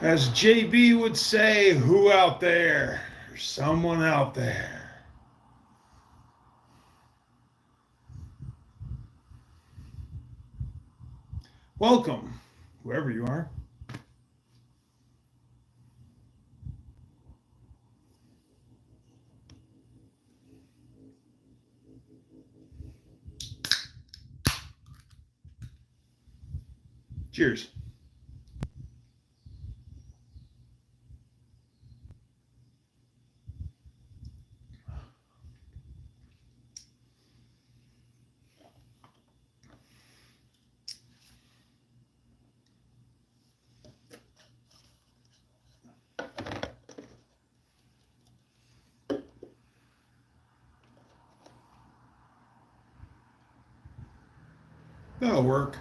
As JB would say, who out there? There's someone out there. Welcome, whoever you are. Cheers. That'll work.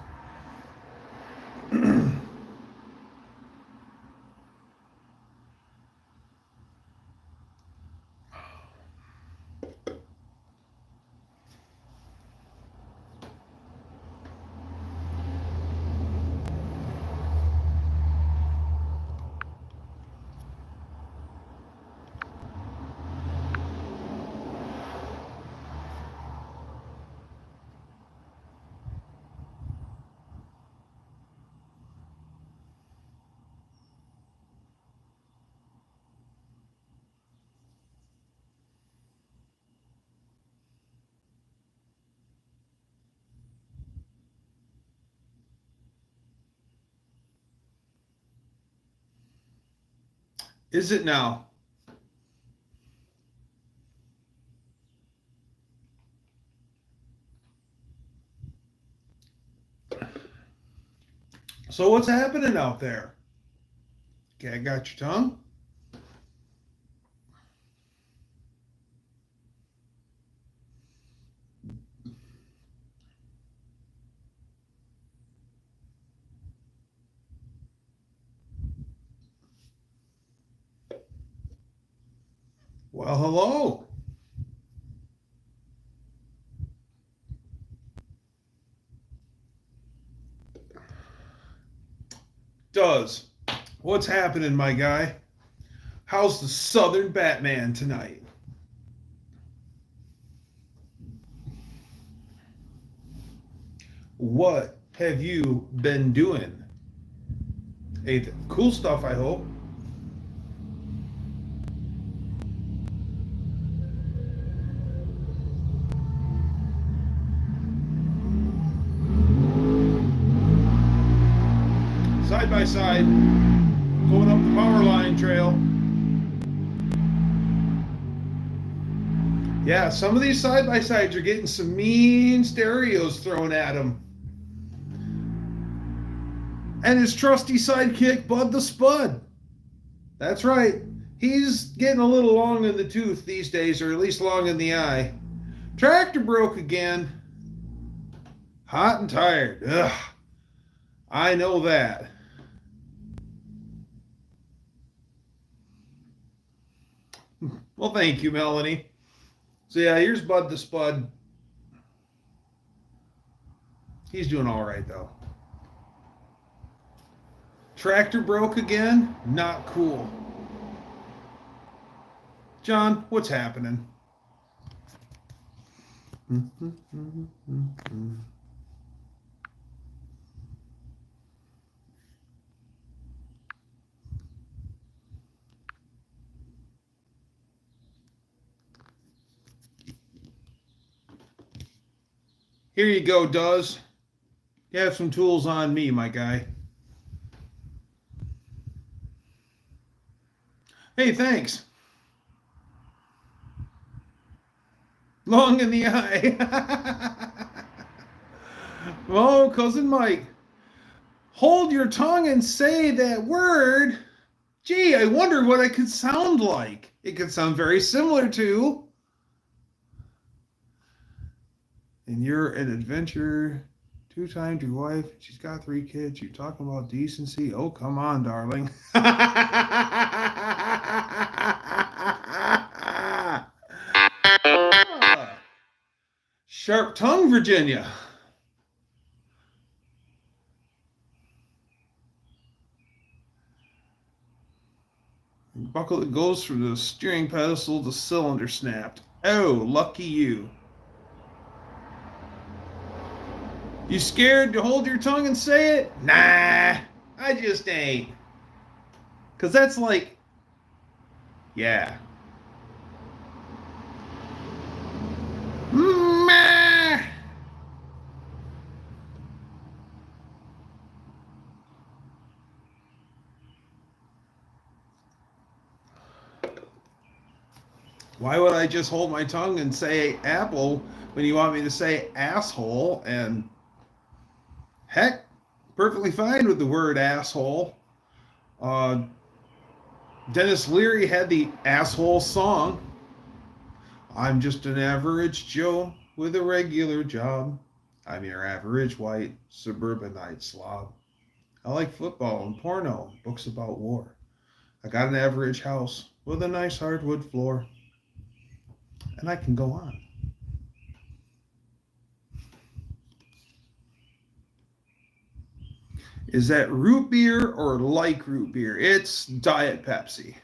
Is it now? So what's happening out there? Okay, I got your tongue. Well, hello. Does. What's happening, my guy? How's the Southern Batman tonight? What have you been doing? Hey, cool stuff, I hope. Side by side, going up the power line trail. Yeah, some of these side by sides are getting some mean stereos thrown at them. And his trusty sidekick, Bud the Spud. That's right. He's getting a little long in the tooth these days, or at least long in the eye. Tractor broke again. Hot and tired. Ugh. I know that. Well, thank you, Melanie. So yeah, here's Bud the Spud. He's doing all right, though. Tractor broke again? Not cool. John, what's happening? Here you go, Duz. You have some tools on me, my guy. Hey, thanks. Long in the eye. Oh, Cousin Mike. Hold your tongue and say that word. Gee, I wonder what it could sound like. It could sound very similar to... And you're an adventurer, two-timed your wife, she's got 3 kids, you're talking about decency. Oh, come on, darling. Sharp tongue, Virginia. Buckle that goes from the steering pedestal to cylinder snapped. Oh, lucky you. You scared to hold your tongue and say it? Nah, I just ain't. Because that's like, yeah. Meh. Why would I just hold my tongue and say apple when you want me to say asshole? And heck, perfectly fine with the word asshole. Dennis Leary had the asshole song. I'm just an average Joe with a regular job. I'm your average white suburbanite slob. I like football and porno and books about war. I got an average house with a nice hardwood floor. And I can go on. Is that root beer or like root beer? It's Diet Pepsi.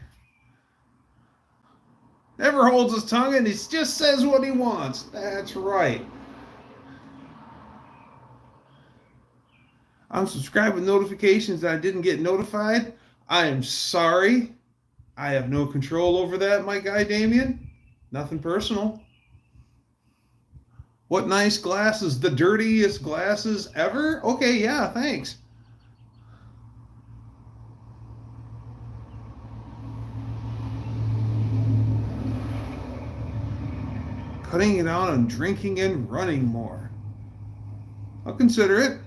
Never holds his tongue and he just says what he wants. That's right. I'm subscribed with notifications that I didn't get notified. I am sorry. I have no control over that, my guy Damien. Nothing personal. What nice glasses. The dirtiest glasses ever? Okay, yeah, thanks. Cutting it out on drinking and running more. I'll consider it.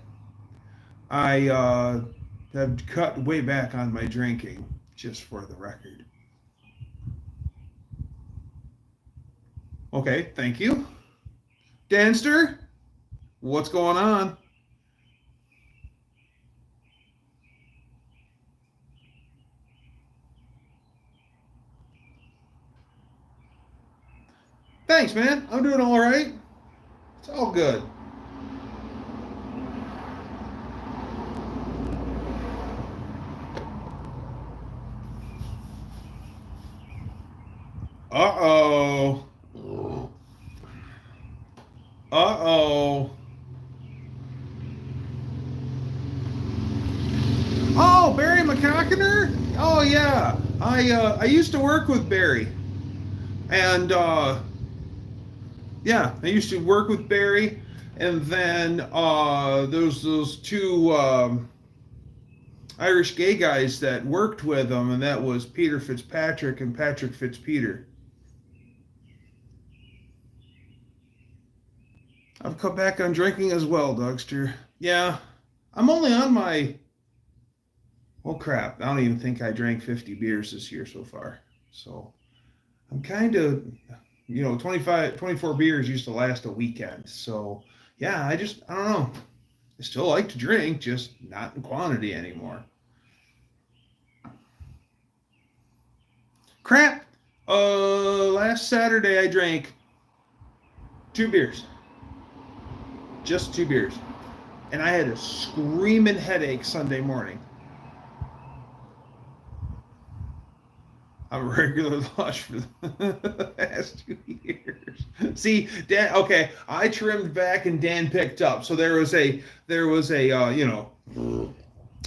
I have cut way back on my drinking, just for the record. Okay, thank you. Danster, what's going on? Thanks, man. I'm doing all right. It's all good. Uh-oh. Uh-oh. Oh, Barry McCockiner? Oh, yeah. I used to work with Barry. And, yeah, I used to work with Barry. And then those two Irish gay guys that worked with him, and that was Peter Fitzpatrick and Patrick Fitzpeter. I've cut back on drinking as well, Dougster. Yeah, I'm only on my... Oh, crap. I don't even think I drank 50 beers this year so far. So I'm kind of, 24 beers used to last a weekend. So, yeah, I don't know. I still like to drink, just not in quantity anymore. Crap. Last Saturday I drank 2 beers. Just 2 beers. And I had a screaming headache Sunday morning. I'm a regular lush for the past 2 years. See, Dan, okay, I trimmed back and Dan picked up. So there was a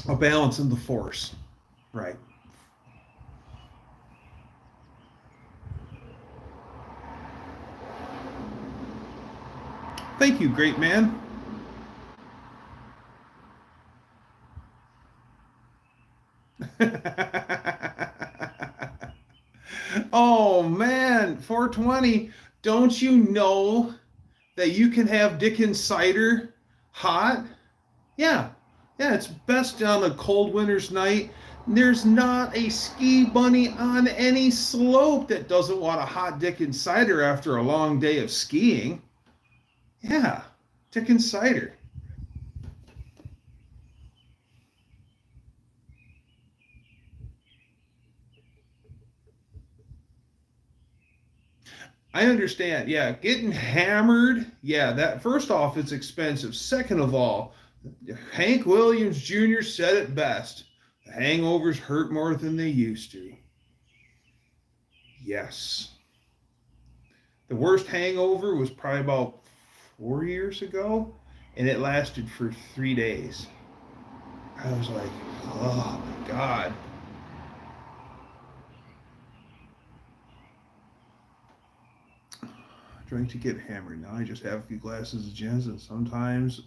balance in the force. Right. Thank you, great man. Oh man, 420. Don't you know that you can have Dickens cider hot? Yeah. Yeah, it's best on a cold winter's night. There's not a ski bunny on any slope that doesn't want a hot Dickens cider after a long day of skiing. Yeah, Dickens cider. I understand. Yeah, getting hammered. Yeah, that first off, it's expensive. Second of all, Hank Williams Jr. said it best. The hangovers hurt more than they used to. Yes. The worst hangover was probably about 4 years ago, and it lasted for 3 days. I was like, oh my God. Drink to get hammered. Now I just have a few glasses of gins, and sometimes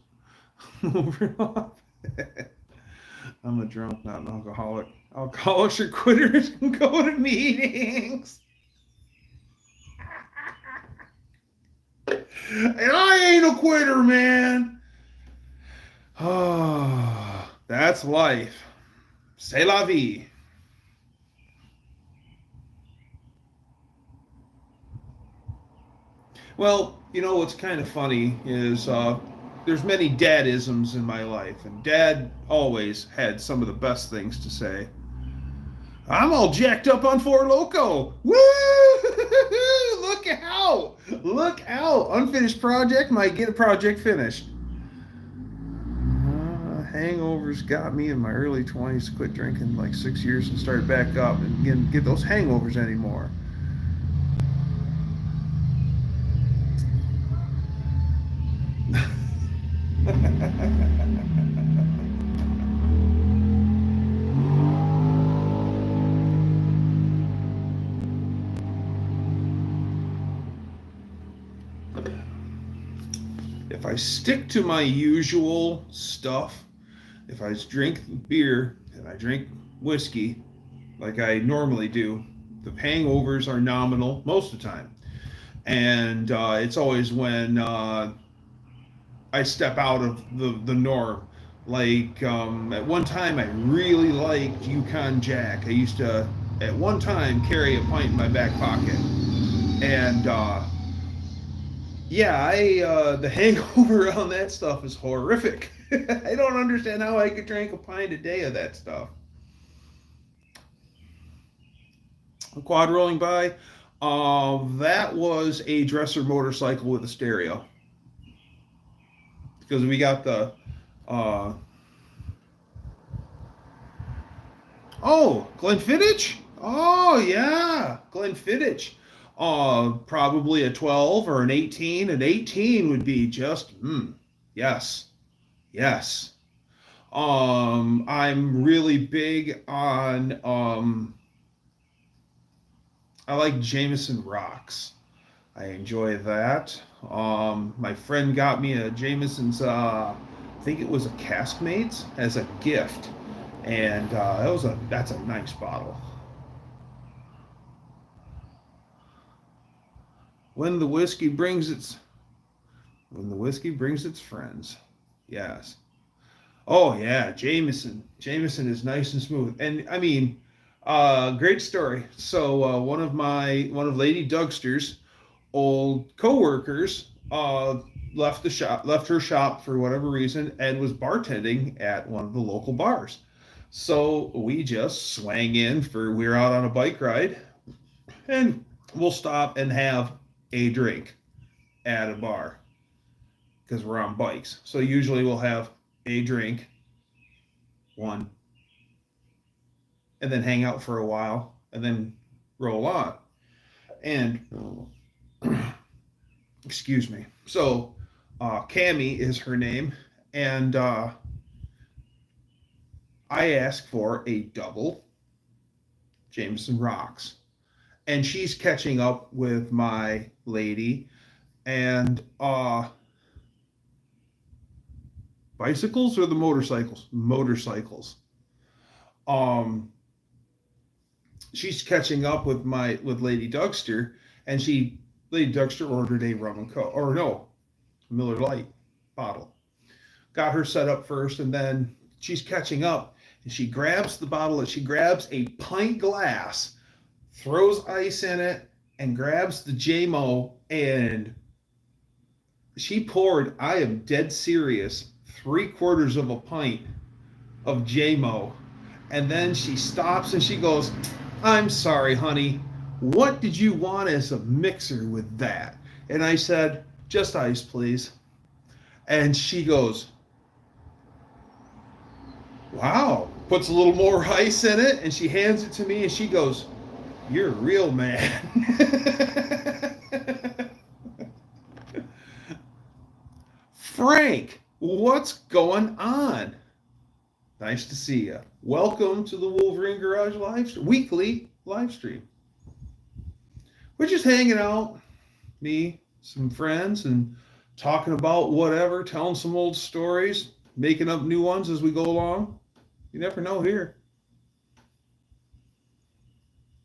I'm over and off. I'm a drunk, not an alcoholic. Alcoholics are quitters and go to meetings. And I ain't a quitter, man. Oh, that's life. C'est la vie. Well, you know what's kind of funny is there's many dadisms in my life, and Dad always had some of the best things to say. I'm all jacked up on Four Loko. Woo! Look out! Look out! Unfinished project might get a project finished. Hangovers got me in my early 20s. Quit drinking like 6 years and started back up and didn't get those hangovers anymore. If I stick to my usual stuff, if I drink beer and I drink whiskey like I normally do, the hangovers are nominal most of the time. And it's always when I step out of the norm. Like at one time, I really liked Yukon Jack. I used to, at one time, carry a pint in my back pocket. And yeah, the hangover on that stuff is horrific. I don't understand how I could drink a pint a day of that stuff. A quad rolling by. That was a dresser motorcycle with a stereo. Because we got the Glenfiddich? Oh yeah, Glenfiddich. Probably a 12 or an 18. An 18 would be just yes. Yes. I'm really big on I like Jameson rocks. I enjoy that. My friend got me a Jameson's, I think it was a Caskmates as a gift, and that's a nice bottle. When the whiskey brings its friends, yes. Oh yeah, Jameson. Jameson is nice and smooth, and I mean, great story. So one of Lady Dougster's old co-workers left her shop for whatever reason, and was bartending at one of the local bars. So we just swang in we're out on a bike ride, and we'll stop and have a drink at a bar because we're on bikes. So usually we'll have a drink, one, and then hang out for a while, and then roll on. And excuse me. So Cammie is her name, and I asked for a double Jameson rocks, and she's catching up with my lady, and bicycles or the motorcycles. She's catching up with Lady Dougster, and Lady Dougster ordered a rum and coke, or no, Miller Lite bottle. Got her set up first, and then she's catching up, and she grabs a pint glass, throws ice in it, and grabs the JMO, and she poured, I am dead serious, 3/4 of a pint of JMO. And then she stops and she goes, "I'm sorry, honey. What did you want as a mixer with that?" And I said, "Just ice, please." And she goes, "Wow." Puts a little more ice in it, and she hands it to me, and she goes, You're real mad. Frank, what's going on? Nice to see you. Welcome to the Wolverine Garage weekly live stream. We're just hanging out, me, some friends, and talking about whatever, telling some old stories, making up new ones as we go along. You never know here.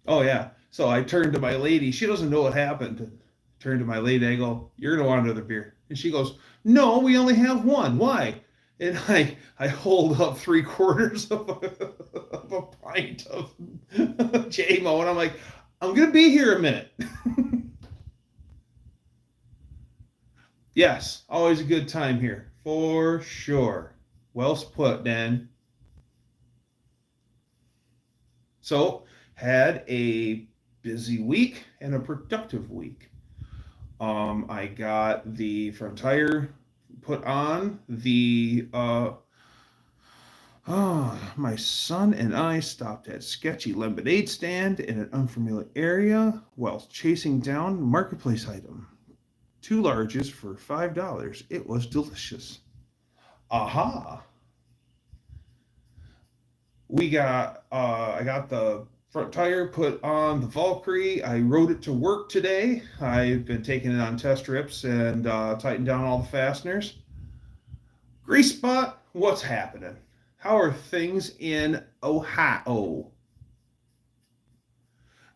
Oh, yeah. So I turned to my lady. She doesn't know what happened. I turned to my lady. I go, "You're going to want another beer." And she goes, "No, we only have one. Why?" And I hold up 3/4 of a pint of JMO. And I'm like, "I'm going to be here a minute." Yes, always a good time here. For sure. Well put, Dan. So, had a busy week and a productive week. I got the front tire put on. My son and I stopped at sketchy lemonade stand in an unfamiliar area while chasing down marketplace item. 2 larges for $5. It was delicious. Aha! I got the front tire put on the Valkyrie. I rode it to work today. I've been taking it on test trips and tightened down all the fasteners. Grease spot, what's happening? How are things in Ohio?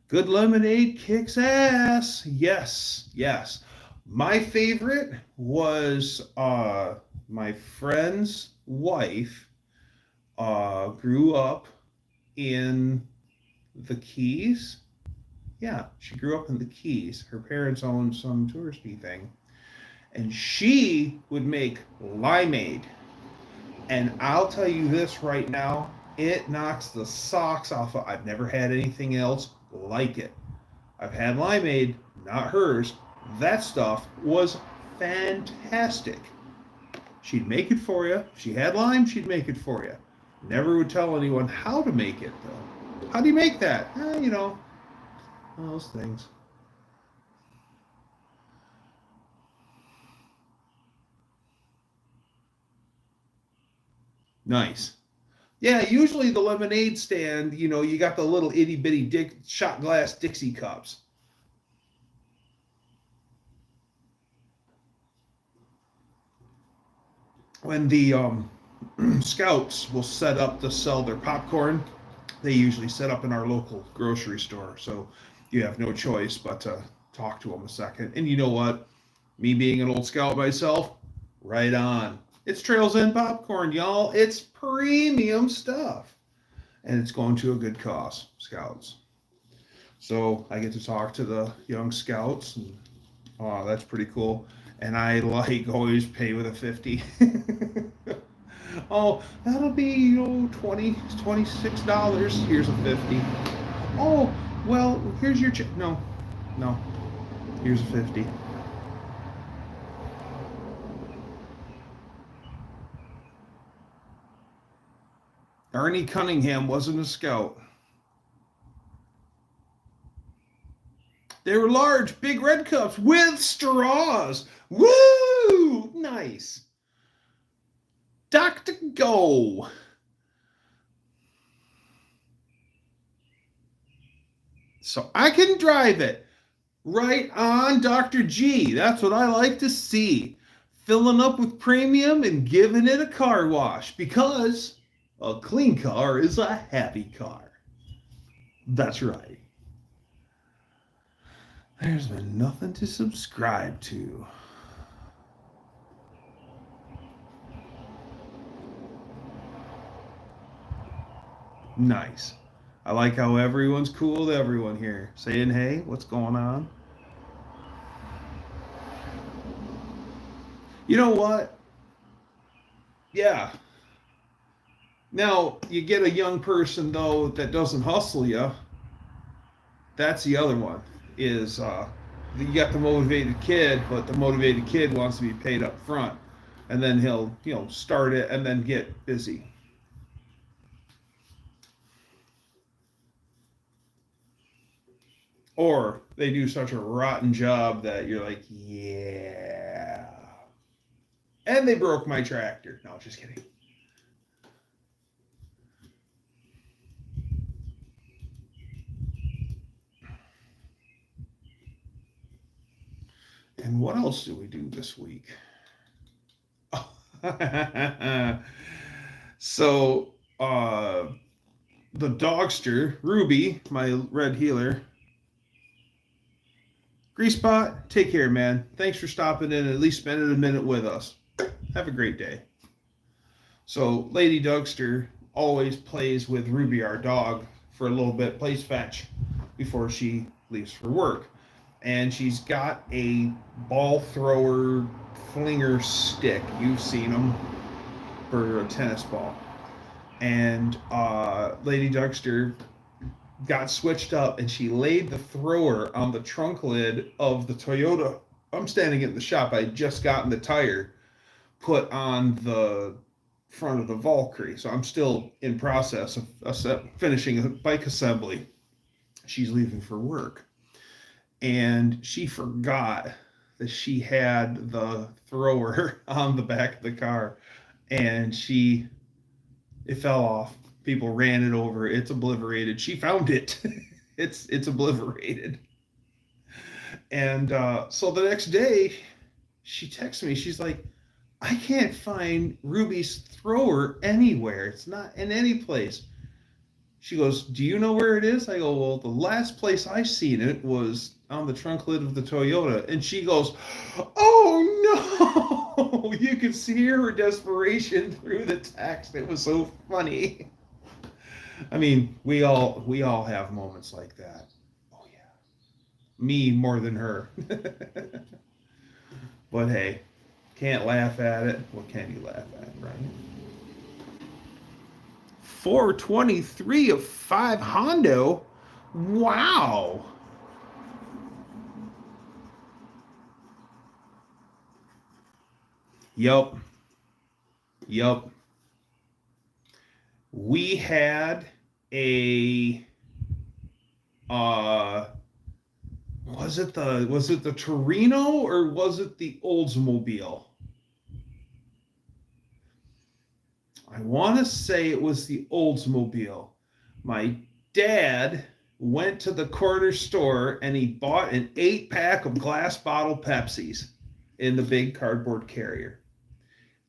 Good lemonade kicks ass. Yes, yes. My favorite was my friend's wife grew up in the Keys. Yeah, she grew up in the Keys. Her parents owned some touristy thing. And she would make limeade. And I'll tell you this right now, it knocks the socks off of. I've never had anything else like it. I've had limeade, not hers. That stuff was fantastic. She'd make it for you. If she had lime, she'd make it for you. Never would tell anyone how to make it, though. How do you make that? Those things. Nice. Yeah, usually the lemonade stand, you got the little itty bitty shot glass Dixie cups. When the scouts will set up to sell their popcorn, they usually set up in our local grocery store. So you have no choice but to talk to them a second. And you know what? Me being an old scout myself, right on. It's Trails End popcorn, y'all. It's premium stuff. And it's going to a good cause, scouts. So I get to talk to the young scouts, and that's pretty cool. And I always pay with a 50. Oh, that'll be $26. Here's a 50. Oh, well, here's your check. No, here's a 50. Ernie Cunningham wasn't a scout. They were large, big red cups with straws. Woo! Nice. Dr. Go. So I can drive it. Right on, Dr. G. That's what I like to see. Filling up with premium and giving it a car wash, because a clean car is a happy car. That's right. There's been nothing to subscribe to. Nice. I like how everyone's cool with everyone here. Saying, hey, what's going on? You know what? Yeah. Now, you get a young person, though, that doesn't hustle you. That's the other one. Is you got the motivated kid, but the motivated kid wants to be paid up front, and then he'll start it and then get busy. or they do such a rotten job that you're like, yeah. And they broke my tractor. No, just kidding. And what else do we do this week? So, the Dougster, Ruby, my red healer. Greasebot, take care, man. Thanks for stopping in and at least spending a minute with us. Have a great day. So, Lady Dougster always plays with Ruby, our dog, for a little bit, plays fetch before she leaves for work. And she's got a ball thrower flinger stick. You've seen them for a tennis ball. And Lady Dougster got switched up, and she laid the thrower on the trunk lid of the Toyota. I'm standing in the shop. I had just gotten the tire put on the front of the Valkyrie, so I'm still in process of finishing a bike assembly. She's leaving for work, and she forgot that she had the thrower on the back of the car, and it fell off. People ran it over. It's obliterated. She found it. It's obliterated. And so the next day, she texts me. She's like, I can't find Ruby's thrower anywhere. It's not in any place. She goes, do you know where it is? I go, well, the last place I seen it was on the trunk lid of the Toyota. And she goes, oh no! You could see her desperation through the text. It was so funny. I mean, we all have moments like that. Oh yeah. Me more than her. But hey, can't laugh at it. What can you laugh at, right? 423 of 5 Hondo. Wow. Yup. We had a was it the Torino or was it the Oldsmobile? I want to say it was the Oldsmobile. My dad went to the corner store and he bought an 8-pack of glass bottle Pepsis in the big cardboard carrier.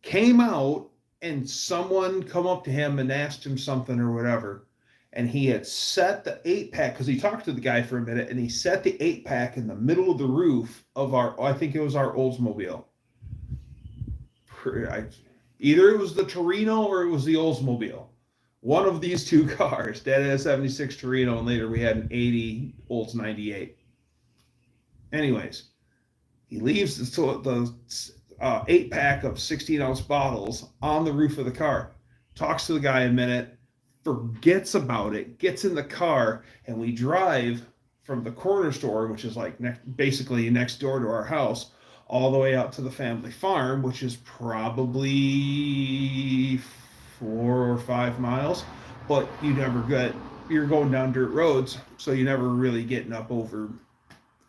Came out and someone come up to him and asked him something or whatever. And he had set the 8-pack, because he talked to the guy for a minute, and he set the 8-pack in the middle of the roof of I think it was our Oldsmobile. Either it was the Torino or it was the Oldsmobile. One of these two cars. Dad had a 76 Torino, and later we had an 80 Olds 98. Anyways, he leaves the 8-pack of 16-ounce bottles on the roof of the car. Talks to the guy a minute, forgets about it, gets in the car, and we drive from the corner store, which is like basically next door to our house, all the way out to the family farm, which is probably 4 or 5 miles. But you're going down dirt roads, so you're never really getting up over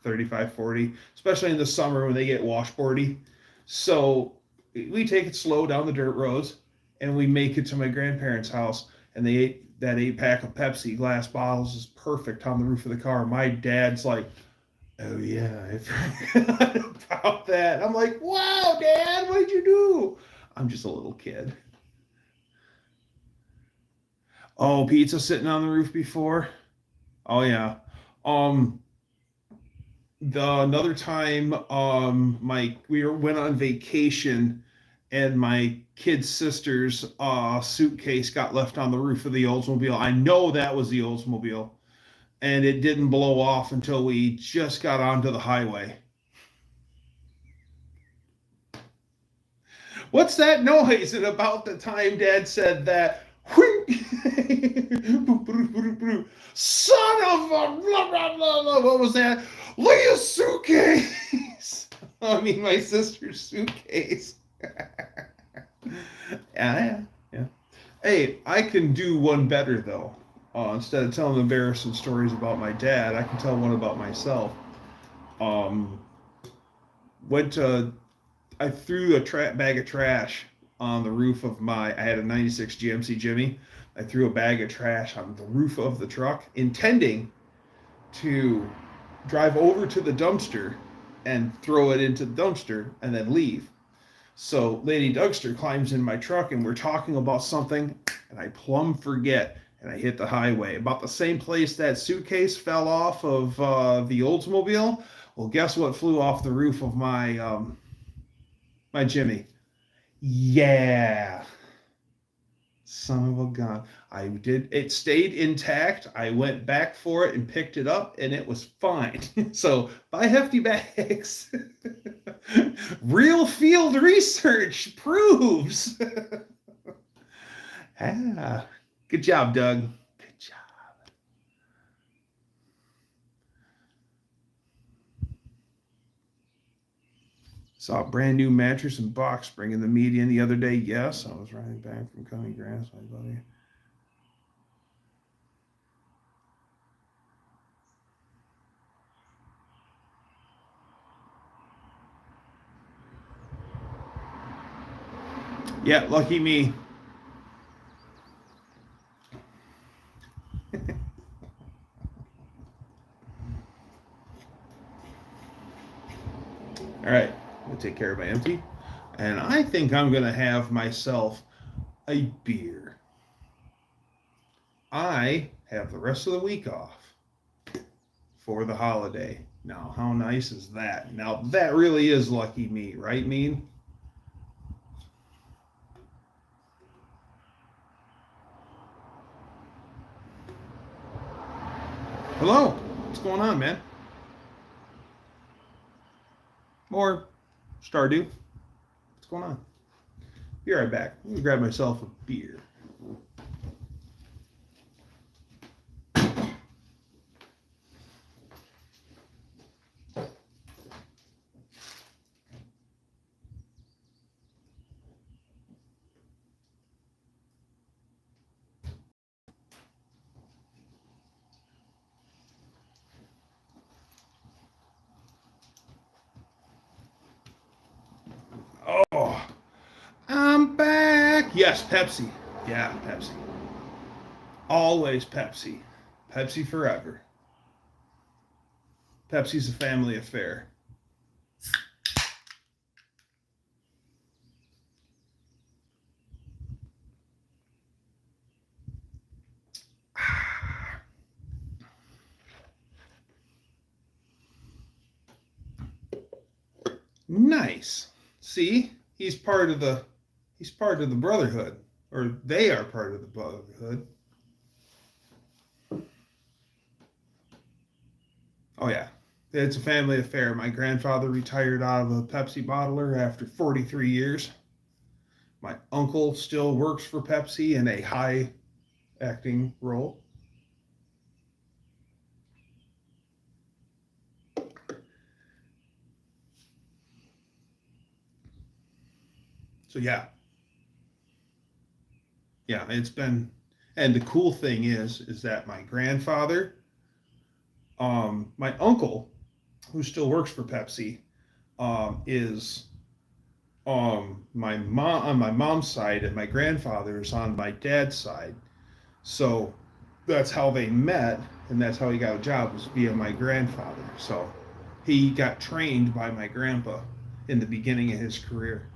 35, 40, especially in the summer when they get washboardy. So we take it slow down the dirt roads, and we make it to my grandparents' house, and that 8-pack of Pepsi glass bottles is perfect on the roof of the car. My dad's like, oh yeah, I forgot about that. I'm like, wow, Dad, what did you do? I'm just a little kid. Oh, pizza sitting on the roof before? Oh yeah. Another time, we went on vacation, and my kid's sister's suitcase got left on the roof of the Oldsmobile. I know that was the Oldsmobile, and it didn't blow off until we just got onto the highway. What's that noise? And about the time Dad said that, son of a blah, blah, blah, blah. What was that? Leah's suitcase. I mean, my sister's suitcase. Yeah. Hey, I can do one better though. Instead of telling embarrassing stories about my dad, I can tell one about myself. Um, went to I threw a bag of trash on the roof of I had a 96 GMC Jimmy. I threw a bag of trash on the roof of the truck, intending to drive over to the dumpster and throw it into the dumpster and then leave. So Lady Dougster climbs in my truck and we're talking about something and I plumb forget and I hit the highway. About the same place that suitcase fell off of the Oldsmobile. Well, guess what flew off the roof of my Jimmy? Yeah. Son of a gun. I did. It stayed intact. I went back for it and picked it up, and it was fine. So buy hefty bags. Real field research proves. Good job, Doug. Good job. Saw a brand new mattress and box spring in the median the other day. Yes, I was riding back from cutting grass, my buddy. Yeah, lucky me. All right, I'm gonna take care of my empty, and I think I'm gonna have myself a beer. I have the rest of the week off for the holiday. Now, how nice is that? Now, that really is lucky me, right, Mean? Hello, what's going on, man? More Stardew. What's going on? Be right back. Let me grab myself a beer. Oh, I'm back. Yes, Pepsi. Yeah, Pepsi. Always Pepsi. Pepsi forever. Pepsi's a family affair. Nice. See, he's part of the brotherhood, or they are part of the brotherhood. Oh yeah, it's a family affair. My grandfather retired out of a Pepsi bottler after 43 years. My uncle still works for Pepsi in a high acting role. So yeah, it's been. And the cool thing is that my grandfather, my uncle, who still works for Pepsi, is my mom on my mom's side, and my grandfather is on my dad's side. So that's how they met, and that's how he got a job, was via my grandfather. So he got trained by my grandpa in the beginning of his career.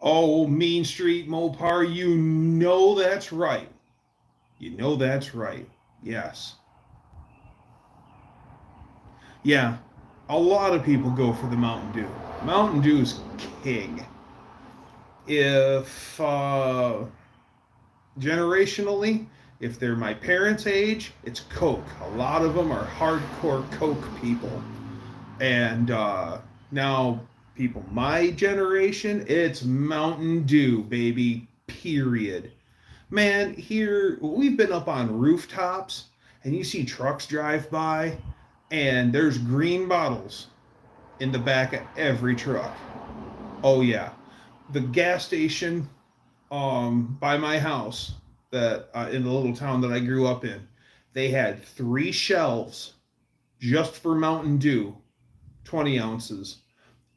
Oh, Mean Street Mopar, you know that's right. You know that's right. Yes. Yeah. A lot of people go for the Mountain Dew. Mountain Dew's king. If generationally, if they're my parents' age, it's Coke. A lot of them are hardcore Coke people. And now, people my generation, it's Mountain Dew, baby, period. Man, here, we've been up on rooftops and you see trucks drive by. And there's green bottles in the back of every truck. Oh yeah. The gas station by my house, that in the little town that I grew up in, they had 3 shelves just for Mountain Dew, 20 ounces.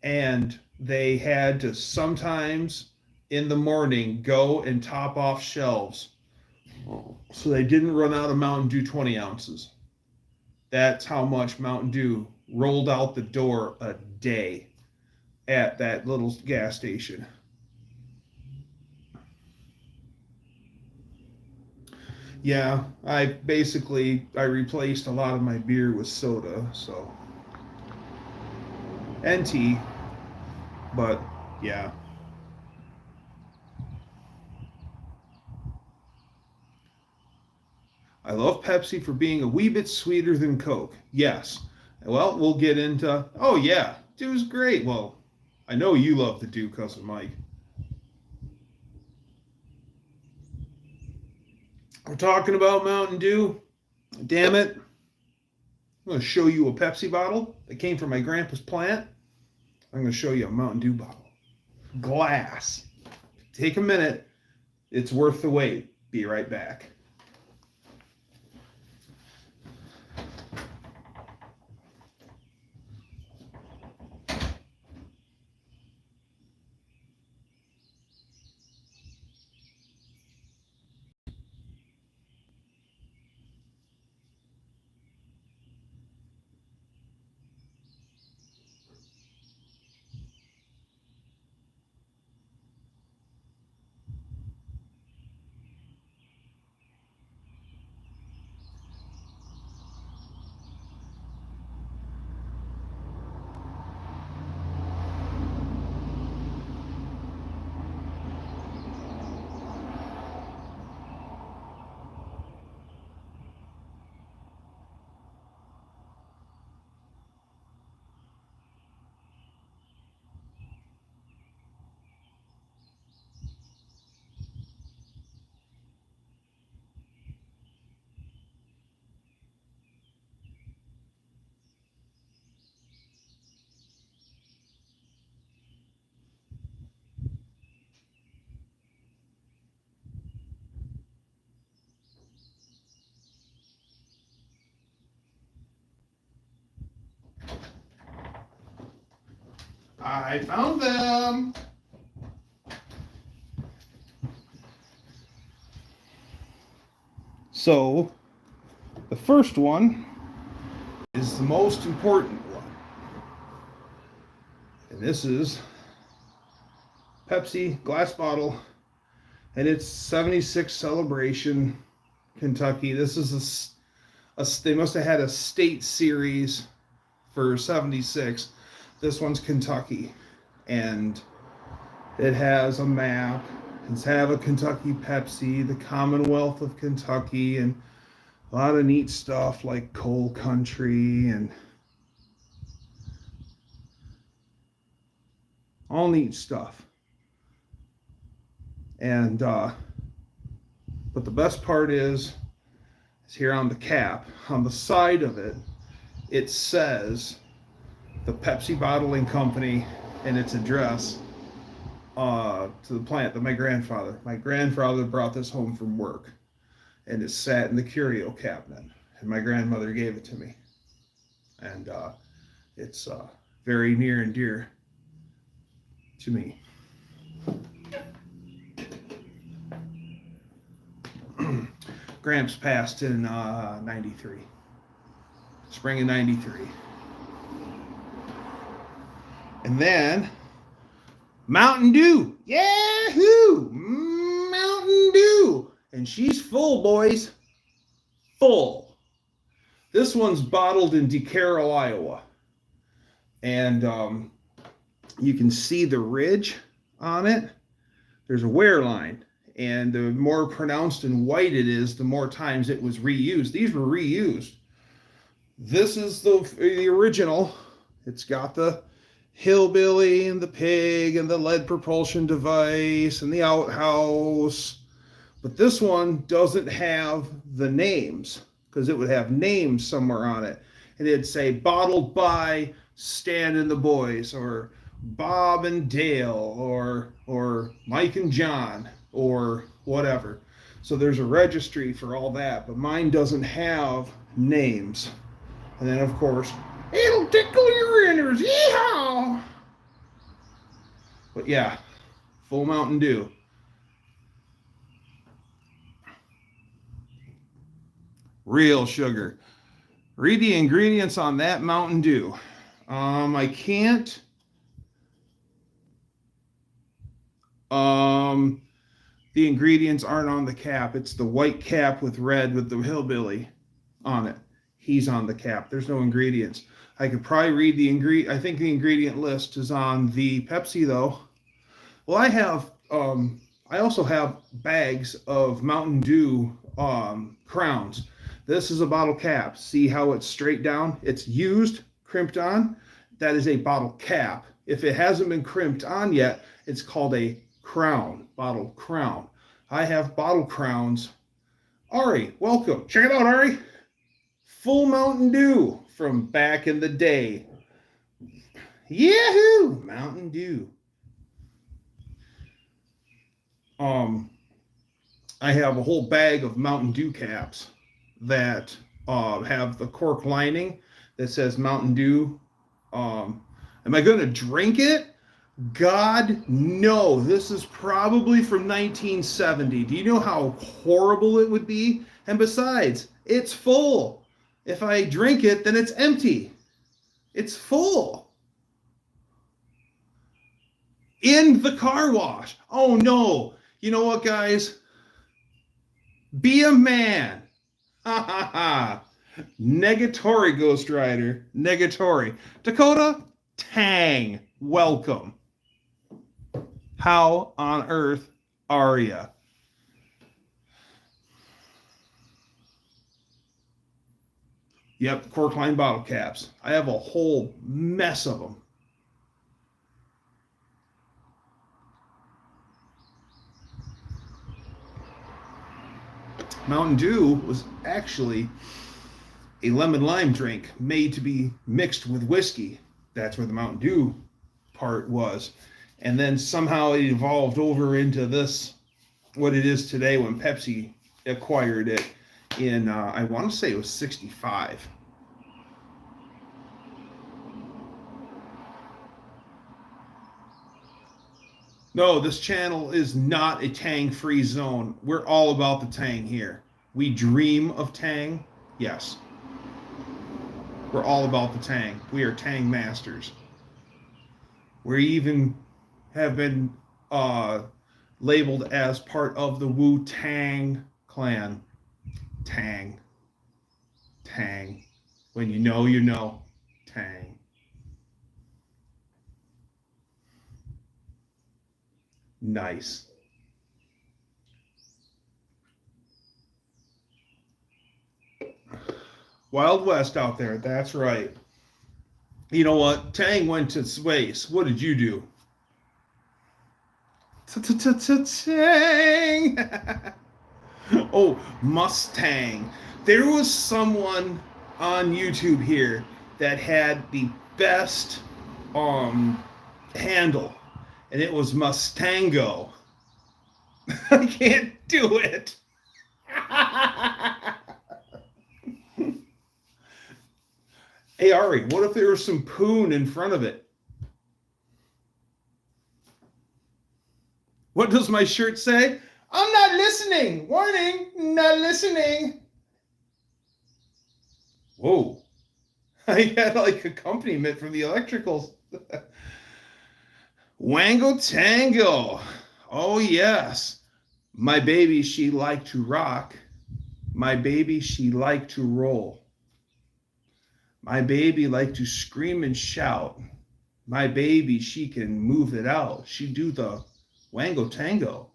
And they had to sometimes in the morning go and top off shelves so they didn't run out of Mountain Dew 20 ounces. That's how much Mountain Dew rolled out the door a day at that little gas station. Yeah, I replaced a lot of my beer with soda, so, and tea, but yeah. I love Pepsi for being a wee bit sweeter than Coke. Yes. Well, we'll get into, oh yeah, Dew's great. Well, I know you love the Dew, Cousin Mike. We're talking about Mountain Dew. Damn it. I'm going to show you a Pepsi bottle that came from my grandpa's plant. I'm going to show you a Mountain Dew bottle. Glass. Take a minute. It's worth the wait. Be right back. I found them. So, the first one is the most important one. And this is Pepsi glass bottle. And it's 76 Celebration, Kentucky. This is they must have had a state series for 76. This one's Kentucky, and it has a map. It's have a Kentucky Pepsi, the Commonwealth of Kentucky, and a lot of neat stuff like coal country and all neat stuff. And but the best part is here on the cap, on the side of it, it says the Pepsi Bottling Company and its address to the plant that my grandfather brought this home from work, and it sat in the curio cabinet, and my grandmother gave it to me, and it's very near and dear to me. Gramps passed in 93, spring of 93. And then Mountain Dew. Yahoo! Mountain Dew. And she's full, boys. Full. This one's bottled in DeCarroll, Iowa. And you can see the ridge on it. There's a wear line. And the more pronounced and white it is, the more times it was reused. These were reused. This is the original. It's got the hillbilly and the pig and the lead propulsion device and the outhouse, but this one doesn't have the names, because it would have names somewhere on it. and it'd say bottled by Stan and the boys, or Bob and Dale, or Mike and John, or whatever. So there's a registry for all that, but mine doesn't have names. And then, of course, it'll tickle your innards. Yeehaw! But yeah, full Mountain Dew. Real sugar. Read the ingredients on that Mountain Dew. I can't. The ingredients aren't on the cap. It's the white cap with red with the hillbilly on it. He's on the cap. There's no ingredients. I could probably read the ingredient. I think the ingredient list is on the Pepsi though. Well, I also have bags of Mountain Dew crowns. This is a bottle cap. See how it's straight down? It's used, crimped on. That is a bottle cap. If it hasn't been crimped on yet, it's called a crown, bottle crown. I have bottle crowns. Ari, welcome. Check it out, Ari. Full Mountain Dew from back in the day. Yahoo! Mountain Dew. I have a whole bag of Mountain Dew caps that have the cork lining that says Mountain Dew. Am I going to drink it? God, no. This is probably from 1970. Do you know how horrible it would be? And besides, it's full. If I drink it, then it's empty. It's full. In the car wash. Oh, no. You know what, guys? Be a man. Ha ha ha. Negatory, Ghost Rider. Negatory. Dakota, Tang. Welcome. How on earth are ya? Yep, cork line bottle caps. I have a whole mess of them. Mountain Dew was actually a lemon lime drink made to be mixed with whiskey. That's where the Mountain Dew part was. And then somehow it evolved over into this, what it is today when Pepsi acquired it in, I want to say it was 65. No, this channel is not a Tang-free zone. We're all about the Tang here. We dream of Tang. Yes. We're all about the Tang. We are Tang masters. We even have been labeled as part of the Wu-Tang clan. Tang. Tang. When you know, you know. Tang. Nice. Wild West out there. That's right. You know what? Tang went to space. What did you do? Tang. Oh, Mustang. There was someone on YouTube here that had the best handle, and it was Mustango. I can't do it. Hey, Ari, what if there was some poon in front of it? What does my shirt say? I'm not listening. Warning, not listening. Whoa. I got like accompaniment from the electricals. Wango Tango. Oh, yes. My baby, she liked to rock. My baby, she liked to roll. My baby liked to scream and shout. My baby, she can move it out. She do the Wango Tango.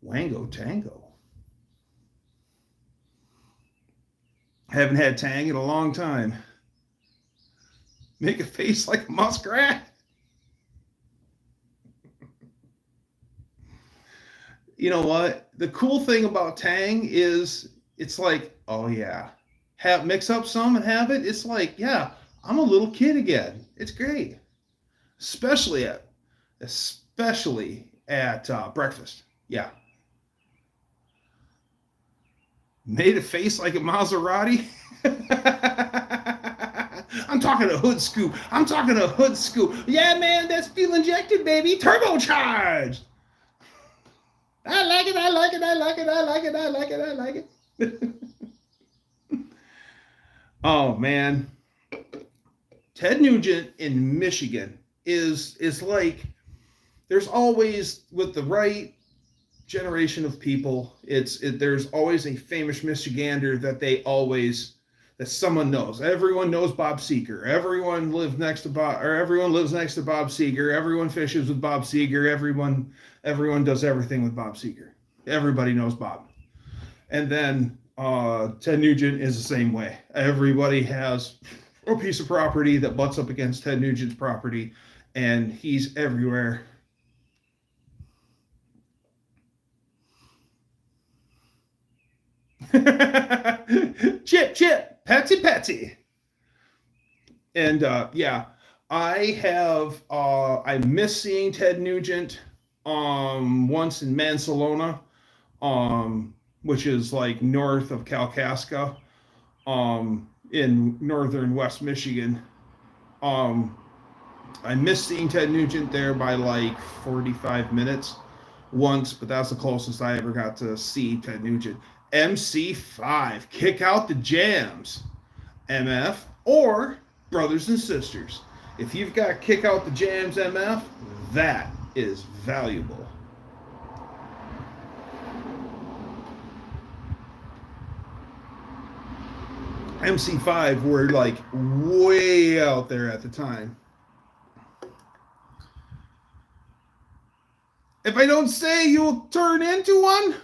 Wango Tango. Haven't had Tang in a long time. Make a face like a muskrat. You know what? The cool thing about Tang is it's like, oh yeah, mix up some and have it, it's like, yeah, I'm a little kid again. It's great, especially at breakfast. Yeah, made a face like a Maserati. I'm talking a hood scoop. I'm talking a hood scoop. Yeah, man, that's fuel injected, baby. Turbocharged. I like it. I like it. I like it. I like it. I like it. I like it. Oh, man. Ted Nugent in Michigan is like, there's always, with the right generation of people, there's always a famous Michigander that someone knows. Everyone knows Bob Seeger. Everyone lives next to Bob Seeger. Everyone fishes with Bob Seeger. Everyone does everything with Bob Seeger. Everybody knows Bob. And then Ted Nugent is the same way. Everybody has a piece of property that butts up against Ted Nugent's property, and he's everywhere. Chip, Patsy. And yeah, I miss seeing Ted Nugent once in Mansalona, which is like north of Kalkaska, in northern West Michigan. I missed seeing Ted Nugent there by like 45 minutes once, but that's the closest I ever got to see Ted Nugent. MC5, kick out the jams, MF, or brothers and sisters. If you've got kick out the jams, MF, that is valuable. MC5 were like way out there at the time. If I don't say, you'll turn into one.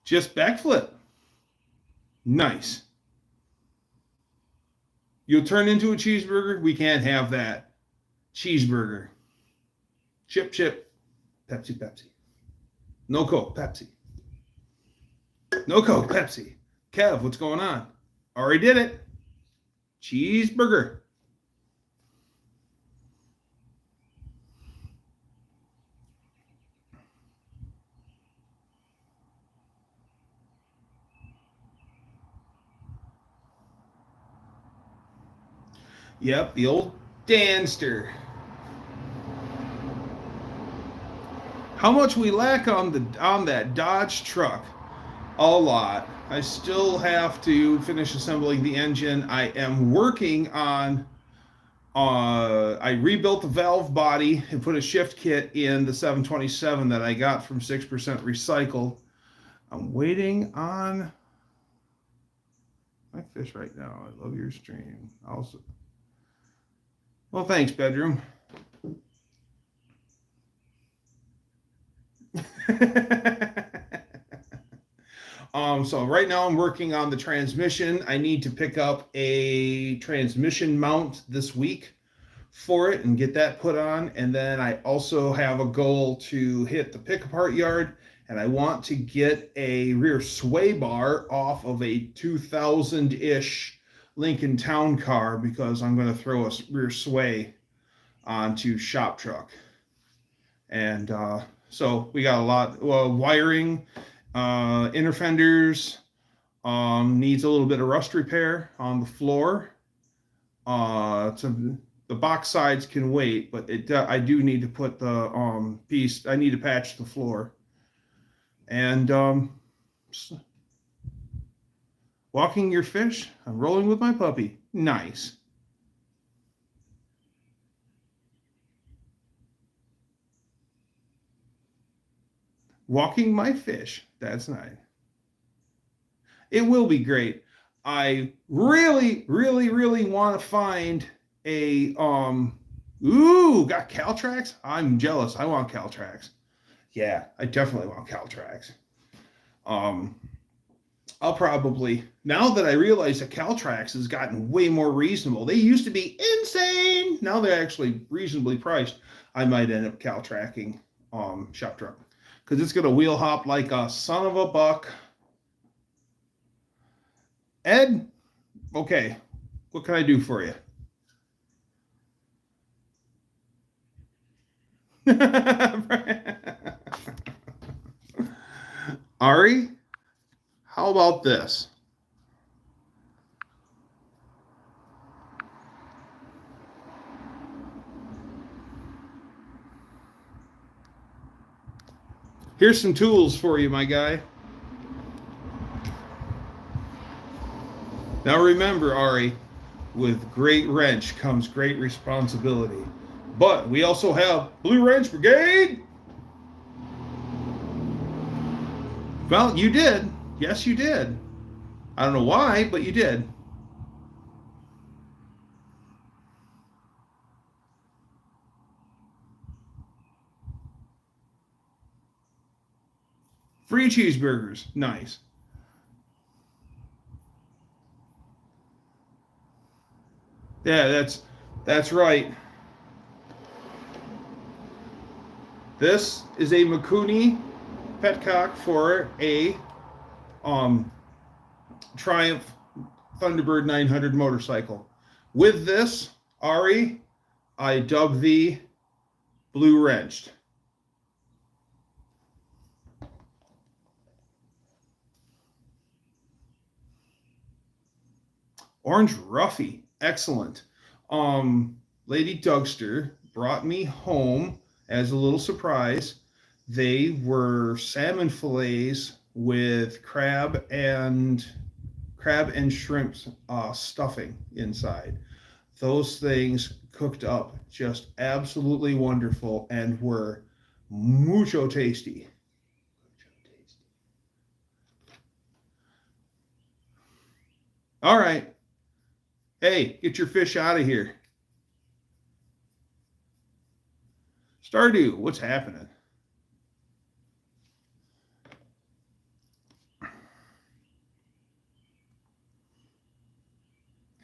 Just backflip. Nice. You'll turn into a cheeseburger? We can't have that. Cheeseburger. Chip. Pepsi. No Coke, Pepsi. No Coke, Pepsi. Kev, what's going on? Already did it. Cheeseburger. Yep, the old Danster. How much we lack on that Dodge truck? A lot. I still have to finish assembling the engine. I am working on I rebuilt the valve body and put a shift kit in the 727 that I got from 6% recycled. I'm waiting on my fish right now. I love your stream. Also, well, thanks, bedroom. So right now I'm working on the transmission. I need to pick up a transmission mount this week for it and get that put on. And then I also have a goal to hit the pick apart yard, and I want to get a rear sway bar off of a 2000-ish Lincoln Town Car, because I'm going to throw a rear sway onto shop truck. And so we got a lot, wiring, inner fenders, needs a little bit of rust repair on the floor. The box sides can wait, but I do need to put the I need to patch the floor. And walking your fish, I'm rolling with my puppy. Nice. Walking my fish. That's nice. It will be great. I really, really, really want to find a got Caltrax? I'm jealous. I want Caltrax. Yeah, I definitely want Caltrax. I'll probably, now that I realize that Caltrax has gotten way more reasonable. They used to be insane. Now they're actually reasonably priced. I might end up Caltracking shop truck. because it's going to wheel hop like a son of a buck. Ed, okay, what can I do for you? Ari, how about this? Here's some tools for you, my guy. Now remember, Ari, with great wrench comes great responsibility. But we also have Blue Wrench Brigade. Well, you did. Yes, you did. I don't know why, but you did. Free cheeseburgers. Nice. Yeah, that's right. This is a Mikuni petcock for a Triumph Thunderbird 900 motorcycle. With this, Ari, I dub thee Blue Wrenched. Orange Ruffy, excellent. Lady Dougster brought me home as a little surprise. They were salmon fillets with crab and shrimp stuffing inside. Those things cooked up just absolutely wonderful and were mucho tasty. All right. Hey, get your fish out of here. Stardew, what's happening?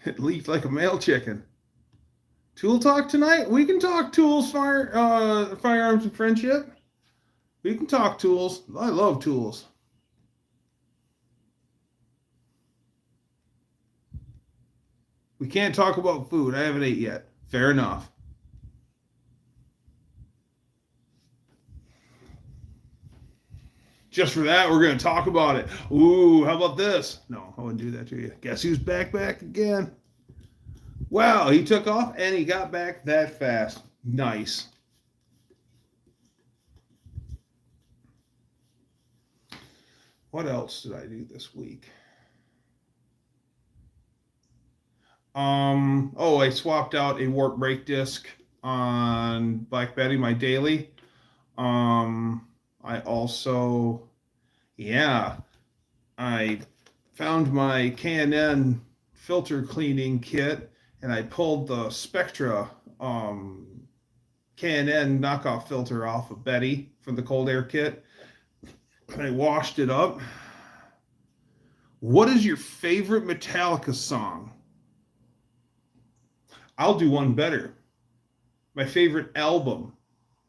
It leaked like a male chicken. Tool talk tonight? We can talk tools, firearms, and friendship. We can talk tools. I love tools. We can't talk about food. I haven't ate yet. Fair enough. Just for that, we're going to talk about it. Ooh, how about this? No, I wouldn't do that to you. Guess who's back again? Wow, he took off and he got back that fast. Nice. What else did I do this week? I swapped out a warp brake disc on Black Betty, my daily. I also, I found my K&N filter cleaning kit and I pulled the Spectra K&N knockoff filter off of Betty from the cold air kit. I washed it up. What is your favorite Metallica song? I'll do one better. My favorite album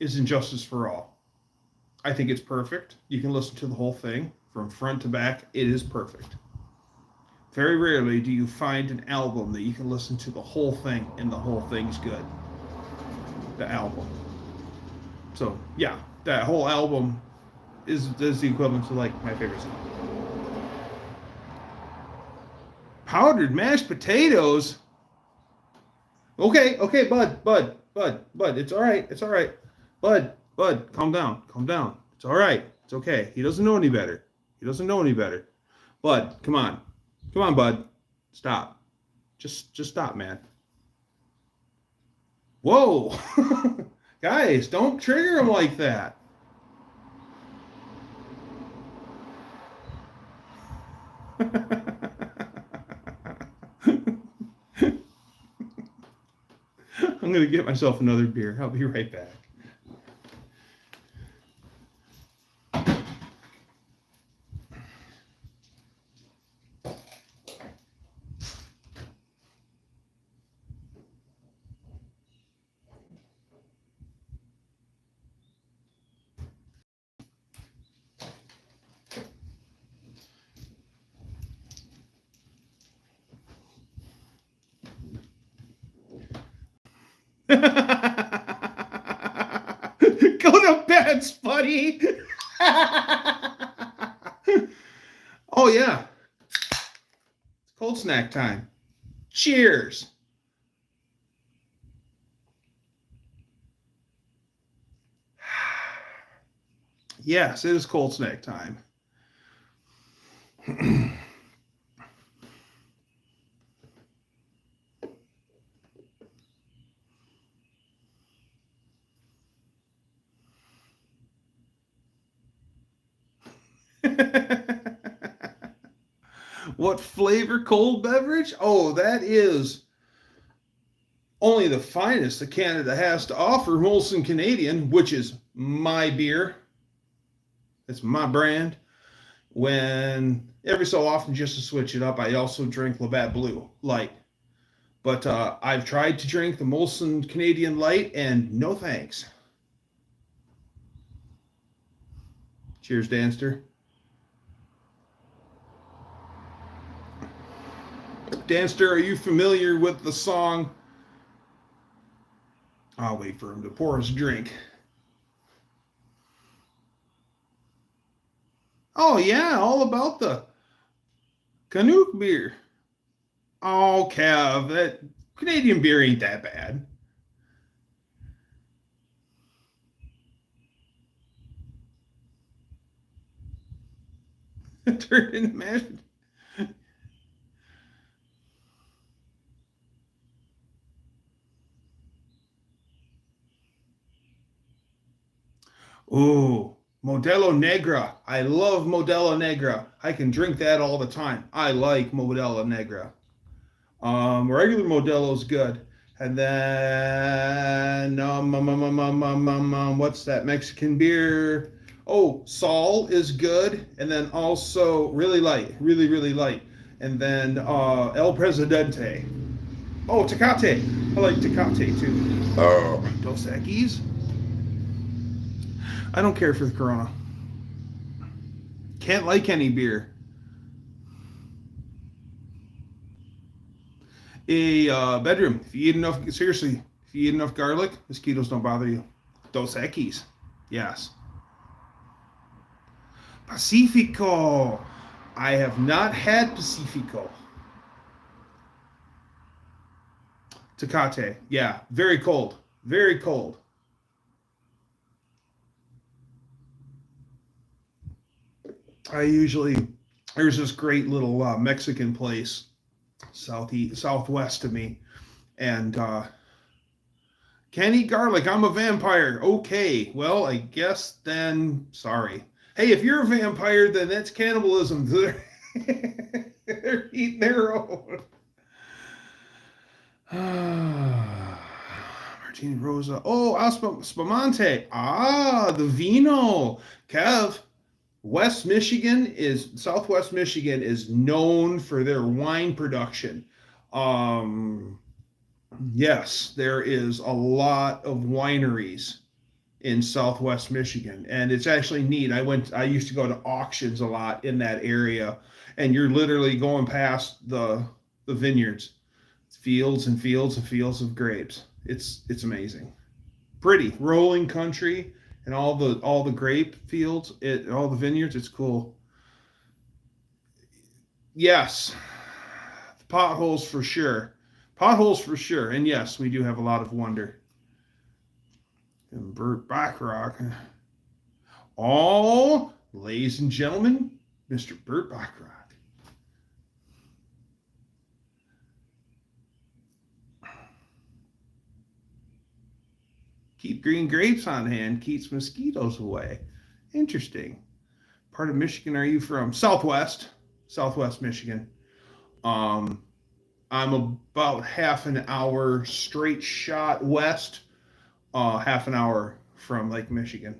is Injustice for All. I think it's perfect. You can listen to the whole thing from front to back. It is perfect. Very rarely do you find an album that you can listen to the whole thing and the whole thing's good. The album. So, yeah, that whole album is the equivalent to, like, my favorite song. Powdered mashed potatoes? Okay, bud. It's all right. Bud, calm down. It's all right. It's okay. He doesn't know any better. Bud, come on, bud. Stop. Just stop, man. Whoa. Guys, don't trigger him like that. I'm going to get myself another beer. I'll be right back. Go to bed, Spuddy. Oh, yeah. It's cold snack time. Cheers. Yes, it is cold snack time. What flavor cold beverage? Oh, that is only the finest that Canada has to offer. Molson Canadian, which is my beer. It's my brand. When every so often, just to switch it up, I also drink Labatt Blue Light. But I've tried to drink the Molson Canadian Light, and no thanks. Cheers, Danster. Danster, are you familiar with the song? I'll wait for him to pour his drink. Oh, yeah, all about the Canuck beer. Oh, Kev, that Canadian beer ain't that bad. Turn into mashed. Ooh, Modelo Negra. I love Modelo Negra. I can drink that all the time. I like Modelo Negra. Regular Modelo is good. And then, what's that Mexican beer? Oh, Sol is good. And then also really light, really, really light. And then El Presidente. Oh, Tecate. I like Tecate too. Dos Equis. I don't care for the Corona. Can't like any beer. A bedroom. If you eat enough, seriously, if you eat enough garlic, mosquitoes don't bother you. Dos Equis. Yes. Pacifico. I have not had Pacifico. Tecate. Yeah. Very cold. Very cold. There's this great little Mexican place southwest of me, and can't eat garlic. I'm a vampire. Okay, well, I guess then, sorry. Hey, if you're a vampire, then that's cannibalism. They're eating their own. Martini Rosa. Oh, Spumante. The vino. Kev. Southwest Michigan is known for their wine production. Yes, there is a lot of wineries in Southwest Michigan, and it's actually neat. I used to go to auctions a lot in that area, and you're literally going past the vineyards, fields and fields and fields of grapes. It's amazing. Pretty rolling country. And all the grape fields, all the vineyards, it's cool. Yes, potholes for sure. Potholes for sure. And yes, we do have a lot of wonder. And Burt Bacharach. Oh, ladies and gentlemen, Mr. Burt Bacharach. Keep green grapes on hand, keeps mosquitoes away. Interesting. Part of Michigan are you from? Southwest Michigan. I'm about half an hour straight shot west, half an hour from Lake Michigan.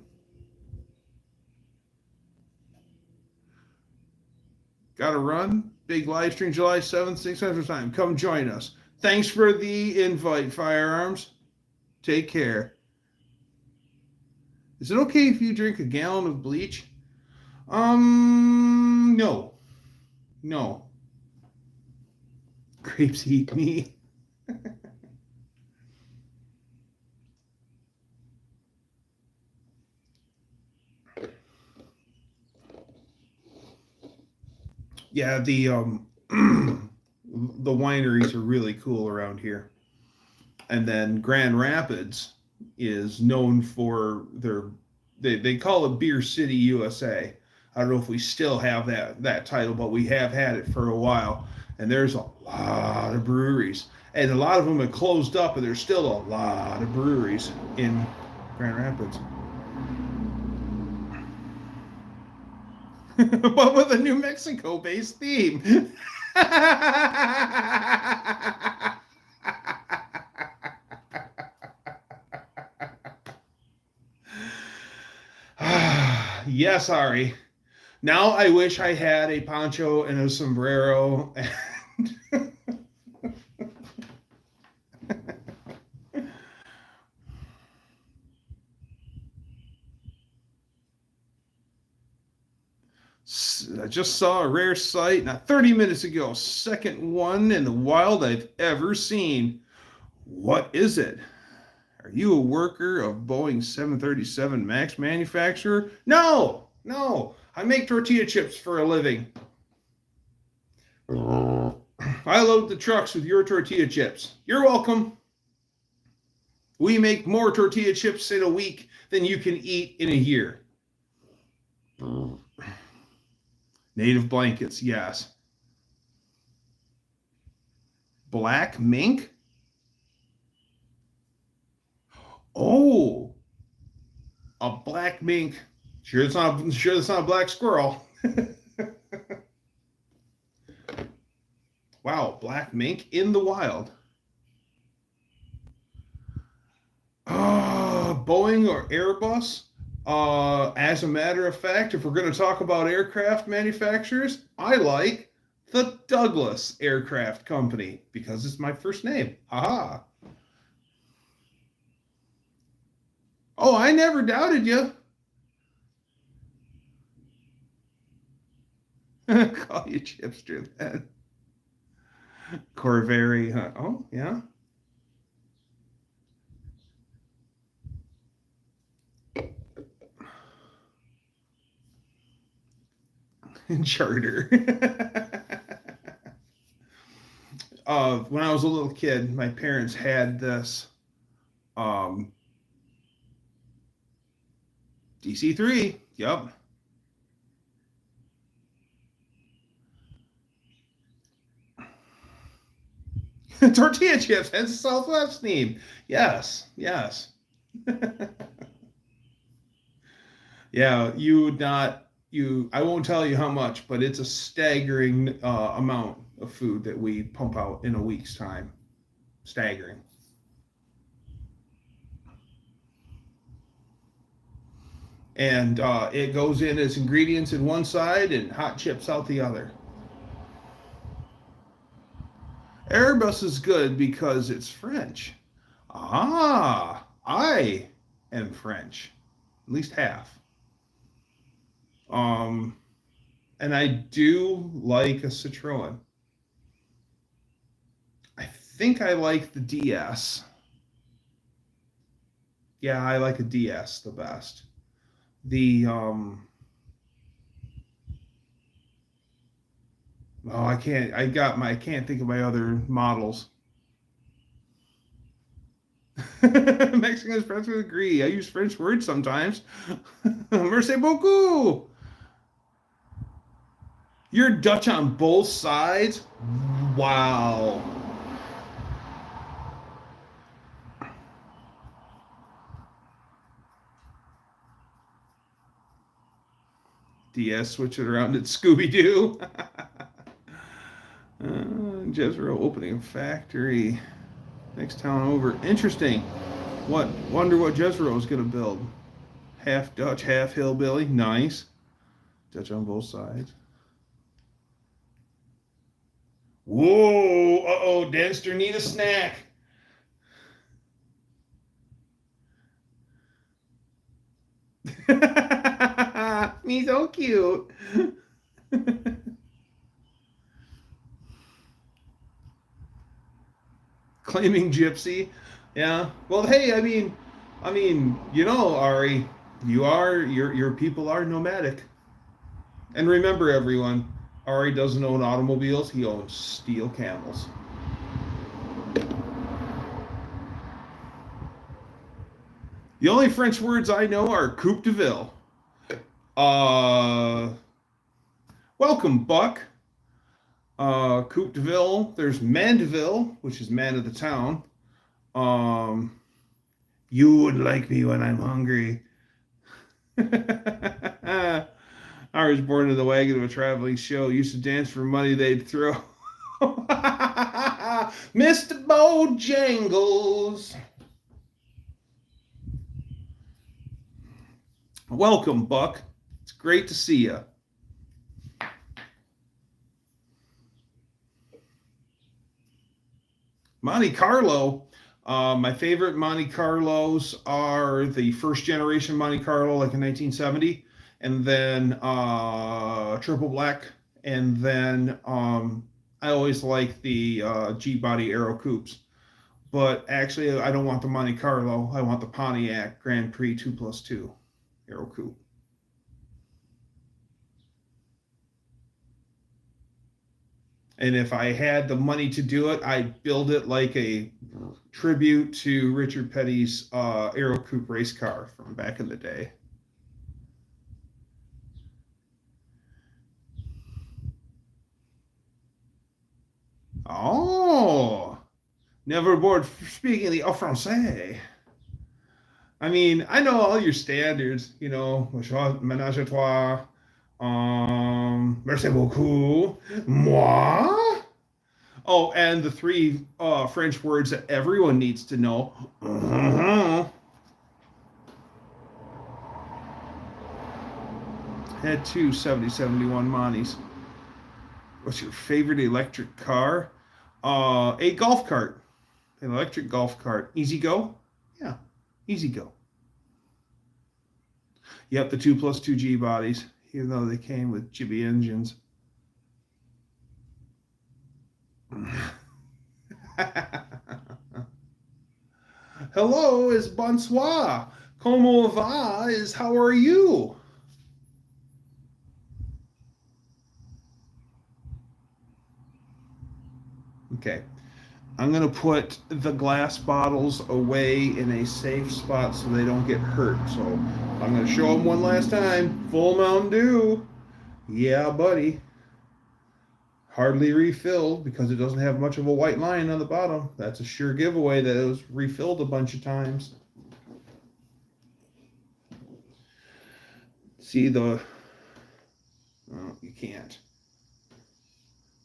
Gotta run. Big live stream July 7th, 600 time. Come join us. Thanks for the invite, Firearms. Take care. Is it okay if you drink a gallon of bleach? No. No. Grapes eat me. Yeah, the the wineries are really cool around here. And then Grand Rapids is known for they call it Beer City USA. I don't know if we still have that title, but we have had it for a while. And there's a lot of breweries, and a lot of them have closed up, and there's still a lot of breweries in Grand Rapids. But with a New Mexico-based theme. Yes, Ari. Now I wish I had a poncho and a sombrero. And I just saw a rare sight not 30 minutes ago. Second one in the wild I've ever seen. What is it? Are you a worker of Boeing 737 MAX manufacturer? No, no. I make tortilla chips for a living. I load the trucks with your tortilla chips. You're welcome. We make more tortilla chips in a week than you can eat in a year. Native blankets, yes. Black mink? Oh, a black mink. Sure, it's not a black squirrel. Wow, black mink in the wild. Boeing or Airbus? As a matter of fact, if we're going to talk about aircraft manufacturers, I like the Douglas Aircraft Company because it's my first name. Haha. Oh, I never doubted you. Call you Chipster then. Corvary. Oh, yeah. Charter. When I was a little kid, my parents had this DC-3. Yep. Tortilla chips, hence the Southwest theme. Yes, yes. Yeah, you would not, I won't tell you how much, but it's a staggering amount of food that we pump out in a week's time. Staggering. And it goes in as ingredients in one side and hot chips out the other. Airbus is good because it's French. Ah, I am French. At least half. And I do like a Citroen. I think I like the DS. Yeah, I like a DS the best. The I can't think of my other models. Mexicans, French would agree. I use French words sometimes. Merci beaucoup. You're Dutch on both sides? Wow. DS, switch it around at Scooby-Doo. Jezreel opening a factory next town over. Interesting. Wonder what Jezreel is going to build. Half Dutch, half hillbilly. Nice. Dutch on both sides. Whoa. Uh-oh. Dexter need a snack. Me so cute. Claiming gypsy. Yeah. Well, hey, I mean, Ari, your people are nomadic. And remember, everyone, Ari doesn't own automobiles. He owns steel camels. The only French words I know are Coupe de Ville. Welcome, Buck. Coupe de Ville. There's Mandeville, which is man of the town. You wouldn't like me when I'm hungry. I was born in the wagon of a traveling show. Used to dance for money they'd throw. Mr. Bojangles. Welcome, Buck. It's great to see you. Monte Carlo. My favorite Monte Carlos are the first generation Monte Carlo, like in 1970, and then triple black, and then I always like the G-body Aero coupes. But actually, I don't want the Monte Carlo. I want the Pontiac Grand Prix 2+2 Aero coupe. And if I had the money to do it, I'd build it like a tribute to Richard Petty's Aero Coupe race car from back in the day. Oh, never bored speaking the français. I mean, I know all your standards, you know, ménage à trois, merci beaucoup, moi. Oh, and the three French words that everyone needs to know. Had two 7071 Monties. What's your favorite electric car? A golf cart. An electric golf cart. Easy go? Yeah, easy go. Yep, the 2+2 G bodies, even though they came with jibby engines. Hello is bonsoir. Como va is how are you? Okay. I'm going to put the glass bottles away in a safe spot so they don't get hurt. So I'm going to show them one last time. Full Mountain Dew. Yeah, buddy. Hardly refilled because it doesn't have much of a white line on the bottom. That's a sure giveaway that it was refilled a bunch of times. See the... Oh, you can't.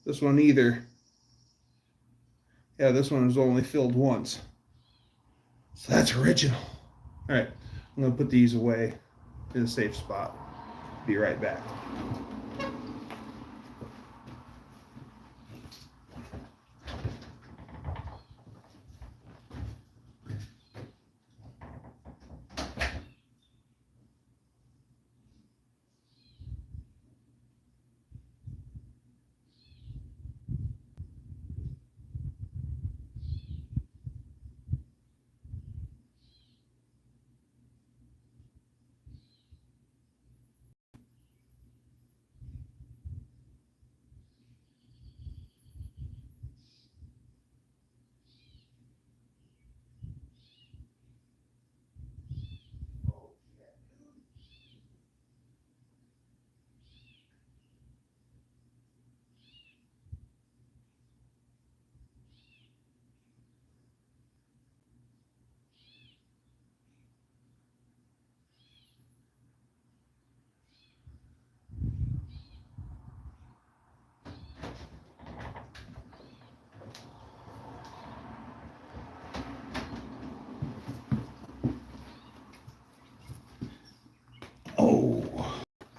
This one either. Yeah, this one was only filled once. So that's original. All right, I'm going to put these away in a safe spot. Be right back.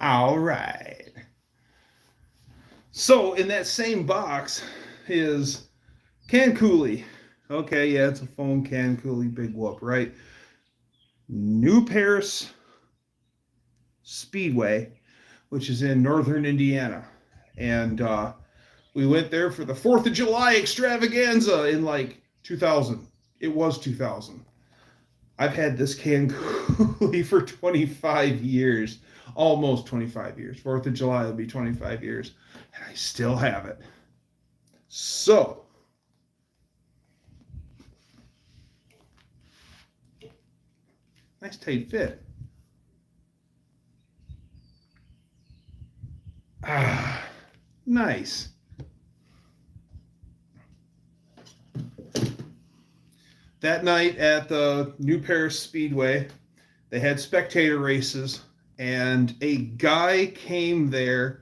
All right. So in that same box is can coolie. Okay, yeah, it's a foam can coolie, big whoop, right? New Paris Speedway, which is in northern Indiana. And we went there for the 4th of July extravaganza in like 2000. It was 2000. I've had this can absolutely for 25 years, almost 25 years. 4th of July will be 25 years, and I still have it. So, nice tight fit. Ah, nice. That night at the New Paris Speedway, they had spectator races, and a guy came there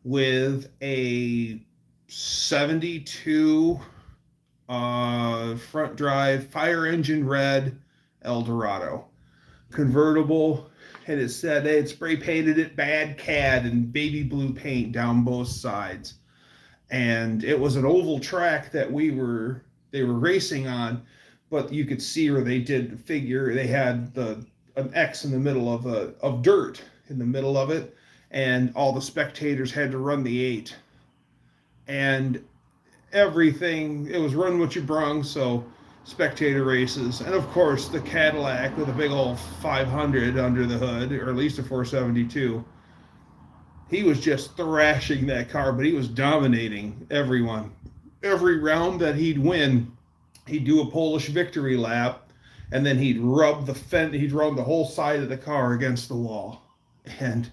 with a 72 front drive fire engine red Eldorado convertible, and it said they had spray painted it bad cad and baby blue paint down both sides, and it was an oval track that they were racing on, but you could see where they did the figure. They had an X in the middle of dirt in the middle of it, and all the spectators had to run the 8, and everything, it was run what you brung. So spectator races, and of course the Cadillac with a big old 500 under the hood, or at least a 472. He was just thrashing that car, but he was dominating everyone. Every round that he'd win, he'd do a Polish victory lap, and then he'd rub the whole side of the car against the wall. And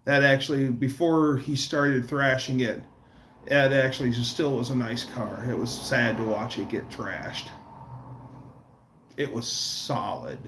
that actually, before he started thrashing it, it actually still was a nice car. It was sad to watch it get trashed. It was solid.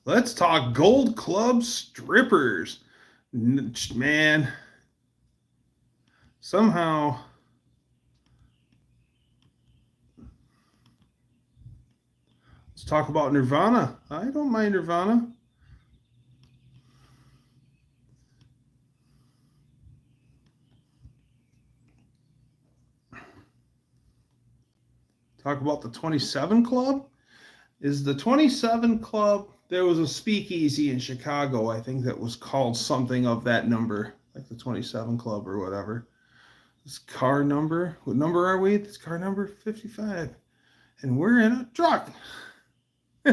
Let's talk Gold Club strippers. Man, somehow let's talk about Nirvana. I don't mind Nirvana. Talk about the 27 Club. Is the 27 Club, there was a speakeasy in Chicago, I think, that was called something of that number, like the 27 Club or whatever. This car number, what number are we? This car number 55. And we're in a truck. We're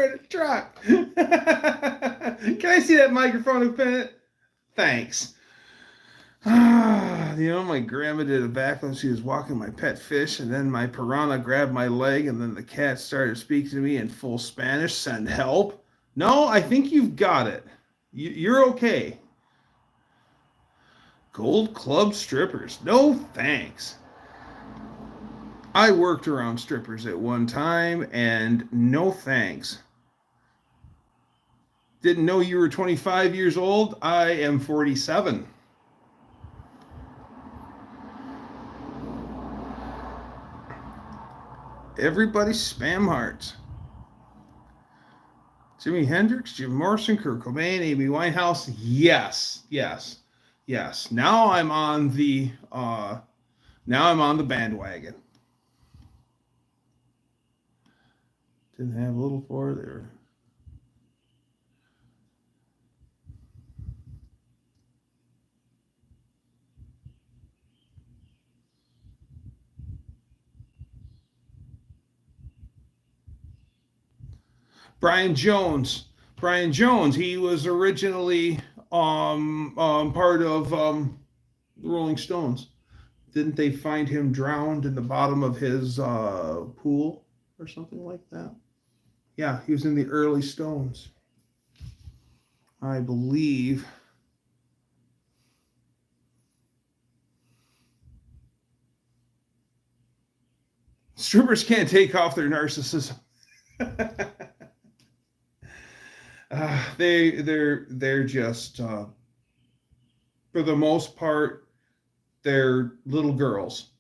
in a truck. Can I see that microphone open? Thanks. My grandma did a backflip. She was walking my pet fish, and then my piranha grabbed my leg, and then the cat started speaking to me in full Spanish. Send help. No, I think you've got it. You're okay. Gold Club strippers. No thanks. I worked around strippers at one time, and no thanks. Didn't know you were 25 years old. I am 47. Everybody spam hearts. Jimi Hendrix, Jim Morrison, Kurt Cobain, Amy Winehouse. Yes. Now I'm on the bandwagon. Didn't have a little for there. Brian Jones, he was originally part of the Rolling Stones. Didn't they find him drowned in the bottom of his pool or something like that? Yeah, he was in the early Stones, I believe. Strippers can't take off their narcissism. They're just for the most part, they're little girls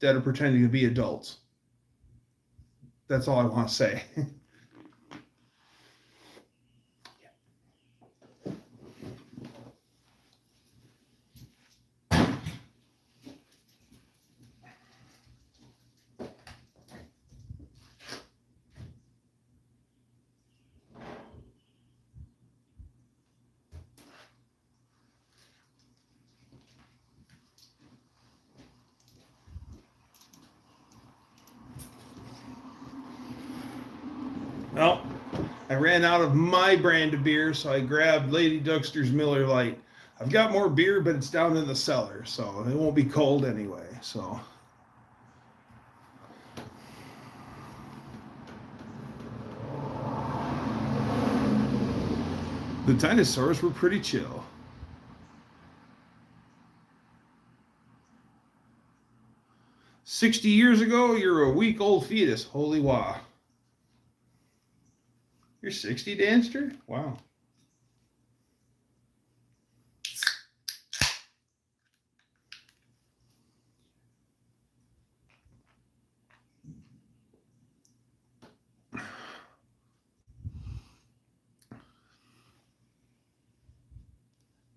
that are pretending to be adults. That's all I want to say. I ran out of my brand of beer, so I grabbed Lady Dougster's Miller Lite. I've got more beer, but it's down in the cellar, so it won't be cold anyway. So the dinosaurs were pretty chill. "60 years ago, you're a week-old fetus." Holy wow. You're 60, Danster? Wow.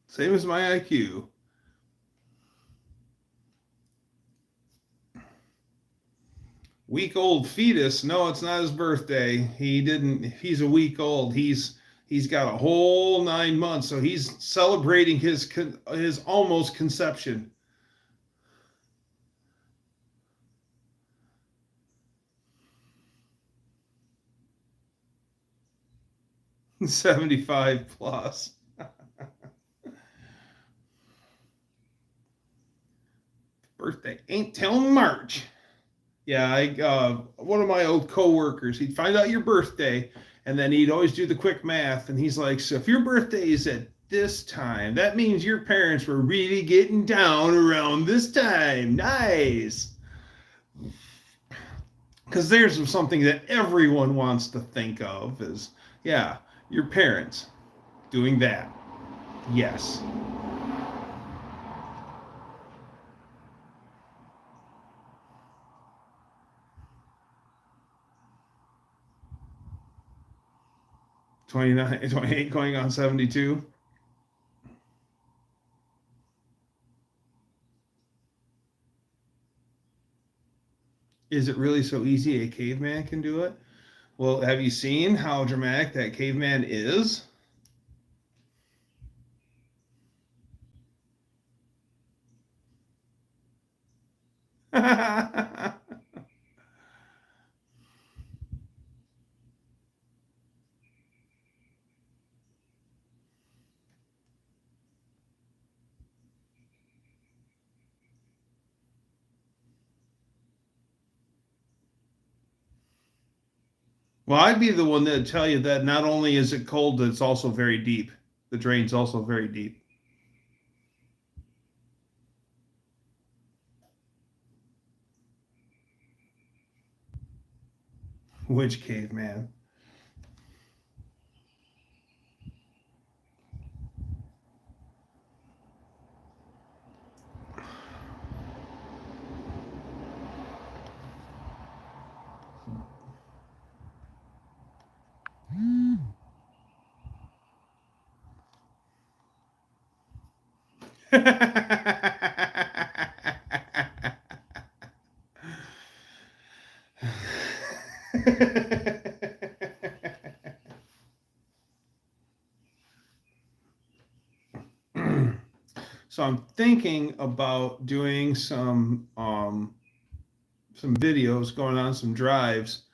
Same as my IQ. Week-old fetus? No, it's not his birthday. He's a week old. He's got a whole 9 months, so he's celebrating his almost conception. '75 plus. Birthday ain't till March. Yeah, one of my old coworkers, he'd find out your birthday, and then he'd always do the quick math, and he's like, "So if your birthday is at this time, that means your parents were really getting down around this time." Nice. Because there's something that everyone wants to think of is, yeah, your parents doing that. Yes. '29, '28 going on '72. Is it really so easy a caveman can do it? Well, have you seen how dramatic that caveman is? Well, I'd be the one that'd tell you that not only is it cold, it's also very deep. The drain's also very deep. Which caveman? So I'm thinking about doing some videos, going on some drives,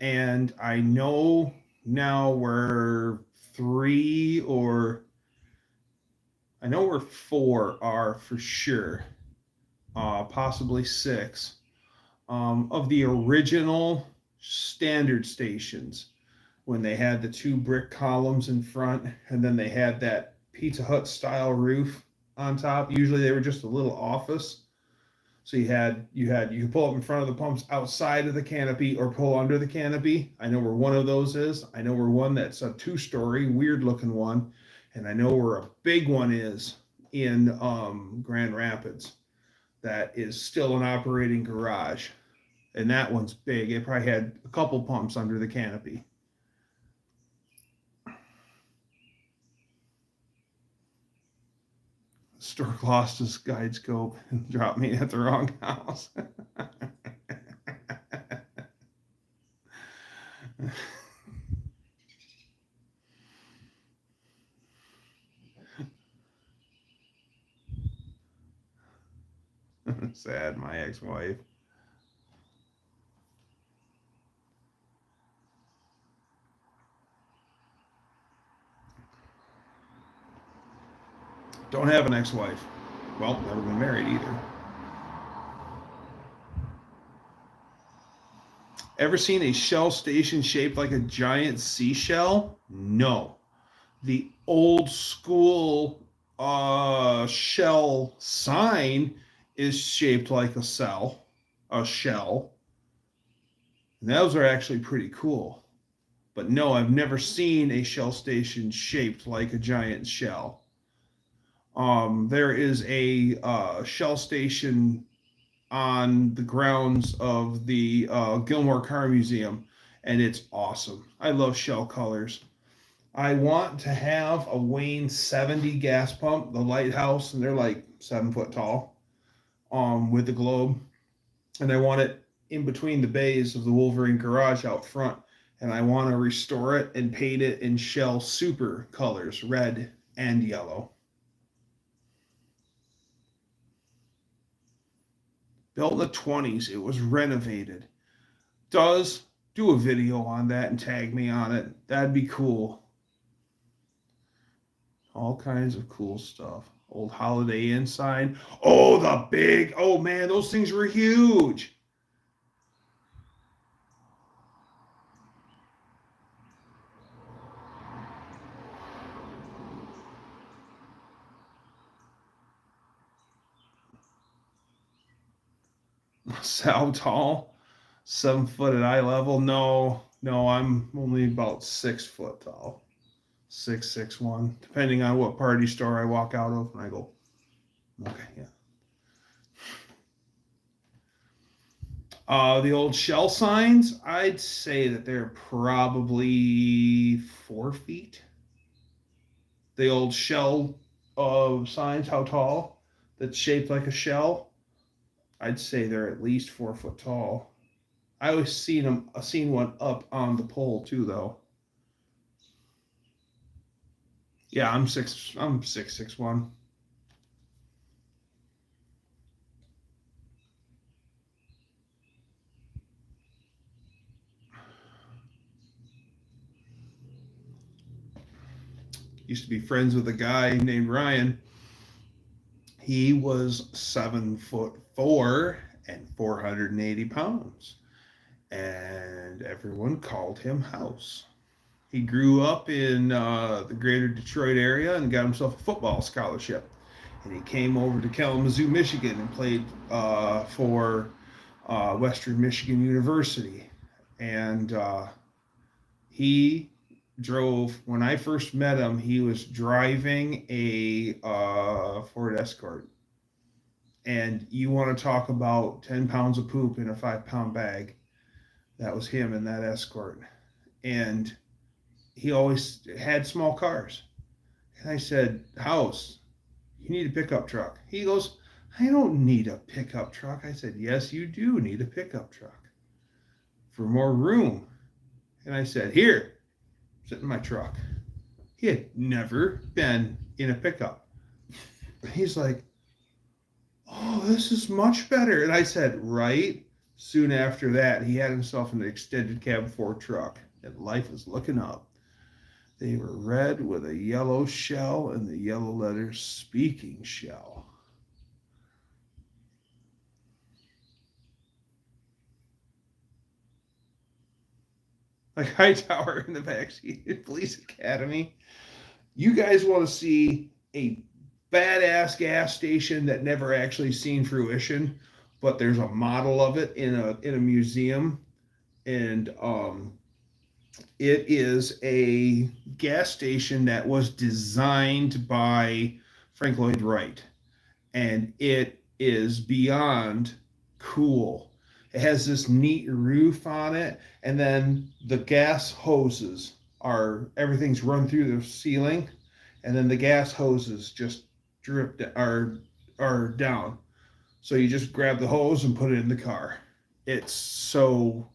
and I know now where four are for sure, possibly six, of the original standard stations when they had the two brick columns in front, and then they had that Pizza Hut style roof on top. Usually they were just a little office. So you could pull up in front of the pumps outside of the canopy or pull under the canopy. I know where one of those is. I know where one that's a 2-story, weird looking one, and I know where a big one is in Grand Rapids that is still an operating garage. And that one's big. It probably had a couple pumps under the canopy. Stork lost his guide scope and dropped me at the wrong house. Sad, my ex-wife. Don't have an ex-wife. Well, never been married either. Ever seen a shell station shaped like a giant seashell? No. The old school shell sign is shaped like a shell. And those are actually pretty cool. But no, I've never seen a shell station shaped like a giant shell. There is a shell station on the grounds of the Gilmore Car Museum, and it's awesome. I love shell colors. I want to have a Wayne 70 gas pump, the lighthouse, and they're like 7 foot tall, with the globe. And I want it in between the bays of the Wolverine garage out front. And I want to restore it and paint it in shell super colors, red and yellow. Built in the 20s, it was renovated. Do a video on that and tag me on it. That'd be cool. All kinds of cool stuff. Old Holiday Inn sign. Oh, oh man, those things were huge. How tall? 7 foot at eye level? No, I'm only about 6 foot tall. 6'1", depending on what party store I walk out of, and I go, okay, yeah. The old shell signs, I'd say that they're probably 4 feet. The old shell signs, how tall? That's shaped like a shell. I'd say they're at least 4 foot tall. I always seen one up on the pole too, though. Yeah, I'm 6'1". Used to be friends with a guy named Ryan. He was 7'4" and 480 pounds. And everyone called him House. He grew up in the greater Detroit area and got himself a football scholarship. And he came over to Kalamazoo, Michigan and played for Western Michigan University. And he drove, when I first met him, he was driving a Ford Escort. And you want to talk about 10 pounds of poop in a 5-pound bag. That was him in that Escort. And he always had small cars. And I said, House, you need a pickup truck. He goes, I don't need a pickup truck. I said, yes, you do need a pickup truck for more room. And I said, here, sit in my truck. He had never been in a pickup. He's like, oh, this is much better. And I said, right. Soon after that, he had himself an extended cab Ford truck, and life was looking up. They were red with a yellow shell and the yellow letters speaking shell. Like Hightower in the backseat at Police Academy. You guys want to see a badass gas station that never actually seen fruition, but there's a model of it in a museum, and it is a gas station that was designed by Frank Lloyd Wright, and it is beyond cool. It has this neat roof on it, and then the gas hoses everything's run through the ceiling, and then the gas hoses just are down. So you just grab the hose and put it in the car. It's so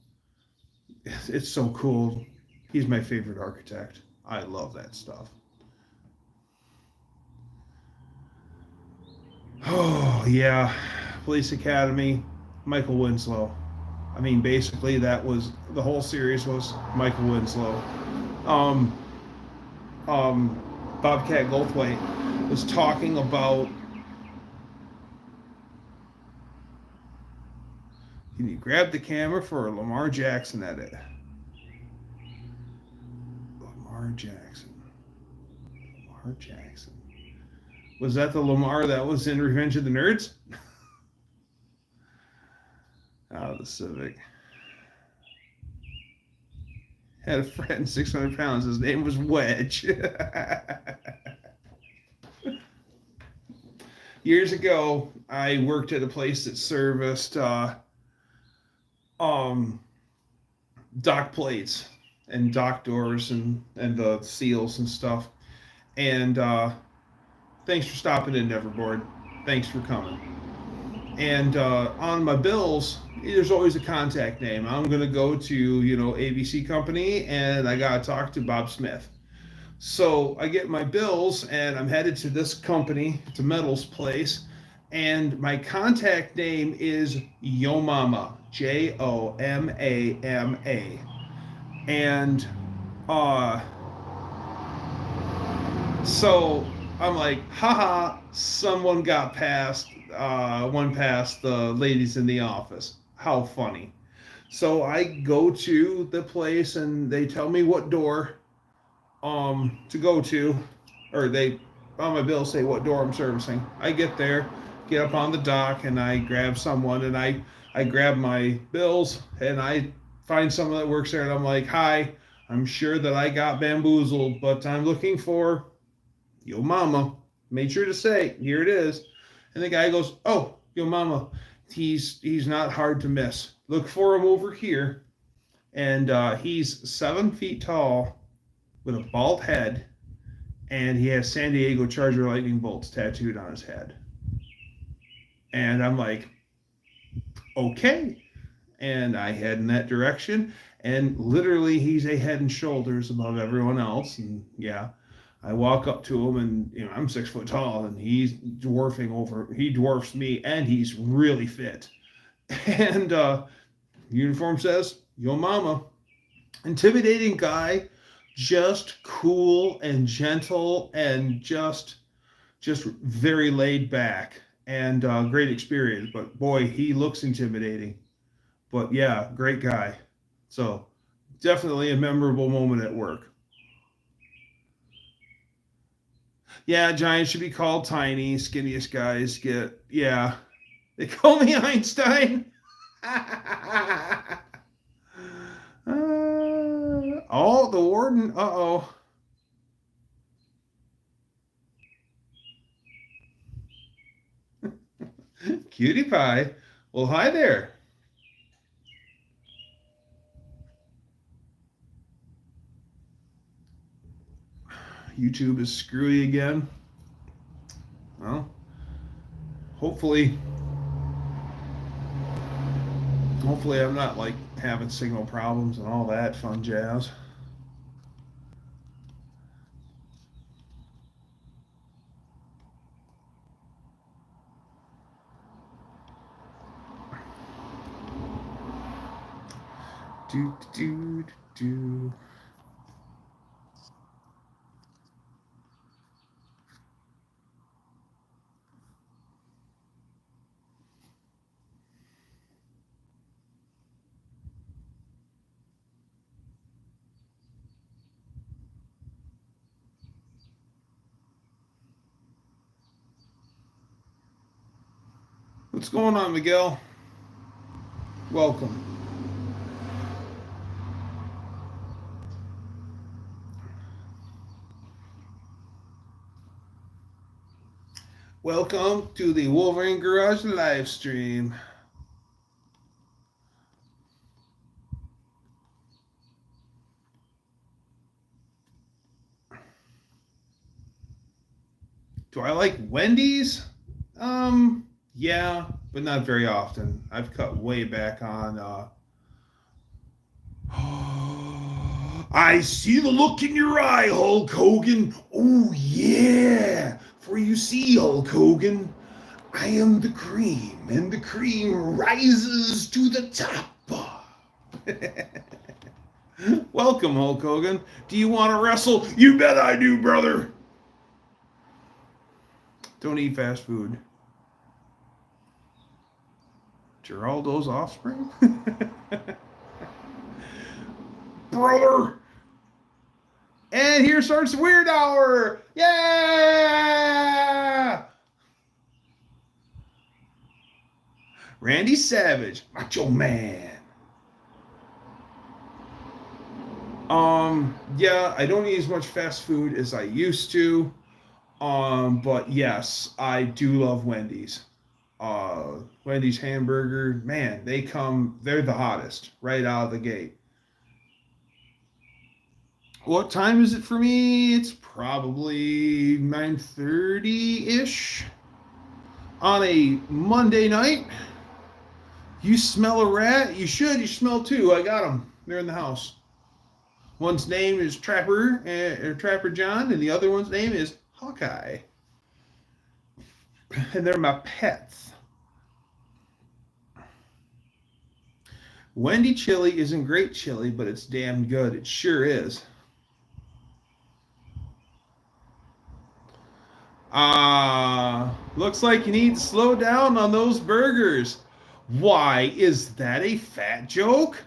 cool. He's my favorite architect. I love that stuff. Oh, yeah. Police Academy, Michael Winslow. I mean, basically, that was the whole series was Michael Winslow. Bobcat Goldthwait. was talking about, can you grab the camera for a Lamar Jackson edit? Lamar Jackson. Lamar Jackson. Was that the Lamar that was in Revenge of the Nerds? Out of the Civic. Had a friend, 600 pounds. His name was Wedge. Years ago, I worked at a place that serviced dock plates and dock doors and the seals and stuff. And thanks for stopping in, Neverboard. Thanks for coming. And on my bills, there's always a contact name. I'm going to go to, ABC Company, and I got to talk to Bob Smith. So I get my bills, and I'm headed to this company. It's a metals place. And my contact name is Yo Mama, Jomama. And so I'm like, haha, someone got past, one past the ladies in the office. How funny. So I go to the place and they tell me what door to go to, or they on my bill say what door I'm servicing. I get there, get up on the dock, and I grab someone, and I grab my bills, and I find someone that works there, and I'm like, hi, I'm sure that I got bamboozled, but I'm looking for Yo Mama. Made sure to say, here it is. And the guy goes, oh, Yo Mama, he's not hard to miss. Look for him over here. And he's 7 feet tall with a bald head, and he has San Diego Charger lightning bolts tattooed on his head. And I'm like, okay. And I head in that direction, and literally he's a head and shoulders above everyone else. And yeah, I walk up to him, and I'm 6 foot tall, and he dwarfs me, and he's really fit. And uniform says, Yo Mama. Intimidating guy, just cool and gentle, and just very laid back, and great experience. But boy, he looks intimidating. But yeah, great guy. So definitely a memorable moment at work. Yeah, giants should be called tiny. Skinniest guys get, yeah. They call me Einstein. Oh, the warden. Uh-oh. Cutie pie. Well, hi there. YouTube is screwy again. Well, hopefully I'm not like having signal problems and all that fun jazz. Do. What's going on, Miguel? Welcome. Welcome to the Wolverine Garage live stream. Do I like Wendy's? Yeah, but not very often. I've cut way back on. I see the look in your eye, Hulk Hogan. Oh, yeah. For you see, Hulk Hogan, I am the cream, and the cream rises to the top. Welcome, Hulk Hogan. Do you want to wrestle? You bet I do, brother. Don't eat fast food. Geraldo's offspring? Brother! And here starts the Weird Hour! Yeah! Randy Savage, Macho Man. Yeah, I don't eat as much fast food as I used to. But yes, I do love Wendy's. Wendy's hamburger, man, they're the hottest right out of the gate. What time is it for me? It's probably 9:30-ish on a Monday night. You smell a rat? You should. You smell two. I got them. They're in the house. One's name is Trapper John, and the other one's name is Hawkeye. And they're my pets. Wendy chili isn't great chili, but it's damn good. It sure is. Looks like you need to slow down on those burgers. Why, is that a fat joke?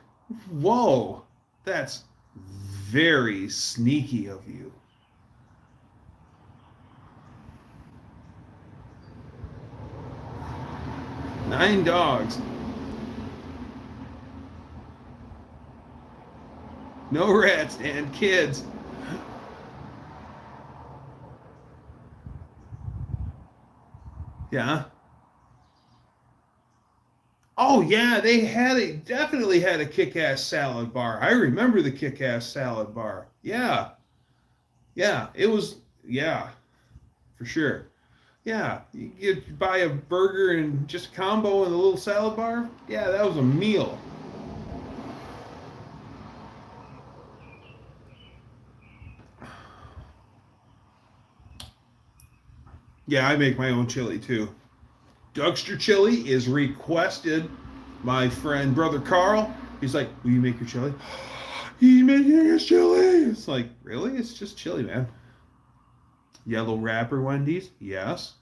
Whoa, that's very sneaky of you. Nine dogs. No rats and kids. Yeah. Oh yeah, definitely had a kick-ass salad bar. I remember the kick-ass salad bar. Yeah. Yeah, it was, yeah, for sure. Yeah, you buy a burger and just a combo and a little salad bar. Yeah, that was a meal. Yeah, I make my own chili too. Dougster chili is requested. My friend, brother Carl, he's like, will you make your chili? He's making his chili. It's like, really? It's just chili, man. Yellow wrapper Wendy's? Yes.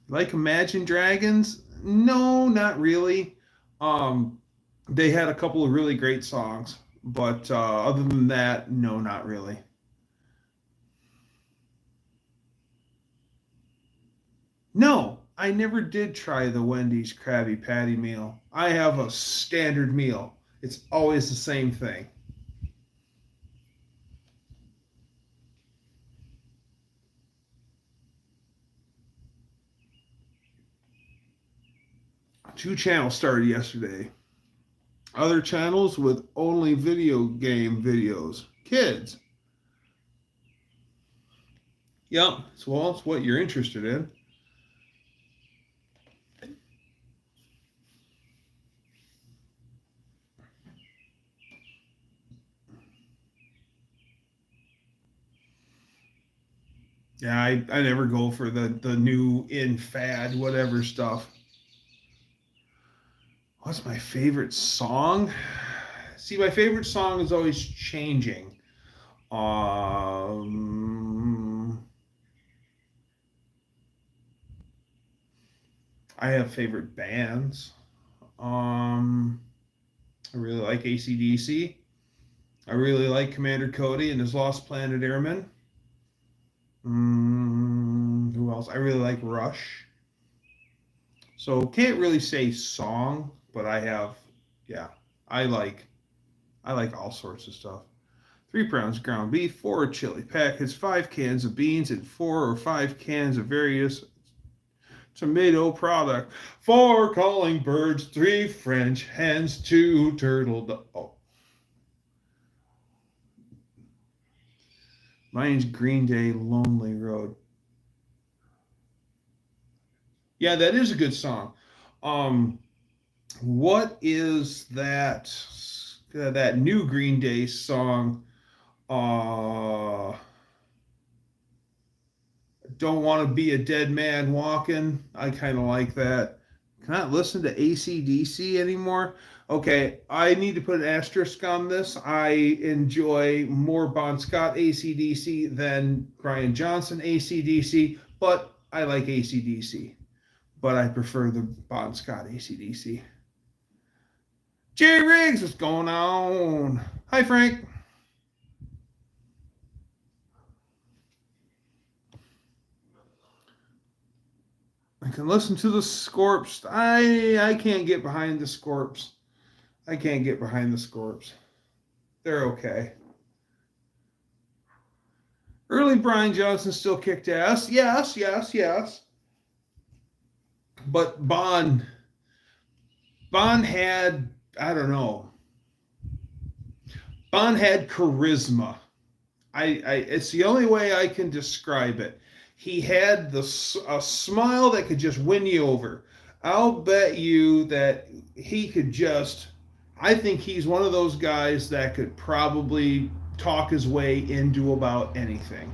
Like Imagine Dragons? No, not really. They had a couple of really great songs, but other than that, no, not really. No, I never did try the Wendy's Krabby Patty meal. I have a standard meal. It's always the same thing. Two channels started yesterday. Other channels with only video game videos. Kids. Yep. Well, it's what you're interested in. Yeah, I never go for the new in fad whatever stuff. What's my favorite song? See, my favorite song is always changing. I have favorite bands. I really like AC/DC. I really like Commander Cody and his Lost Planet Airmen. Who else? I really like Rush. So can't really say song, but yeah, I like all sorts of stuff. 3 pounds ground beef, 4 chili packets, 5 cans of beans, and 4 or 5 cans of various tomato product. 4 calling birds, 3 French hens, 2 turtle. Oh, mine's Green Day, Lonely Road. Yeah, that is a good song. What is that new Green Day song? Don't want to be a dead man walking. I kind of like that. Cannot listen to AC/DC anymore. Okay, I need to put an asterisk on this. I enjoy more Bon Scott AC/DC than Brian Johnson AC/DC, but I like AC/DC. But I prefer the Bon Scott AC/DC. Jerry Riggs, what's going on? Hi, Frank. I can listen to the Scorps. I can't get behind the Scorps. I can't get behind the Scorps. They're okay. Early Brian Johnson still kicked ass. Yes, yes, yes. But Bon had, I don't know. Bon had charisma. It's the only way I can describe it. He had a smile that could just win you over. I'll bet you that he could just, I think he's one of those guys that could probably talk his way into about anything.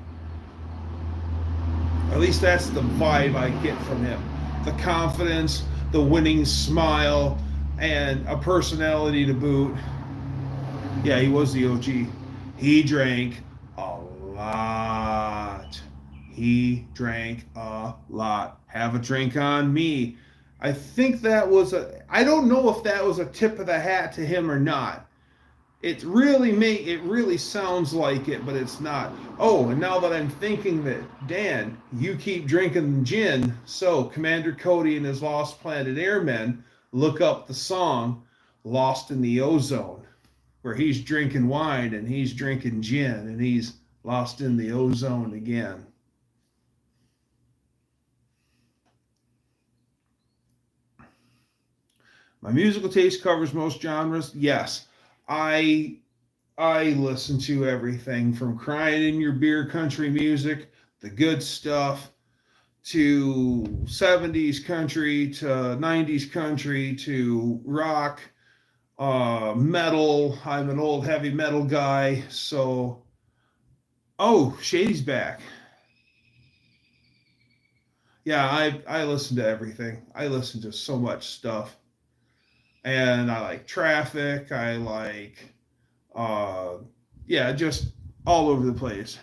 At least that's the vibe I get from him. The confidence, the winning smile, and a personality to boot. Yeah, he was the OG. He drank a lot. He drank a lot. Have a drink on me. I think that was I don't know if that was a tip of the hat to him or not. It really sounds like it, but it's not. Oh, and now that I'm thinking that, Dan, you keep drinking gin, so Commander Cody and his Lost Planet Airmen, look up the song Lost in the Ozone, where he's drinking wine and he's drinking gin and he's lost in the ozone again. My musical taste covers most genres. Yes, I listen to everything from crying in your beer country music, the good stuff, to 70s country, to 90s country, to rock, metal. I'm an old heavy metal guy, so Shady's back. Yeah, I listen to everything. I listen to so much stuff. And I like Traffic. I like, just all over the place.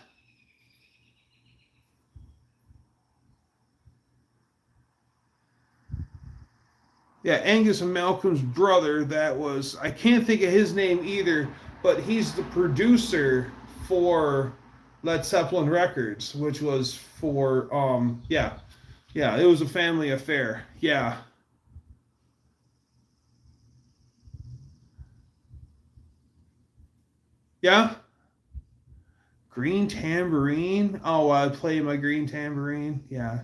Yeah, Angus and Malcolm's brother, I can't think of his name either, but he's the producer for Led Zeppelin Records, which was for, it was a family affair. Yeah. Yeah. Green tambourine. Oh, I play my green tambourine. Yeah.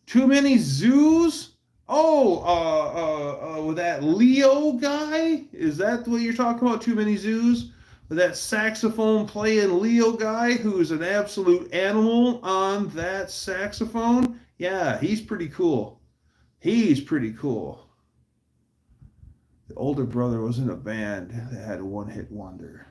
Too many zoos. Oh, with that Leo guy. Is that what you're talking about? Too many zoos. With that saxophone playing Leo guy, who's an absolute animal on that saxophone. Yeah, he's pretty cool. He's pretty cool. The older brother was in a band that had a one-hit wonder.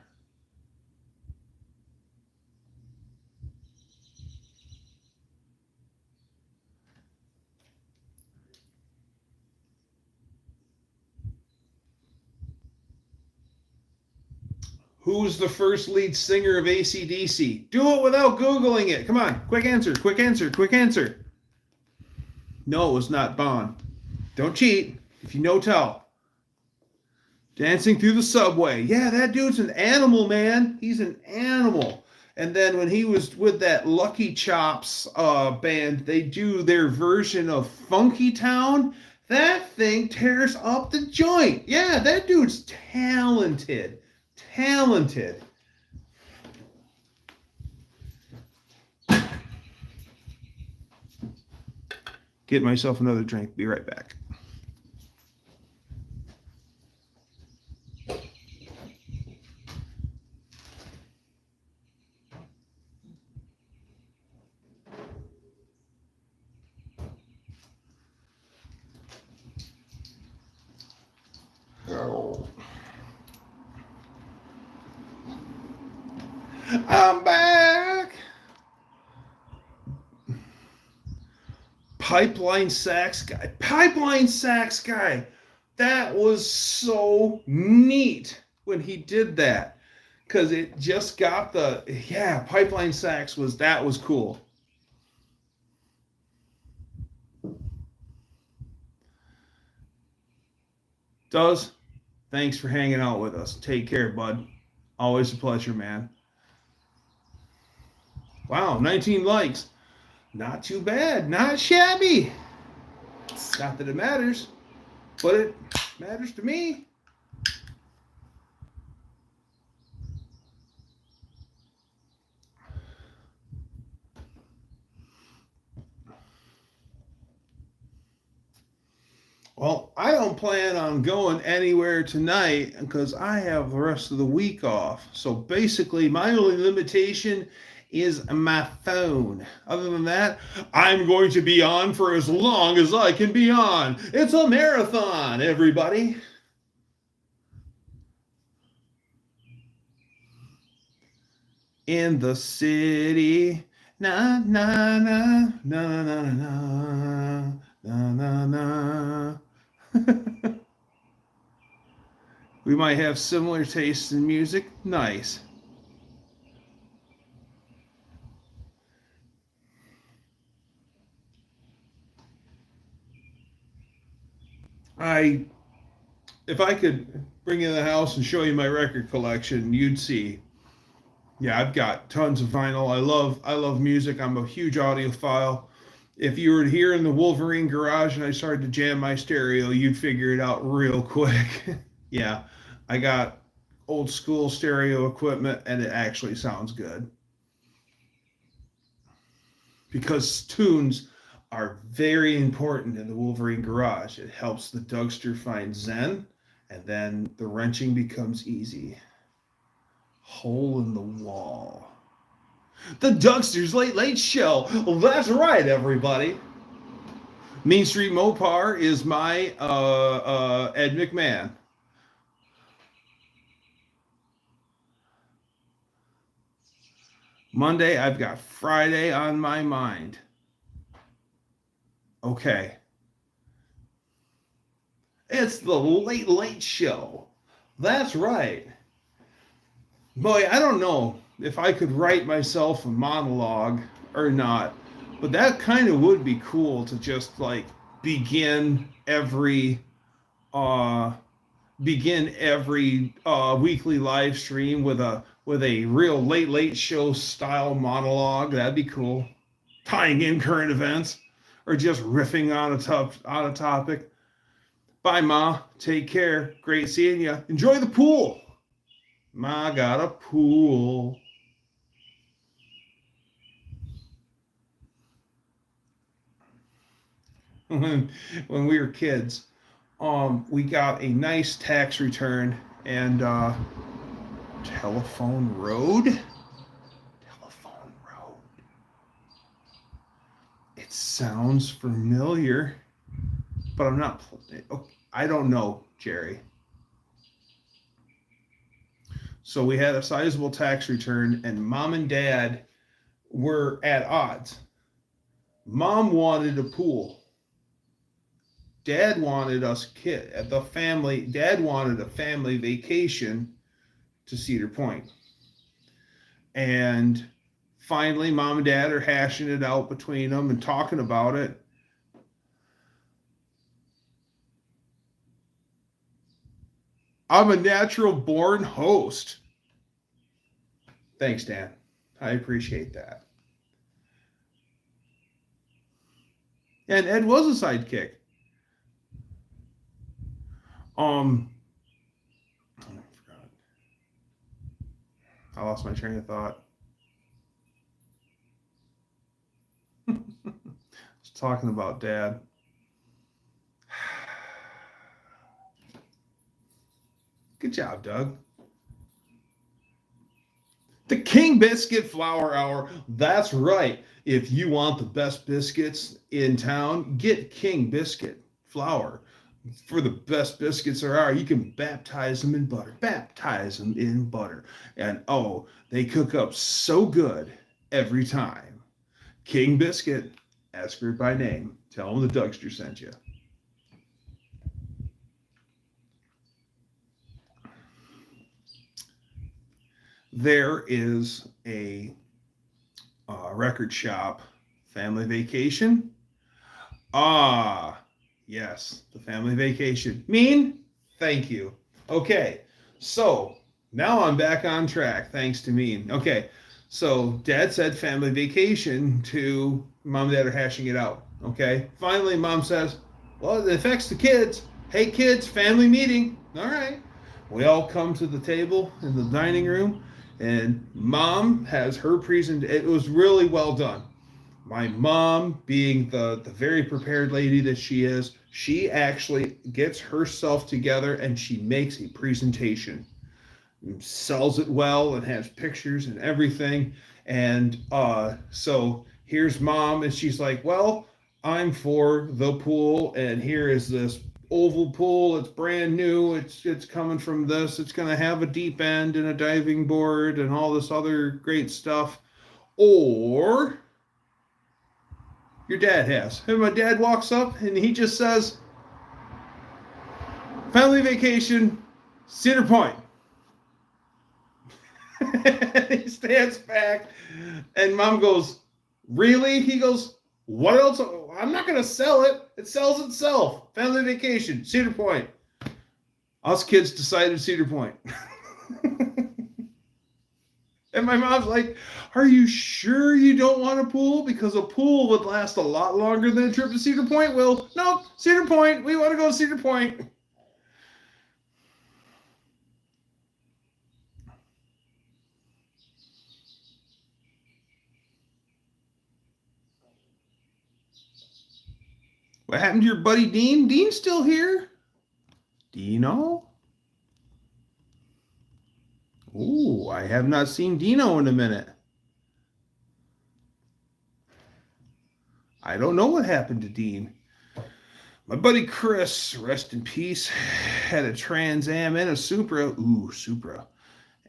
Who's the first lead singer of AC/DC? Do it without Googling it. Come on. Quick answer, quick answer, quick answer. No, it was not Bon. Don't cheat. If you know, tell. Dancing Through the Subway. Yeah, that dude's an animal, man. He's an animal. And then when he was with that Lucky Chops band, they do their version of Funky Town. That thing tears up the joint. Yeah, that dude's talented. Talented. Get myself another drink. Be right back. I'm back. Pipeline sax guy. Pipeline sax guy. That was so neat when he did that, because it just got pipeline sax was cool. Does, thanks for hanging out with us. Take care, bud. Always a pleasure, man. Wow, 19 likes. Not too bad. Not shabby. Not that it matters, but it matters to me. Well, I don't plan on going anywhere tonight because I have the rest of the week off. So basically, my only limitation is my phone. Other than that, I'm going to be on for as long as I can be on. It's a marathon, everybody. In the city, na na na na na na na na na. We might have similar tastes in music. Nice. If I could bring you in the house and show you my record collection, you'd see. Yeah, I've got tons of vinyl. I love music. I'm a huge audiophile. If you were here in the Wolverine garage and I started to jam my stereo, you'd figure it out real quick. Yeah, I got old school stereo equipment and it actually sounds good. Because tunes are very important in the Wolverine garage. It helps the Dougster find zen, and then the wrenching becomes easy. Hole in the wall. The Dougster's Late Late Show. Well, that's right, everybody. Mean Street Mopar is my Ed McMahon. Monday, I've got Friday on my mind. Okay. It's the Late Late Show. That's right. Boy, I don't know if I could write myself a monologue or not, but that kind of would be cool to just like begin every weekly live stream with a real late show style monologue. That'd be cool. Tying in current events or just riffing on a topic. Bye, Ma. Take care. Great seeing you. Enjoy the pool. Ma got a pool. When we were kids, we got a nice tax return and Telephone Road. Telephone Road. It sounds familiar, but I'm not. I don't know, Jerry. So we had a sizable tax return, and Mom and Dad were at odds. Mom wanted a pool. Dad wanted Dad wanted a family vacation to Cedar Point. And finally, Mom and Dad are hashing it out between them and talking about it. I'm a natural born host. Thanks, Dan. I appreciate that. And Ed was a sidekick. I forgot. I lost my train of thought. Just talking about Dad. Good job, Doug. The King Biscuit Flour Hour. That's right. If you want the best biscuits in town, get King Biscuit Flour. For the best biscuits there are, you can baptize them in butter. Baptize them in butter. And oh, they cook up so good every time. King Biscuit, ask for it by name. Tell them the Dougster sent you. there is a record shop, Family Vacation. Ah, yes, the Family Vacation. Mean? Thank you. Okay, so now I'm back on track thanks to Mean. Okay, so Dad said Family Vacation to Mom and Dad are hashing it out. Okay, finally Mom says, well, it affects the kids. Hey kids, family meeting. All right. We all come to the table in the dining room, and Mom has her presentation. It was really well done. My mom, being the very prepared lady that she is, she actually gets herself together and she makes a presentation, and sells it well, and has pictures and everything. And so here's Mom, and she's like, well, I'm for the pool, and here is this oval pool. It's brand new. It's coming from this. It's going to have a deep end and a diving board and all this other great stuff. Or your dad has. And my dad walks up and he just says, Family Vacation, Cedar Point. He stands back and Mom goes, really? He goes, what else? I'm not going to sell it. It sells itself. Family Vacation, Cedar Point. Us kids decided Cedar Point. And my mom's like, are you sure you don't want a pool? Because a pool would last a lot longer than a trip to Cedar Point will. Nope, Cedar Point. We want to go to Cedar Point. What happened to your buddy Dean? Dean's still here? Dino? Ooh, I have not seen Dino in a minute. I don't know what happened to Dean. My buddy Chris, rest in peace, had a Trans Am and a Supra. Ooh, Supra.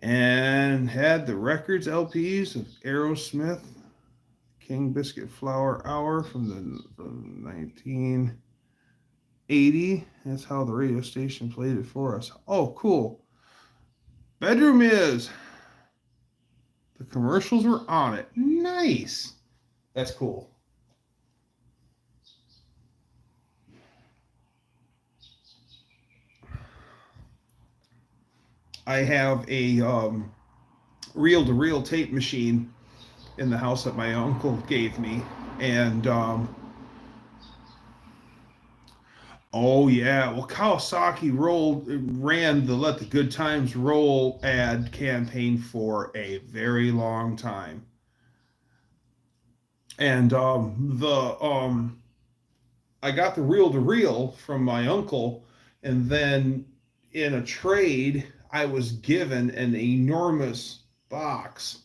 And had the records LPs of Aerosmith, King Biscuit Flower Hour from 1980. That's how the radio station played it for us. Oh, cool. Bedroom is. The commercials were on it. Nice. That's cool. I have a reel-to-reel tape machine in the house that my uncle gave me, and oh yeah, well, Kawasaki ran the Let the Good Times Roll ad campaign for a very long time, and I got the reel-to-reel from my uncle, and then in a trade I was given an enormous box,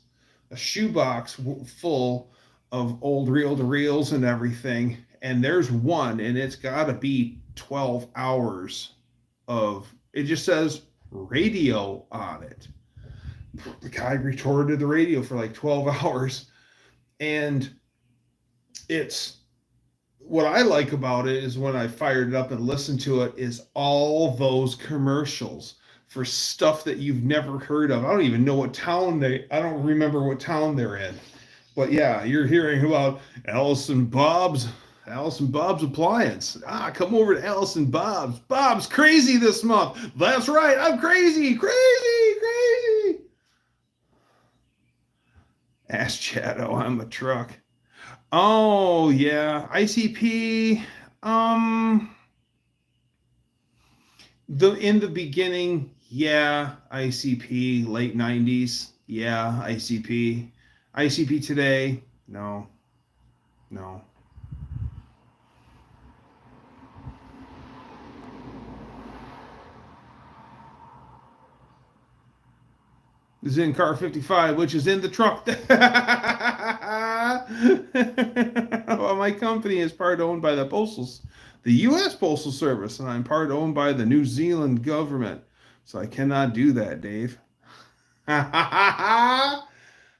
a shoebox full of old reel-to-reels and everything. And there's one, and it's got to be 12 hours of, it just says radio on it. The guy retorted the radio for like 12 hours. And it's, what I like about it is when I fired it up and listened to it is all those commercials for stuff that you've never heard of. I don't even know what town I don't remember what town they're in. But yeah, you're hearing about Alice and Bob's Appliance. Come over to Alice and Bob's. Bob's crazy this month. That's right, I'm crazy. Ask Chado, I'm a truck. Oh yeah, ICP. In the beginning, yeah, ICP, late 90s, yeah, ICP. ICP today, no. Is in car 55, which is in the truck. Well, my company is part owned by the U.S. Postal Service, and I'm part owned by the New Zealand government. So I cannot do that, Dave.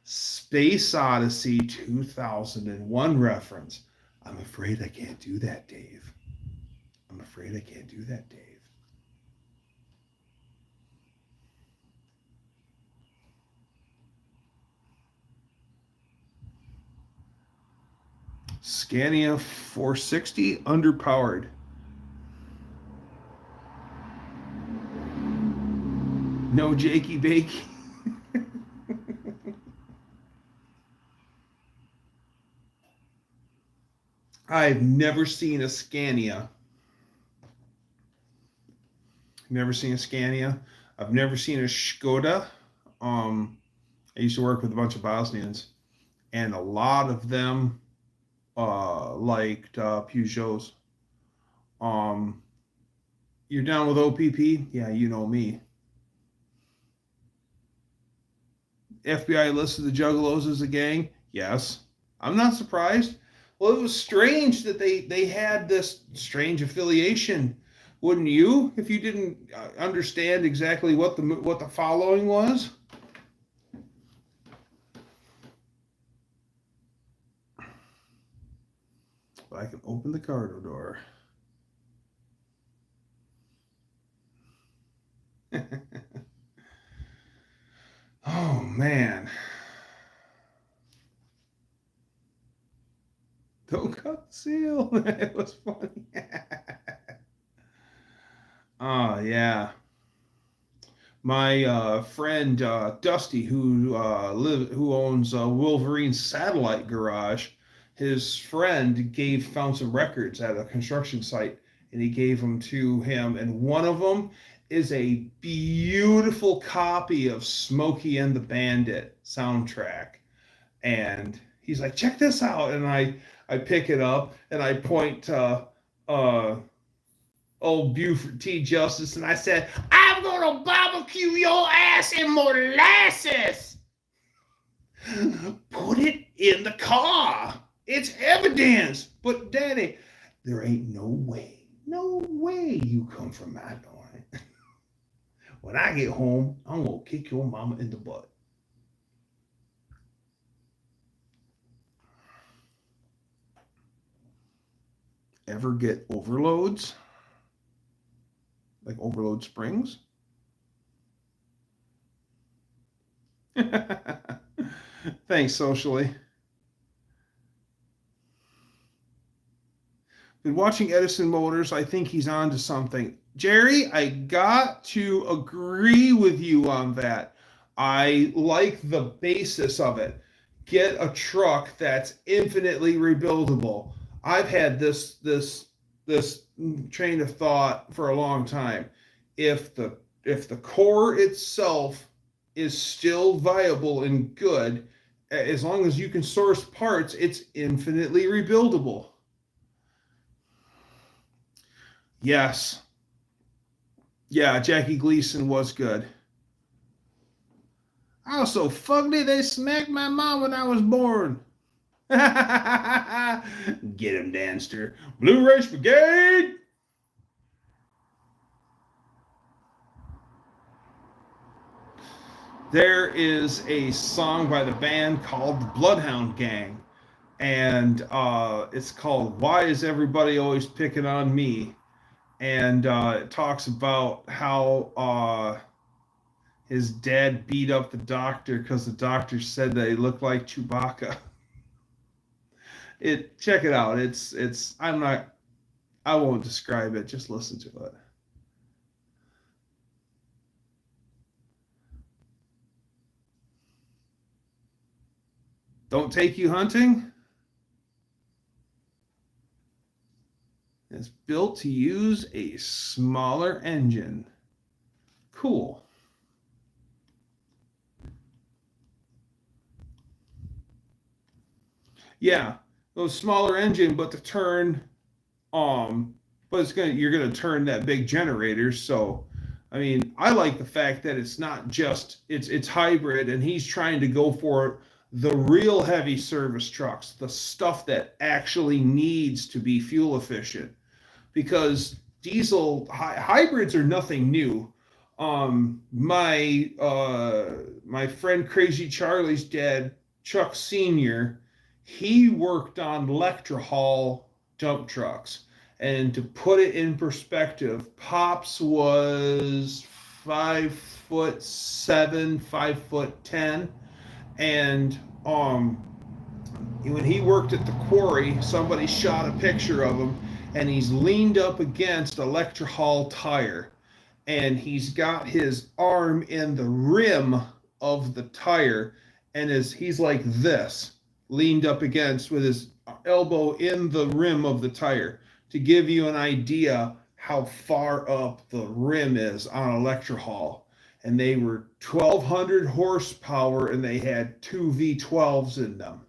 Space Odyssey 2001 reference. I'm afraid I can't do that, Dave. Scania 460 underpowered. No Jakey Bakey. I've never seen a Scania. Never seen a Scania. I've never seen a Skoda. I used to work with a bunch of Bosnians, and a lot of them liked Peugeots. You're down with OPP? Yeah, you know me. FBI listed the Juggalos as a gang? Yes. I'm not surprised. Well, it was strange that they had this strange affiliation. Wouldn't you, if you didn't understand exactly what the following was? But I can open the cargo door. Oh man. Don't cut the seal. It was funny. Oh yeah. My friend Dusty, who owns Wolverine Satellite Garage, his friend found some records at a construction site, and he gave them to him. And one of them is a beautiful copy of Smokey and the Bandit soundtrack. And he's like, "Check this out!" And I pick it up and I point to old Buford T. Justice, and I said, "I'm gonna barbecue your ass in molasses. Put it in the car. It's evidence." But Daddy, there ain't no way you come from my door. When I get home, I'm gonna kick your mama in the butt. Ever get overloads? Like overload springs? Thanks, socially. Been watching Edison Motors. I think he's on to something. Jerry, I got to agree with you on that. I like the basis of it. Get a truck that's infinitely rebuildable. I've had this train of thought for a long time. If the core itself is still viable and good, as long as you can source parts, it's infinitely rebuildable. Yes. Yeah, Jackie Gleason was good. I was so fugly they smacked my mom when I was born. Get him, Danster. Blue Race Brigade! There is a song by the band called the Bloodhound Gang, and it's called "Why Is Everybody Always Picking on Me?" And it talks about how his dad beat up the doctor because the doctor said that he looked like Chewbacca. Check it out. I won't describe it. Just listen to it. Don't Take You Hunting? It's built to use a smaller engine. Cool. Yeah, those smaller engine, but to turn, but you're gonna turn that big generator. So, I mean, I like the fact that it's not just it's hybrid, and he's trying to go for the real heavy service trucks, the stuff that actually needs to be fuel efficient, because hybrids are nothing new. My friend Crazy Charlie's dad, Chuck Senior, he worked on Electra-Haul dump trucks. And to put it in perspective, Pops was 5'7", 5'10", and when he worked at the quarry, somebody shot a picture of him, and he's leaned up against a lecture hall tire, and he's got his arm in the rim of the tire, and he's like this, leaned up against with his elbow in the rim of the tire, to give you an idea how far up the rim is on a lecture hall. And they were 1,200 horsepower, and they had two V12s in them.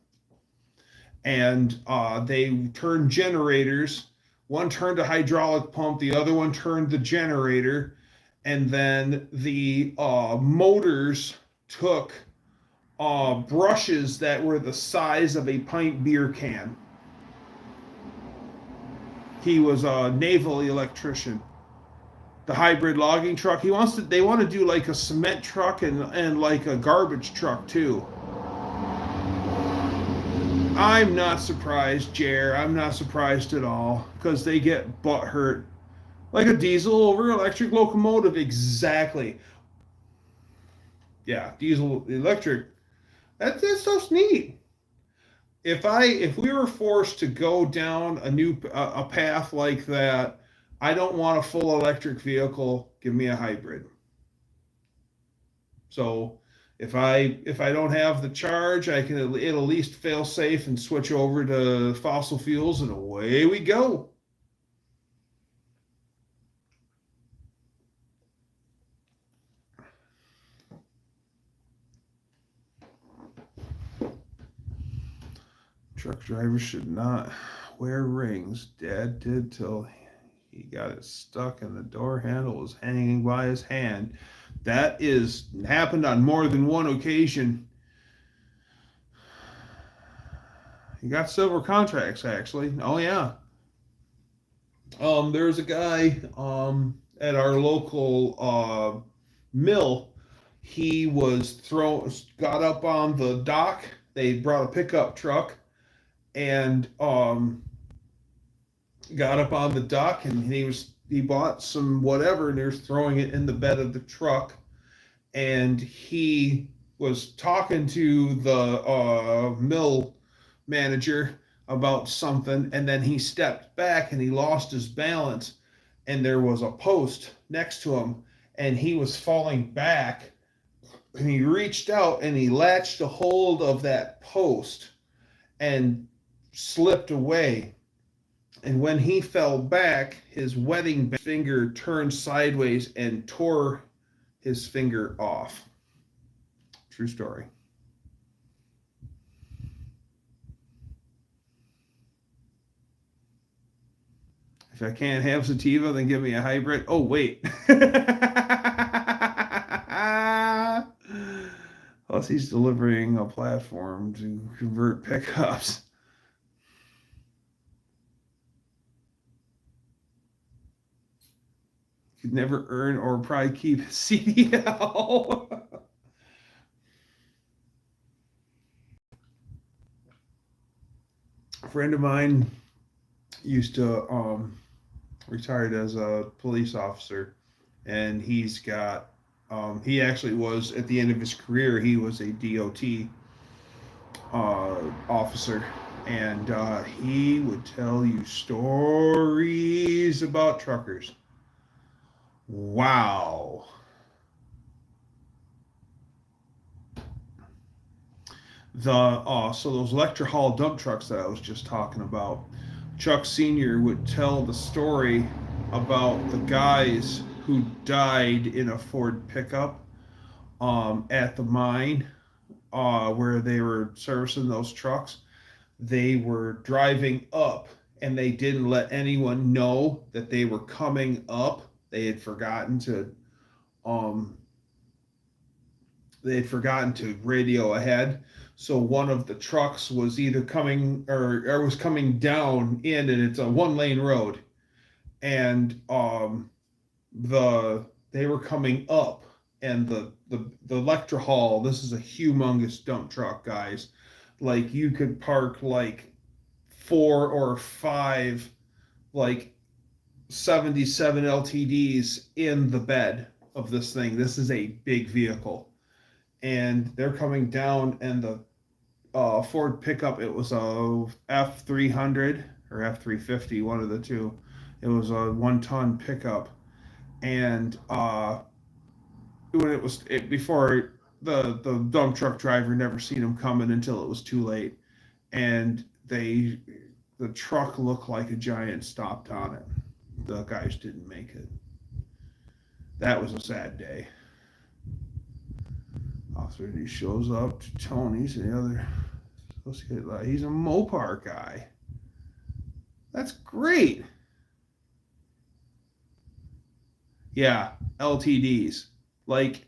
And they turned generators. One turned a hydraulic pump, the other one turned the generator, and then the motors took brushes that were the size of a pint beer can. He was a naval electrician. The hybrid logging truck. They want to do like a cement truck and like a garbage truck too. I'm not surprised, Jer. I'm not surprised at all, because they get butt hurt. Like a diesel over electric locomotive, exactly. Yeah, diesel electric. That stuff's neat. If we were forced to go down a path like that, I don't want a full electric vehicle. Give me a hybrid. So if I don't have the charge, it'll at least fail safe and switch over to fossil fuels, and away we go. Truck drivers should not wear rings. Dad did till he got it stuck and the door handle was hanging by his hand. That is happened on more than one occasion. He got several contracts, actually. Oh yeah. There's a guy at our local mill. He got up on the dock. They brought a pickup truck and got up on the dock, and he bought some whatever, and he was throwing it in the bed of the truck, and he was talking to the mill manager about something, and then he stepped back and he lost his balance, and there was a post next to him, and he was falling back, and he reached out and he latched a hold of that post and slipped away. And when he fell back, his wedding finger turned sideways and tore his finger off. True story. If I can't have sativa, then give me a hybrid. Oh, wait. Plus, he's delivering a platform to convert pickups. Could never earn or probably keep a CDL. A friend of mine used to retired as a police officer, and he's got he actually was, at the end of his career, he was a DOT officer, and he would tell you stories about truckers. Wow. So those lecture hall dump trucks that I was just talking about, Chuck Sr. would tell the story about the guys who died in a Ford pickup at the mine where they were servicing those trucks. They were driving up, and they didn't let anyone know that they were coming up. They had forgotten to radio ahead. So one of the trucks was either coming or was coming down in, and it's a one-lane road, and they were coming up, and the lecture hall. This is a humongous dump truck, guys. Like, you could park like 4 or 5 like 77 LTDs in the bed of this thing. This is a big vehicle, and they're coming down, and the Ford pickup. It was a F300 or F350, one of the two. It was a 1-ton pickup, and when before the dump truck driver never seen him coming until it was too late, and the truck looked like a giant stopped on it. The guys didn't make it. That was a sad day. Officer, he shows up to Tony's, the other. He's a Mopar guy. That's great. Yeah, LTDs. Like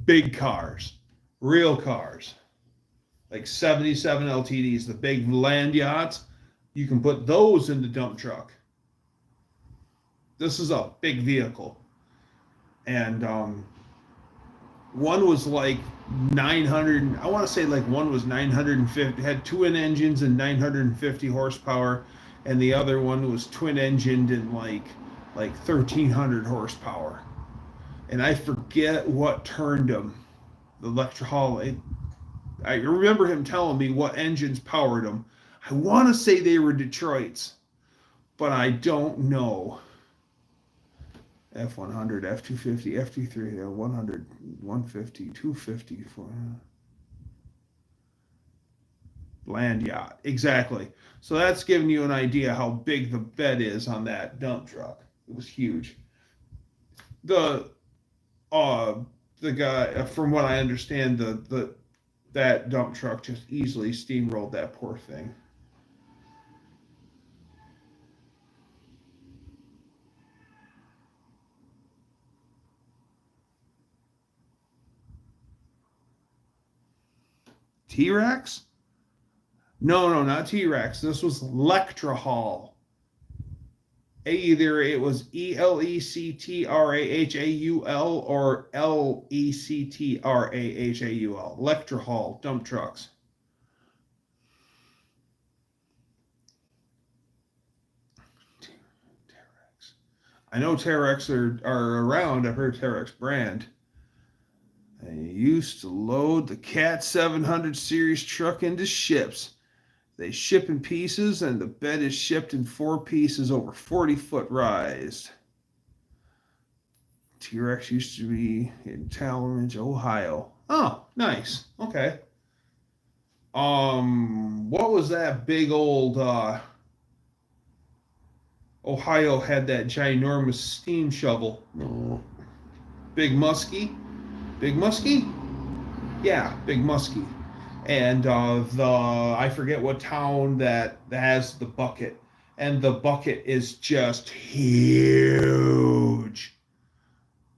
big cars, real cars. Like 77 LTDs, the big land yachts. You can put those in the dump truck. This is a big vehicle. And one was like 900, I want to say like one was 950, had twin engines and 950 horsepower, and the other one was twin engined and like 1300 horsepower. And I forget what turned them. The Electra-Hall. I remember him telling me what engines powered them. I want to say they were Detroit's, but I don't know. F100, F250, F23, 100, 150, 250, land yacht. Exactly. So that's giving you an idea how big the bed is on that dump truck. It was huge. The guy, from what I understand, that dump truck just easily steamrolled that poor thing. T-Rex? No, not T-Rex. This was Electra-Hall. Either it was Electrahaul or Lectrahaul. Electra-Hall dump trucks. Terex. I know Terex are around. I've heard Terex brand. I used to load the Cat 700 series truck into ships. They ship in pieces, and the bed is shipped in 4 pieces over 40-foot rise. T-Rex used to be in Talmadge, Ohio. Oh, nice. Okay. What was that big old Ohio had that ginormous steam shovel? Big Muskie? Big Muskie? Yeah, Big Muskie. And I forget what town that has the bucket, and the bucket is just huge.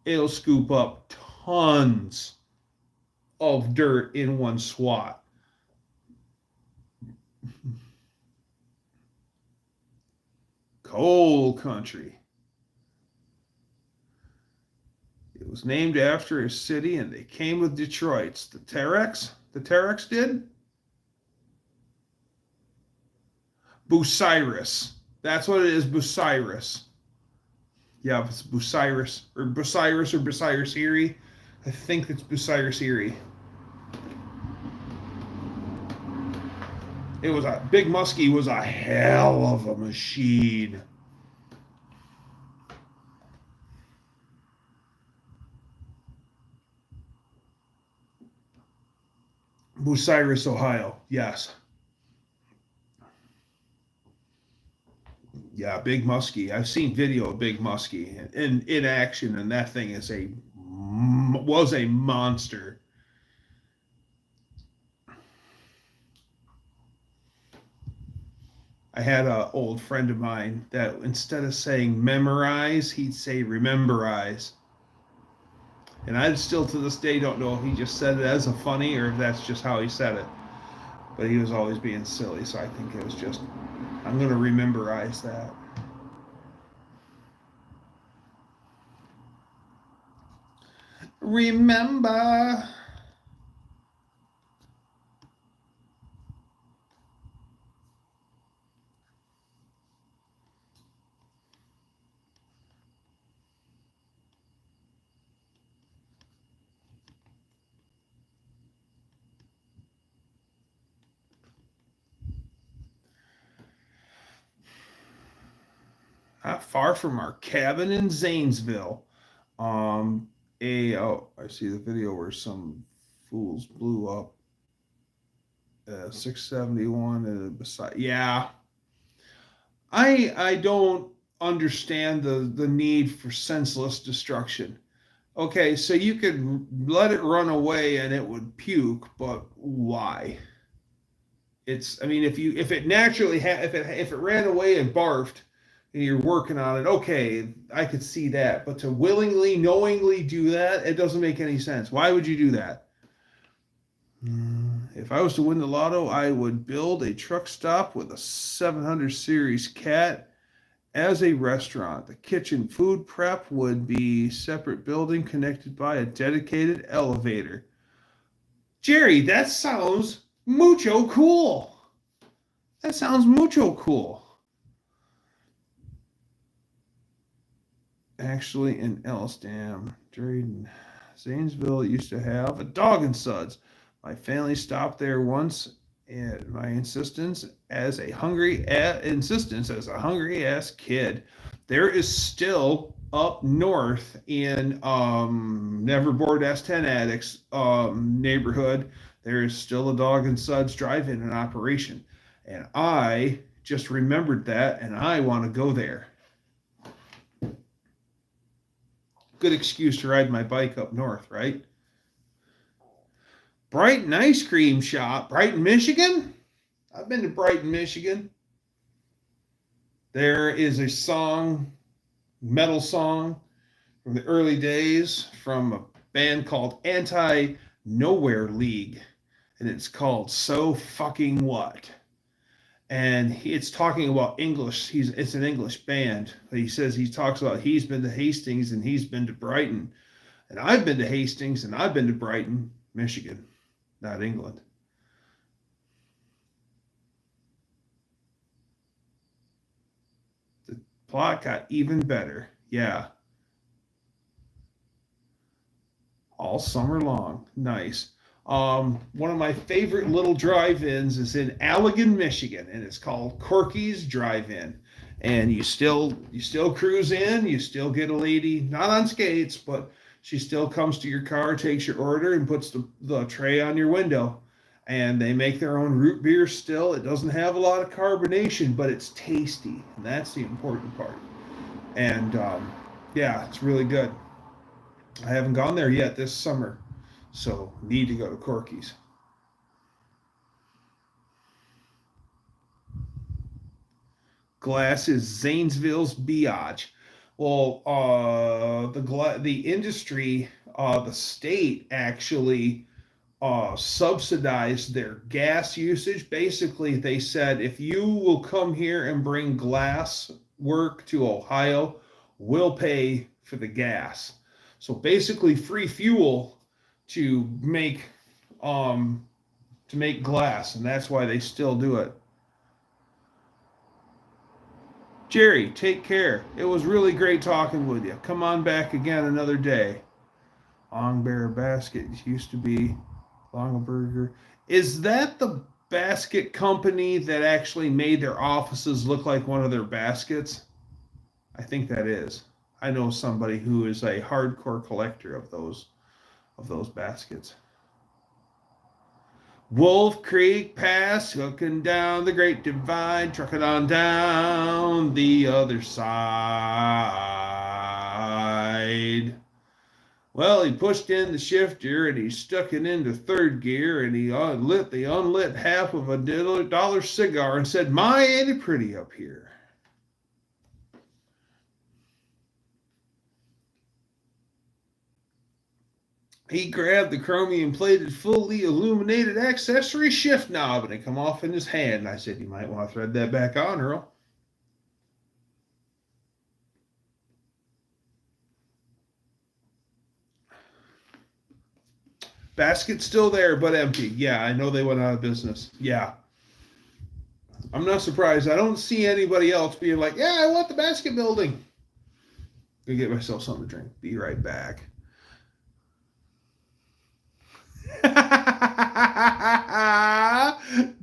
It'll scoop up tons of dirt in one swat. Coal country. It was named after a city, and they came with Detroit's. The Terex? The Terex did? Bucyrus. That's what it is, Bucyrus. Yeah, it's Bucyrus or Bucyrus Erie. I think it's Bucyrus Erie. It was a Big Muskie was a hell of a machine. Bucyrus, Ohio. Yes. Yeah, Big Muskie. I've seen video of Big Muskie in action, and that thing was a monster. I had an old friend of mine that instead of saying memorize, he'd say rememberize. And I still to this day don't know if he just said it as a funny or if that's just how he said it. But he was always being silly, so I think it was just, I'm going to rememberize that. Remember. not far from our cabin in Zanesville. I see the video where some fools blew up 671 and beside. Yeah, I don't understand the need for senseless destruction. Okay, so you could let it run away and it would puke, but why? I mean, if it naturally if it ran away and barfed and you're working on it, okay, I could see that. But to willingly, knowingly do that, it doesn't make any sense. Why would you do that? If I was to win the lotto, I would build a truck stop with a 700 series cat as a restaurant. The kitchen food prep would be separate building connected by a dedicated elevator. Jerry, that sounds mucho cool. That sounds mucho cool. Actually, in Ellisdam, Drayton, Zanesville used to have a dog and suds. My family stopped there once at my insistence as a hungry ass kid. There is still up north in Neverboard S10 Addicts neighborhood. There is still a dog and suds drive-in in operation, and I just remembered that, and I want to go there. Good excuse to ride my bike up north, right? Brighton Ice Cream Shop, Brighton, Michigan? I've been to Brighton, Michigan. There is a song, metal song from the early days from a band called Anti-Nowhere League, and it's called So Fucking What? And it's talking about English. It's an English band. He talks about he's been to Hastings and he's been to Brighton. And I've been to Hastings and I've been to Brighton, Michigan, not England. The plot got even better. Yeah. All summer long. Nice. One of my favorite little drive-ins is in Allegan, Michigan, and it's called Corky's Drive-In. And you still cruise in, you still get a lady, not on skates, but she still comes to your car, takes your order, and puts the tray on your window. And they make their own root beer still. It doesn't have a lot of carbonation, but it's tasty, and that's the important part. And yeah, it's really good. I haven't gone there yet this summer. So, need to go to Corky's. Glass is Zanesville's biatch. Well, the industry, the state actually subsidized their gas usage. Basically, they said, if you will come here and bring glass work to Ohio, we'll pay for the gas. So basically, free fuel to make glass, and that's why they still do it. Jerry, take care. It was really great talking with you. Come on back again another day. Long Bear Basket used to be Longaberger. Is that the basket company that actually made their offices look like one of their baskets? I think that is. I know somebody who is a hardcore collector of those baskets. Wolf Creek Pass, hooking down the Great Divide, trucking on down the other side. Well, he pushed in the shifter and he stuck it into third gear and he lit the unlit half of a dollar cigar and said, "My, ain't it pretty up here?" He grabbed the chromium-plated, fully illuminated accessory shift knob, and it come off in his hand. And I said, "You might want to thread that back on, Earl." Basket's still there, but empty. Yeah, I know they went out of business. Yeah. I'm not surprised. I don't see anybody else being like, "Yeah, I want the basket building." Go get myself something to drink. Be right back.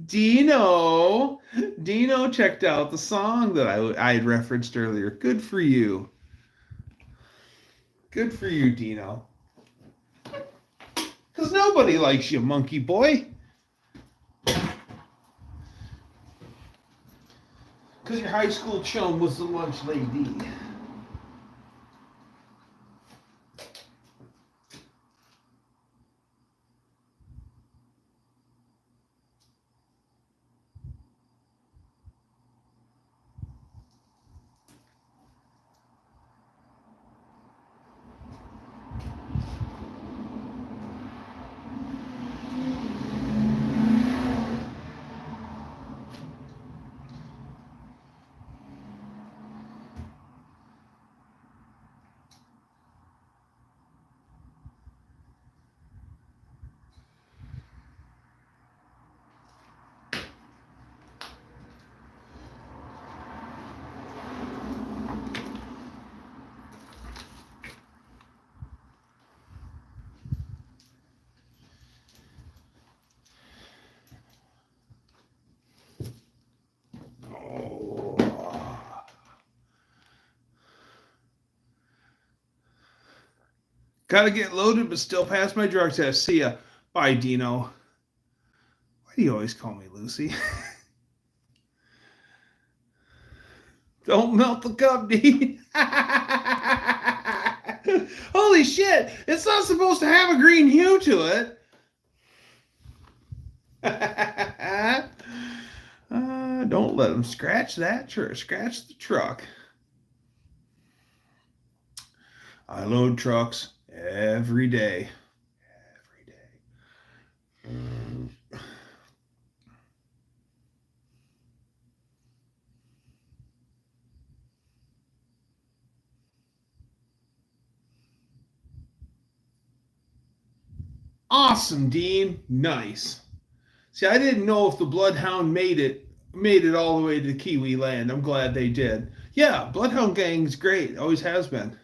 Dino checked out the song that I had referenced earlier. Good for you. Good for you, Dino. Because nobody likes you, monkey boy. Because your high school chum was the lunch lady. Gotta get loaded, but still pass my drug test. See ya. Bye, Dino. Why do you always call me Lucy? Don't melt the cup, D. Holy shit! It's not supposed to have a green hue to it. Don't let them scratch that. Scratch the truck. I load trucks every day. Awesome, Dean. Nice. See, I didn't know if the Bloodhound made it all the way to Kiwi Land. I'm glad they did. Yeah, Bloodhound Gang's great. Always has been.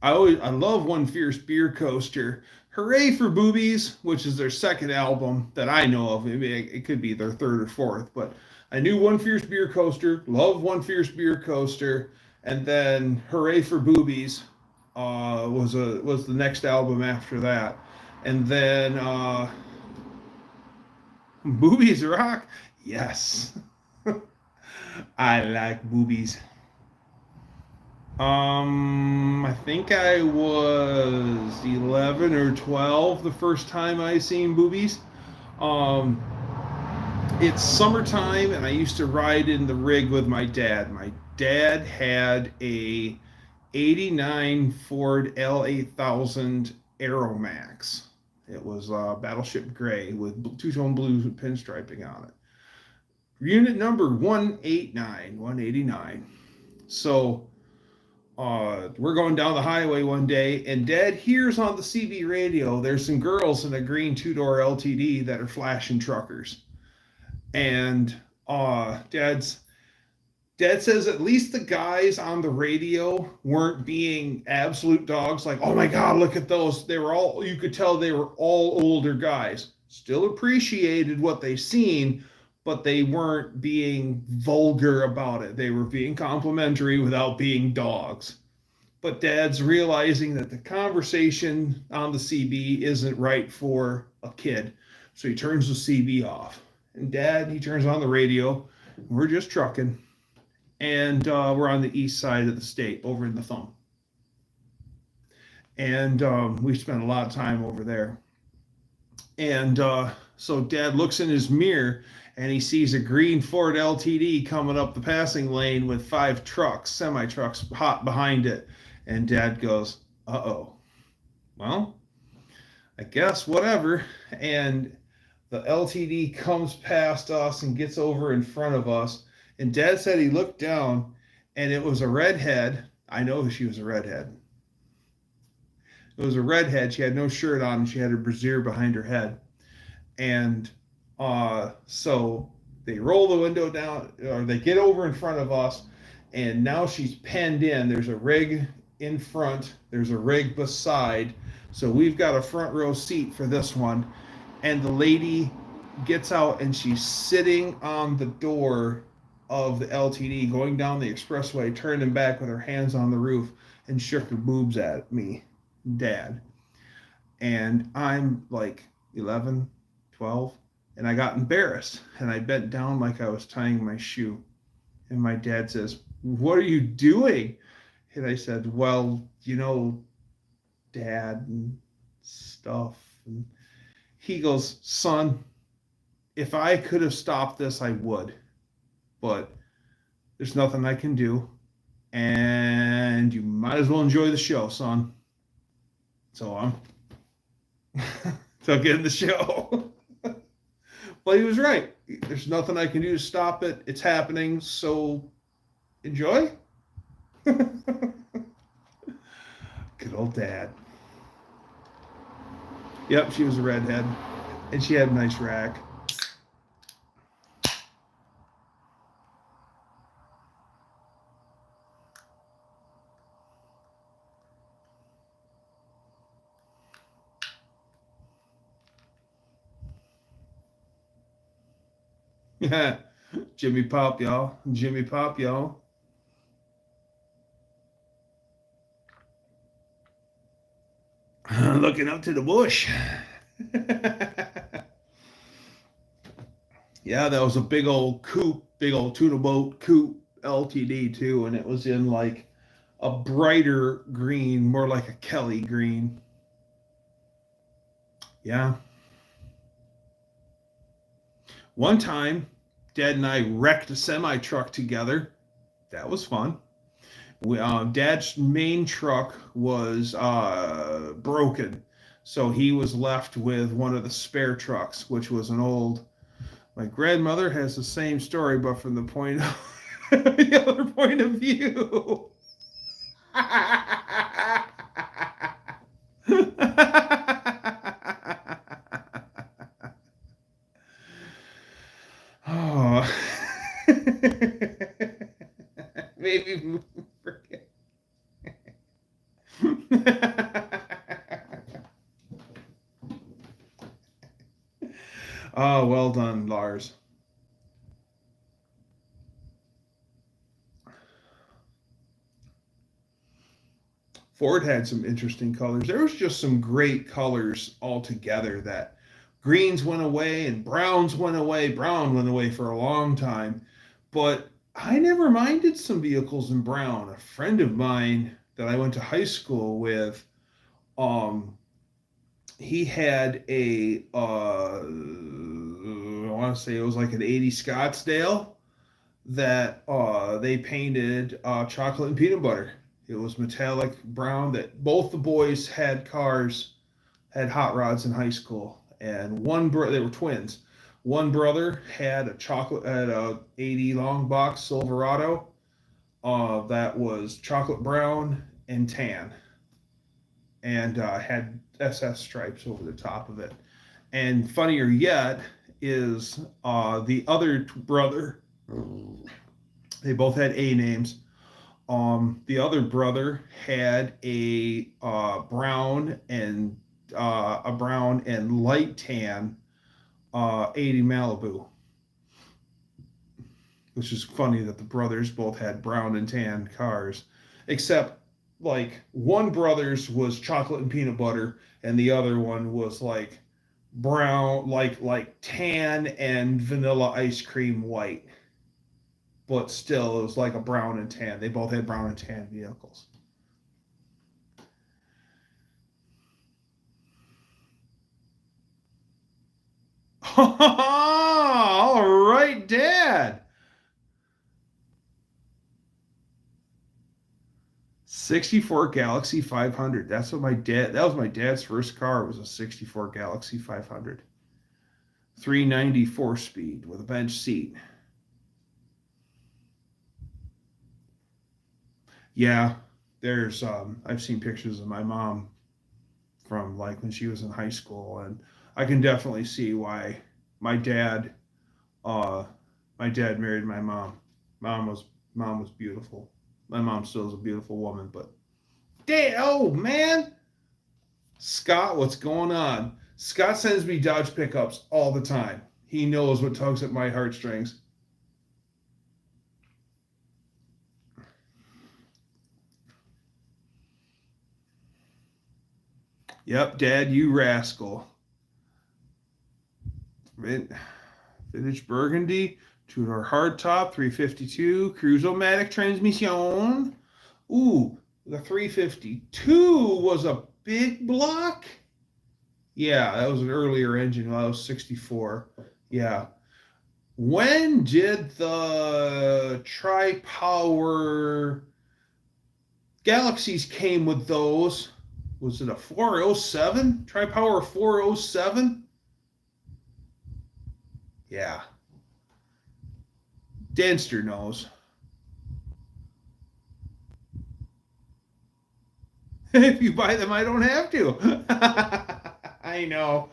I love One Fierce Beer Coaster. Hooray for Boobies, which is their second album that I know of. Maybe it could be their third or fourth, but I knew One Fierce Beer Coaster, love One Fierce Beer Coaster, and then Hooray for Boobies was the next album after that. And then Boobies Rock? Yes. I like boobies. I think I was 11 or 12 the first time I seen boobies. It's summertime, and I used to ride in the rig with my dad. My dad had a 89 Ford L8000 Aeromax. It was Battleship Gray with two-tone blue pinstriping on it. Unit number 189. So we're going down the highway one day, and Dad hears on the CB radio there's some girls in a green two-door LTD that are flashing truckers. And Dad says at least the guys on the radio weren't being absolute dogs, like, oh my God, look at those. You could tell they were all older guys. Still appreciated what they seen, but they weren't being vulgar about it. They were being complimentary without being dogs. But Dad's realizing that the conversation on the CB isn't right for a kid. So he turns the CB off. And Dad, he turns on the radio. We're just trucking. And we're on the east side of the state, over in the Thumb. And we spent a lot of time over there. And so Dad looks in his mirror, and he sees a green Ford LTD coming up the passing lane with 5 trucks, semi-trucks, hot behind it. And Dad goes, uh-oh. Well, I guess whatever. And the LTD comes past us and gets over in front of us. And Dad said he looked down, and it was a redhead. I know she was a redhead. It was a redhead. She had no shirt on, and she had her brassiere behind her head. And so they roll the window down, or they get over in front of us, and now she's penned in. There's a rig in front. There's a rig beside. So we've got a front row seat for this one. And the lady gets out, and she's sitting on the door of the LTD going down the expressway, turning back with her hands on the roof, and shook her boobs at me, Dad. And I'm like 11, 12, and I got embarrassed, and I bent down like I was tying my shoe. And my dad says, "What are you doing?" And I said, "Well, Dad and stuff." And he goes, "Son, if I could have stopped this, I would. But there's nothing I can do. And you might as well enjoy the show, son." So I'm took in the show. Well, he was right. There's nothing I can do to stop it. It's happening, so enjoy. Good old Dad. Yep, she was a redhead, and she had a nice rack. Yeah, Jimmy Pop, y'all. Jimmy Pop, y'all. Looking up to the bush. Yeah, that was a big old coupe, big old tuna boat coupe LTD too, and it was in like a brighter green, more like a Kelly green. Yeah. One time, Dad and I wrecked a semi truck together. That was fun. Dad's main truck was broken, so he was left with one of the spare trucks, which was an old. My grandmother has the same story, but from the point of the other point of view. Oh. Maybe forget. Oh, well done, Lars. Ford had some interesting colors. There was just some great colors altogether. That greens went away and browns went away. Brown went away for a long time, but I never minded some vehicles in brown. A friend of mine that I went to high school with, um, he had I want to say it was like an 80 Scottsdale that they painted chocolate and peanut butter. It was metallic brown. That both the boys had cars, had hot rods in high school, and they were twins. One brother had a 80 long box Silverado that was chocolate brown and tan, and had SS stripes over the top of it. And funnier yet is the other brother. They both had A names. The other brother had a brown and light tan 80 Malibu, which is funny that the brothers both had brown and tan cars, except like one brother's was chocolate and peanut butter, and the other one was like brown, like tan and vanilla ice cream white. But still, it was like a brown and tan. They both had brown and tan vehicles. All right, Dad. 64 Galaxy 500. That was my dad's first car. It was a 64 Galaxy 500. 394 speed with a bench seat. Yeah, I've seen pictures of my mom from like when she was in high school, and I can definitely see why my dad uh my dad married my mom. Mom was beautiful. My mom still is a beautiful woman, but oh man, Scott, what's going on? Scott sends me Dodge pickups all the time. He knows what tugs at my heartstrings. Yep, Dad, you rascal. Vintage Burgundy, two-door hardtop, 352, Cruise-O-Matic transmission. Ooh, the 352 was a big block. Yeah, that was an earlier engine. That was 64. Yeah. When did the tri-power Galaxies came with those? Was it a 407? Tri-power 407? Yeah. Danster knows. If you buy them, I don't have to. I know.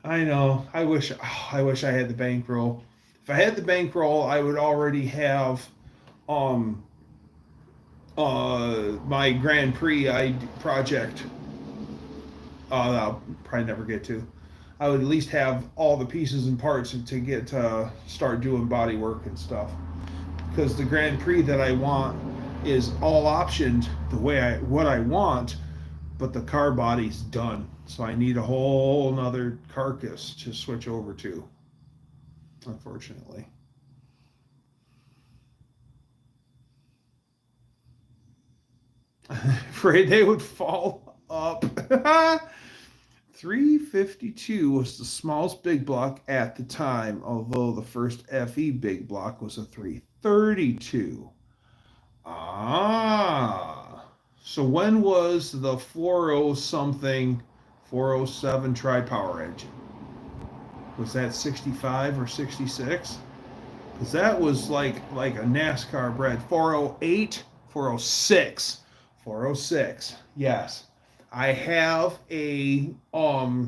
I wish I had the bankroll. If I had the bankroll, I would already have um my Grand Prix project. I'll probably never get to. I would at least have all the pieces and parts to get to start doing body work and stuff. Because the Grand Prix that I want is all optioned the way what I want, but the car body's done. So I need a whole nother carcass to switch over to, unfortunately. Afraid they would fall up. 352 was the smallest big block at the time, although the first FE big block was a 332. So when was the 40 something 407 tri-power engine? Was that 65 or 66? Because that was like a NASCAR bred. 408, 406, 406. Yes. I have a whole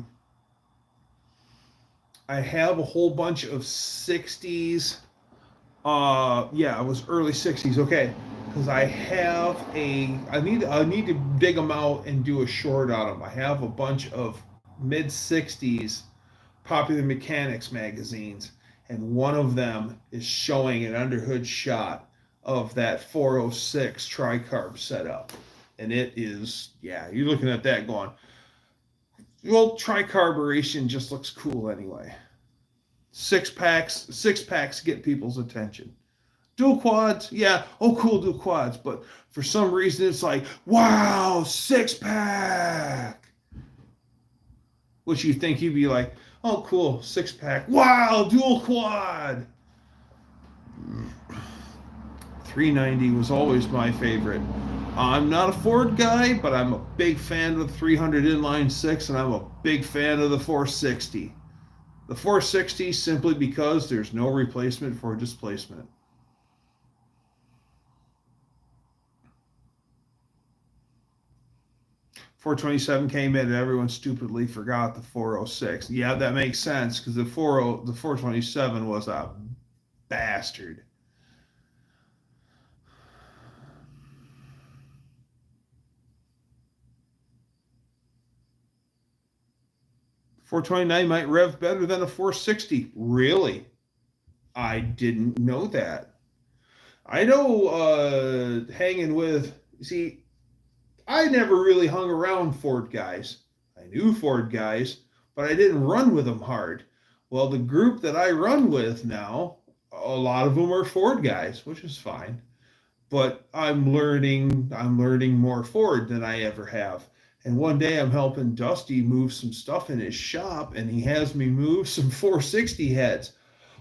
bunch of 60s. Yeah, it was early 60s. Okay. Because I need to dig them out and do a short on them. I have a bunch of mid 60s Popular Mechanics magazines, and one of them is showing an underhood shot of that 406 tricarb setup. And it is, yeah, you're looking at that going, well, tricarburation just looks cool anyway. Six packs get people's attention. Dual quads, yeah, oh cool, dual quads, but for some reason it's like, wow, 6-pack. Which you think you'd be like, oh cool, 6-pack, wow, dual quad. 390 was always my favorite. I'm not a Ford guy, but I'm a big fan of the 300 inline 6, and I'm a big fan of the 460. The 460 simply because there's no replacement for displacement. 427 came in and everyone stupidly forgot the 406. Yeah, that makes sense because the 427 was a bastard. .429 might rev better than a 460. Really? I didn't know that. I know hanging with, see, I never really hung around Ford guys. I knew Ford guys, but I didn't run with them hard. Well, the group that I run with now, a lot of them are Ford guys, which is fine. But I'm learning more Ford than I ever have. And one day I'm helping Dusty move some stuff in his shop, and he has me move some 460 heads.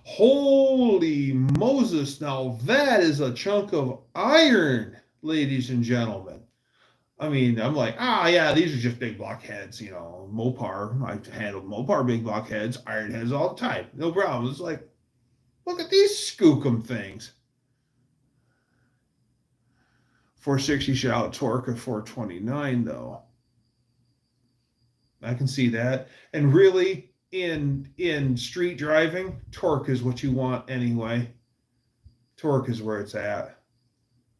Holy Moses, now that is a chunk of iron, ladies and gentlemen. I mean, I'm like, yeah, these are just big block heads, you know, Mopar. I handle Mopar big block heads, iron heads all the time. No problem. It's like, look at these skookum things. 460 should out torque a 429, though. I can see that. And really, in street driving, torque is what you want anyway. Torque is where it's at.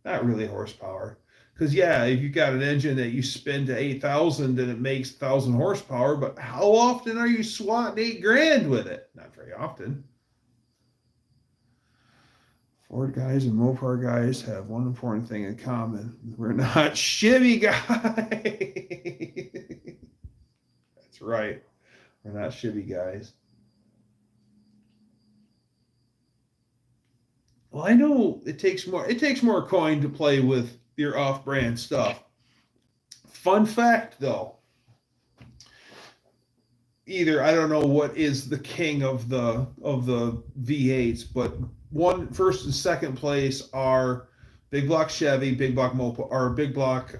Not really horsepower. Because, yeah, if you got an engine that you spin to 8,000 and it makes 1,000 horsepower, but how often are you swatting 8 grand with it? Not very often. Ford guys and Mopar guys have one important thing in common. We're not shimmy guys. That's right. We're not shitty guys. Well, I know it takes more coin to play with your off-brand stuff. Fun fact though, I don't know what is the king of the V8s, but first and second place are big block Chevy, big block Mopar, or big block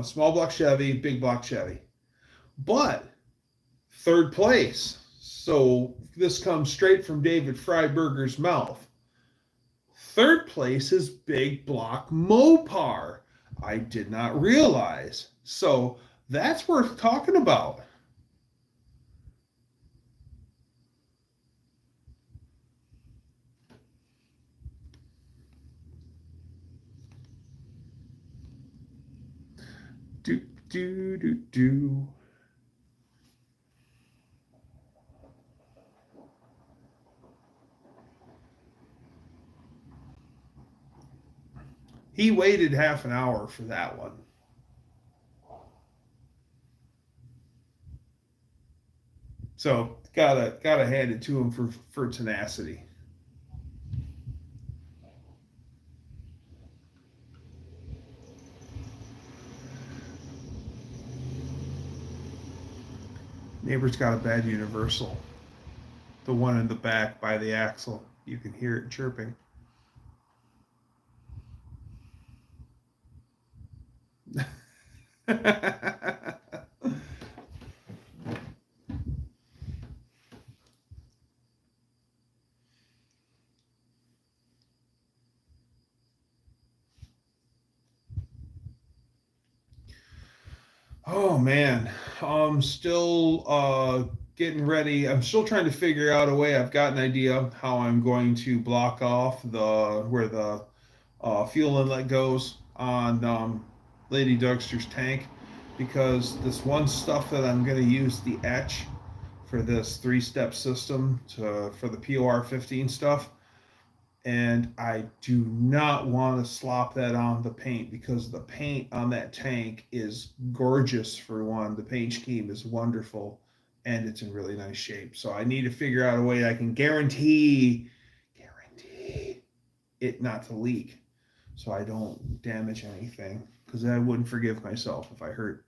small block Chevy, big block Chevy. But third place, so this comes straight from David Freiberger's mouth. Third place is big block Mopar. I did not realize. So that's worth talking about. Do. He waited half an hour for that one. So gotta hand it to him for tenacity. Neighbor's got a bad universal. The one in the back by the axle. You can hear it chirping. Oh man, I'm still getting ready. I'm still trying to figure out a way. I've got an idea how I'm going to block off where the fuel inlet goes on Lady Dougster's tank, because this one stuff that I'm going to use the etch for this 3-step system for the POR 15 stuff. And I do not want to slop that on the paint, because the paint on that tank is gorgeous. For one, the paint scheme is wonderful and it's in really nice shape. So I need to figure out a way I can guarantee it not to leak, so I don't damage anything, because I wouldn't forgive myself if I hurt.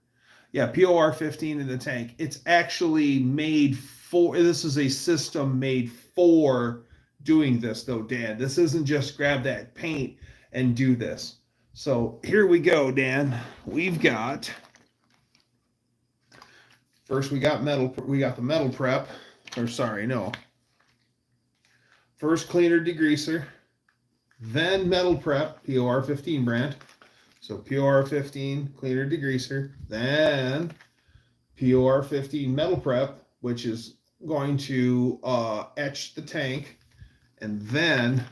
Yeah, POR 15 in the tank. It's actually made for, this is a system made for doing this though, Dan. This isn't just grab that paint and do this. So here we go, Dan. We've got, first we got the metal prep, or sorry, no. First cleaner degreaser, then metal prep, POR 15 brand. So POR 15 cleaner degreaser, then POR 15 metal prep, which is going to etch the tank. And then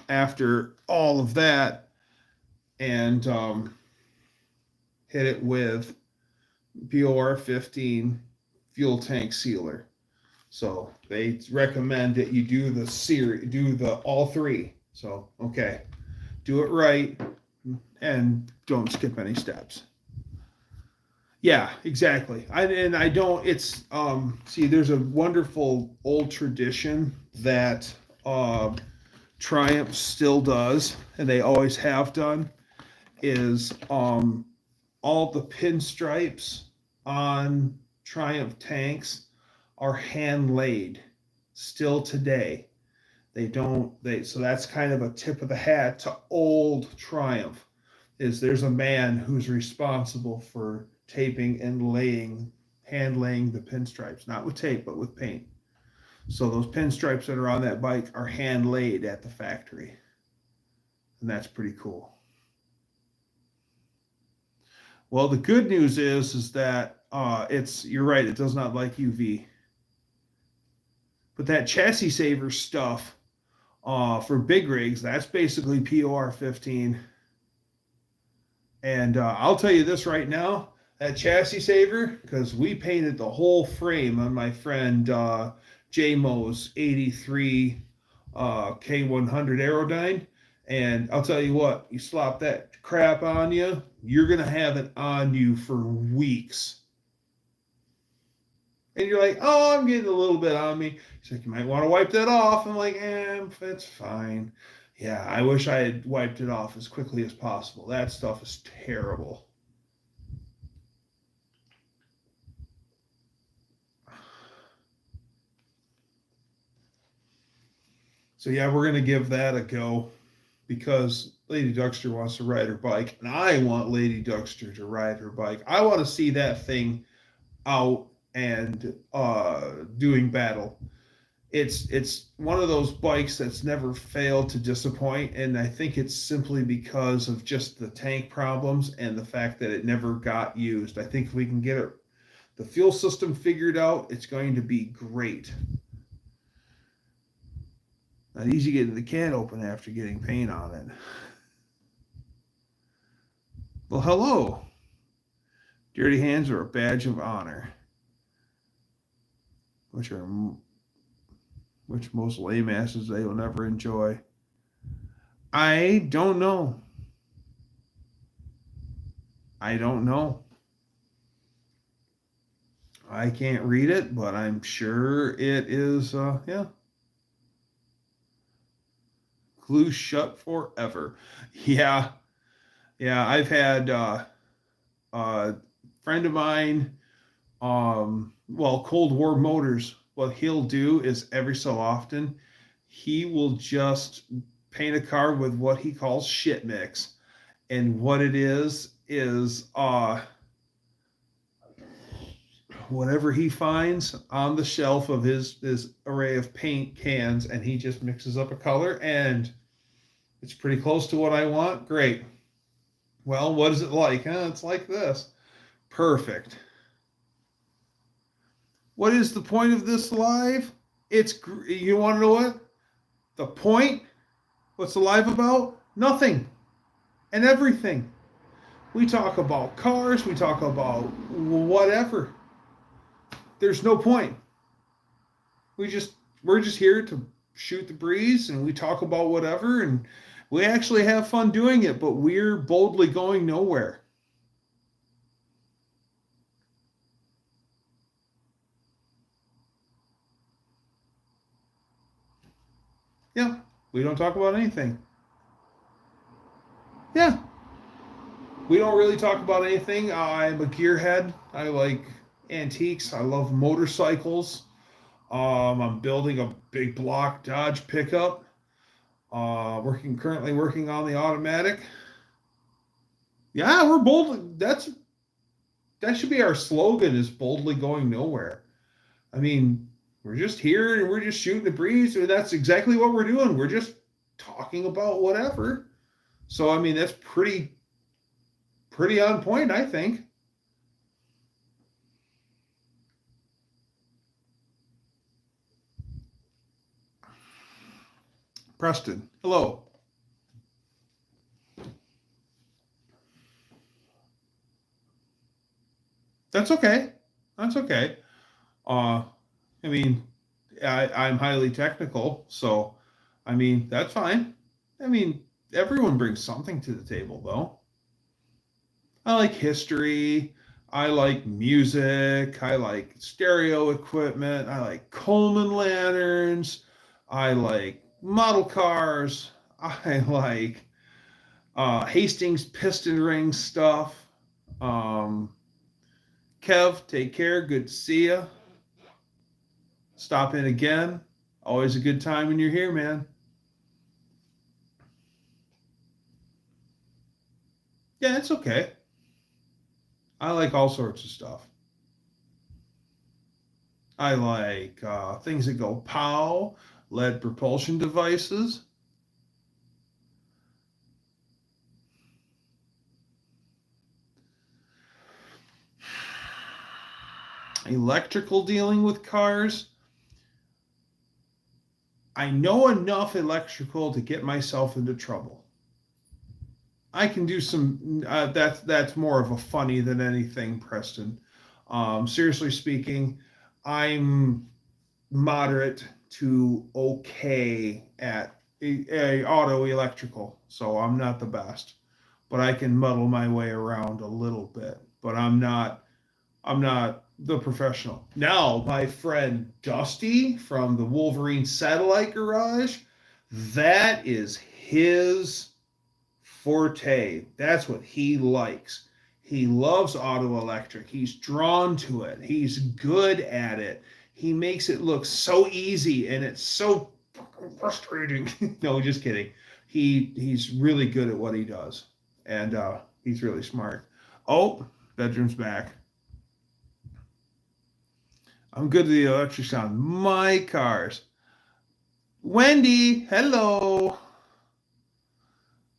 after all of that, and hit it with POR 15 fuel tank sealer. So they recommend that you do all three. So okay, do it right and don't skip any steps. Yeah, exactly. See, there's a wonderful old tradition that Triumph still does, and they always have done, is all the pinstripes on Triumph tanks are hand laid still today. So that's kind of a tip of the hat to old Triumph, is there's a man who's responsible for taping and hand laying the pinstripes, not with tape, but with paint. So those pinstripes that are on that bike are hand laid at the factory. And that's pretty cool. Well, the good news is that you're right, it does not like UV. But that chassis saver stuff for big rigs, that's basically POR 15. And I'll tell you this right now, that chassis saver, because we painted the whole frame on my friend J-Mo's 83 K100 Aerodyne. And I'll tell you what, you slop that crap on you, you're going to have it on you for weeks. And you're like, oh, I'm getting a little bit on me. He's like, you might want to wipe that off. I'm like, it's fine. Yeah, I wish I had wiped it off as quickly as possible. That stuff is terrible. So yeah, we're gonna give that a go because Lady Dougster wants to ride her bike, and I want Lady Dougster to ride her bike. I want to see that thing out and doing battle. It's one of those bikes that's never failed to disappoint, and I think it's simply because of just the tank problems and the fact that it never got used. I think if we can get the fuel system figured out, it's going to be great. Not easy getting the can open after getting paint on it. Well, hello. Dirty hands are a badge of honor, which most lame asses they will never enjoy. I don't know. I don't know. I can't read it, but I'm sure it is, yeah. Glue shut forever. Yeah. Yeah, I've had a friend of mine, Cold War Motors, what he'll do is every so often, he will just paint a car with what he calls shit mix. And what it is whatever he finds on the shelf of his array of paint cans, and he just mixes up a color, and it's pretty close to what I want. Great. Well, what is it like? It's like this. Perfect. What is the point of this live? You want to know what? The point? What's the live about? Nothing and everything. We talk about cars. We talk about whatever. There's no point. We're just here to shoot the breeze, and we talk about whatever, and we actually have fun doing it, but we're boldly going nowhere. Yeah, we don't talk about anything. Yeah, we don't really talk about anything. I'm a gearhead. I like antiques. I love motorcycles. I'm building a big block Dodge pickup. Currently working on the automatic. Yeah, we're bold. That should be our slogan: is boldly going nowhere. I mean, we're just here and we're just shooting the breeze. And that's exactly what we're doing. We're just talking about whatever. So I mean, that's pretty on point, I think. Preston, hello. That's okay. That's okay. I mean, I'm highly technical, so I mean, that's fine. I mean, everyone brings something to the table, though. I like history. I like music. I like stereo equipment. I like Coleman lanterns. I like model cars. I like Hastings piston ring stuff. Kev, take care. Good to see you. Stop in again. Always a good time when you're here, man. Yeah, it's okay. I like all sorts of stuff. I like things that go pow, lead propulsion devices. Electrical dealing with cars. I know enough electrical to get myself into trouble. I can do some. That's more of a funny than anything, Preston. Seriously speaking, I'm moderate to okay at a auto electrical, so I'm not the best, but I can muddle my way around a little bit. But I'm not the professional. Now, my friend Dusty from the Wolverine Satellite Garage, that is his forte. That's what he likes. He loves auto electric. He's drawn to it. He's good at it. He makes it look so easy, and it's so frustrating. No, just kidding. He's really good at what he does, and he's really smart. Oh, bedroom's back. I'm good at the electric sound. My cars. Wendy, hello.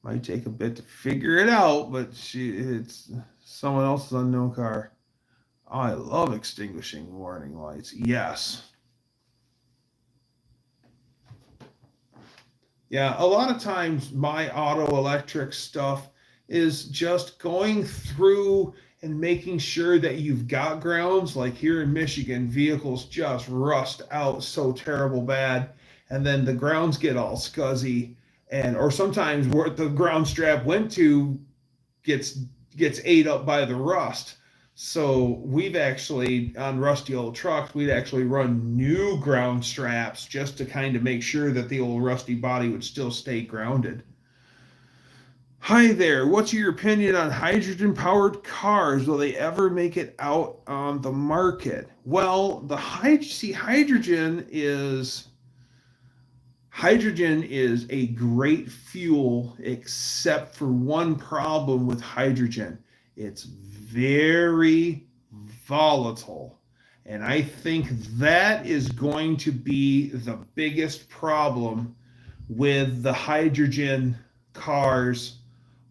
Might take a bit to figure it out, but it's someone else's unknown car. Oh, I love extinguishing warning lights. Yes. Yeah, a lot of times my auto electric stuff is just going through and making sure that you've got grounds. Like here in Michigan, vehicles just rust out so terrible bad, and then the grounds get all scuzzy, and or sometimes where the ground strap went to gets ate up by the rust. So we've actually, on rusty old trucks, we'd actually run new ground straps just to kind of make sure that the old rusty body would still stay grounded. Hi there, what's your opinion on hydrogen-powered cars? Will they ever make it out on the market? Well, hydrogen is a great fuel, except for one problem with hydrogen. It's very volatile. And I think that is going to be the biggest problem with the hydrogen cars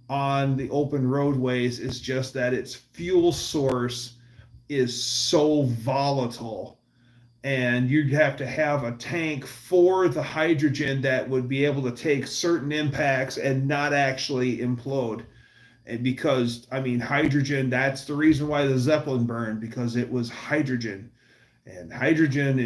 on the open roadways, is just that its fuel source is so volatile. And you'd have to have a tank for the hydrogen that would be able to take certain impacts and not actually implode. And because, I mean, hydrogen, that's the reason why the Zeppelin burned, because it was hydrogen. And hydrogen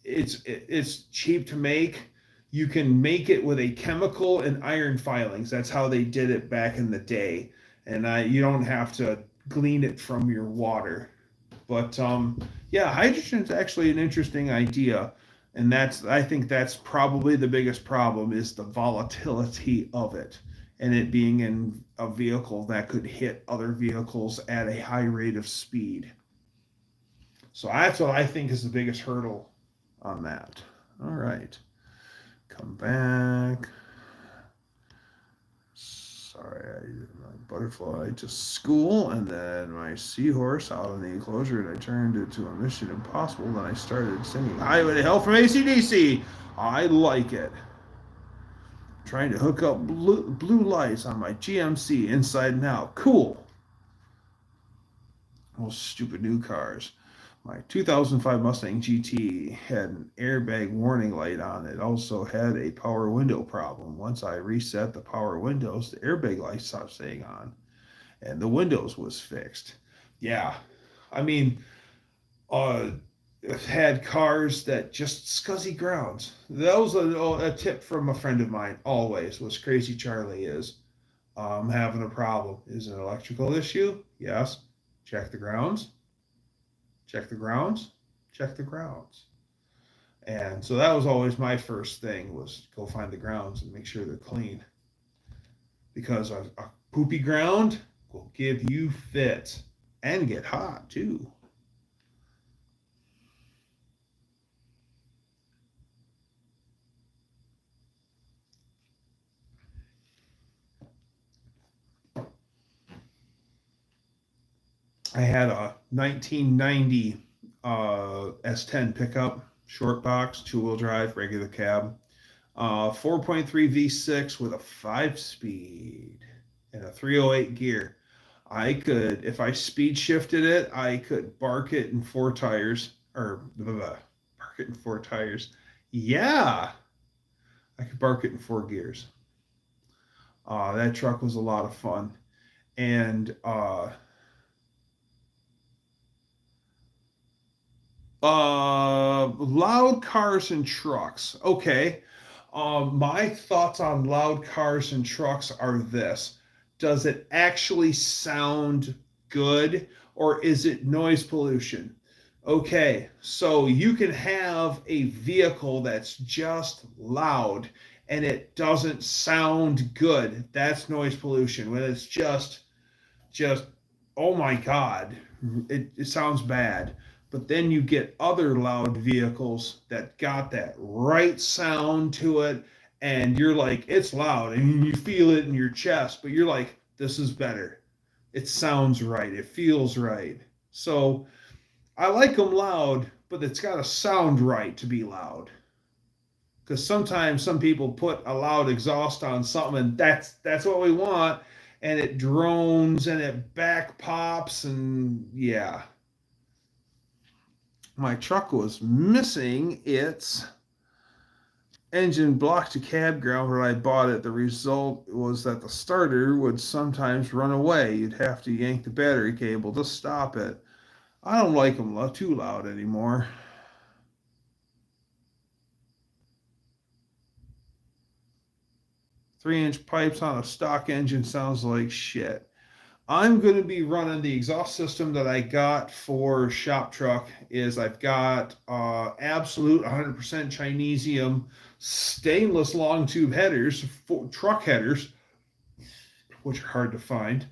it's cheap to make. You can make it with a chemical and iron filings. That's how they did it back in the day. And you don't have to glean it from your water. But yeah, hydrogen is actually an interesting idea. And I think that's probably the biggest problem, is the volatility of it, and it being in a vehicle that could hit other vehicles at a high rate of speed. So that's what I think is the biggest hurdle on that. All right. Come back. Sorry, my butterfly to school, and then my seahorse out in the enclosure, and I turned it to a Mission Impossible. Then I started singing Highway to Hell from AC/DC. I like it. Trying to hook up blue lights on my GMC inside and out. Cool. Those stupid new cars. My 2005 Mustang GT had an airbag warning light on it. Also had a power window problem. Once I reset the power windows, the airbag light stopped staying on, and the windows was fixed. Yeah, I mean, I've had cars that just scuzzy grounds. That was a tip from a friend of mine. Always was Crazy Charlie is. I'm having a problem. Is it an electrical issue? Yes. Check the grounds. Check the grounds, check the grounds. And so that was always my first thing, was go find the grounds and make sure they're clean. Because a poopy ground will give you fits and get hot too. I had a 1990 S10 pickup, short box, two-wheel drive, regular cab, 4.3 V6 with a 5-speed and a 308 gear. I could, if I speed shifted it, I could bark it in 4 tires, or bark it in 4 tires. Yeah, I could bark it in 4 gears. That truck was a lot of fun. And loud cars and trucks. Okay. My thoughts on loud cars and trucks are this. Does it actually sound good, or is it noise pollution? Okay, so you can have a vehicle that's just loud and it doesn't sound good. That's noise pollution. When it's just oh my god, it sounds bad. But then you get other loud vehicles that got that right sound to it, and you're like, it's loud and you feel it in your chest, but you're like, this is better. It sounds right, it feels right. So I like them loud, but it's got to sound right to be loud. Because sometimes some people put a loud exhaust on something, and that's what we want, and it drones and it back pops, and yeah. My truck was missing its engine block to cab ground when I bought it. The result was that the starter would sometimes run away. You'd have to yank the battery cable to stop it. I don't like them too loud anymore. 3-inch pipes on a stock engine sounds like shit. I'm going to be running the exhaust system that I got for shop truck. Is I've got absolute 100% Chinesium stainless long tube headers, for truck headers, which are hard to find,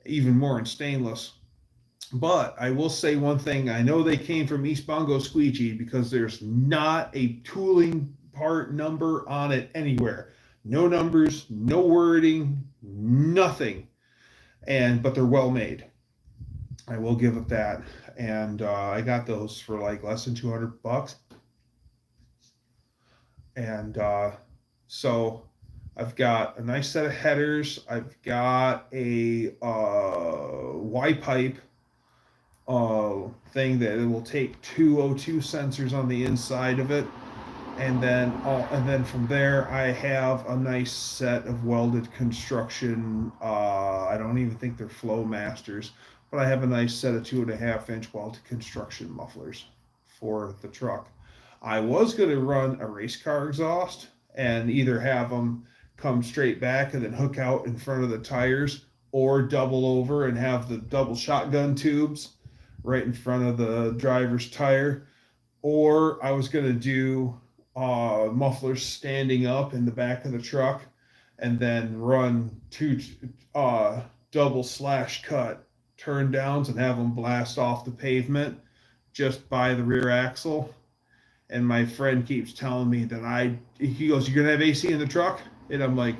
even more in stainless. But I will say one thing. I know they came from East Bongo Squeegee because there's not a tooling part number on it anywhere. No numbers, no wording, nothing. But they're well made. I will give it that. And I got those for like less than $200. And so I've got a nice set of headers. I've got a Y pipe thing that it will take two O2 sensors on the inside of it. And then from there, I have a nice set of welded construction. I don't even think they're Flow Masters, but I have a nice set of 2.5-inch welded construction mufflers for the truck. I was going to run a race car exhaust and either have them come straight back and then hook out in front of the tires, or double over and have the double shotgun tubes right in front of the driver's tire. Or I was going to do mufflers standing up in the back of the truck and then run two double slash cut turn downs and have them blast off the pavement just by the rear axle. And my friend keeps telling me that he goes, "You're going to have AC in the truck?" And I'm like,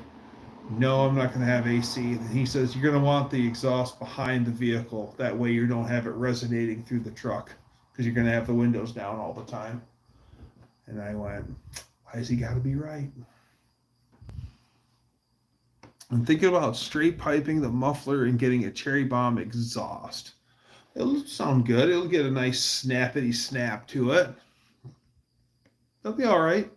"No, I'm not going to have AC." And he says, "You're going to want the exhaust behind the vehicle. That way you don't have it resonating through the truck, because you're going to have the windows down all the time." And I went, why has he got to be right? I'm thinking about straight piping the muffler and getting a cherry bomb exhaust. It'll sound good. It'll get a nice snappity snap to it. That'll be all right.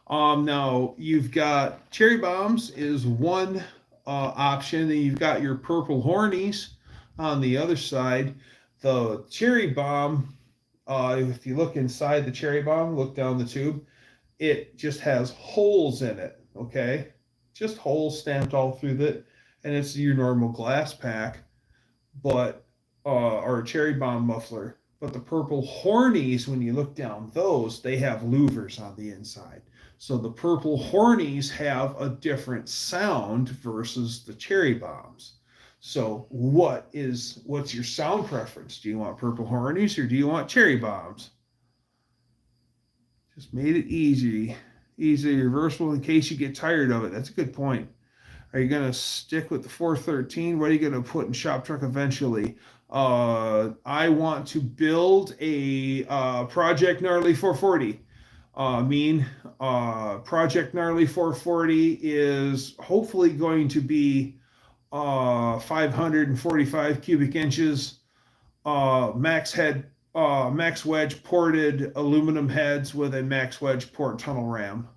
Now you've got cherry bombs is one option, and you've got your purple hornies on the other side. The cherry bomb, if you look inside the cherry bomb, look down the tube, it just has holes in it, okay? Just holes stamped all through it, and it's your normal glass pack, but or a cherry bomb muffler. But the purple hornies, when you look down those, they have louvers on the inside. So the purple hornies have a different sound versus the cherry bombs. So what's your sound preference? Do you want purple hornies or do you want cherry bombs? Just made it easy reversible in case you get tired of it. That's a good point. Are you going to stick with the 413? What are you going to put in shop truck eventually? I want to build a Project Gnarly 440. Project Gnarly 440 is hopefully going to be 545 cubic inches, max wedge ported aluminum heads with a max wedge port tunnel ram.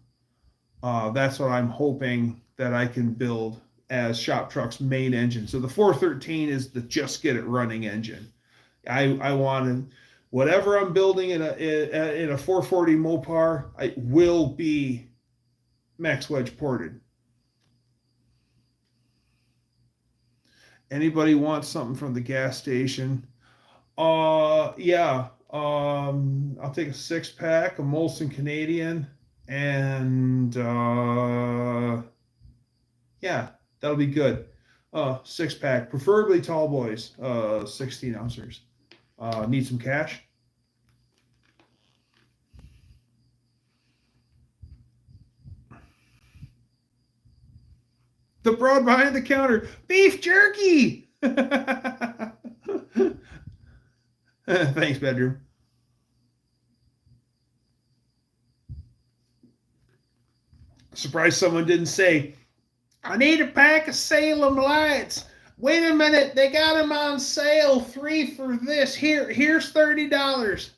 That's what I'm hoping that I can build as shop truck's main engine. So the 413 is the just get it running engine. I wanted whatever I'm building in a 440 Mopar, it will be max wedge ported. Anybody wants something from the gas station? Yeah. I'll take a 6-pack of Molson Canadian, and yeah, that'll be good. 6-pack, preferably tall boys. 16 ounces. Need some cash? The broad behind the counter, beef jerky. Thanks, bedroom. Surprised someone didn't say, I need a pack of Salem Lights. Wait a minute, they got them on sale. 3 for this. Here's $30.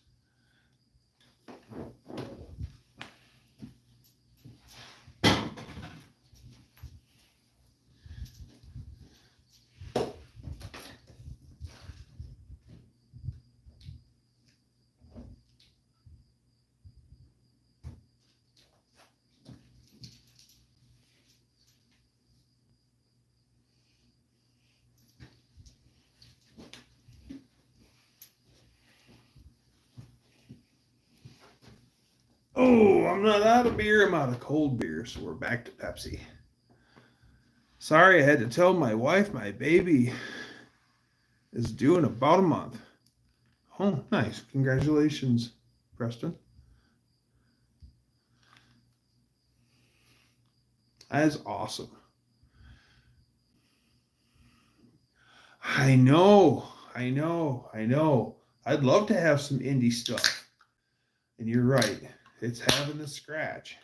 Oh, I'm not out of beer. I'm out of cold beer. So we're back to Pepsi. Sorry, I had to tell my wife my baby is due in about a month. Oh, nice. Congratulations, Preston. That is awesome. I know. I'd love to have some indie stuff. And you're right. It's having the scratch.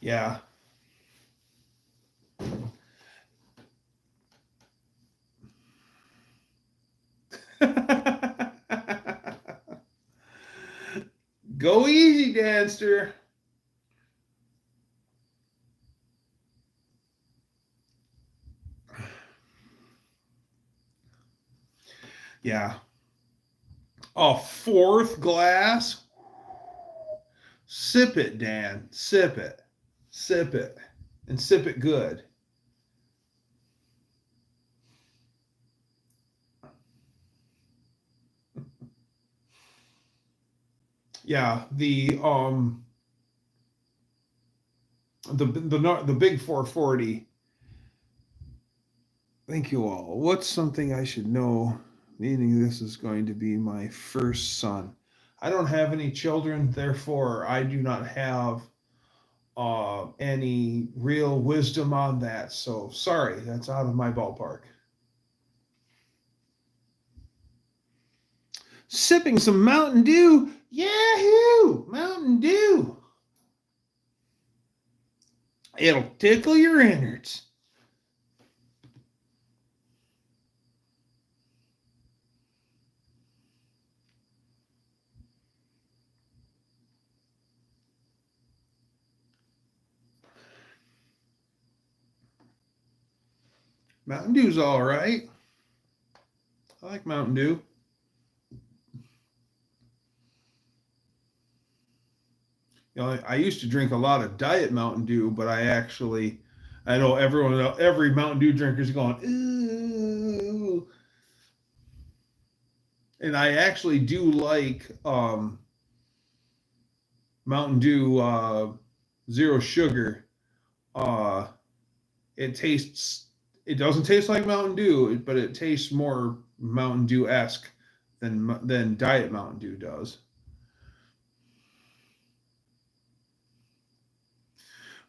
Yeah. Go easy, Danster. Yeah. A 4th glass. Sip it, Dan. Sip it. Sip it. And sip it good. Yeah, the big 440. Thank you all. What's something I should know? Meaning this is going to be my first son. I don't have any children, therefore I do not have any real wisdom on that. So sorry, that's out of my ballpark. Sipping some Mountain Dew. Yahoo! Mountain Dew. It'll tickle your innards. Mountain Dew's all right. I like Mountain Dew. You know, I used to drink a lot of Diet Mountain Dew, but I know every Mountain Dew drinker is going, ooh. And I actually do like Mountain Dew Zero Sugar. Uh, it doesn't taste like Mountain Dew, but it tastes more Mountain Dew-esque than Diet Mountain Dew does.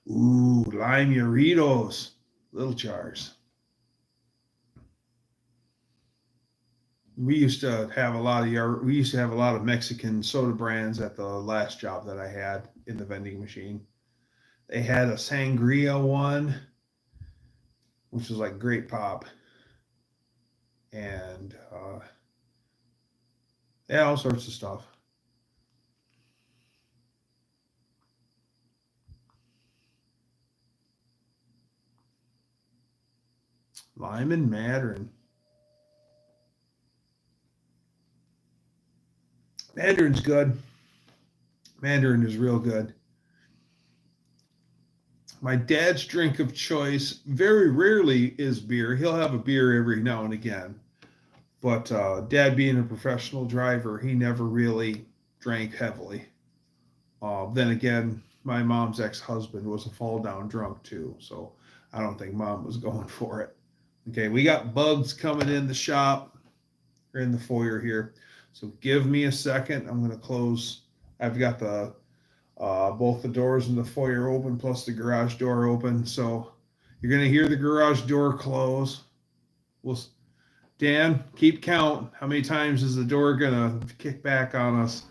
Ooh, lime Doritos, little jars. We used to have a lot of Mexican soda brands at the last job that I had in the vending machine. They had a sangria one, which was like grape pop, and yeah, all sorts of stuff. Lime and Mandarin. Mandarin's good. Mandarin is real good. My dad's drink of choice very rarely is beer. He'll have a beer every now and again. But Dad being a professional driver, he never really drank heavily. Then again, my mom's ex-husband was a fall-down drunk too, so I don't think Mom was going for it. Okay, we got bugs coming in the shop, or in the foyer here. So give me a second. I'm going to close. I've got the both the doors in the foyer open, plus the garage door open. So you're going to hear the garage door close. Dan, keep count. How many times is the door going to kick back on us?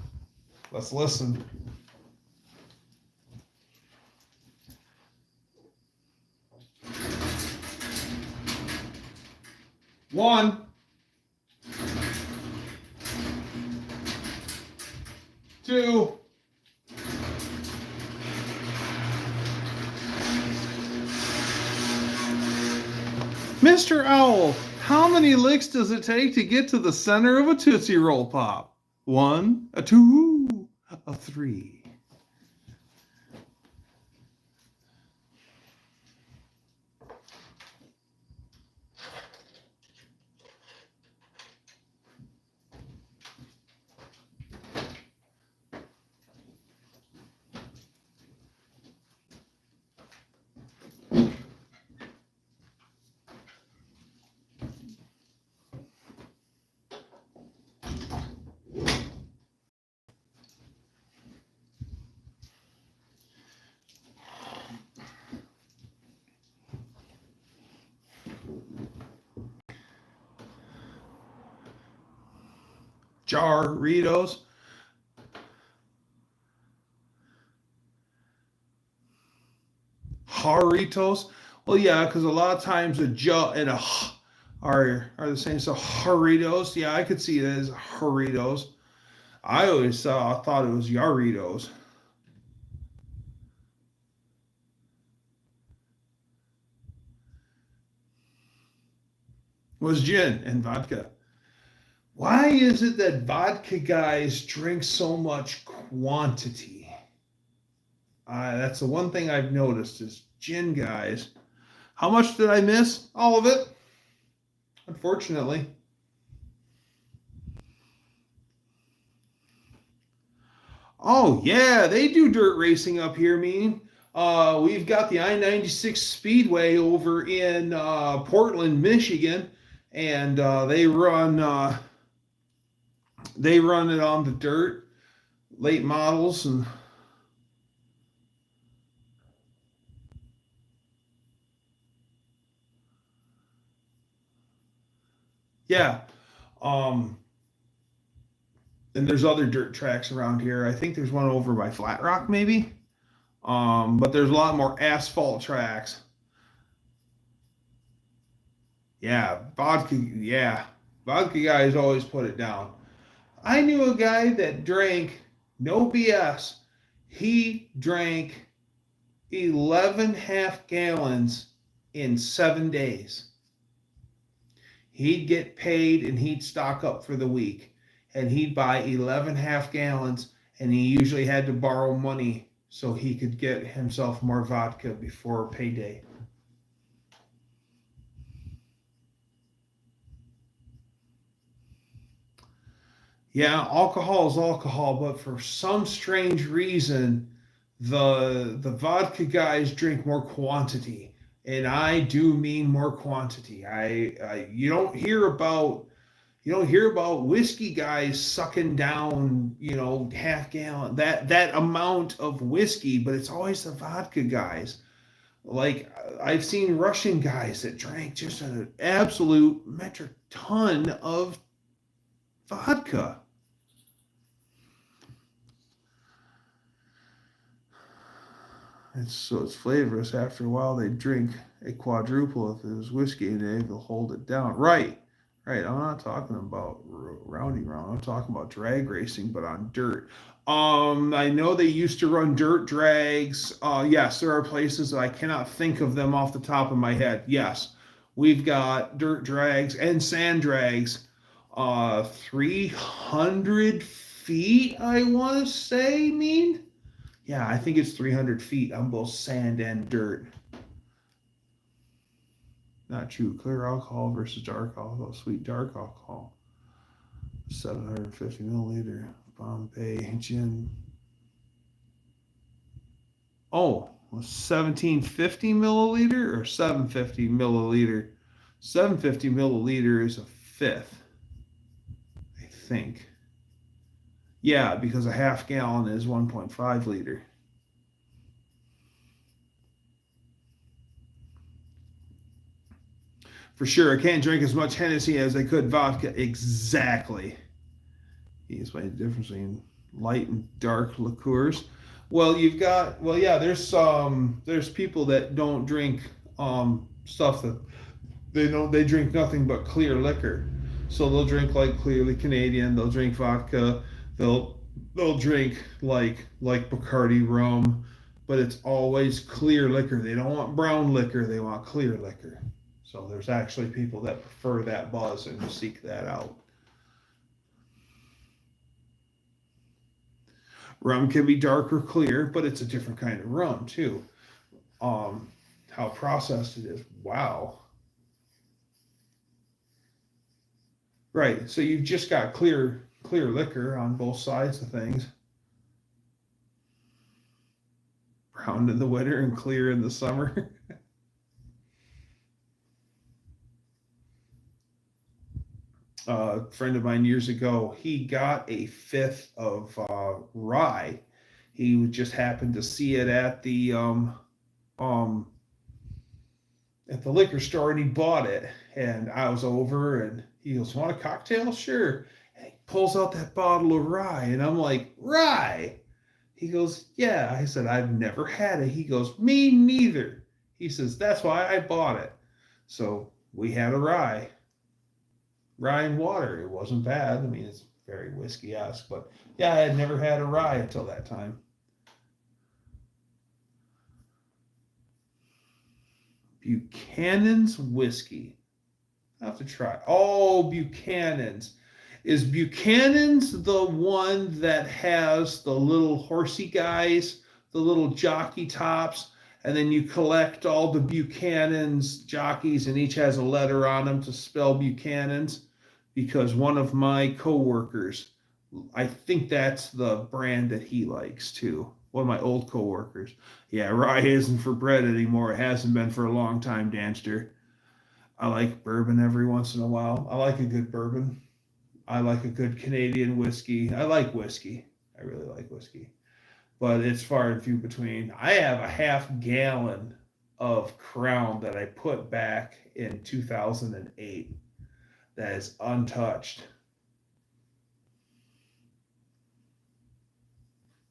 Let's listen. One, two, Mr. Owl, how many licks does it take to get to the center of a Tootsie Roll Pop? 1, a 2, a 3. Jarritos. Jarritos. Well, yeah, because a lot of times a ja and a h are the same. So Jarritos. Yeah, I could see that as Jarritos. I always thought it was Yarritos. Was gin and vodka. Why is it that vodka guys drink so much quantity? That's the one thing I've noticed is gin guys. How much did I miss? All of it, unfortunately. Oh, yeah, they do dirt racing up here, meaning we've got the I-96 Speedway over in Portland, Michigan, and they run it on the dirt, late models, and yeah. And there's other dirt tracks around here. I think there's one over by Flat Rock, maybe. But there's a lot more asphalt tracks. Yeah, vodka. Yeah, vodka guys always put it down. I knew a guy that drank, no BS. He drank 11 half gallons in 7 days. He'd get paid and he'd stock up for the week. And he'd buy 11 half gallons, and he usually had to borrow money so he could get himself more vodka before payday. Yeah, alcohol is alcohol, but for some strange reason, the vodka guys drink more quantity, and I do mean more quantity. You don't hear about whiskey guys sucking down, half gallon, that amount of whiskey, but it's always the vodka guys. Like I've seen Russian guys that drank just an absolute metric ton of vodka. It's flavorous. After a while, they drink a quadruple if it was whiskey, and they'll hold it down. Right. I'm not talking about roundy round. I'm talking about drag racing, but on dirt. I know they used to run dirt drags. Yes, there are places that I cannot think of them off the top of my head. Yes, we've got dirt drags and sand drags. 300 feet, I want to say, Yeah, I think it's 300 feet on both sand and dirt. Not true. Clear alcohol versus dark alcohol. Sweet dark alcohol. 750 milliliter. Bombay gin. Oh, 1750 milliliter or 750 milliliter? 750 milliliter is a fifth, I think. Yeah, because a half gallon is 1.5 liter. For sure, I can't drink as much Hennessy as I could vodka. Exactly. He's made the difference between light and dark liqueurs. Well, yeah, there's people that don't drink stuff that they drink nothing but clear liquor. So they'll drink like clearly Canadian, they'll drink vodka, they'll drink like Bacardi rum, but it's always clear liquor. They don't want brown liquor, they want clear liquor. So there's actually people that prefer that buzz and seek that out. Rum can be dark or clear, but it's a different kind of rum too. How processed it is. Wow. Right. So you've just got clear liquor on both sides of things. Brown in the winter and clear in the summer. A friend of mine years ago, he got a fifth of rye. He just happened to see it at the liquor store, and he bought it. And I was over, and he goes, "Want a cocktail?" Sure. And he pulls out that bottle of rye, and I'm like, "Rye?" He goes, "Yeah." I said, "I've never had it." He goes, "Me neither." He says, "That's why I bought it." So we had a rye and water. It wasn't bad. I mean, it's very whiskey-esque, but yeah, I had never had a rye until that time. Buchanan's whiskey. I have to try. Oh, Buchanan's. Is Buchanan's the one that has the little horsey guys, the little jockey tops, and then you collect all the Buchanan's jockeys, and each has a letter on them to spell Buchanan's? Because one of my coworkers, I think that's the brand that he likes too. One of my old coworkers. Yeah, rye isn't for bread anymore. It hasn't been for a long time, Danster. I like bourbon every once in a while. I like a good bourbon. I like a good Canadian whiskey. I like whiskey. I really like whiskey. But it's far and few between. I have a half gallon of Crown that I put back in 2008 that is untouched.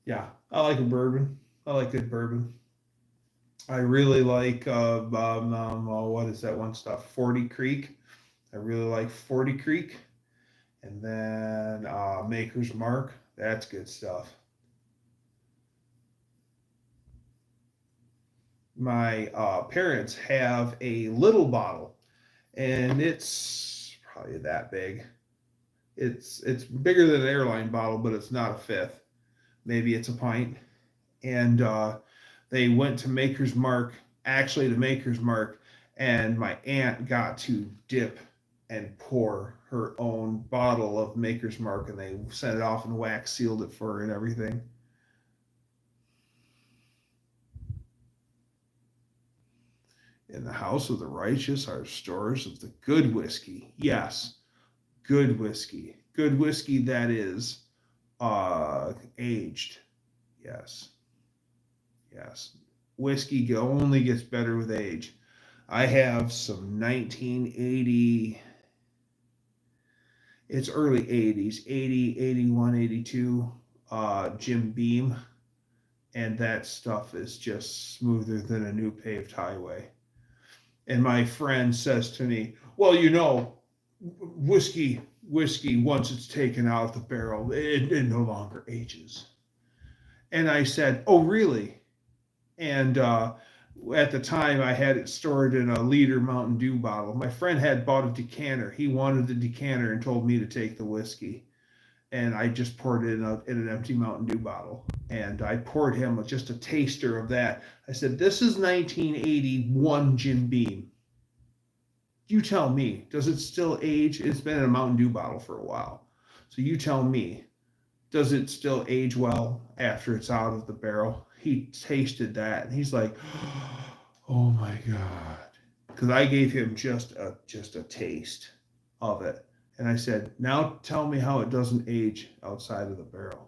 Yeah, I like a bourbon. I like good bourbon. I really like what is that one stuff? 40 Creek. I really like 40 Creek. And then Maker's Mark. That's good stuff. My parents have a little bottle, and it's probably that big. It's bigger than an airline bottle, but it's not a fifth. Maybe it's a pint. And they went to Maker's Mark, and my aunt got to dip and pour her own bottle of Maker's Mark, and they sent it off and wax sealed it for her and everything. In the house of the righteous are stores of the good whiskey. Yes, good whiskey. Good whiskey that is aged. Yes. Yes. Whiskey only gets better with age. I have some 1980, it's early 80s, 80, 81, 82 Jim Beam, and that stuff is just smoother than a new paved highway. And my friend says to me, "Well, whiskey, once it's taken out of the barrel, it no longer ages." And I said, "Oh, really?" And at the time, I had it stored in a liter Mountain Dew bottle. My friend had bought a decanter. He wanted the decanter and told me to take the whiskey. and I just poured it in an empty Mountain Dew bottle. And I poured him just a taster of that. I said, "This is 1981 Jim Beam. You tell me, does it still age? It's been in a Mountain Dew bottle for a while. So you tell me, does it still age well after it's out of the barrel?" He tasted that and he's like, "Oh my God." Because I gave him just a taste of it. And I said, "Now tell me how it doesn't age outside of the barrel."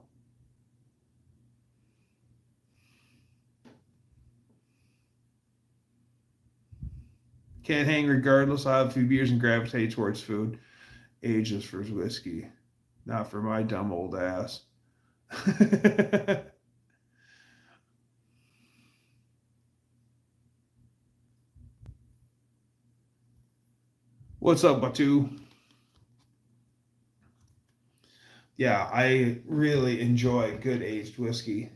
Can't hang regardless. I have a few beers and gravitate towards food. Ages for whiskey. Not for my dumb old ass. What's up, Batu? Yeah, I really enjoy good aged whiskey.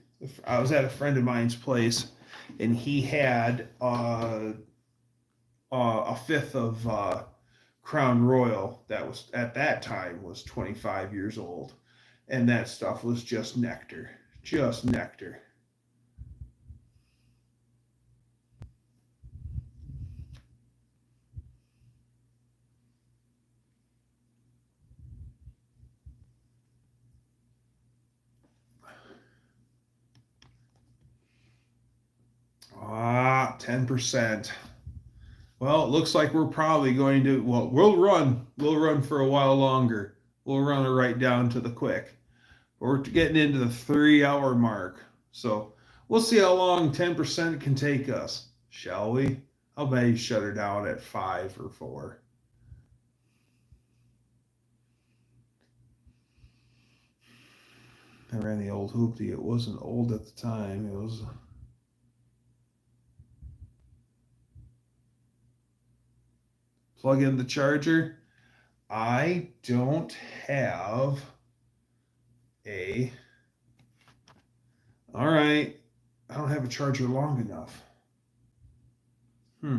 I was at a friend of mine's place, and he had a fifth of Crown Royal that was at that time was 25 years old, and that stuff was just nectar, just nectar. 10%. Well, it looks like we're probably going to, well, we'll run for a while longer. We'll run it right down to the quick. We're getting into the 3 hour mark. So we'll see how long 10% can take us, shall we? I'll maybe shut her down at 5 or 4. I ran the old hoopty. It wasn't old at the time. It was. Plug in the charger. I don't have a. All right. I don't have a charger long enough. Okay.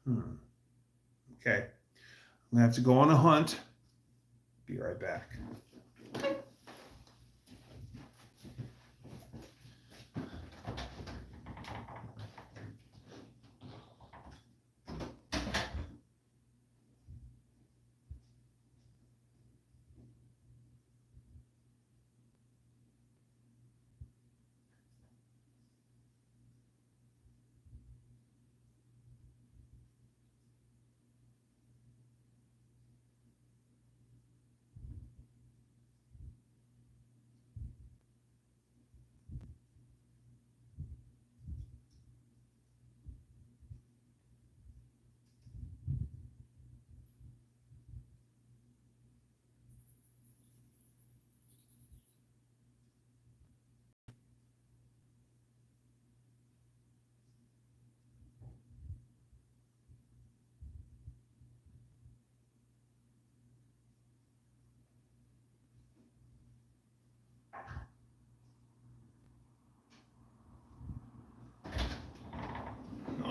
I'm going to have to go on a hunt. Be right back.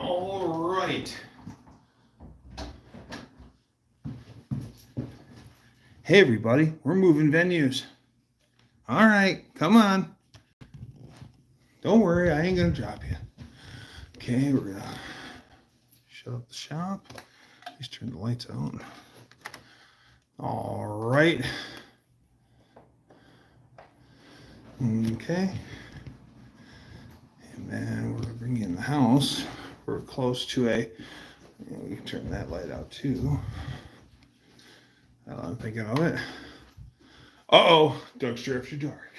All right. Hey, everybody. We're moving venues. All right. Come on. Don't worry. I ain't going to drop you. Okay. We're going to shut up the shop. Please turn the lights out. All right. Okay. And then we're going to bring in the house. We're close to a, we can turn that light out too. I'm thinking of it. Uh-oh, Dougster After Dark.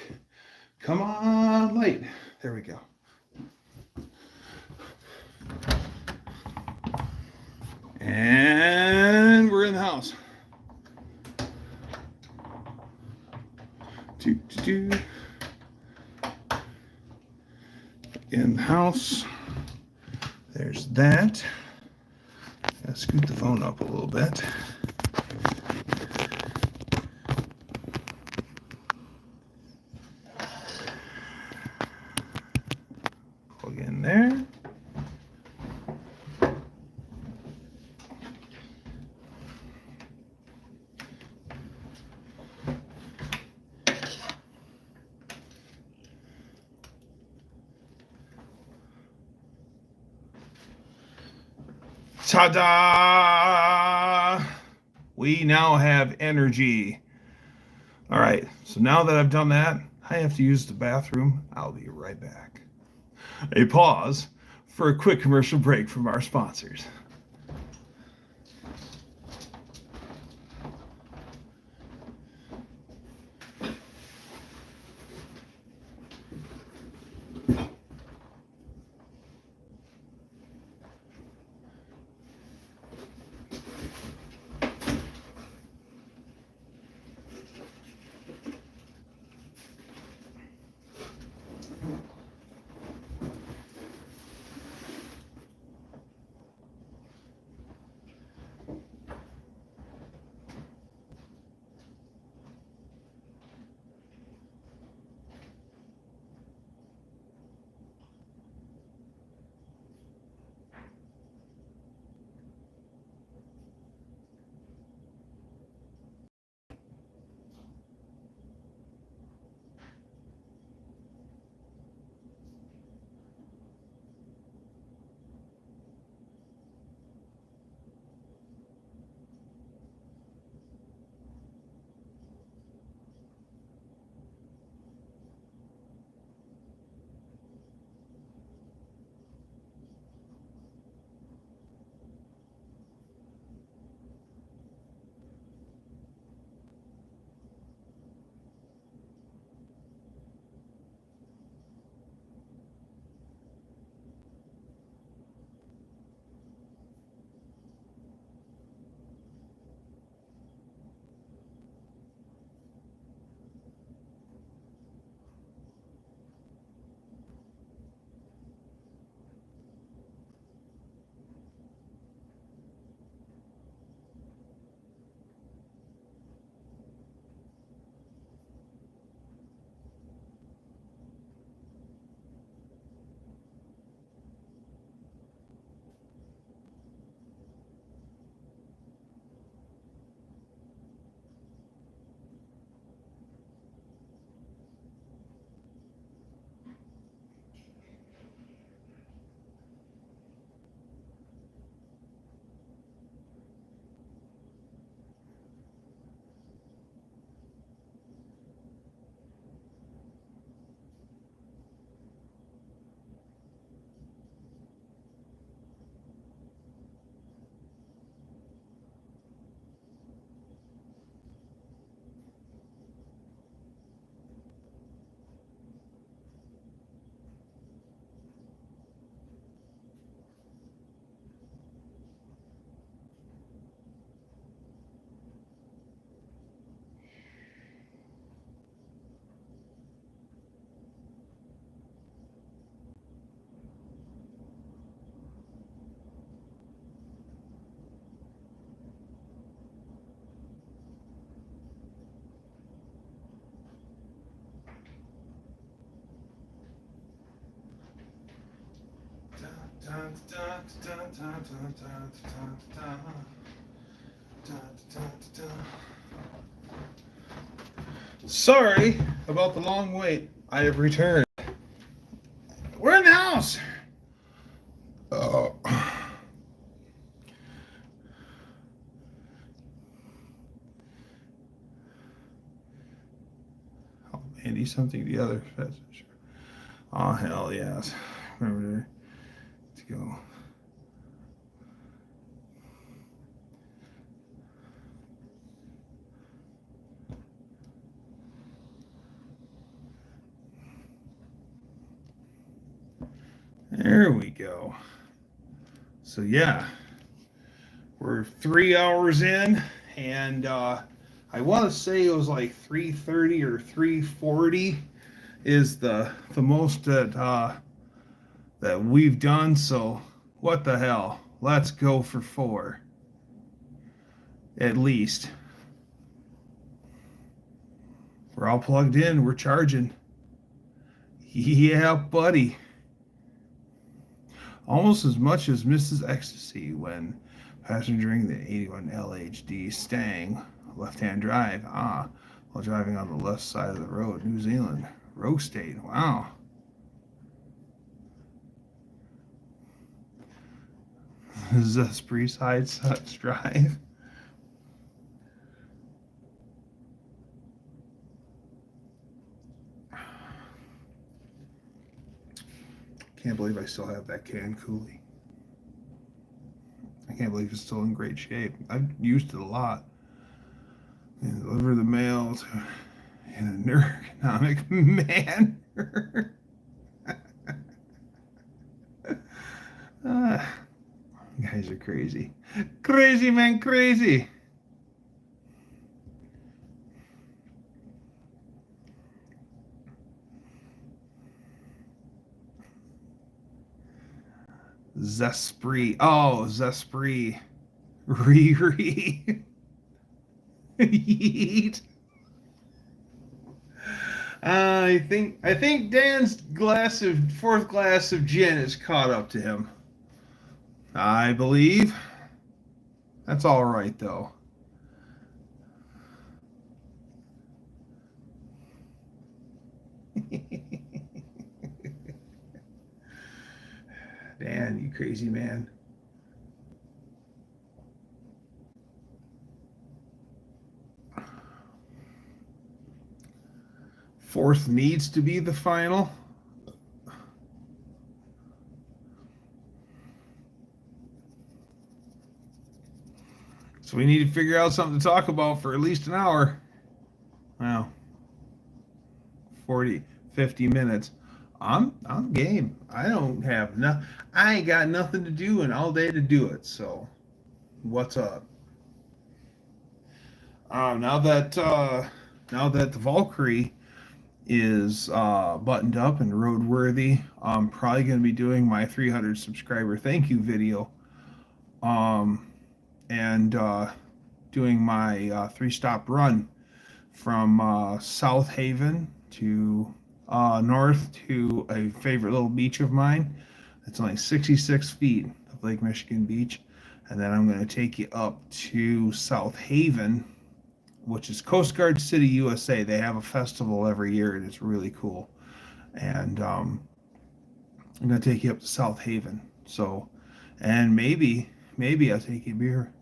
Come on, light. There we go. And we're in the house. In the house. There's that. Gotta scoot the phone up a little bit. Plug in there. Ta-da! We now have energy. All right, so now that I've done that, I have to use the bathroom. I'll be right back. A pause for a quick commercial break from our sponsors. Sorry about the long wait. I have returned. We're in the house. Oh. Oh, Andy, something the other. Oh, hell yes. Remember to go. There we go. So yeah, we're 3 hours in, and I want to say it was like 3:30 or 3:40 is the most that we've done. So what the hell? Let's go for 4 at least. We're all plugged in. We're charging. Yeah, buddy. Almost as much as Mrs. Ecstasy when passengering the 81 LHD Stang left-hand drive. While driving on the left side of the road, New Zealand. Rogue State. Wow. Zespri side sucks drive. Can't believe I still have that can coolie. I can't believe it's still in great shape. I've used it a lot. And deliver the mail in an ergonomic manner. Guys are crazy. Crazy, man, crazy. Zespri. Oh, Zespri. Riri. Yeet. I think Dan's fourth glass of gin is caught up to him. I believe. That's all right though. Dan, you crazy man. Fourth needs to be the final. So we need to figure out something to talk about for at least an hour. Wow. 40, 50 minutes. I'm game. I ain't got nothing to do and all day to do it. So what's up? Now that the Valkyrie is buttoned up and roadworthy, I'm probably going to be doing my 300 subscriber thank you video, and doing my 3-stop run from South Haven to north to a favorite little beach of mine. It's only 66 feet of Lake Michigan Beach, and then I'm going to take you up to South Haven, which is Coast Guard City, USA. They have a festival every year, and it's really cool. And I'm going to take you up to South Haven. So, and maybe I'll take you a beer.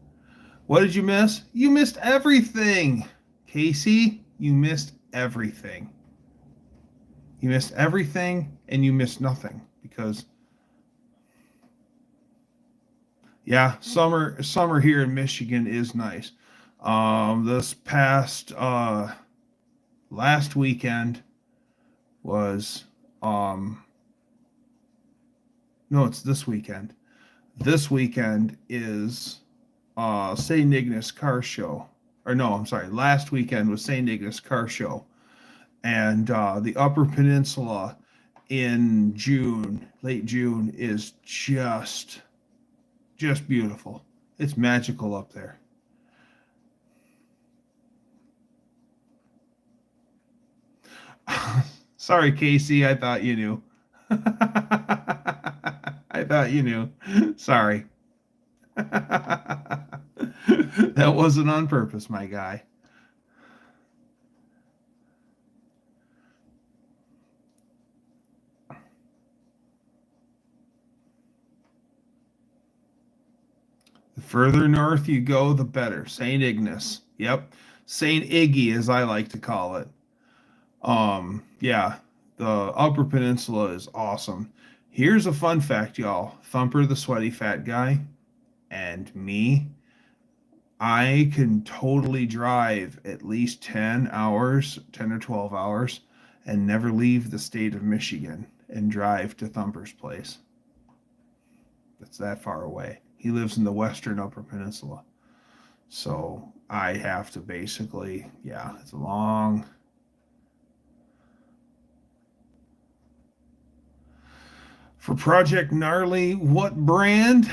What did you miss? You missed everything, Casey. You missed everything. You missed everything, and you missed nothing because, yeah, summer here in Michigan is nice. This past last weekend was no, it's this weekend. This weekend is St. Ignace Car Show. Or no, I'm sorry. Last weekend was St. Ignace Car Show. And the Upper Peninsula in June, late June, is just beautiful. It's magical up there. Sorry, Casey. I thought you knew. I thought you knew. Sorry. That wasn't on purpose, my guy. The further north you go, the better. St. Ignace. Yep. St. Iggy, as I like to call it. Yeah, the Upper Peninsula is awesome. Here's a fun fact, y'all. Thumper, the sweaty fat guy, and me, I can totally drive at least 10 hours, 10 or 12 hours, and never leave the state of Michigan and drive to Thumper's place. It's that far away. He lives in the western Upper Peninsula. So I have to basically, yeah, it's a long. For Project Gnarly, what brand?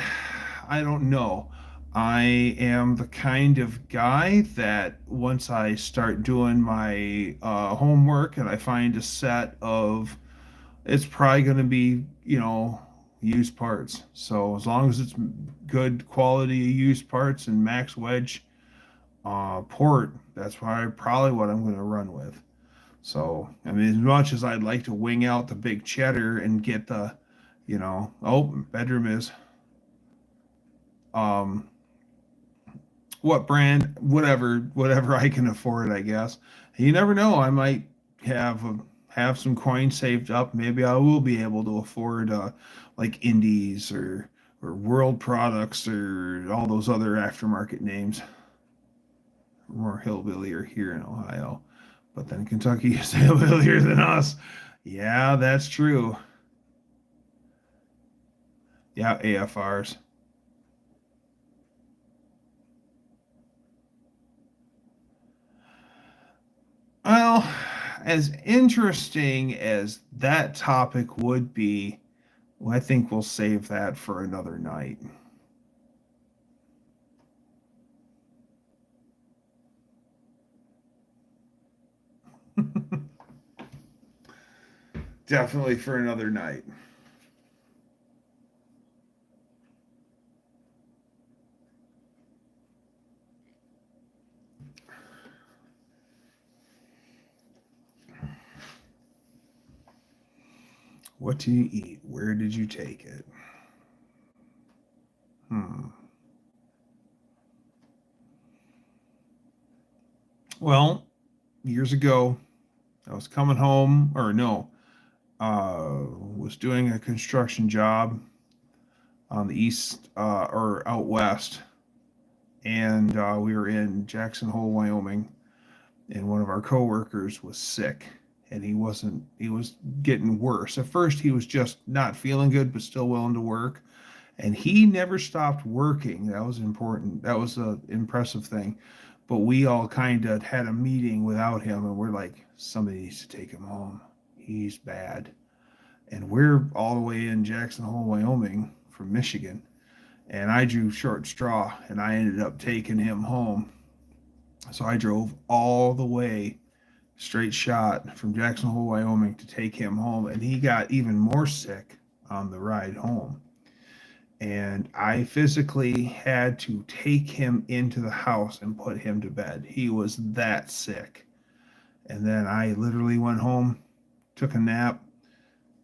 I don't know. I am the kind of guy that once I start doing my homework and I find a set of, it's probably going to be, used parts. So as long as it's good quality used parts and max wedge port, that's probably what I'm going to run with. So, I mean, as much as I'd like to wing out the big cheddar and get the, bedroom is. Um, what brand, whatever I can afford, I guess. You never know. I might have some coins saved up. Maybe I will be able to afford like Indies or World Products or all those other aftermarket names. More hillbillier here in Ohio, but then Kentucky is hillbillier than us. Yeah, that's true. Yeah, AFRs. Well, as interesting as that topic would be, well, I think we'll save that for another night. Definitely for another night. What do you eat? Where did you take it? Hmm. Well, years ago, I was coming home, or no, was doing a construction job on the east or out west, and we were in Jackson Hole, Wyoming, and one of our coworkers was sick, and he was getting worse. At first, he was just not feeling good, but still willing to work, and he never stopped working. That was important. That was an impressive thing. But we all kind of had a meeting without him, and we're like, somebody needs to take him home. He's bad. And we're all the way in Jackson Hole, Wyoming from Michigan. And I drew short straw, and I ended up taking him home. So I drove all the way straight shot from Jackson Hole, Wyoming to take him home. And he got even more sick on the ride home. And I physically had to take him into the house and put him to bed. He was that sick. And then I literally went home, took a nap,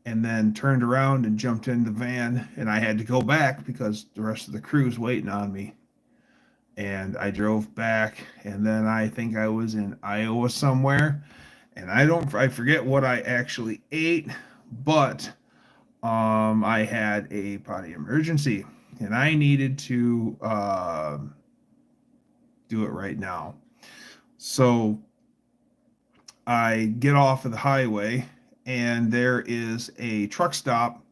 and then turned around and jumped in the van. And I had to go back because the rest of the crew's waiting on me. And I drove back, and then I think I was in Iowa somewhere. And I forget what I actually ate, but I had a potty emergency, and I needed to do it right now. So I get off of the highway, and there is a truck stop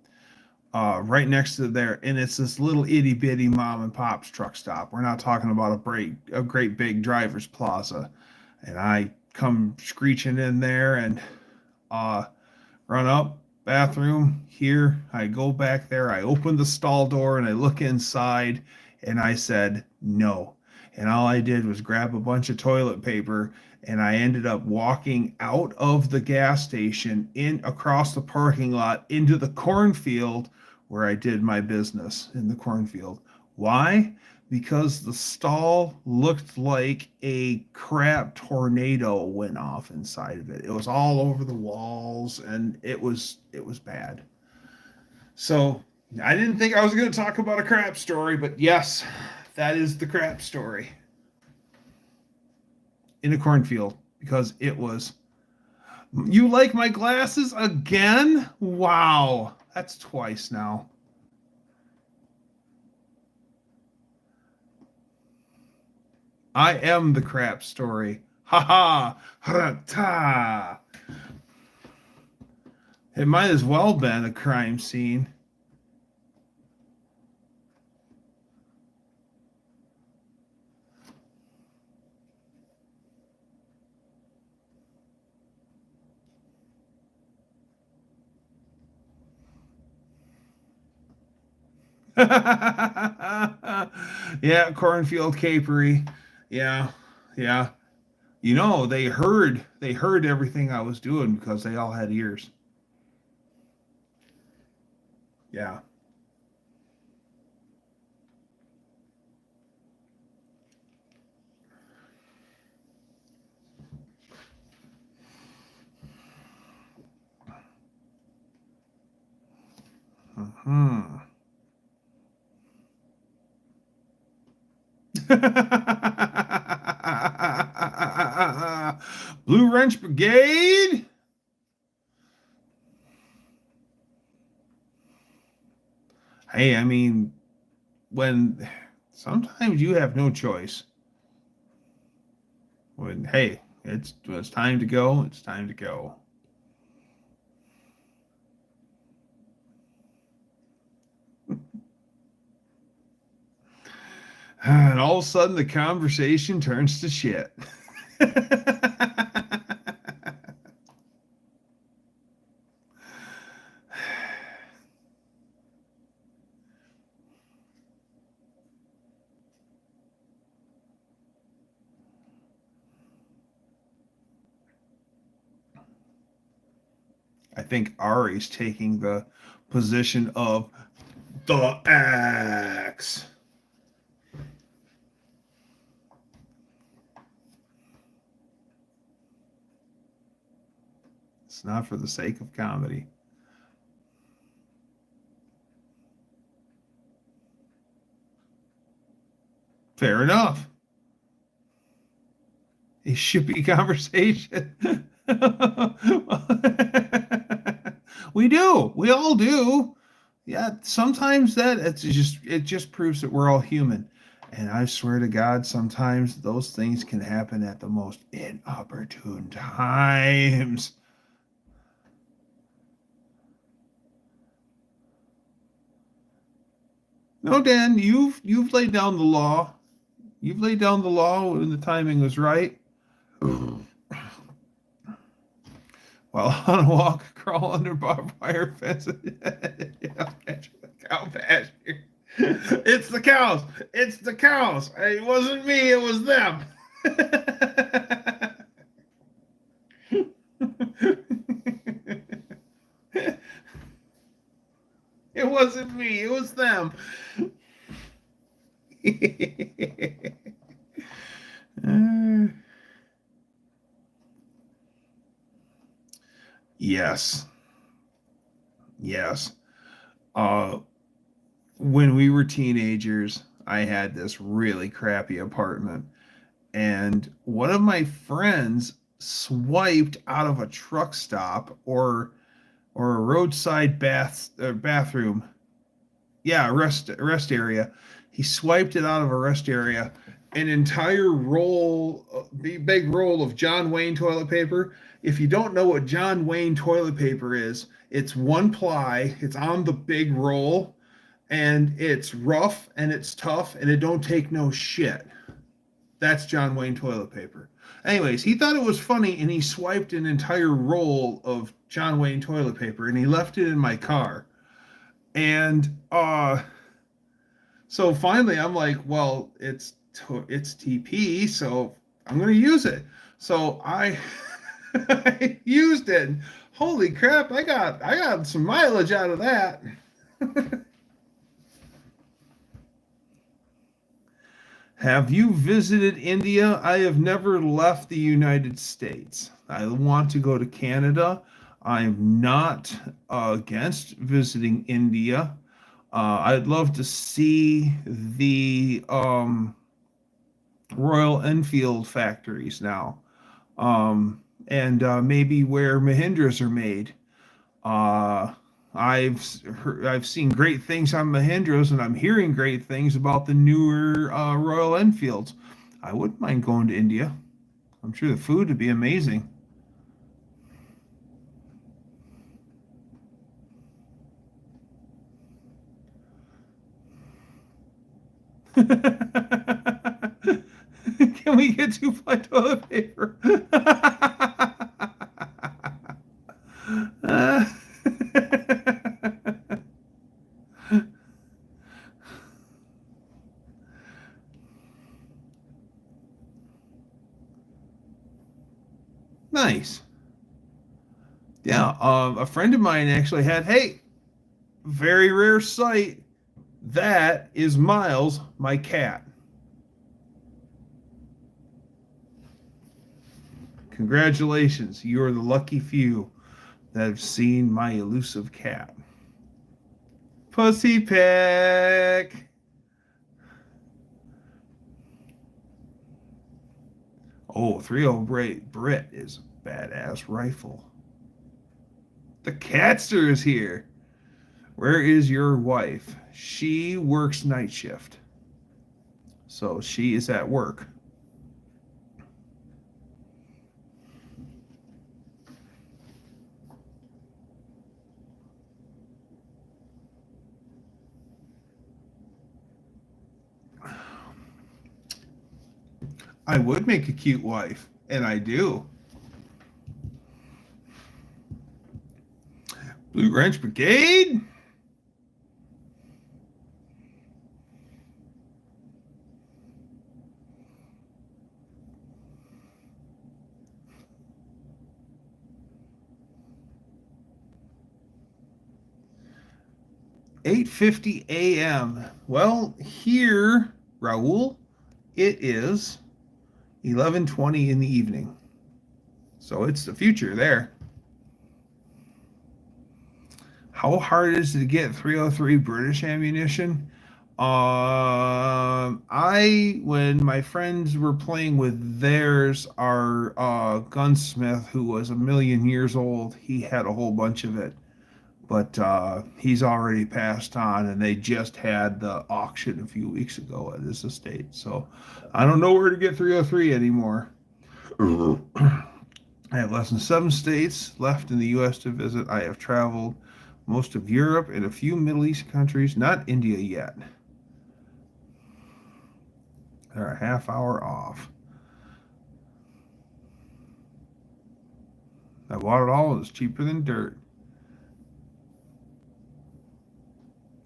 right next to there, and it's this little itty bitty mom and pop's truck stop. We're not talking about a great big driver's plaza. And I come screeching in there and uh, run up, bathroom here. I go back there. I open the stall door and I look inside, and I said no. And all I did was grab a bunch of toilet paper, and I ended up walking out of the gas station in across the parking lot into the cornfield where I did my business in the cornfield. Why? Because the stall looked like a crap tornado went off inside of it. It was all over the walls, and it was bad. So I didn't think I was going to talk about a crap story, but yes, that is the crap story in a cornfield because it was. You like my glasses again? Wow, that's twice now. I am the crap story. Ha ha, ha ta. It might as well been a crime scene. Yeah, cornfield capery. Yeah, yeah. They heard everything I was doing because they all had ears. Yeah. Hmm. Blue Wrench Brigade. Hey, I mean, when sometimes you have no choice. When, hey, it's time to go, it's time to go. And all of a sudden the conversation turns to shit. I think Ari's taking the position of the axe. It's not for the sake of comedy. Fair enough. It should be conversation. We do. We all do. Yeah, sometimes it just proves that we're all human. And I swear to God, sometimes those things can happen at the most inopportune times. No, Dan, you've laid down the law. You've laid down the law when the timing was right. While on a walk, crawl under barbed wire fences. Cow pasture. It's the cows. It's the cows. It wasn't me. It was them. It wasn't me. It was them. Yes. Yes. When we were teenagers, I had this really crappy apartment, and one of my friends swiped out of a truck stop or a roadside bathroom. Yeah, rest area. He swiped it out of a rest area. An entire big roll of John Wayne toilet paper. If you don't know what John Wayne toilet paper is, it's one ply. It's on the big roll, and it's rough and it's tough and it don't take no shit. That's John Wayne toilet paper. Anyways, he thought it was funny and he swiped an entire roll of John Wayne toilet paper and he left it in my car. And so finally I'm like, well, it's TP, so I'm going to use it. So I I used it. Holy crap, I got some mileage out of that. Have you visited India? I have never left the United States. I want to go to Canada. I'm not against visiting India. I'd love to see the Royal Enfield factories now, and maybe where Mahindras are made. I've seen great things on Mahindras, and I'm hearing great things about the newer Royal Enfields. I wouldn't mind going to India. I'm sure the food would be amazing. Can we get 2-ply toilet paper? Nice. Yeah, a friend of mine actually had, hey, very rare sight. That is Miles, my cat. Congratulations, you are the lucky few that have seen my elusive cat. Pussy peck. Oh, 30 Brit is a badass rifle. The Catster is here. Where is your wife? She works night shift. So she is at work. I would make a cute wife, and I do. Blue Wrench Brigade? $8:50 a.m. Well, here, Raul, it is 11:20 in the evening. So it's the future there. How hard is it to get 303 British ammunition? When my friends were playing with theirs, our gunsmith, who was a million years old, he had a whole bunch of it. But he's already passed on, and they just had the auction a few weeks ago at his estate. So I don't know where to get 303 anymore. I have less than 7 states left in the U.S. to visit. I have traveled most of Europe and a few Middle East countries, not India yet. They're a half hour off. I bought it all, and it's cheaper than dirt.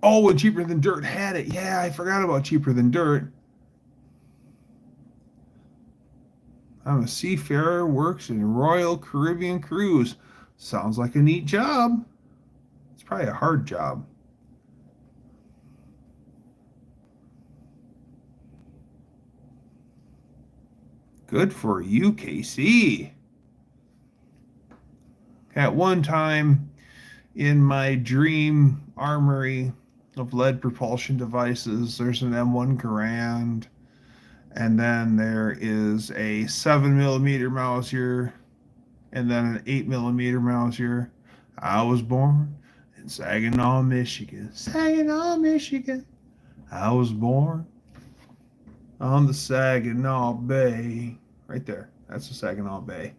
Oh, and Cheaper Than Dirt had it. Yeah, I forgot about Cheaper Than Dirt. I'm a seafarer, works in Royal Caribbean Cruise. Sounds like a neat job. It's probably a hard job. Good for you, KC. At one time, in my dream armory of lead propulsion devices, there's an M1 Garand, and then there is a 7mm Mauser, and then an 8mm Mauser. I was born in Saginaw, Michigan. Saginaw, Michigan. I was born on the Saginaw Bay. Right there. That's the Saginaw Bay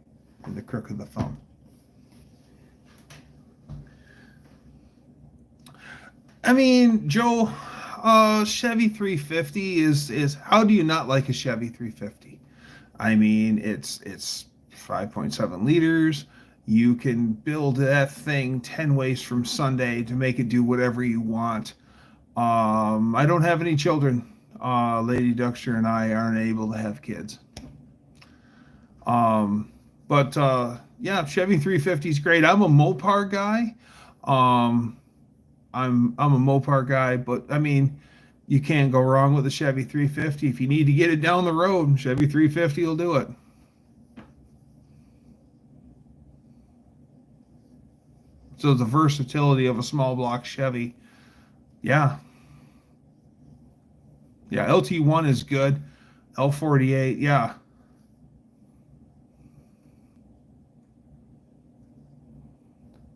in the crook of the thumb. I mean, Joe, Chevy 350 is how do you not like a Chevy 350? I mean, it's 5.7 liters. You can build that thing 10 ways from Sunday to make it do whatever you want. I don't have any children. Lady Dougster and I aren't able to have kids. But yeah, Chevy 350 is great. I'm a Mopar guy. I'm a Mopar guy, but I mean, you can't go wrong with a Chevy 350. If you need to get it down the road, Chevy 350 will do it. So the versatility of a small block Chevy, yeah, yeah. LT1 is good. L48, yeah.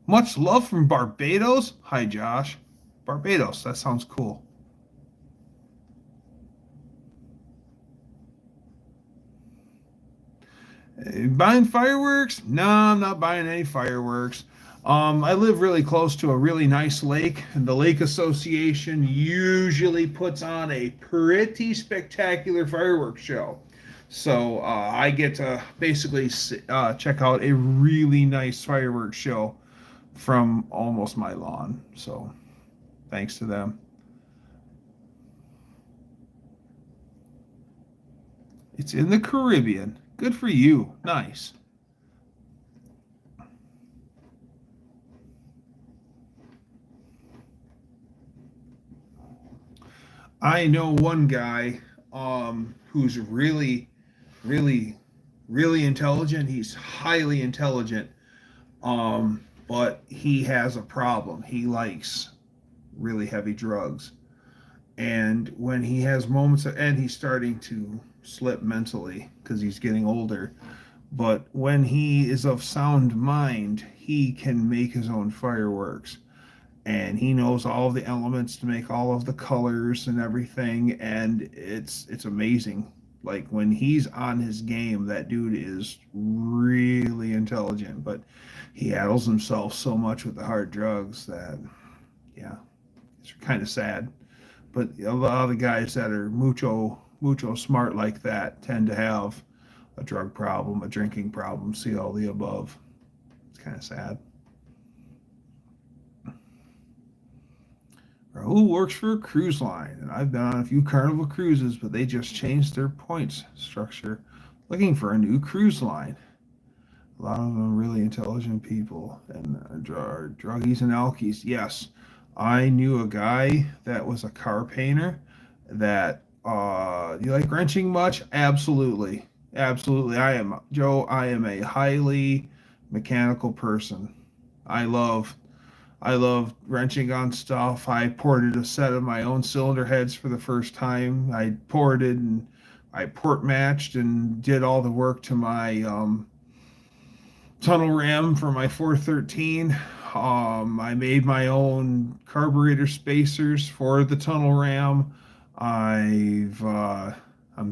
Much love from Barbados. Hi, Josh. Barbados, that sounds cool. Buying fireworks? No, I'm not buying any fireworks. I live really close to a really nice lake, and the Lake Association usually puts on a pretty spectacular fireworks show. So I get to basically check out a really nice fireworks show from almost my lawn. So thanks to them. It's in the Caribbean. Good for you. Nice. I know one guy who's really, really intelligent. He's highly intelligent, but he has a problem. He likes really heavy drugs. And when he has moments, and he's starting to slip mentally because he's getting older. But when he is of sound mind, he can make his own fireworks. And he knows all of the elements to make all of the colors and everything, and it's amazing. Like when he's on his game, that dude is really intelligent, but he addles himself so much with the hard drugs that, yeah, it's kind of sad. But a lot of the guys that are mucho smart like that tend to have a drug problem, a drinking problem, see all the above. It's kind of sad. Who works for a cruise line? And I've been on a few Carnival cruises, but they just changed their points structure. Looking for a new cruise line. A lot of them really intelligent people and druggies and alkies. Yes, I knew a guy that was a car painter. That you like wrenching much? Absolutely, absolutely. I am Joe. I am a highly mechanical person. I love I love wrenching on stuff. I ported a set of my own cylinder heads for the first time. I ported and I port matched and did all the work to my tunnel ram for my 413. I made my own carburetor spacers for the tunnel ram. I'm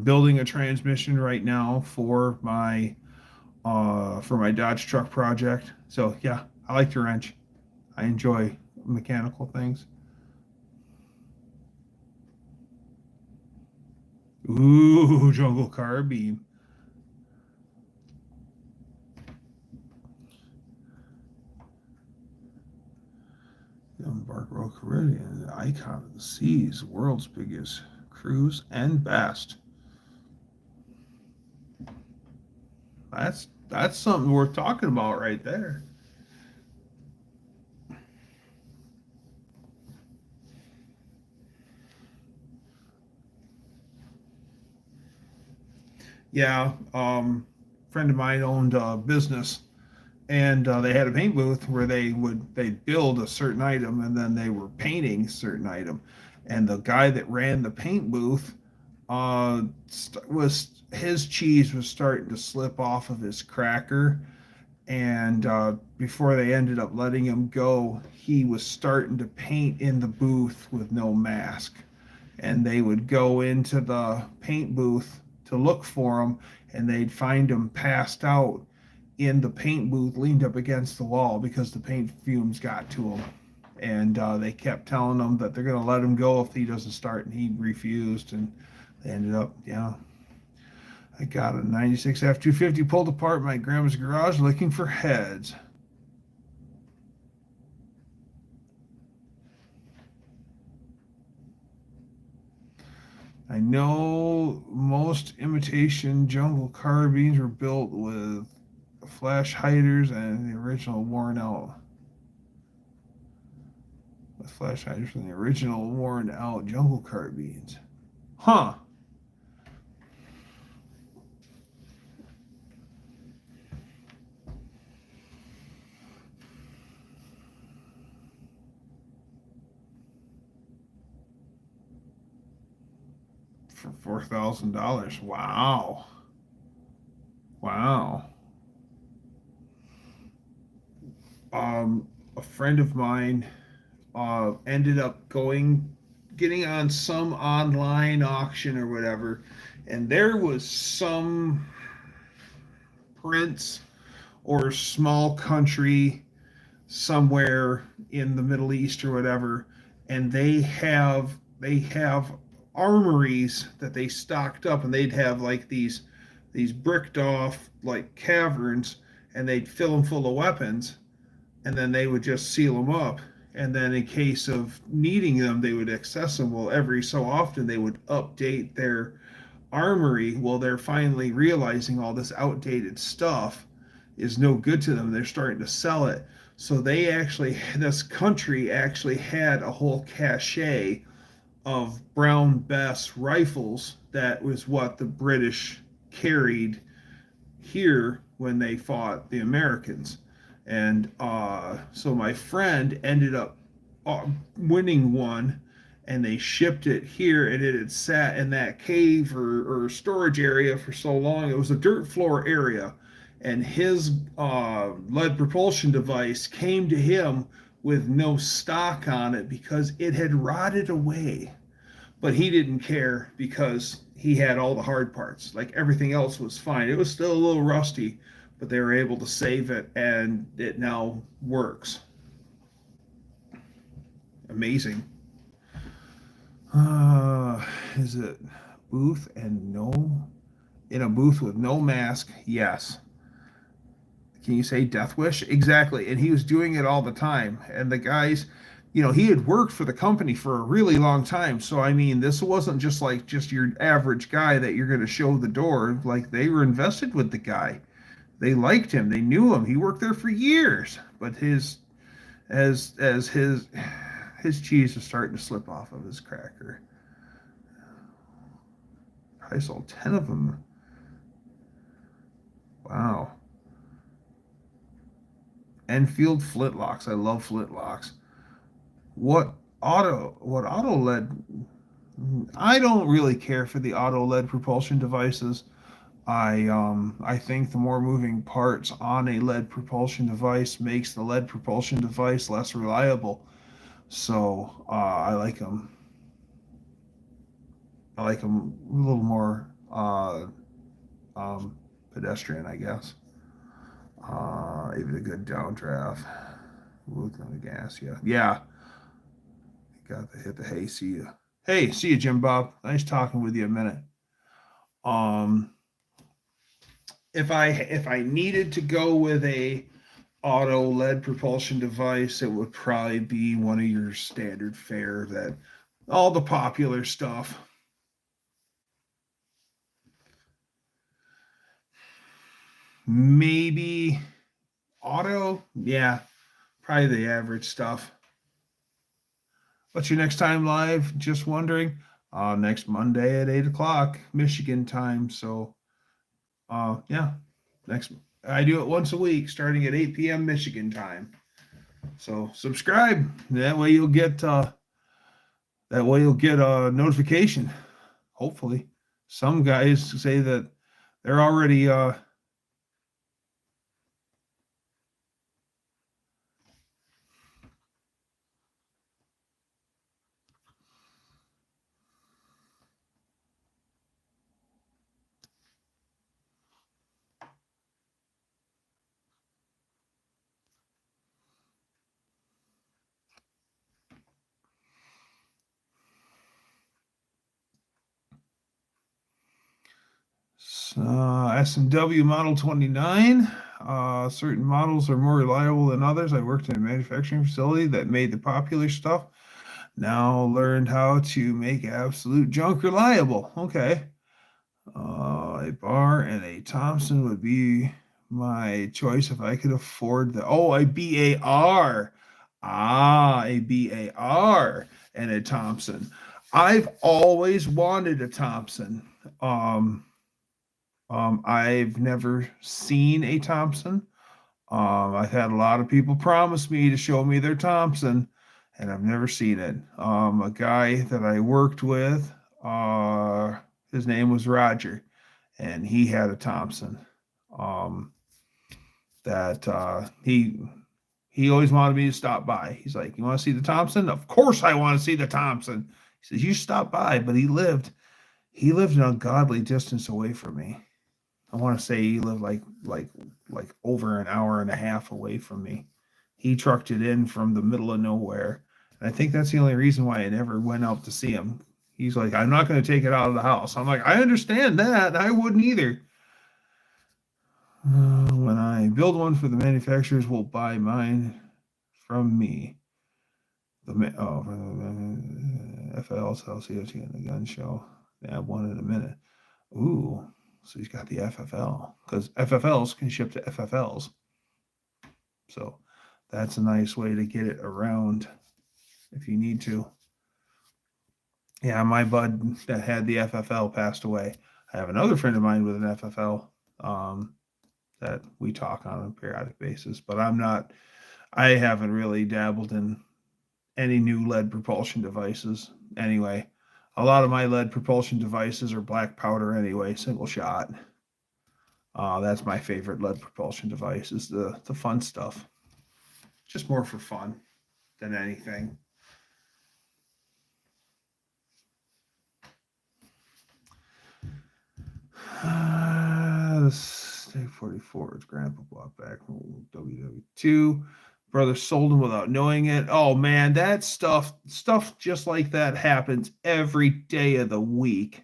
building a transmission right now for my Dodge truck project. So yeah, I like to wrench. I enjoy mechanical things. Ooh, jungle carbine. The Embark Caribbean, the icon of the seas, world's biggest cruise and best. That's something worth talking about right there. Yeah, friend of mine owned a business, and they had a paint booth where they'd build a certain item, and then they were painting a certain item, and the guy that ran the paint booth was his cheese was starting to slip off of his cracker, and before they ended up letting him go, he was starting to paint in the booth with no mask, and they would go into the paint booth to look for him, and they'd find him passed out in the paint booth, leaned up against the wall because the paint fumes got to him. And they kept telling him that they're going to let him go if he doesn't start, and he refused. And they ended up, yeah. I got a 96 F-250 pulled apart in my grandma's garage looking for heads. I know most imitation jungle carbines were built with flash hiders and the original worn out. With flash hiders from the original worn out jungle carbines. Huh. For $4,000. Wow. Wow. A friend of mine ended up getting on some online auction or whatever, and there was some prince or small country somewhere in the Middle East or whatever, and they have armories that they stocked up, and they'd have like these bricked off like caverns, and they'd fill them full of weapons, and then they would just seal them up, and then in case of needing them they would access them. Well, every so often they would update their armory. Well, they're finally realizing all this outdated stuff is no good to them. They're starting to sell it. So this country actually had a whole cache of Brown Bess rifles. That was what the British carried here when they fought the Americans. And so my friend ended up winning one, and they shipped it here, and it had sat in that cave or storage area for so long. It was a dirt floor area, and his lead propulsion device came to him with no stock on it because it had rotted away. But he didn't care because he had all the hard parts. Like everything else was fine. It was still a little rusty, but they were able to save it, and it now works. Amazing. Is it booth and no in a booth with no mask? Yes. Can you say Death Wish? Exactly. And he was doing it all the time. And the guys, he had worked for the company for a really long time. So I mean, this wasn't just like just your average guy that you're going to show the door. Like they were invested with the guy. They liked him. They knew him. He worked there for years. But his cheese is starting to slip off of his cracker. I sold 10 of them. Wow. Enfield flintlocks. I love flintlocks. What auto lead? I don't really care for the auto lead propulsion devices. I think the more moving parts on a lead propulsion device makes the lead propulsion device less reliable. So I like them. I like them a little more pedestrian, I guess. Even a good downdraft. Look on the gas, yeah. Yeah. Got to hit the hay. See you. Hey, see you, Jim Bob. Nice talking with you a minute. If I needed to go with a auto lead propulsion device, it would probably be one of your standard fare, that all the popular stuff. Maybe auto, yeah, probably the average stuff. What's your next time live? Just wondering. Next Monday at 8 o'clock Michigan time. So yeah, I do it once a week starting at 8 p.m. Michigan time. So subscribe. That way you'll get a notification. Hopefully. Some guys say that they're already S&W Model 29. Certain models are more reliable than others. I worked in a manufacturing facility that made the popular stuff. Now learned how to make absolute junk reliable. Okay. A Bar and a Thompson would be my choice if I could afford a BAR. A BAR and a Thompson. I've always wanted a Thompson. I've never seen a Thompson. I've had a lot of people promise me to show me their Thompson, and I've never seen it. A guy that I worked with, his name was Roger, and he had a Thompson. He always wanted me to stop by. He's like, "You want to see the Thompson?" Of course, I want to see the Thompson. He says, "You stop by," but he lived an ungodly distance away from me. I want to say he lived like over an hour and a half away from me. He trucked it in from the middle of nowhere. And I think that's the only reason why I never went out to see him. He's like, "I'm not going to take it out of the house." I'm like, "I understand that. I wouldn't either." When I build one for the manufacturers, will buy mine from me. FLs, LCOT, and the gun show. They have one in a minute. Ooh. So he's got the FFL, because FFLs can ship to FFLs. So that's a nice way to get it around if you need to. Yeah, my bud that had the FFL passed away. I have another friend of mine with an FFL that we talk on a periodic basis, but I haven't really dabbled in any new lead propulsion devices. anyway, a lot of my lead propulsion devices are black powder anyway, single shot. That's my favorite lead propulsion device, is the fun stuff. Just more for fun than anything. The Stake 44 is Grandpa bought back from WW2. Brother sold him without knowing it. Oh man, that stuff just like that happens every day of the week.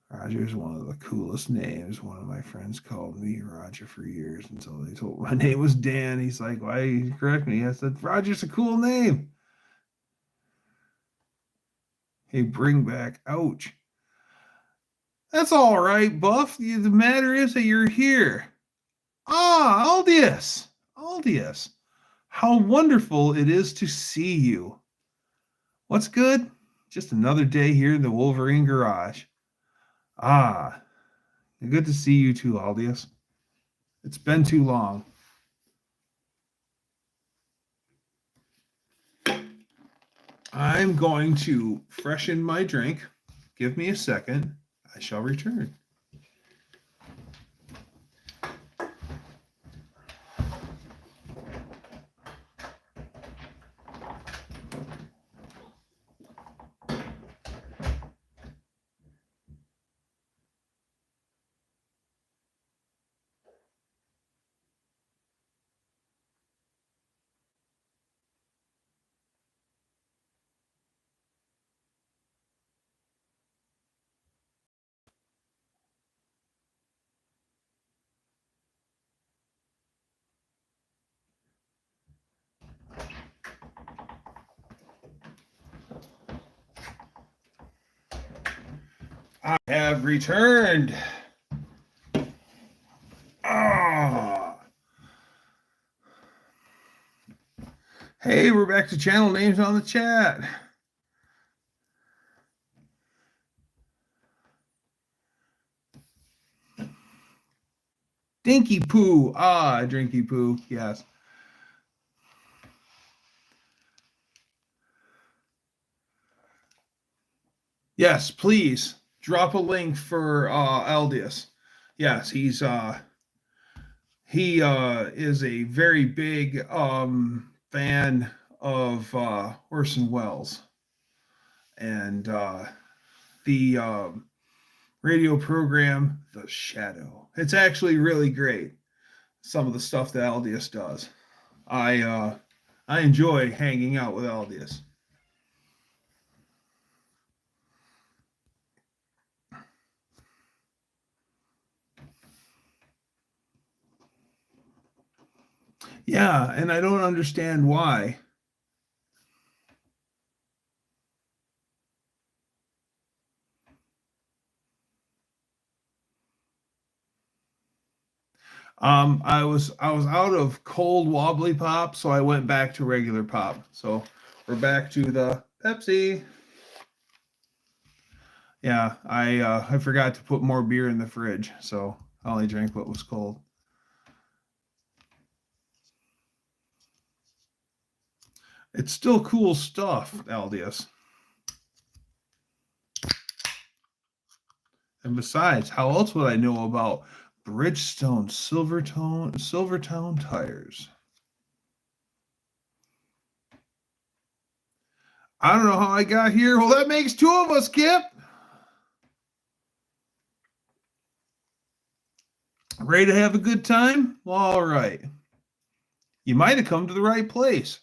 Roger's one of the coolest names. One of my friends called me Roger for years until they told my name was Dan. He's like, why you correct me? I said, Roger's a cool name. Hey, bring back. Ouch. That's all right, Buff. The matter is that you're here. Ah, Aldius. Aldius. How wonderful it is to see you. What's good? Just another day here in the Wolverine Garage. Ah, good to see you too, Aldius. It's been too long. I'm going to freshen my drink. Give me a second. I shall return. I have returned. Ah. Hey, we're back to channel names on the chat. Dinky Poo. Ah, Drinky Poo. Yes. Yes, please drop a link for Aldius. Yes, he is a very big fan of Orson Welles, and the radio program The Shadow. It's actually really great. Some of the stuff that Aldius does. I enjoy hanging out with Aldius. Yeah, and I don't understand why. I was out of cold wobbly pop, so I went back to regular pop. So we're back to the Pepsi. Yeah, I forgot to put more beer in the fridge, so I only drank what was cold. It's still cool stuff, Aldius. And besides, how else would I know about Bridgestone Silvertone tires? I don't know how I got here. Well, that makes two of us, Kip. Ready to have a good time? Well, all right. You might have come to the right place.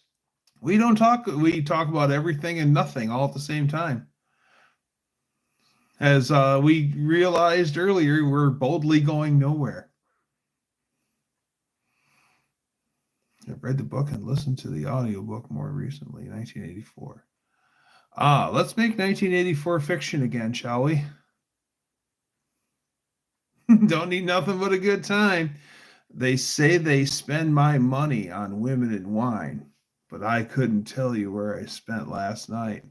We talk about everything and nothing all at the same time. As we realized earlier, we're boldly going nowhere. I've read the book and listened to the audiobook more recently, 1984. Let's make 1984 fiction again, shall we? Don't need nothing but a good time. They say they spend my money on women and wine, but I couldn't tell you where I spent last night.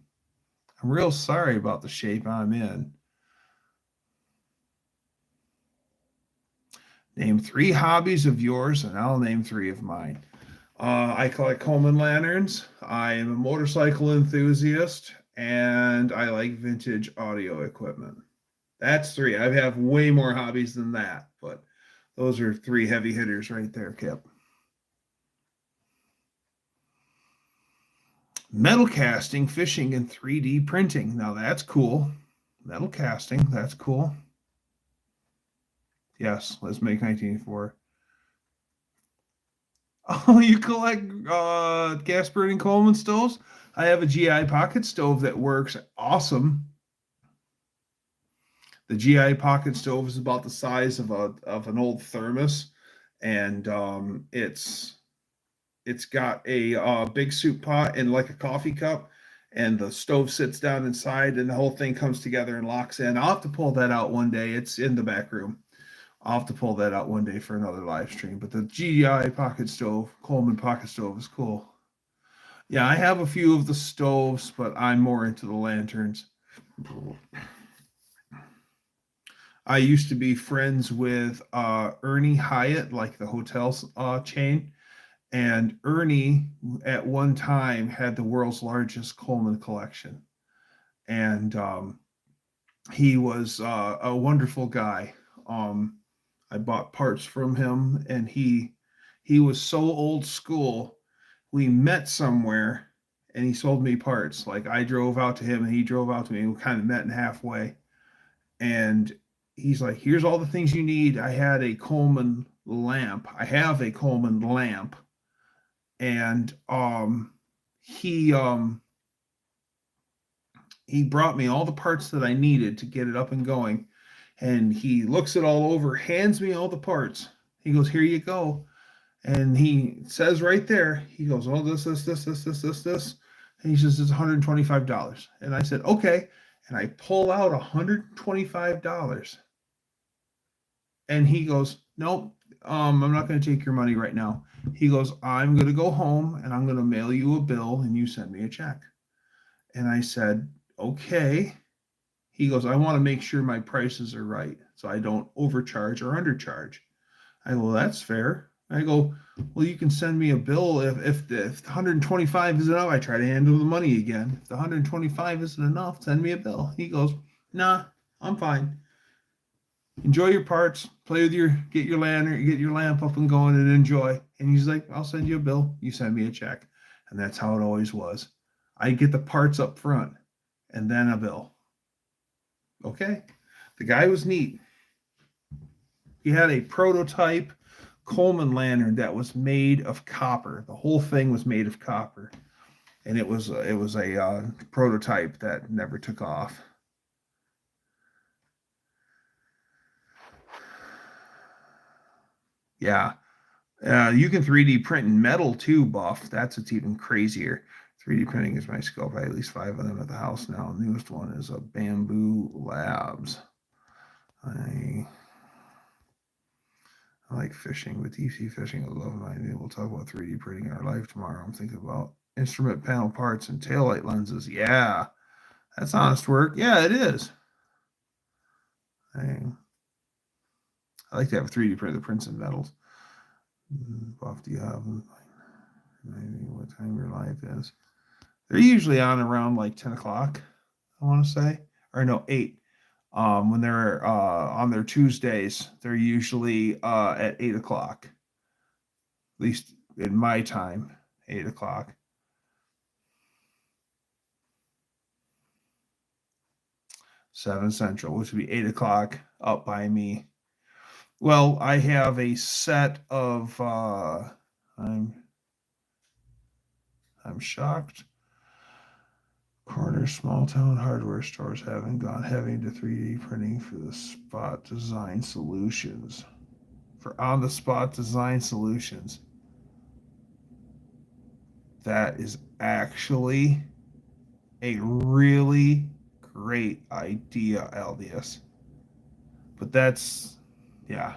I'm real sorry about the shape I'm in. Name 3 hobbies of yours, and I'll name 3 of mine. I collect Coleman lanterns. I am a motorcycle enthusiast, and I like vintage audio equipment. That's three. I have way more hobbies than that, but those are three heavy hitters right there, Kip. Metal casting, fishing, and 3D printing. Now that's cool. Metal casting, that's cool. Yes, let's make 1984. Oh, you collect gas burning Coleman stoves? I have a GI pocket stove that works awesome. The GI pocket stove is about the size of an old thermos, and it's got a big soup pot and like a coffee cup, and the stove sits down inside, and the whole thing comes together and locks in. I'll have to pull that out one day. It's in the back room. I'll have to pull that out one day for another live stream. But the GI pocket stove, Coleman pocket stove, is cool. Yeah, I have a few of the stoves, but I'm more into the lanterns. I used to be friends with Ernie Hyatt, like the hotel chain. And Ernie, at one time, had the world's largest Coleman collection. And he was a wonderful guy. I bought parts from him, and he was so old school. We met somewhere, and he sold me parts. Like I drove out to him, and he drove out to me, and we kind of met in halfway. And he's like, "Here's all the things you need." I had a Coleman lamp. I have a Coleman lamp, and he brought me all the parts that I needed to get it up and going. And he looks it all over, hands me all the parts. He goes, "Here you go." And he says right there, he goes, "Oh, this. And he says, "It's $125. And I said, "Okay." And I pull out $125. And he goes, "Nope, I'm not going to take your money right now." He goes, "I'm going to go home and I'm going to mail you a bill and you send me a check." And I said, "Okay." He goes, "I want to make sure my prices are right so I don't overcharge or undercharge." I go, "That's fair." I go, "Well, you can send me a bill if the 125 isn't enough." I try to hand him the money again. "If the 125 isn't enough, send me a bill." He goes, "Nah, I'm fine. Enjoy your parts, play with get your lantern, get your lamp up and going and enjoy." And he's like, "I'll send you a bill. You send me a check." And that's how it always was. I get the parts up front and then a bill. Okay. The guy was neat. He had a prototype Coleman lantern that was made of copper. The whole thing was made of copper. And it was a prototype that never took off. Yeah. You can 3D print in metal too, Buff. That's what's even crazier. 3D printing is my scope. I have at least 5 of them at the house now. The newest one is a Bamboo Labs. I like fishing, with deep sea fishing. I love mine. We'll talk about 3D printing in our life tomorrow. I'm thinking about instrument panel parts and taillight lenses. Yeah, that's honest work. Yeah, it is. I like to have a 3D printer that prints in metals. Buff, do you have what time your live is? They're usually on around like 10 o'clock, I want to say. Or no, 8. When they're on their Tuesdays, they're usually at 8 o'clock. At least in my time, 8 o'clock. 7 Central, which would be 8 o'clock up by me. Well, I have a set of I'm shocked. Corner small town hardware stores haven't gone heavy into 3D printing for the spot design solutions. For on the spot design solutions. That is actually a really great idea, Aldius. But that's, yeah.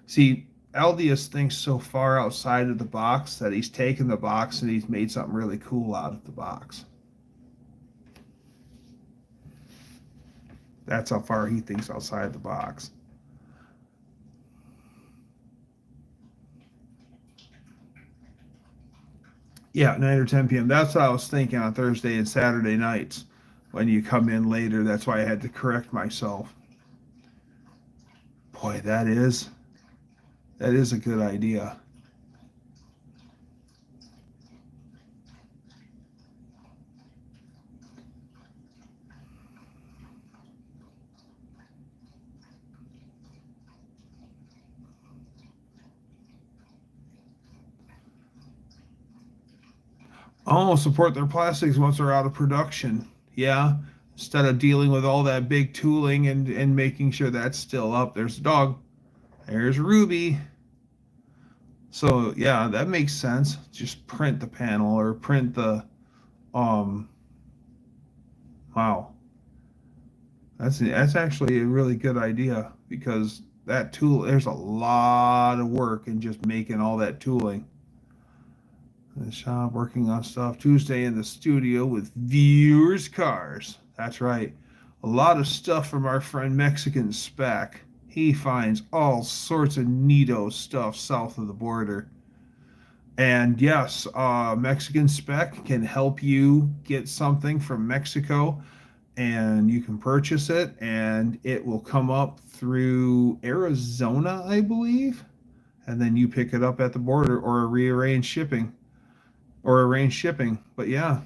See, Aldius thinks so far outside of the box that he's taken the box and he's made something really cool out of the box. That's how far he thinks outside the box. Yeah, 9 or 10 p.m. That's what I was thinking on Thursday and Saturday nights when you come in later. That's why I had to correct myself. Boy, that is a good idea. Oh, support their plastics once they're out of production. Yeah. Instead of dealing with all that big tooling and making sure that's still up. There's the dog. There's Ruby. So yeah, that makes sense. Just print the panel or print the um wow. That's actually a really good idea because that tool there's a lot of work in just making all that tooling. The shop working on stuff Tuesday in the studio with viewers' cars. That's right. A lot of stuff from our friend Mexican Spec. He finds all sorts of neato stuff south of the border. And yes, Mexican Spec can help you get something from Mexico and you can purchase it and it will come up through Arizona, I believe. And then you pick it up at the border or rearrange shipping or arrange shipping. But yeah.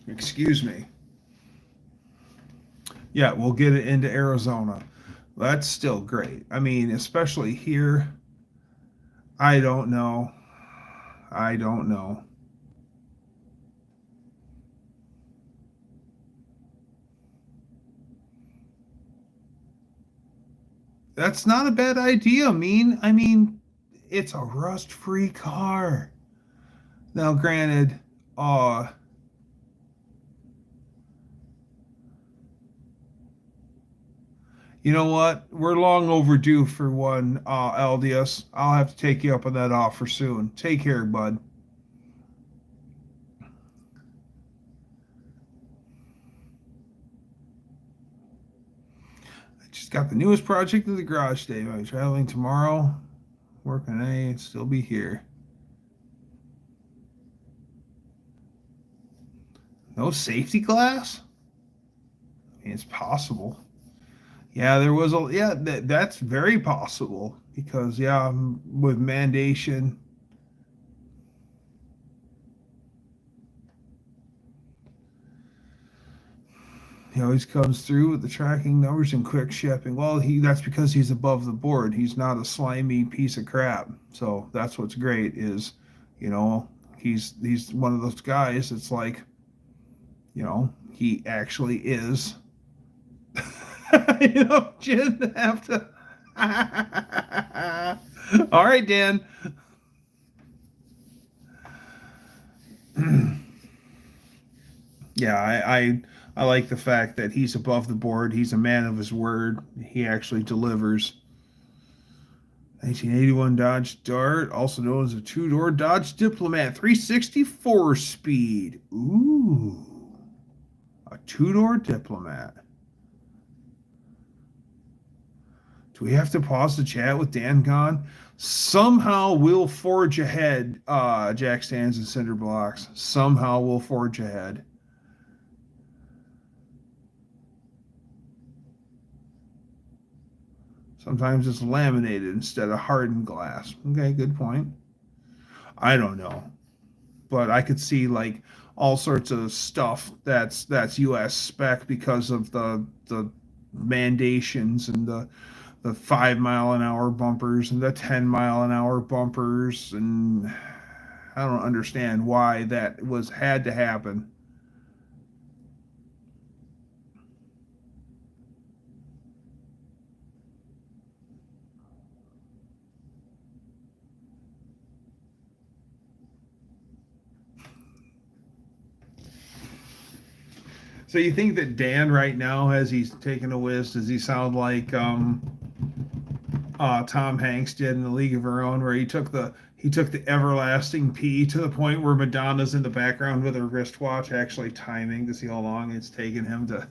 Excuse me. Yeah, we'll get it into Arizona. That's still great. I mean, especially here. I don't know. I don't know. That's not a bad idea. I mean, it's a rust-free car. Now, granted, uh, you know what? We're long overdue for one, LDS. I'll have to take you up on that offer soon. Take care, bud. I just got the newest project of the garage today. I'm traveling tomorrow. Working A, still be here. No safety glass? I mean, it's possible. Yeah, there was a yeah. That's very possible because yeah, with mandation, he always comes through with the tracking numbers and quick shipping. Well, he that's because he's above the board. He's not a slimy piece of crap. So that's what's great is, you know, he's one of those guys. It's like, he actually is. Shouldn't have to. All right, Dan. Yeah, I like the fact that he's above the board. He's a man of his word. He actually delivers. 1981 Dodge Dart, also known as a two-door Dodge Diplomat, 364 speed. Ooh, a two-door Diplomat. Do we have to pause the chat with Dan gone? Somehow we'll forge ahead, Jack Stands and Cinder Blocks. Somehow we'll forge ahead. Sometimes it's laminated instead of hardened glass. Okay, good point. I don't know, but I could see like all sorts of stuff that's U.S. spec because of the mandations and the 5 mile an hour bumpers and the 10 mile an hour bumpers, and I don't understand why that was had to happen. So you think that Dan right now, as he's taking a whiz, does he sound like Tom Hanks did in The League of Her Own, where he took the everlasting pee to the point where Madonna's in the background with her wristwatch actually timing to see how long it's taken him to.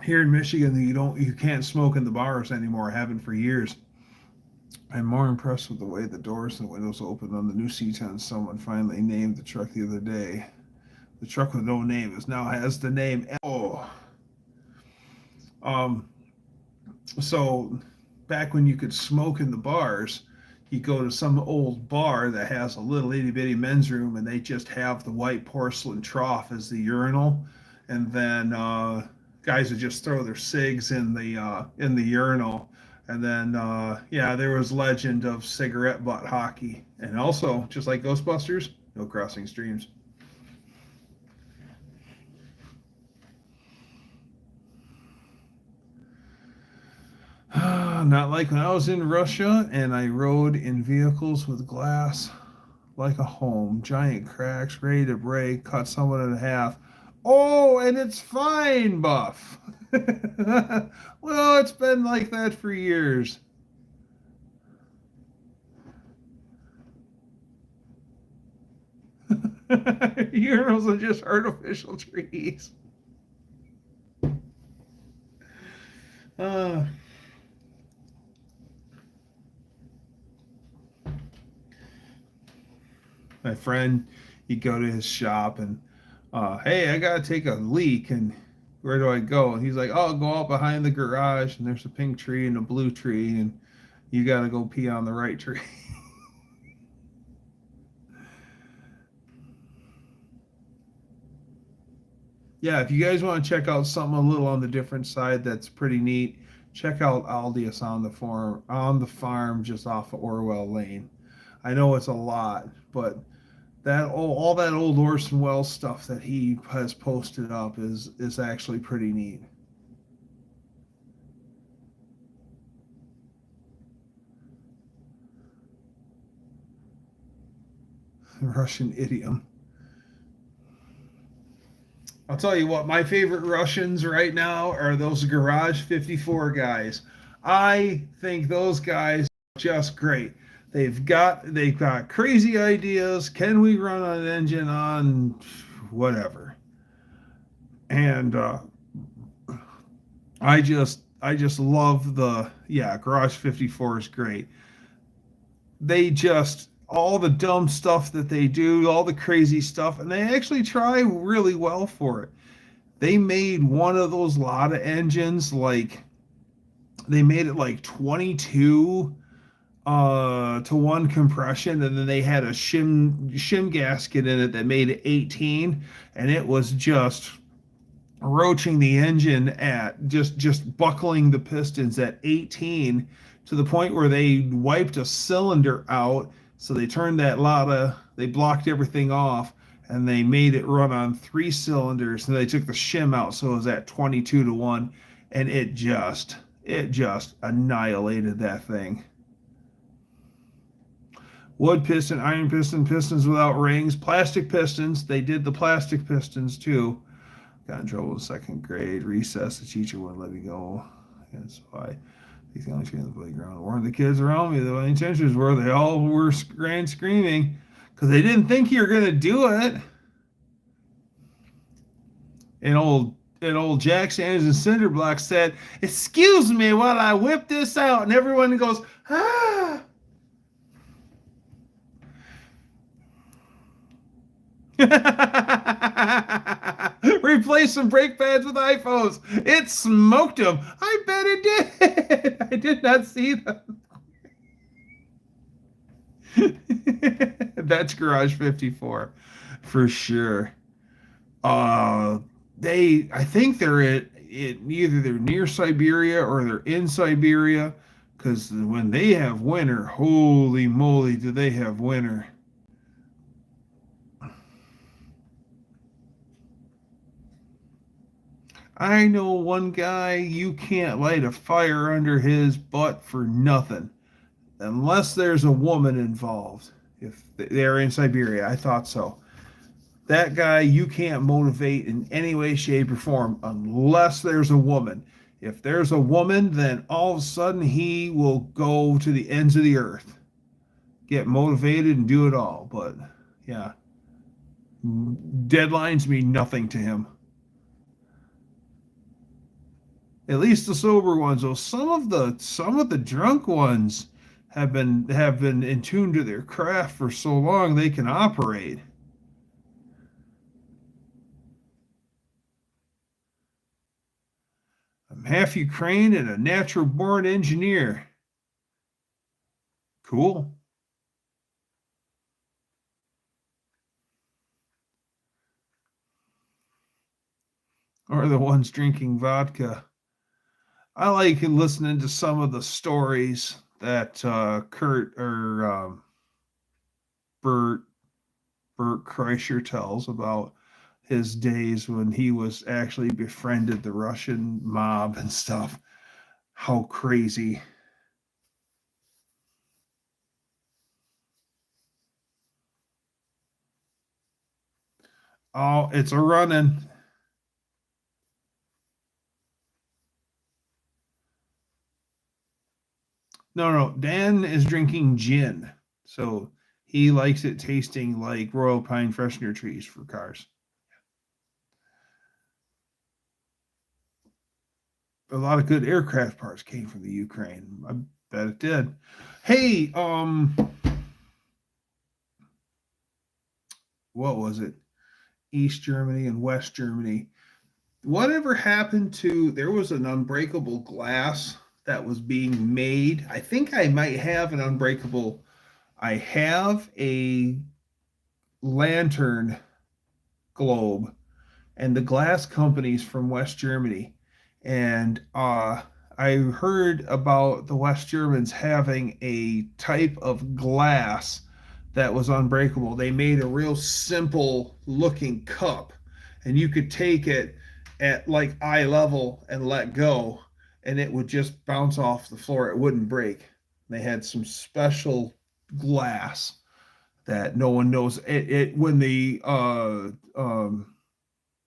Here in Michigan, you can't smoke in the bars anymore. I haven't for years. I'm more impressed with the way the doors and windows open on the new C10 someone finally named the truck the other day. The truck with no name now has the name. Oh, um, so back when you could smoke in the bars, you go to some old bar that has a little itty bitty men's room, and they just have the white porcelain trough as the urinal, and then guys would just throw their cigs in the urinal, and then yeah, there was legend of cigarette butt hockey, and also just like Ghostbusters, no crossing streams. Not like when I was in Russia and I rode in vehicles with glass like a home, giant cracks, ready to break, cut someone in half. Oh, and it's fine, Buff. Well, it's been like that for years. Urinals are just artificial trees. Uh, my friend, he'd go to his shop and, hey, I gotta take a leak, and where do I go? And he's like, oh, go out behind the garage, and there's a pink tree and a blue tree, and you gotta go pee on the right tree. Yeah, if you guys want to check out something a little on the different side that's pretty neat, check out Aldius on the farm just off of Orwell Lane. I know it's a lot, but all that old Orson Welles stuff that he has posted up is actually pretty neat. Russian idiom. I'll tell you what, my favorite Russians right now are those Garage 54 guys. I think those guys are just great. They've got crazy ideas. Can we run an engine on whatever? And I just love Garage 54 is great. They just all the dumb stuff that they do, all the crazy stuff, and they actually try really well for it. They made one of those Lada engines like they made it like 22 to one compression, and then they had a shim gasket in it that made it 18, and it was just roaching the engine at just buckling the pistons at 18 to the point where they wiped a cylinder out. So they turned that Lada, they blocked everything off, and they made it run on 3 cylinders, and they took the shim out, so it was at 22 to 1, and it just annihilated that thing. Wood piston, iron piston, pistons without rings, plastic pistons. They did the plastic pistons too. Got in trouble in second grade. Recess, the teacher wouldn't let me go. And so I think the only tree in the playground. Warned the kids around me that my intentions were they all were ran screaming because they didn't think you were going to do it. And old Jack Sanders and Cinderblock said, "Excuse me while I whip this out," and everyone goes, "Ah." Replace some brake pads with iPhones. It smoked them. I bet it did. I did not see them. That's Garage 54 for sure. Uh, I think either they're near Siberia or they're in Siberia because when they have winter, holy moly, do they have winter. I know one guy, you can't light a fire under his butt for nothing unless there's a woman involved. If they're in Siberia, I thought so. That guy you can't motivate in any way, shape, or form unless there's a woman. If there's a woman, then all of a sudden he will go to the ends of the earth, get motivated, and do it all. But yeah, deadlines mean nothing to him. At least the sober ones. Though some of the drunk ones have been in tune to their craft for so long they can operate. I'm half Ukraine and a natural born engineer. Cool. Or the ones drinking vodka. I like listening to some of the stories that Kurt or Bert Bert Kreischer tells about his days when he was actually befriended the Russian mob and stuff. How crazy. Oh, it's a running. No, no, Dan is drinking gin. So he likes it tasting like Royal Pine freshener trees for cars. A lot of good aircraft parts came from the Ukraine. I bet it did. Hey, what was it? East Germany and West Germany. Whatever happened to there was an unbreakable glass that was being made. I think I might have an unbreakable. I have a lantern globe and the glass companies from West Germany. And I heard about the West Germans having a type of glass that was unbreakable. They made a real simple looking cup, and you could take it at like eye level and let go, and it would just bounce off the floor. It wouldn't break. They had some special glass that no one knows. It when the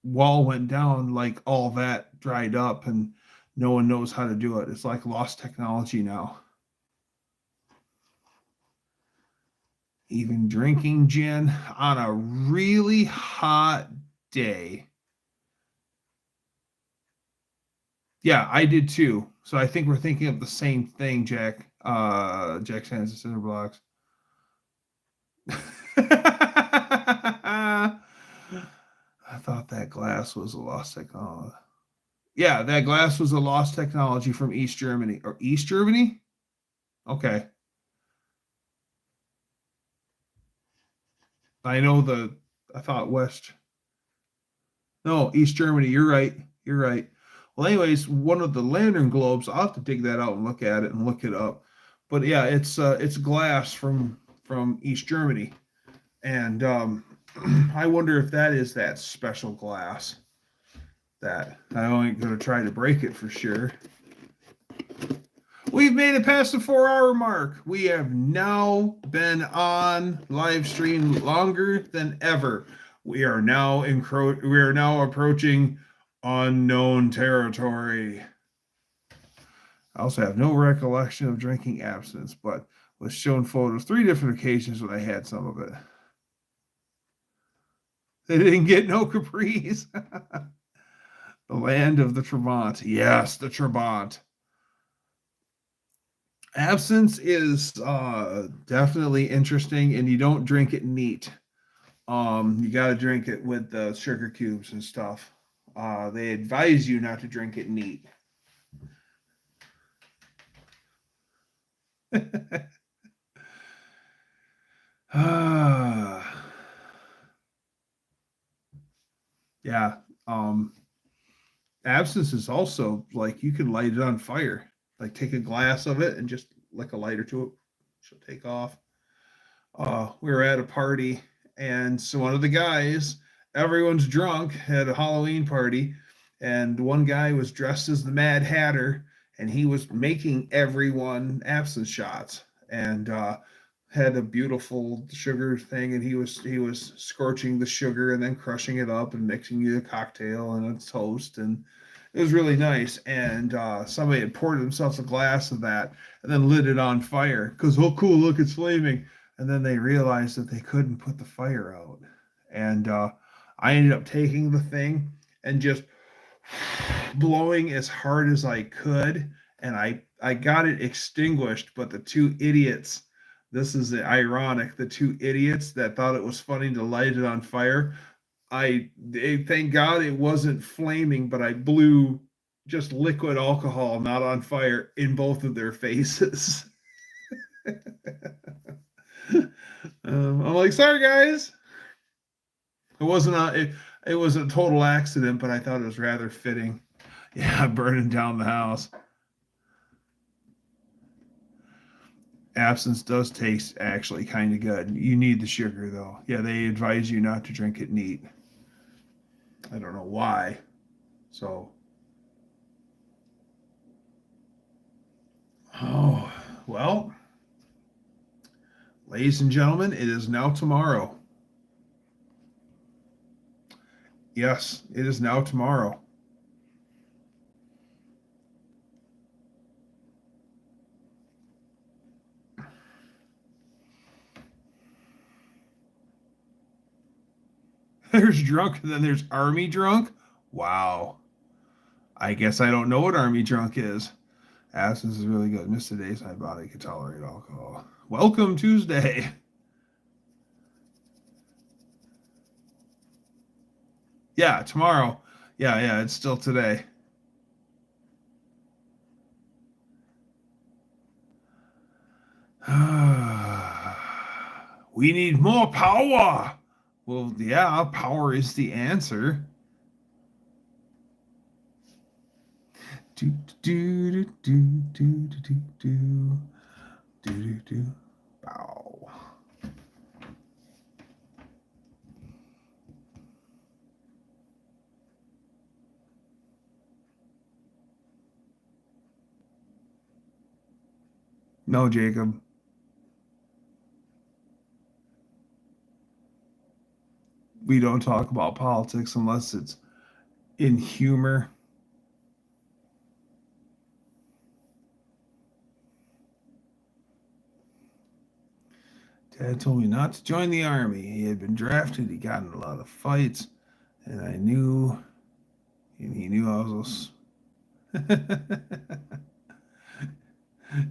wall went down, like all that dried up, and no one knows how to do it. It's like lost technology now. Even drinking gin on a really hot day. Yeah, I did too. So I think we're thinking of the same thing, Jack. Jack Sands and Cinder Blocks. I thought that glass was a lost technology. Yeah, that glass was a lost technology from East Germany. Or East Germany? Okay. I know I thought West. No, East Germany. You're right. You're right. Well, anyways, one of the lantern globes, I'll have to dig that out and look at it and look it up. But yeah, it's glass from East Germany. And I wonder if that is that special glass that I only going to try to break it for sure. We've made it past the 4 hour mark. We have now been on live stream longer than ever. We are now approaching unknown territory. I also have no recollection of drinking absinthe, but was shown photos 3 different occasions when I had some of it. They didn't get no Capri's. The land of the Trabant. Yes, the Trabant. Absinthe is definitely interesting, and you don't drink it neat. You got to drink it with the sugar cubes and stuff. They advise you not to drink it neat. Yeah. Absinthe is also like you can light it on fire. Like take a glass of it and just like a lighter to it. She'll take off. We were at a party, and so one of the guys, everyone's drunk, had a Halloween party, and one guy was dressed as the Mad Hatter, and he was making everyone absinthe shots, and had a beautiful sugar thing, and he was scorching the sugar and then crushing it up and mixing you a cocktail and a toast, and it was really nice. And somebody had poured themselves a glass of that and then lit it on fire because, oh, cool, look, it's flaming. And then they realized that they couldn't put the fire out. And I ended up taking the thing and just blowing as hard as I could. And I got it extinguished, but the two idiots, this is ironic, the two idiots that thought it was funny to light it on fire, thank God it wasn't flaming, but I blew just liquid alcohol, not on fire, in both of their faces. I'm like, sorry guys. It was a total accident, but I thought it was rather fitting. Yeah, burning down the house. Absinthe does taste actually kind of good. You need the sugar though. Yeah, they advise you not to drink it neat. I don't know why. So, oh, well, ladies and gentlemen, it is now tomorrow. Yes, it is now tomorrow. There's drunk and then there's army drunk. Wow. I guess I don't know what army drunk is. Absinthe is really good. Miss today's my body can tolerate alcohol. Welcome Tuesday. Yeah, tomorrow. Yeah, it's still today. We need more power. Well, yeah, power is the answer. Do do do do do do do do do. Bow. No, Jacob. We don't talk about politics unless it's in humor. Dad told me not to join the army. He had been drafted. He got in a lot of fights, and I knew, and he knew I was.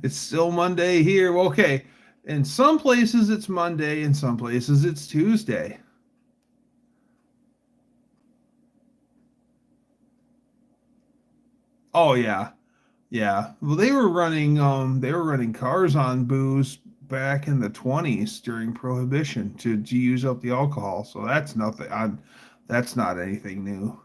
It's still Monday here. Okay, in some places it's Monday, in some places it's Tuesday. Oh yeah, yeah. Well, they were running cars on booze back in the 20s during Prohibition to use up the alcohol. So that's nothing. That's not anything new.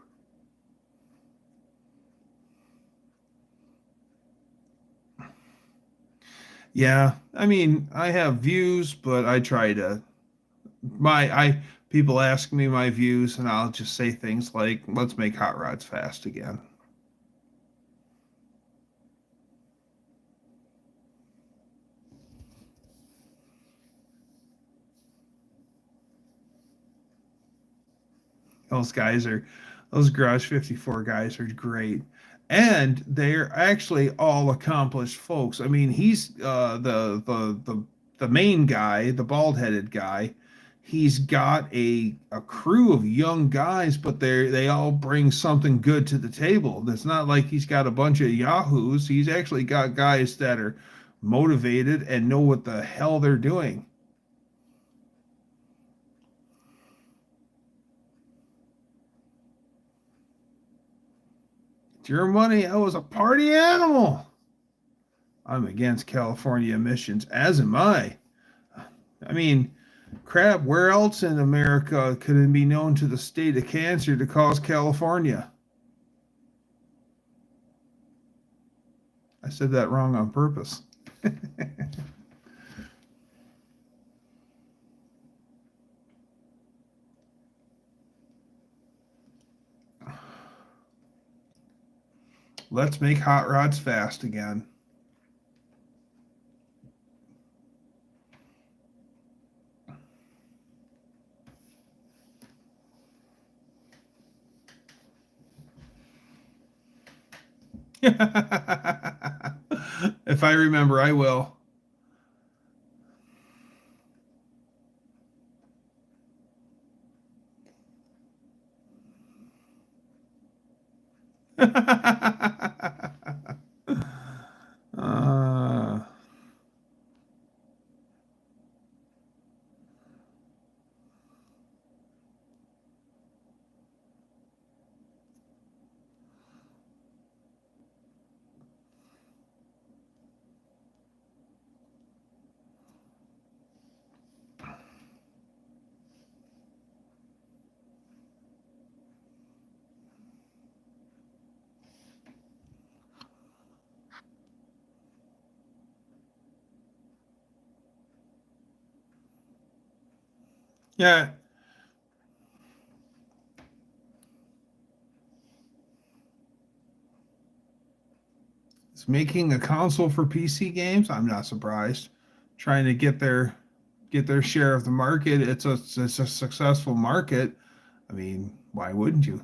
Yeah, I mean, I have views, but I try to my I people ask me my views, and I'll just say things like, "Let's make hot rods fast again." Those guys are, those Garage 54 guys are great. And they're actually all accomplished folks. I mean, he's the main guy, the bald-headed guy. He's got a crew of young guys, but they all bring something good to the table. It's not like he's got a bunch of yahoos. He's actually got guys that are motivated and know what the hell they're doing. It's your money. I was a party animal. I'm against California emissions, as am I. I mean, crap, where else in America could it be known to the state of cancer to cause California? I said that wrong on purpose. Let's make hot rods fast again. If I remember, I will. uh, yeah. It's making a console for PC games. I'm not surprised. Trying to get their share of the market. It's a successful market. I mean, why wouldn't you?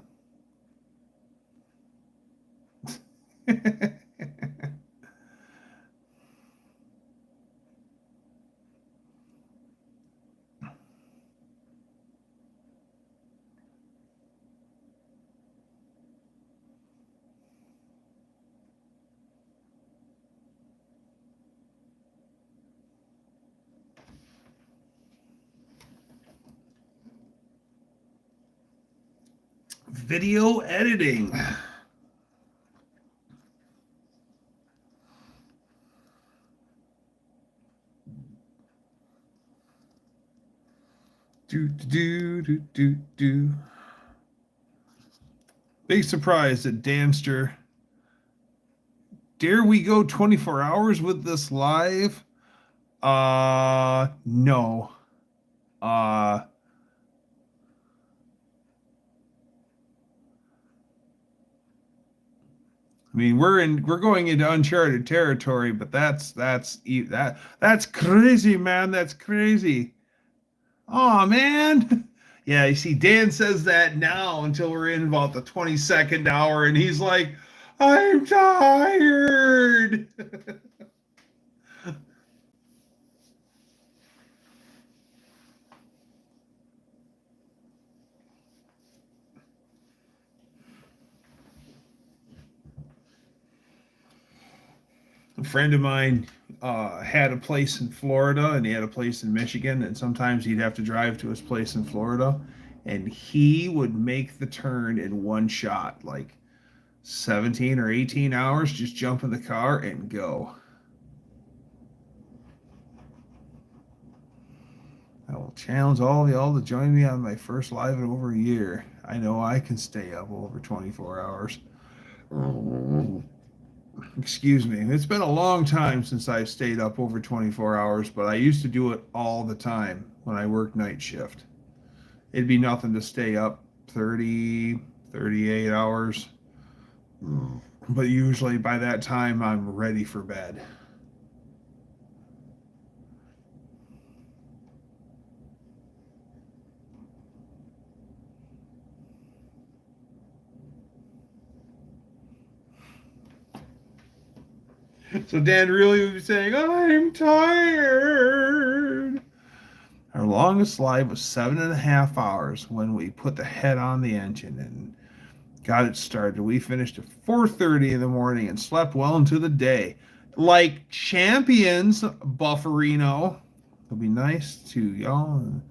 Video editing. Do. Big surprise that Danster. Dare we go 24 hours with this live? No. I mean, we're going into uncharted territory, but that's crazy, man. That's crazy. Oh man. Yeah, you see, Dan says that now until we're in about the 22nd hour, and he's like, I'm tired. A friend of mine had a place in Florida and he had a place in Michigan, and sometimes he'd have to drive to his place in Florida, and he would make the turn in one shot, like 17 or 18 hours, just jump in the car and go. I will challenge all of y'all to join me on my first live in over a year. I know I can stay up over 24 hours. Excuse me. It's been a long time since I've stayed up over 24 hours, but I used to do it all the time when I worked night shift. It'd be nothing to stay up 30, 38 hours. But usually by that time, I'm ready for bed. So Dan really would be saying, I'm tired. Our longest live was 7.5 hours when we put the head on the engine and got it started. We finished at 4:30 in the morning and slept well into the day. Like champions, Bufferino. It'll be nice to y'all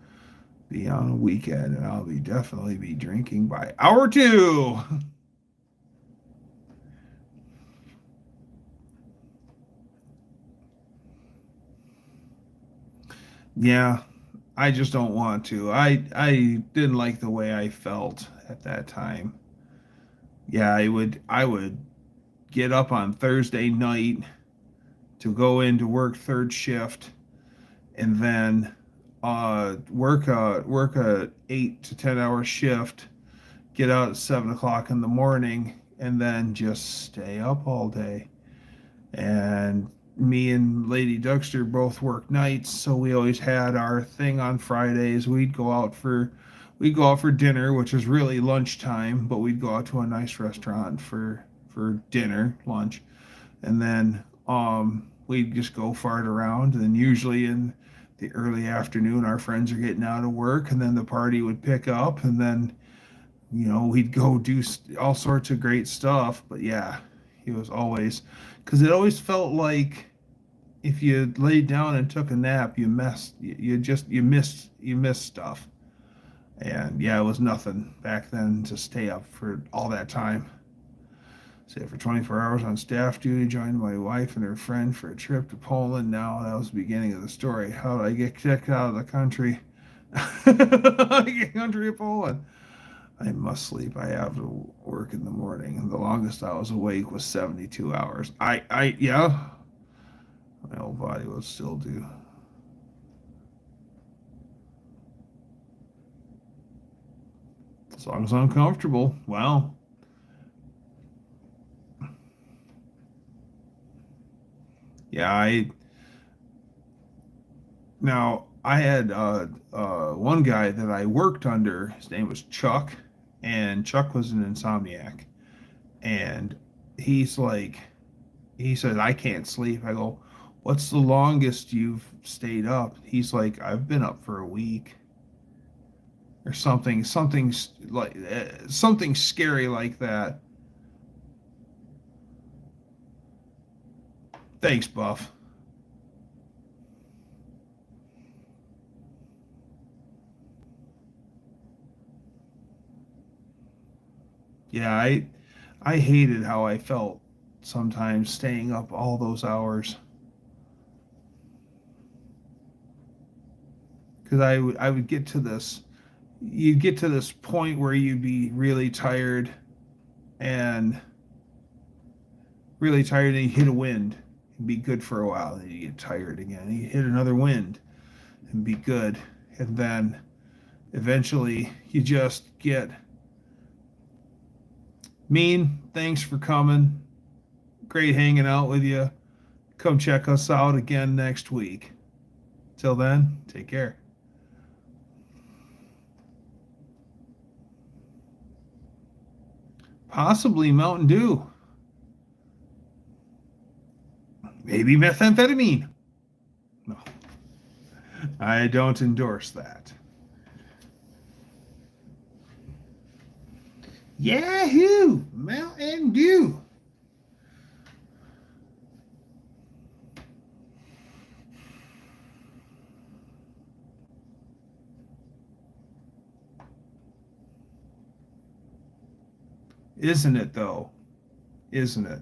be on a weekend, and I'll definitely be drinking by hour 2. Yeah, I just don't want to. I didn't like the way I felt at that time. Yeah, I would get up on Thursday night to go into work third shift, and then work a 8 to 10 hour shift, get out at 7 o'clock in the morning, and then just stay up all day. And me and Lady Dougster both work nights, so we always had our thing on Fridays. We'd go out for dinner, which is really lunchtime, but we'd go out to a nice restaurant for dinner, lunch, and then we'd just go fart around. And then usually in the early afternoon, our friends are getting out of work, and then the party would pick up, and then we'd go do all sorts of great stuff. But yeah, he was always, because it always felt like if you laid down and took a nap, you missed stuff. And yeah, it was nothing back then to stay up for all that time. Stayed for 24 hours on staff duty, joined my wife and her friend for a trip to Poland. Now that was the beginning of the story. How did I get kicked out of the country? The country of Poland. I must sleep. I have to work in the morning. And the longest I was awake was 72 hours. Yeah, my old body would still do. As long as I'm comfortable. Well, yeah, I had one guy that I worked under. His name was Chuck, and Chuck was an insomniac. And he's like, he said, I can't sleep. I go, what's the longest you've stayed up? He's like, I've been up for a week or something, something scary like that. Thanks, Buff. Yeah, I hated how I felt sometimes staying up all those hours, because I would get to this, you'd get to this point where you'd be and really tired, and you hit a wind and be good for a while, then you get tired again, you hit another wind and be good, and then eventually you just get mean. Thanks for coming. Great hanging out with you. Come check us out again next week. Till then, take care. Possibly Mountain Dew. Maybe methamphetamine. No, I don't endorse that. Yahoo! Mountain Dew. Isn't it, though? Isn't it?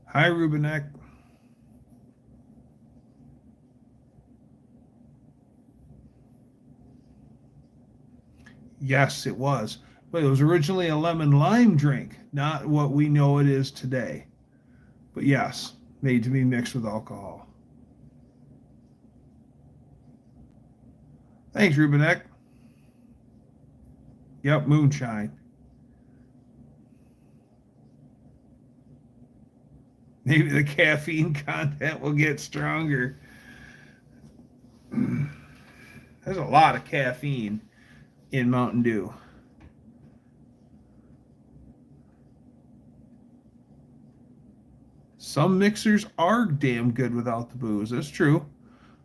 Hi, Rubinek. Yes, it was. But it was originally a lemon lime drink, not what we know it is today. But yes, made to be mixed with alcohol. Thanks, Rubinek. Yep, moonshine. Maybe the caffeine content will get stronger. There's a lot of caffeine in Mountain Dew. Some mixers are damn good without the booze. That's true.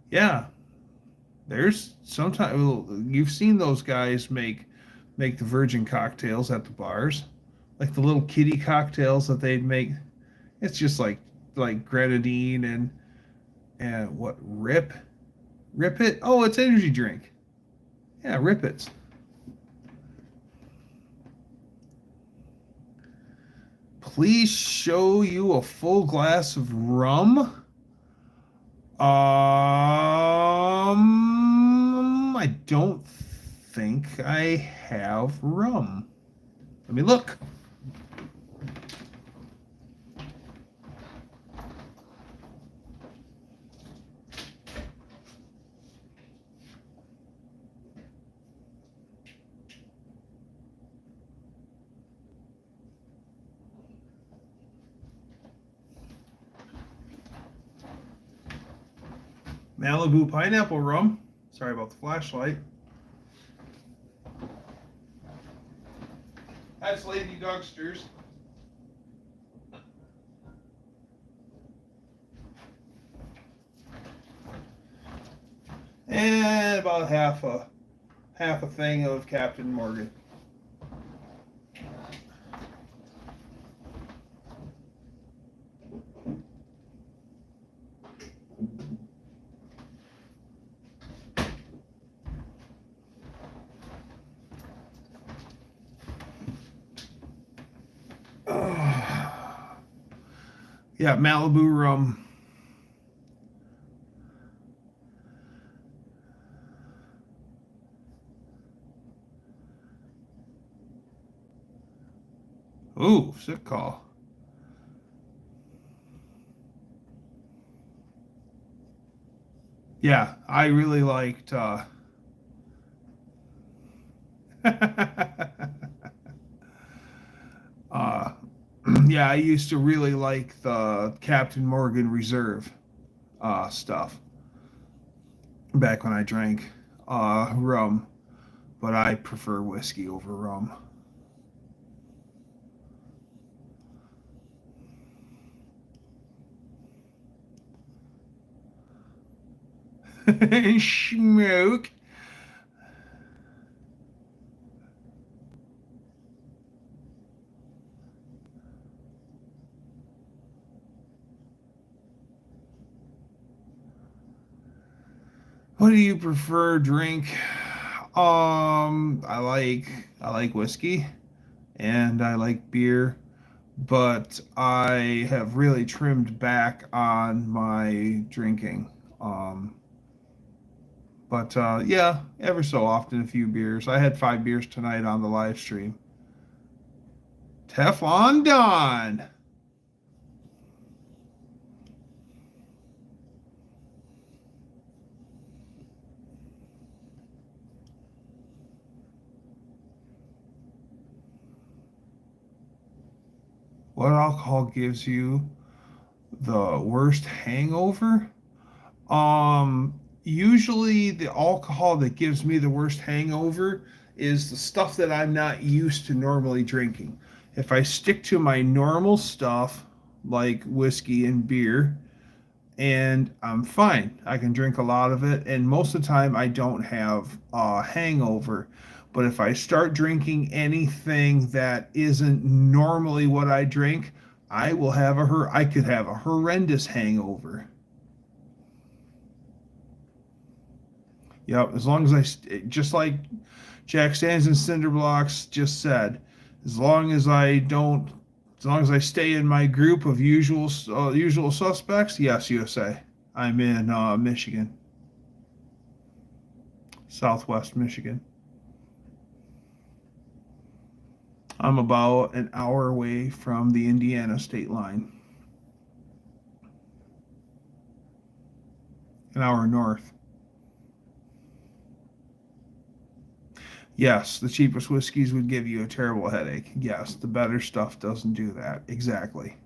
Yeah. There's sometimes you've seen those guys make the virgin cocktails at the bars, like the little kiddie cocktails that they'd make. It's just like grenadine and what, Rip It. Oh, it's energy drink. Yeah, Rip It. Please show you a full glass of rum. I don't think I have rum. Let me look. Malibu pineapple rum. Sorry about the flashlight. That's Lady Dougster's. And about half a thing of Captain Morgan. Yeah, Malibu rum. Ooh, sick call. Yeah, I really liked yeah, I used to really like the Captain Morgan Reserve stuff back when I drank rum, but I prefer whiskey over rum. Smoke. What do you prefer drink? I like whiskey and I like beer, but I have really trimmed back on my drinking. But yeah, ever so often a few beers. I had 5 beers tonight on the live stream. Teflon Don. What alcohol gives you the worst hangover? Usually the alcohol that gives me the worst hangover is the stuff that I'm not used to normally drinking. If I stick to my normal stuff, like whiskey and beer, and I'm fine. I can drink a lot of it, and most of the time I don't have a hangover. But if I start drinking anything that isn't normally what I drink, I could have a horrendous hangover. Yep, as long as just like Jack Stands and Cinderblocks just said, as long as I don't, as long as I stay in my group of usual suspects, yes, USA. I'm in Michigan, Southwest Michigan. I'm about an hour away from the Indiana state line, an hour north. Yes, the cheapest whiskeys would give you a terrible headache. Yes, the better stuff doesn't do that. Exactly.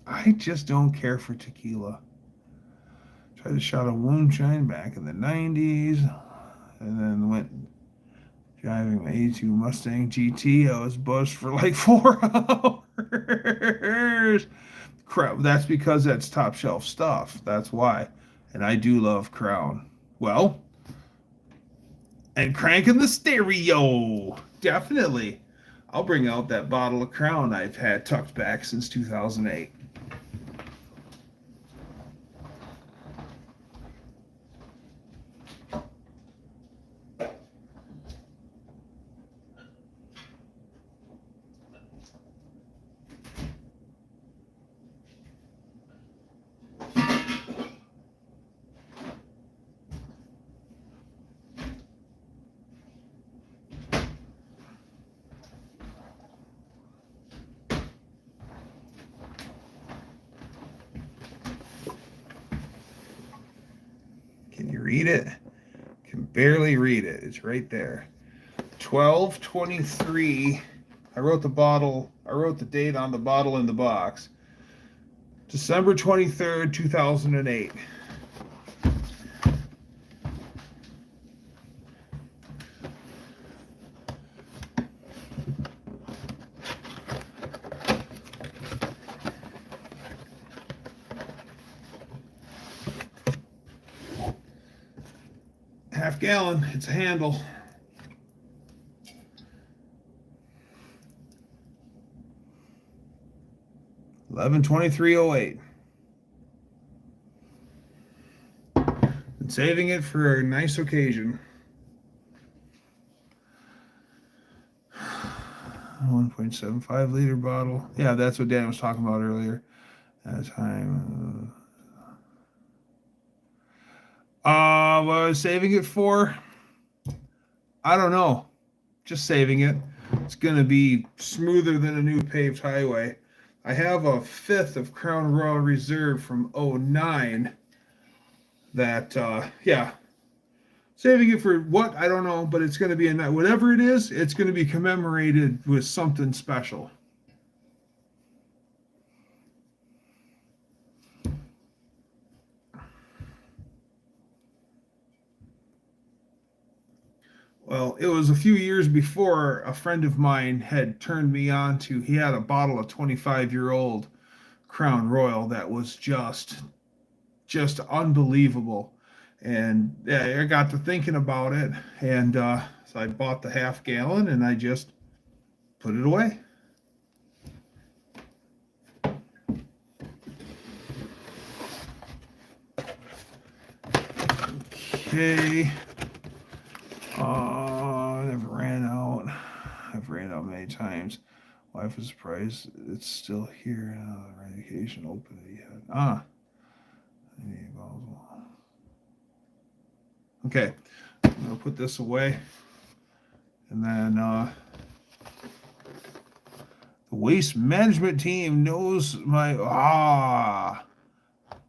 I just don't care for tequila. Tried a shot of moonshine back in the 90s and then went driving my 82 Mustang GT. I was buzzed for like 4 hours. Crap, that's because that's top shelf stuff. That's why. And I do love Crown. Well, and cranking the stereo. Definitely. I'll bring out that bottle of Crown I've had tucked back since 2008. Can you read it? Can barely read it. It's right there. 12/23. I wrote the date on the bottle in the box. December 23rd, 2008. Half gallon, it's a handle. $11.23.08. Been saving it for a nice occasion. 1.75 liter bottle. Yeah, that's what Dan was talking about earlier. At a time. What I was saving it for? I don't know. Just saving it. It's going to be smoother than a new paved highway. I have a fifth of Crown Royal Reserve from 09 that, yeah, saving it for what? I don't know, but it's going to be whatever it is, it's going to be commemorated with something special. Well, it was a few years before a friend of mine had turned me on to, he had a bottle of 25-year-old Crown Royal that was just unbelievable. And yeah, I got to thinking about it, and so I bought the half gallon and I just put it away. Okay. Never ran out. I've ran out many times. Wife is surprised it's still here. The medication open it yet. Okay. I'm gonna put this away, and then the waste management team knows my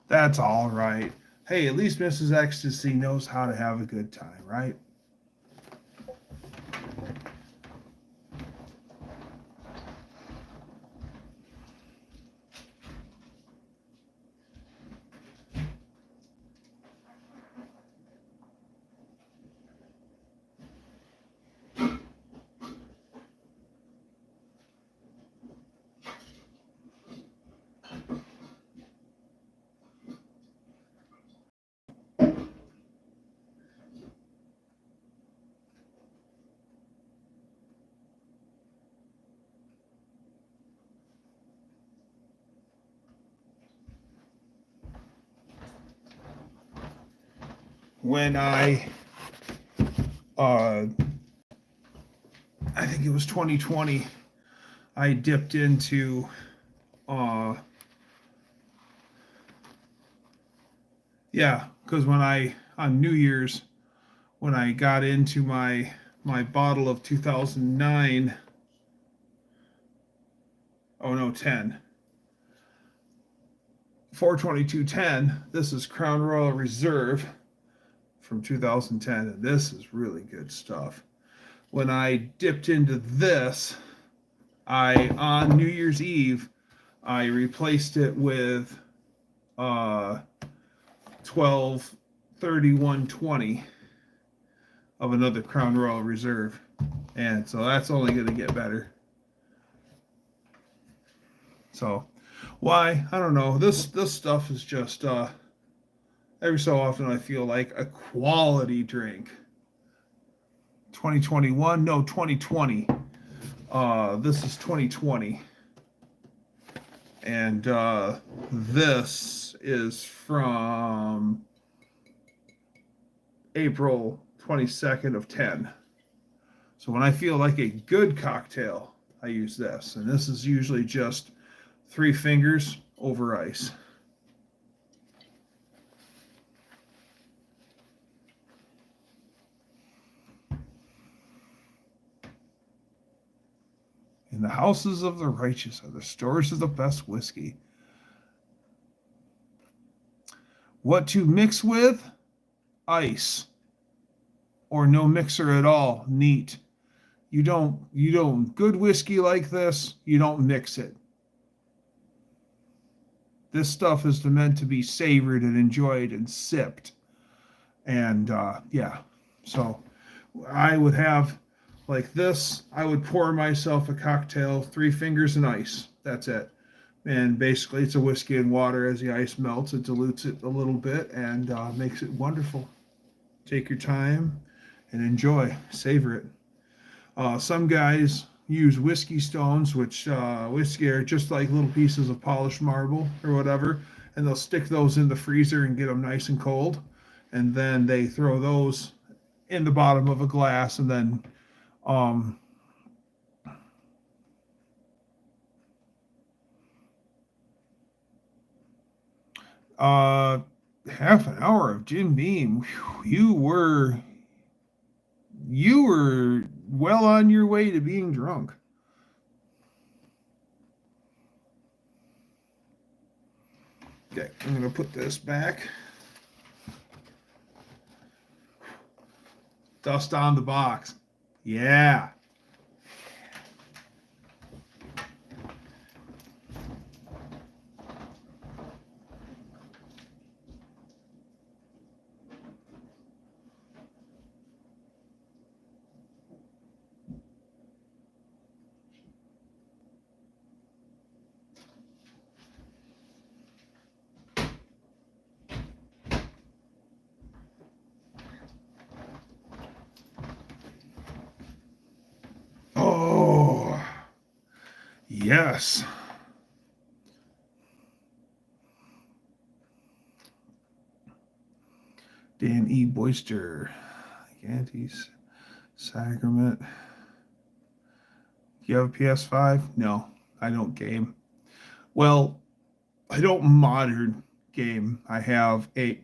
that's all right. Hey, at least Mrs. Ecstasy knows how to have a good time, right? When I think it was 2020, I dipped into because on New Year's, when I got into my bottle of 2009, 10, 42210, this is Crown Royal Reserve from 2010, and this is really good stuff. When I dipped into this, on New Year's Eve, I replaced it with 12/31/20 of another Crown Royal Reserve, and so that's only going to get better. So why? I don't know. This stuff is just every so often I feel like a quality drink. 2021? No, 2020. This is 2020. And this is from April 22nd of 10. So when I feel like a good cocktail, I use this. And this is usually just 3 fingers over ice. In the houses of the righteous are the stores of the best whiskey. What to mix with? Ice. Or no mixer at all. Neat. good whiskey like this, you don't mix it. This stuff is meant to be savored and enjoyed and sipped. And yeah, so I would have like this. I would pour myself a cocktail, 3 fingers and ice. That's it. And basically, it's a whiskey and water. As the ice melts, it dilutes it a little bit and makes it wonderful. Take your time and enjoy, savor it. Some guys use whiskey stones, which whiskey are just like little pieces of polished marble or whatever, and they'll stick those in the freezer and get them nice and cold, and then they throw those in the bottom of a glass, and then um, half an hour of Jim Beam. You were well on your way to being drunk. Okay, I'm going to put this back. Dust on the box. Yeah. Oh, yes. Dan E. Boyster, Antes, Sacrament. Do you have a PS5? No, I don't game. Well, I don't modern game. I have a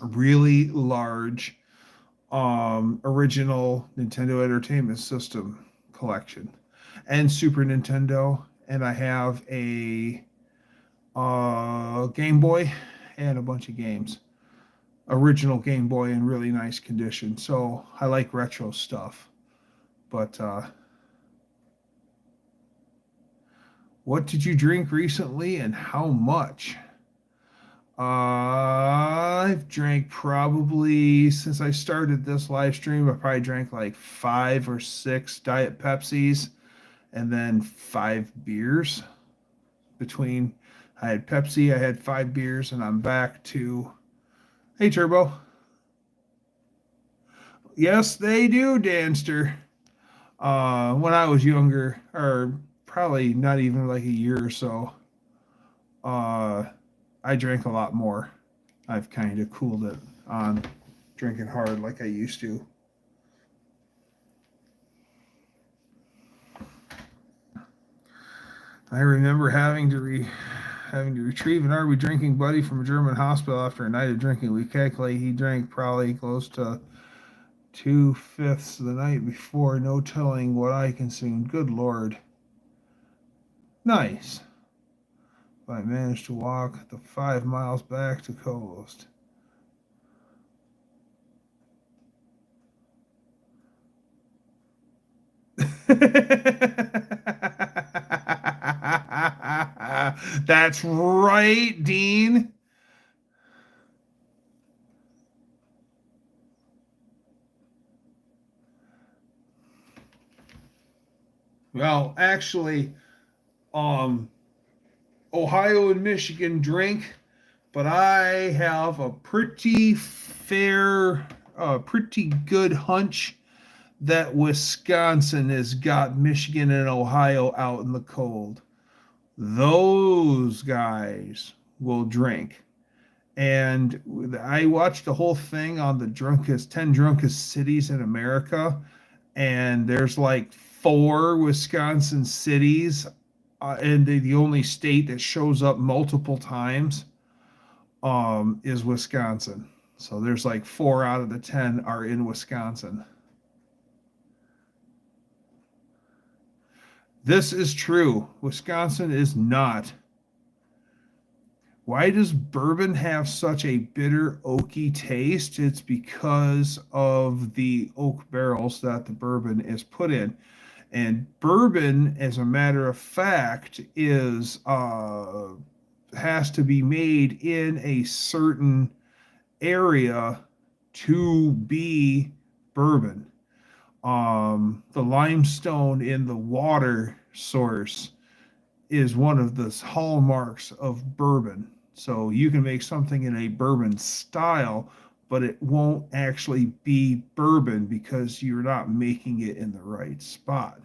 really large original Nintendo Entertainment System collection and Super Nintendo, and I have a Game Boy and a bunch of games. Original Game Boy in really nice condition. So I like retro stuff. But what did you drink recently and how much? I've drank probably, since I started this live stream, I probably drank like 5 or 6 Diet Pepsis and then 5 beers. Between, I had Pepsi, I had 5 beers, and I'm back to, hey Turbo. Yes, they do, Danster. When I was younger, or probably not even like a year or so, I drank a lot more. I've kind of cooled it on drinking hard like I used to. I remember having to retrieve an RV drinking buddy from a German hospital after a night of drinking. We calculate he drank probably close to 2/5 the night before. No telling what I consumed. Good Lord. Nice. I managed to walk the 5 miles back to coast. That's right, Dean. Well, actually, Ohio and Michigan drink, but I have a pretty good hunch that Wisconsin has got Michigan and Ohio out in the cold. Those guys will drink. And I watched the whole thing on the 10 drunkest cities in America, and there's like 4 Wisconsin cities, and the only state that shows up multiple times is Wisconsin. So there's like 4 out of the 10 are in Wisconsin. This is true. Wisconsin is not. Why does bourbon have such a bitter, oaky taste? It's because of the oak barrels that the bourbon is put in. And bourbon, as a matter of fact, is has to be made in a certain area to be bourbon. The limestone in the water source is one of the hallmarks of bourbon. So you can make something in a bourbon style, but it won't actually be bourbon because you're not making it in the right spot.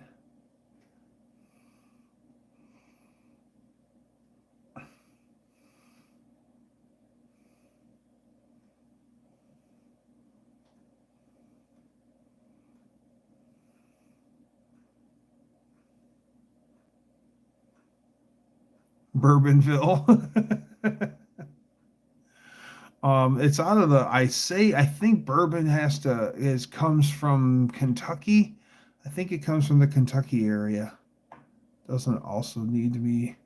Bourbonville. It's out of the. I think bourbon comes from Kentucky. I think it comes from the Kentucky area. Doesn't also need to be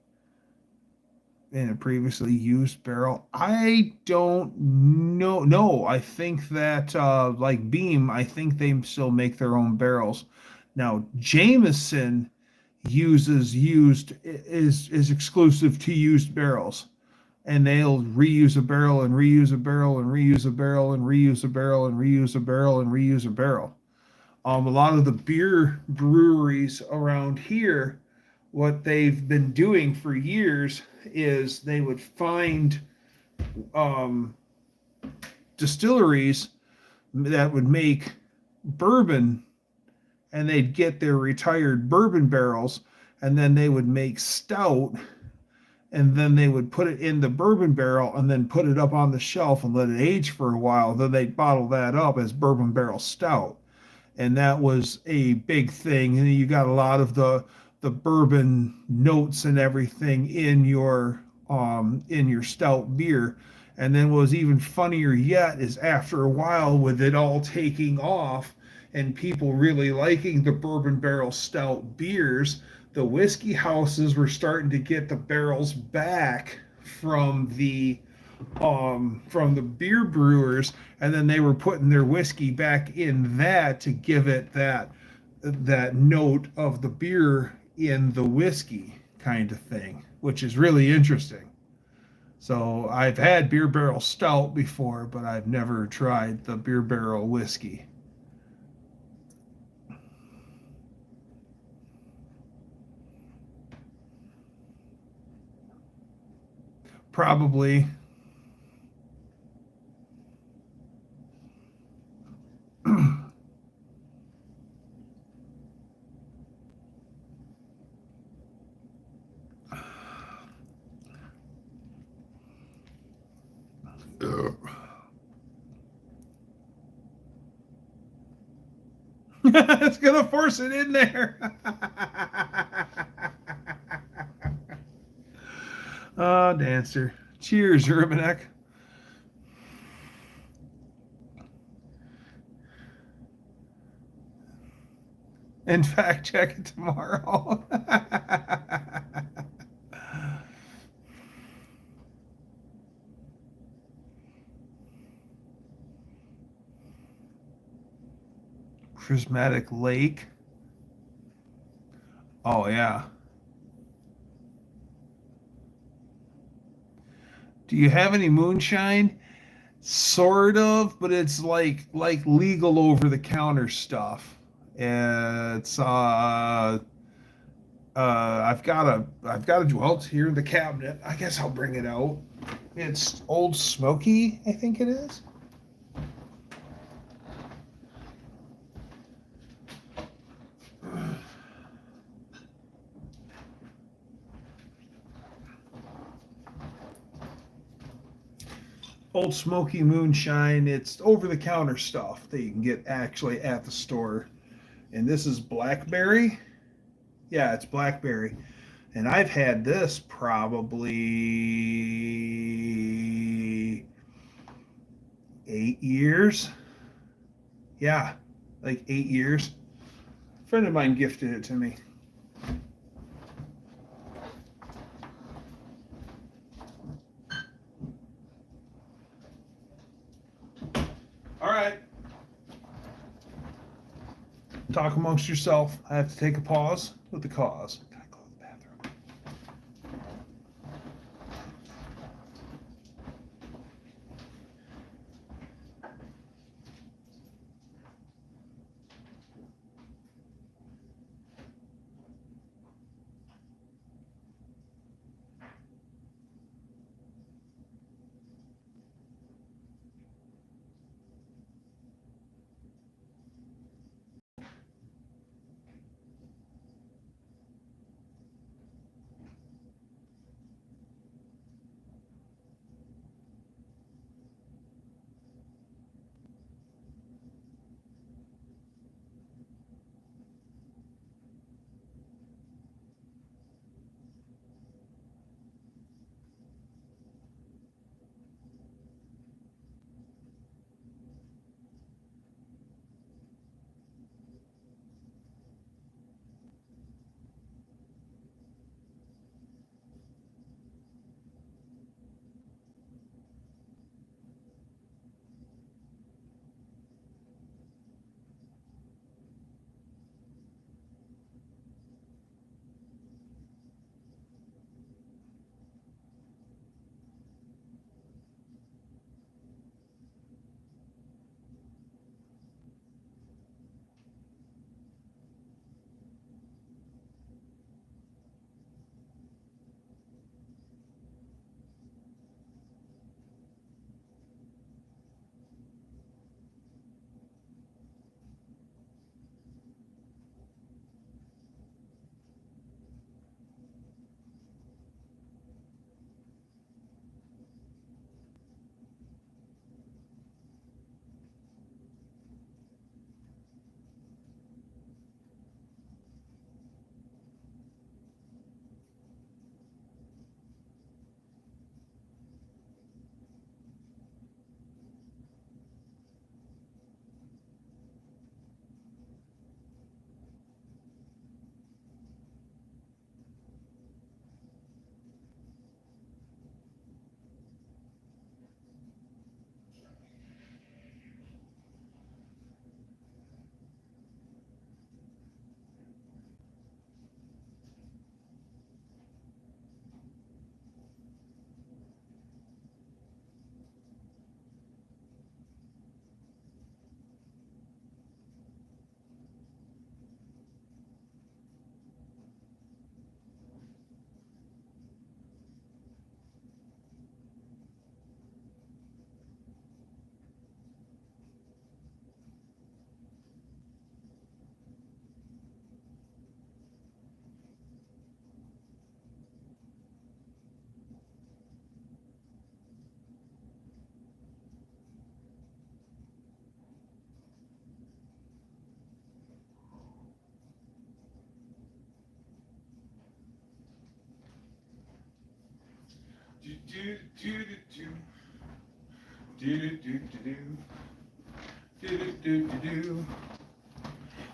in a previously used barrel. I don't know. No, I think that like Beam, I think they still make their own barrels. Now Jameson uses used is exclusive to used barrels, and they'll reuse a barrel and reuse a barrel and reuse a barrel and reuse a barrel and reuse a barrel and reuse a barrel. A lot of the beer breweries around here, what they've been doing for years is they would find um, distilleries that would make bourbon, and they'd get their retired bourbon barrels, and then they would make stout, and then they would put it in the bourbon barrel and then put it up on the shelf and let it age for a while. Then they'd bottle that up as bourbon barrel stout. And that was a big thing. And you got a lot of the bourbon notes and everything in your stout beer. And then what was even funnier yet is after a while, with it all taking off and people really liking the bourbon barrel stout beers, the whiskey houses were starting to get the barrels back from the beer brewers, and then they were putting their whiskey back in that to give it that note of the beer in the whiskey kind of thing, which is really interesting. So I've had beer barrel stout before, but I've never tried the beer barrel whiskey. Probably. It's gonna force it in there. Oh, dancer. Cheers, Urbanek. In fact, check it tomorrow. Prismatic Lake. Oh yeah. Do you have any moonshine? Sort of, but it's like legal over the counter stuff. It's I've got a well, it's here in the cabinet. I guess I'll bring it out. It's Old Smoky, I think it is. Old Smoky Moonshine. It's over the counter stuff that you can get actually at the store. And this is blackberry. Yeah, it's blackberry. And I've had this probably 8 years. Yeah, like 8 years. A friend of mine gifted it to me. All right. Talk amongst yourself. I have to take a pause with the cause. Gotta go to the bathroom.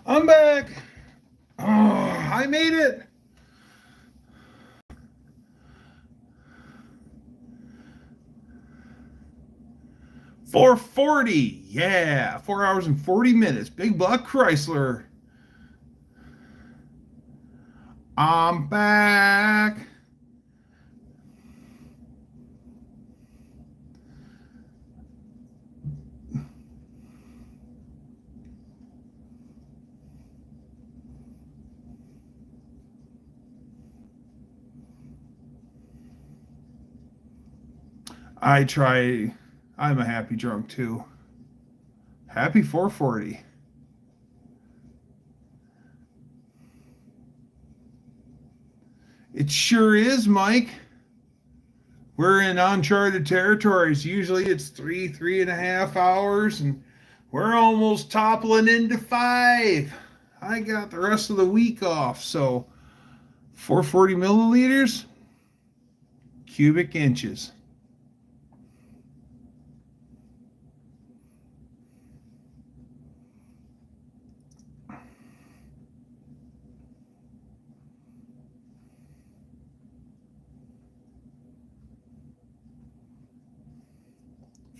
I'm back. Oh, I made it. $440. Yeah, 4 hours and 40 minutes. Big Block Chrysler. I'm back. I'm a happy drunk too. Happy 440. It sure is, Mike. We're in uncharted territories. Usually it's 3.5 hours, and we're almost toppling into 5. I got the rest of the week off, so 440 milliliters, cubic inches.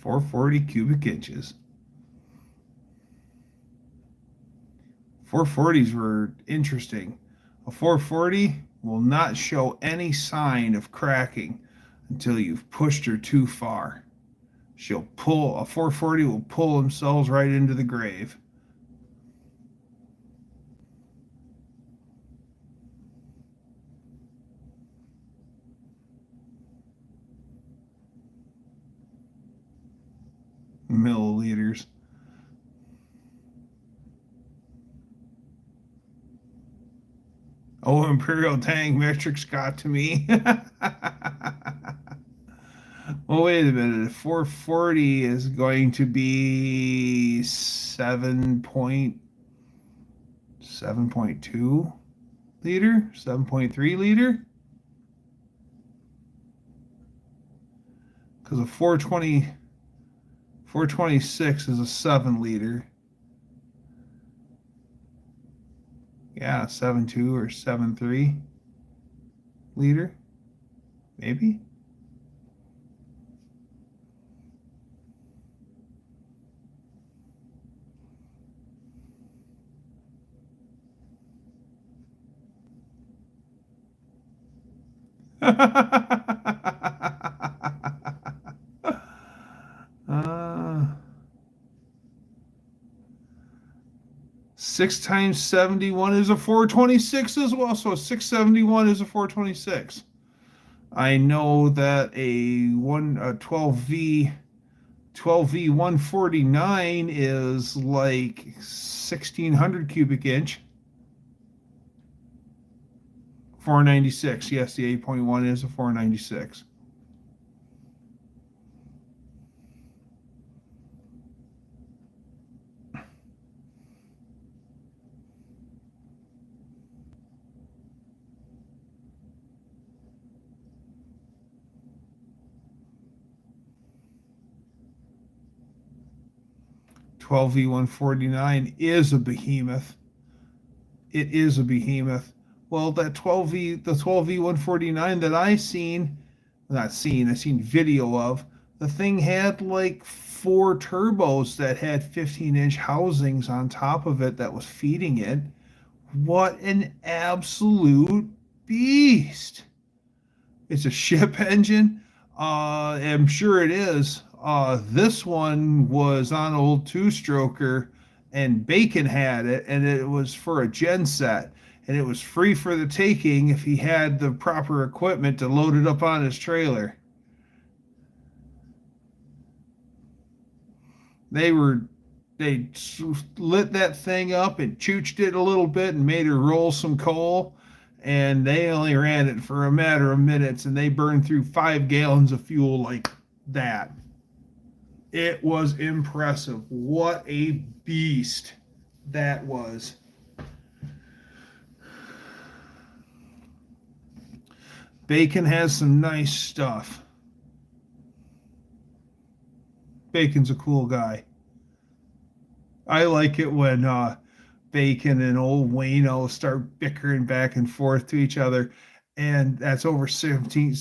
$440 cubic inches. 440s were interesting. A 440 will not show any sign of cracking until you've pushed her too far. A 440 will pull themselves right into the grave. Milliliters. Oh, Imperial Tang metrics got to me. Well, wait a minute. 440 is going to be 7.2 liter, 7.3 liter. Because a 426 is a 7 liter. Yeah, 7.2 or 7.3 liter, maybe. uh, 6 times 71 is a 426 as well. So 671 is a 426. I know that a 12V 149 is like 1600 cubic inch. 496. Yes, the 8.1 is a 496. V149 is a behemoth. It is a behemoth. Well, the 12V149 that I seen video of, the thing had like 4 turbos that had 15-inch housings on top of it that was feeding it. What an absolute beast. It's a ship engine. I'm sure it is. This one was on old two-stroker, and Bacon had it, and it was for a gen set, and it was free for the taking if he had the proper equipment to load it up on his trailer. They lit that thing up and chooched it a little bit and made her roll some coal, and they only ran it for a matter of minutes, and they burned through 5 gallons of fuel like that. It was impressive. What a beast that was. Bacon has some nice stuff. Bacon's a cool guy. I like it when Bacon and old Wayno start bickering back and forth to each other, and that's over 17.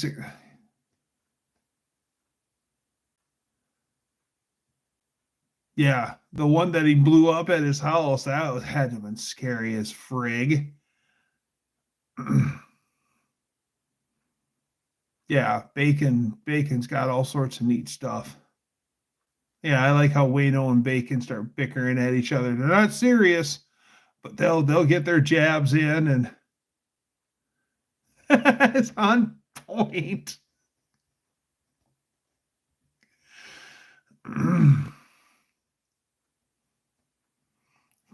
Yeah, the one that he blew up at his house, that had to have been scary as frig. Yeah, Bacon's got all sorts of neat stuff. Yeah, I like how Wayno and Bacon start bickering at each other. They're not serious, but they'll get their jabs in, and it's on point.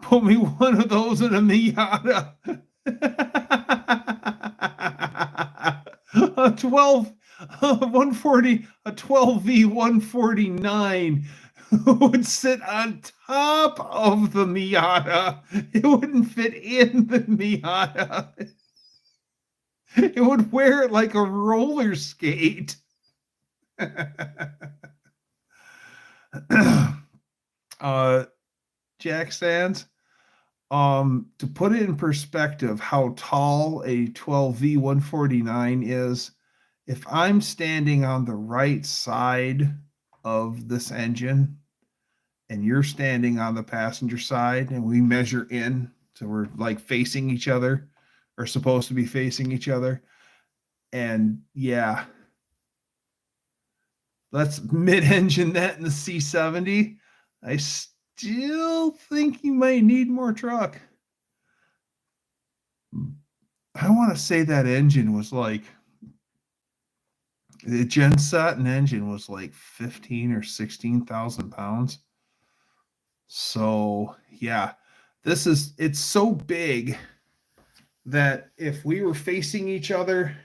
Put me one of those in a Miata. A 140, a 12V149 would sit on top of the Miata. It wouldn't fit in the Miata. It would wear it like a roller skate. Jack stands. To put it in perspective, how tall a 12V149 is, if I'm standing on the right side of this engine and you're standing on the passenger side and we measure in, So we're like facing each other, or supposed to be facing each other. And yeah, let's mid-engine that in the C70. I still think you might need more truck. I want to say that engine was like, the genset and engine was like 15 or 16,000 pounds. So yeah, it's so big that if we were facing each other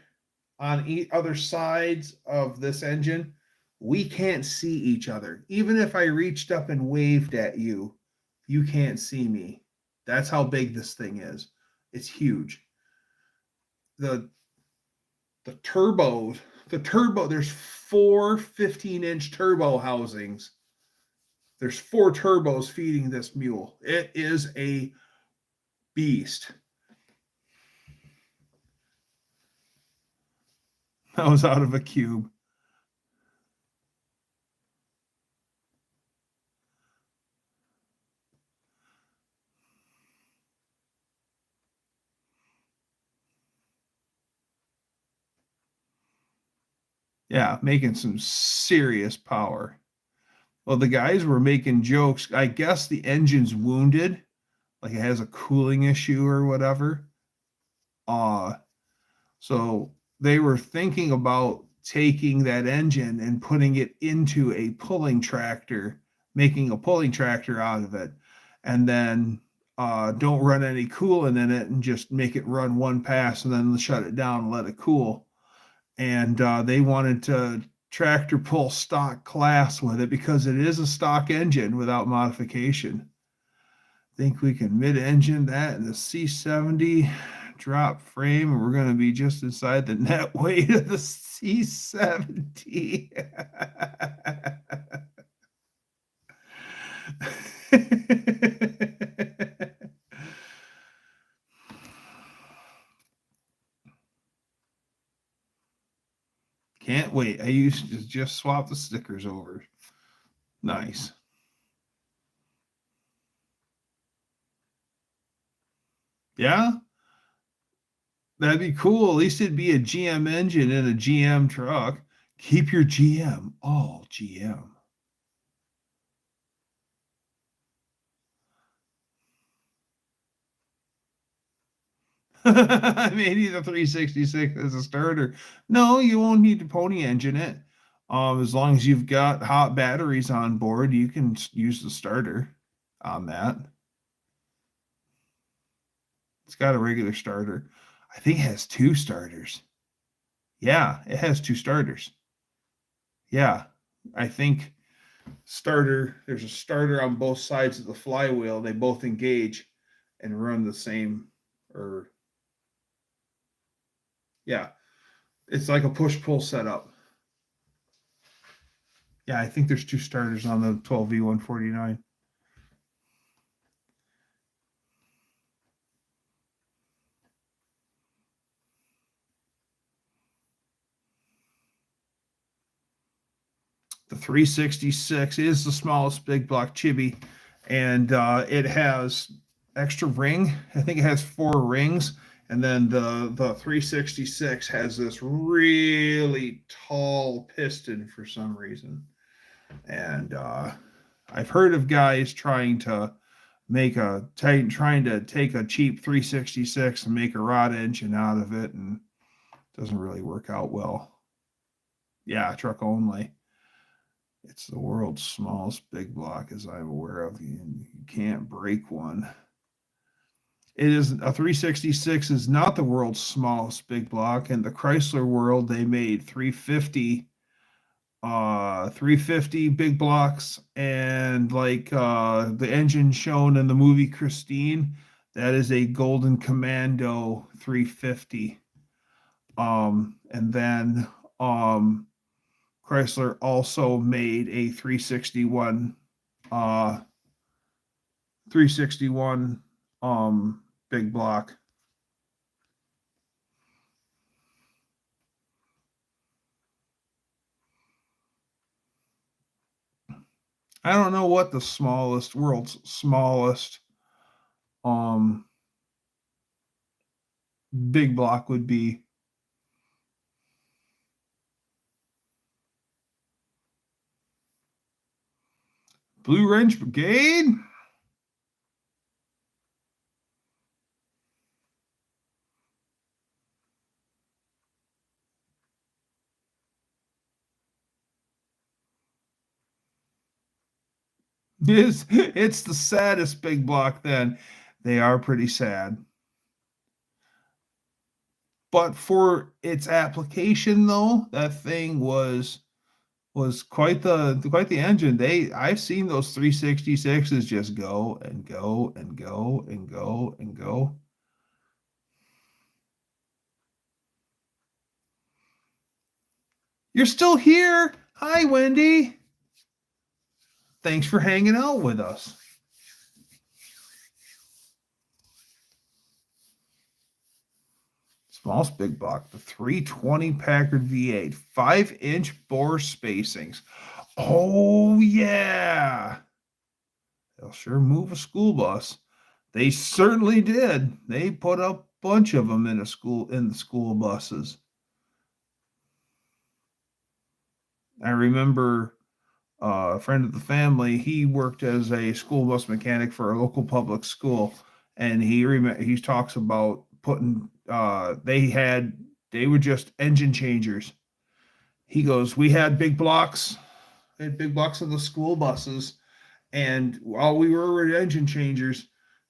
on other sides of this engine, we can't see each other. Even if I reached up and waved at you, you can't see me. That's how big this thing is. It's huge. The turbo, there's four 15-inch turbo housings. There's four turbos feeding this mule. It is a beast. That was out of a cube. Yeah, making some serious power. Well, the guys were making jokes. I guess the engine's wounded, like it has a cooling issue or whatever. So they were thinking about taking that engine and putting it into a pulling tractor, making a pulling tractor out of it, and then don't run any coolant in it and just make it run one pass and then shut it down and let it cool. And they wanted to tractor pull stock class with it because it is a stock engine without modification. Think we can mid-engine that in the C70 drop frame, and we're going to be just inside the net weight of the C70. Can't wait. I used to just swap the stickers over. Nice. Yeah, that'd be cool. At least it'd be a GM engine in a GM truck. Keep your GM all GM. I mean, the 366 as a starter. No, you won't need to pony engine it. As long as you've got hot batteries on board, you can use the starter on that. It's got a regular starter. I think it has two starters. Yeah, it has two starters. Yeah, I think there's a starter on both sides of the flywheel. They both engage and run the same, or yeah, it's like a push-pull setup. Yeah, I think there's two starters on the 12V149. The 366 is the smallest big block chibi, and it has extra ring. I think it has 4 rings, and then the 366 has this really tall piston for some reason. And I've heard of guys trying to take a cheap 366 and make a rod engine out of it, and it doesn't really work out well. Yeah, truck only. It's the world's smallest big block, as I'm aware of. You can't break one. It is a 366 is not the world's smallest big block. In the Chrysler world, they made 350 big blocks, and like the engine shown in the movie Christine, that is a Golden Commando 350. And then Chrysler also made a 361 big block. I don't know what the world's smallest big block would be. Blue Ridge Brigade. It's the saddest big block then. They are pretty sad. But for its application though, that thing was quite the engine. I've seen those 366s just go and go and go and go and go. You're still here. Hi, Wendy. Thanks for hanging out with us. Smallest big block, the 320 Packard V8, 5-inch bore spacings. Oh, yeah. They'll sure move a school bus. They certainly did. They put a bunch of them in the school buses. I remember a friend of the family. He worked as a school bus mechanic for a local public school, and he talks about putting. They were just engine changers. He goes, we had big blocks. They had big blocks of the school buses, and while we were engine changers,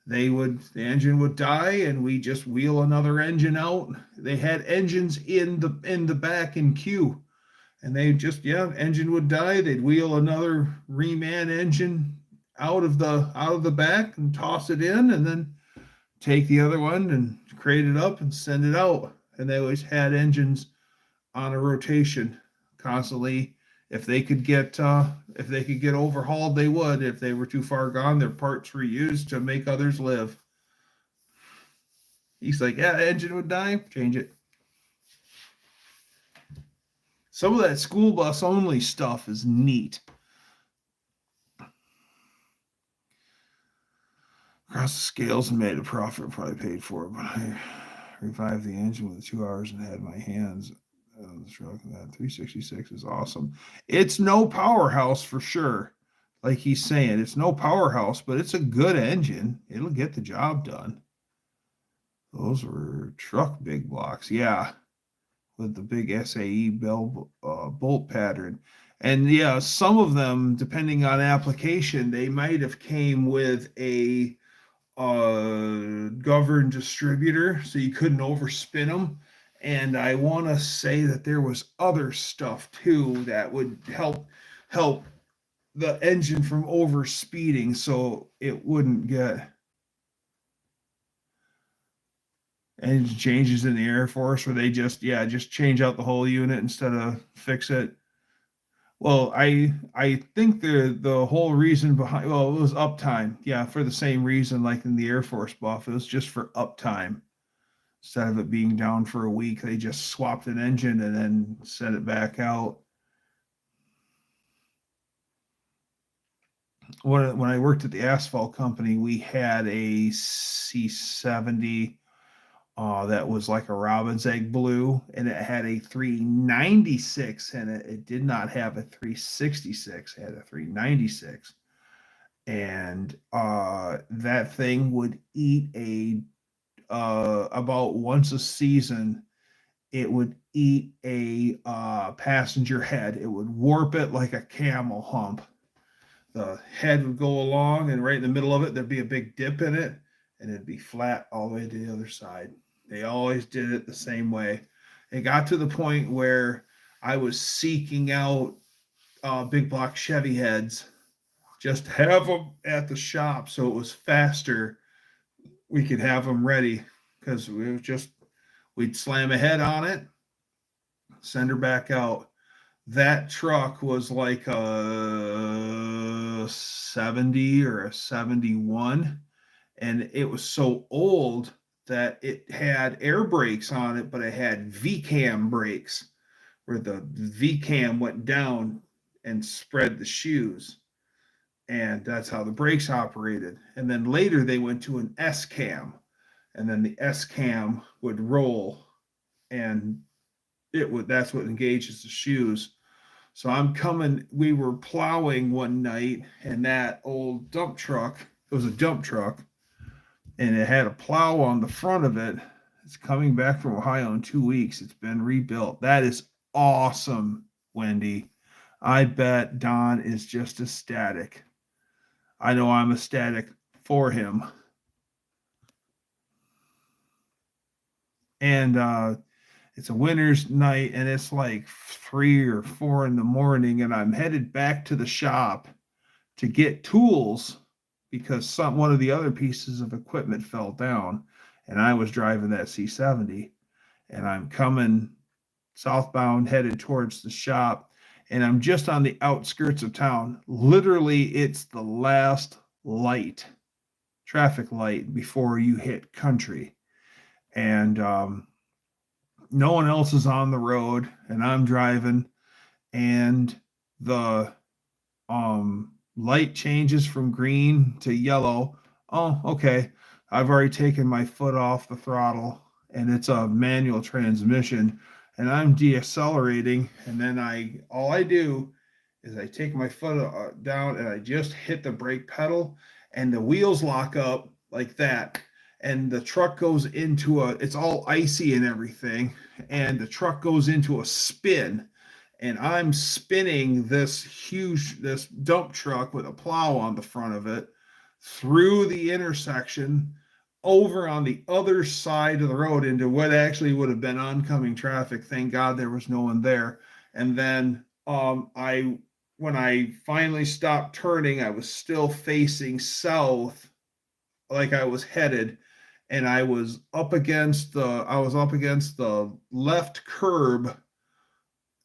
the engine would die, and we just wheel another engine out. They had engines in the back in queue, and they just engine would die. They'd wheel another reman engine out of the back and toss it in, and then take the other one and crate it up and send it out. And they always had engines on a rotation constantly. If they could get overhauled, they would. If they were too far gone, their parts were used to make others live. He's like, yeah, engine would die, change it. Some of that school bus only stuff is neat. Across the scales and made a profit, probably paid for it, but I revived the engine with 2 hours and had my hands. That 366 is awesome. It's no powerhouse for sure. Like he's saying, it's no powerhouse, but it's a good engine. It'll get the job done. Those were truck big blocks. Yeah. With the big SAE bell bolt pattern. And yeah, some of them, depending on application, they might have came with a governed distributor, so you couldn't overspin them. And I want to say that there was other stuff too that would help the engine from overspeeding, so it wouldn't get engine changes in the Air Force where they just change out the whole unit instead of fix it. Well, I think the whole reason behind, well, it was uptime. Yeah, for the same reason like in the Air Force buff, it was just for uptime. Instead of it being down for a week, they just swapped an engine and then sent it back out. When I worked at the asphalt company, we had a C70 that was like a robin's egg blue, and it had a 396 in it. It did not have a 366. It had a 396. And that thing would eat about once a season, it would eat a passenger head. It would warp it like a camel hump. The head would go along, and right in the middle of it, there'd be a big dip in it, and it'd be flat all the way to the other side. They always did it the same way. It got to the point where I was seeking out big block Chevy heads, just have them at the shop so it was faster. We could have them ready because we'd slam a head on it, send her back out. That truck was like a 70 or a 71, and it was so old that it had air brakes on it, but it had V-cam brakes where the V-cam went down and spread the shoes. And that's how the brakes operated. And then later they went to an S-cam. and then the S cam would roll, and that's what engages the shoes. So we were plowing one night, and that old dump truck, it was a dump truck, and it had a plow on the front of it. It's coming back from Ohio in 2 weeks. It's been rebuilt. That is awesome, Wendy. I bet Don is just ecstatic. I know I'm ecstatic for him. And it's a winter's night, and it's like 3 or 4 in the morning, and I'm headed back to the shop to get tools because one of the other pieces of equipment fell down, and I was driving that C70, and I'm coming southbound headed towards the shop, and I'm just on the outskirts of town. Literally, it's the last traffic light before you hit country. And no one else is on the road, and I'm driving, and the light changes from green to yellow. Oh, okay. I've already taken my foot off the throttle, and it's a manual transmission, and I'm decelerating, and then all I do is I take my foot down, and I just hit the brake pedal, and the wheels lock up like that, and the truck goes into it's all icy and everything, and the truck goes into a spin, and I'm spinning this dump truck with a plow on the front of it through the intersection over on the other side of the road into what actually would have been oncoming traffic. Thank God there was no one there. And then when I finally stopped turning, I was still facing south like I was headed, and I was up against the left curb.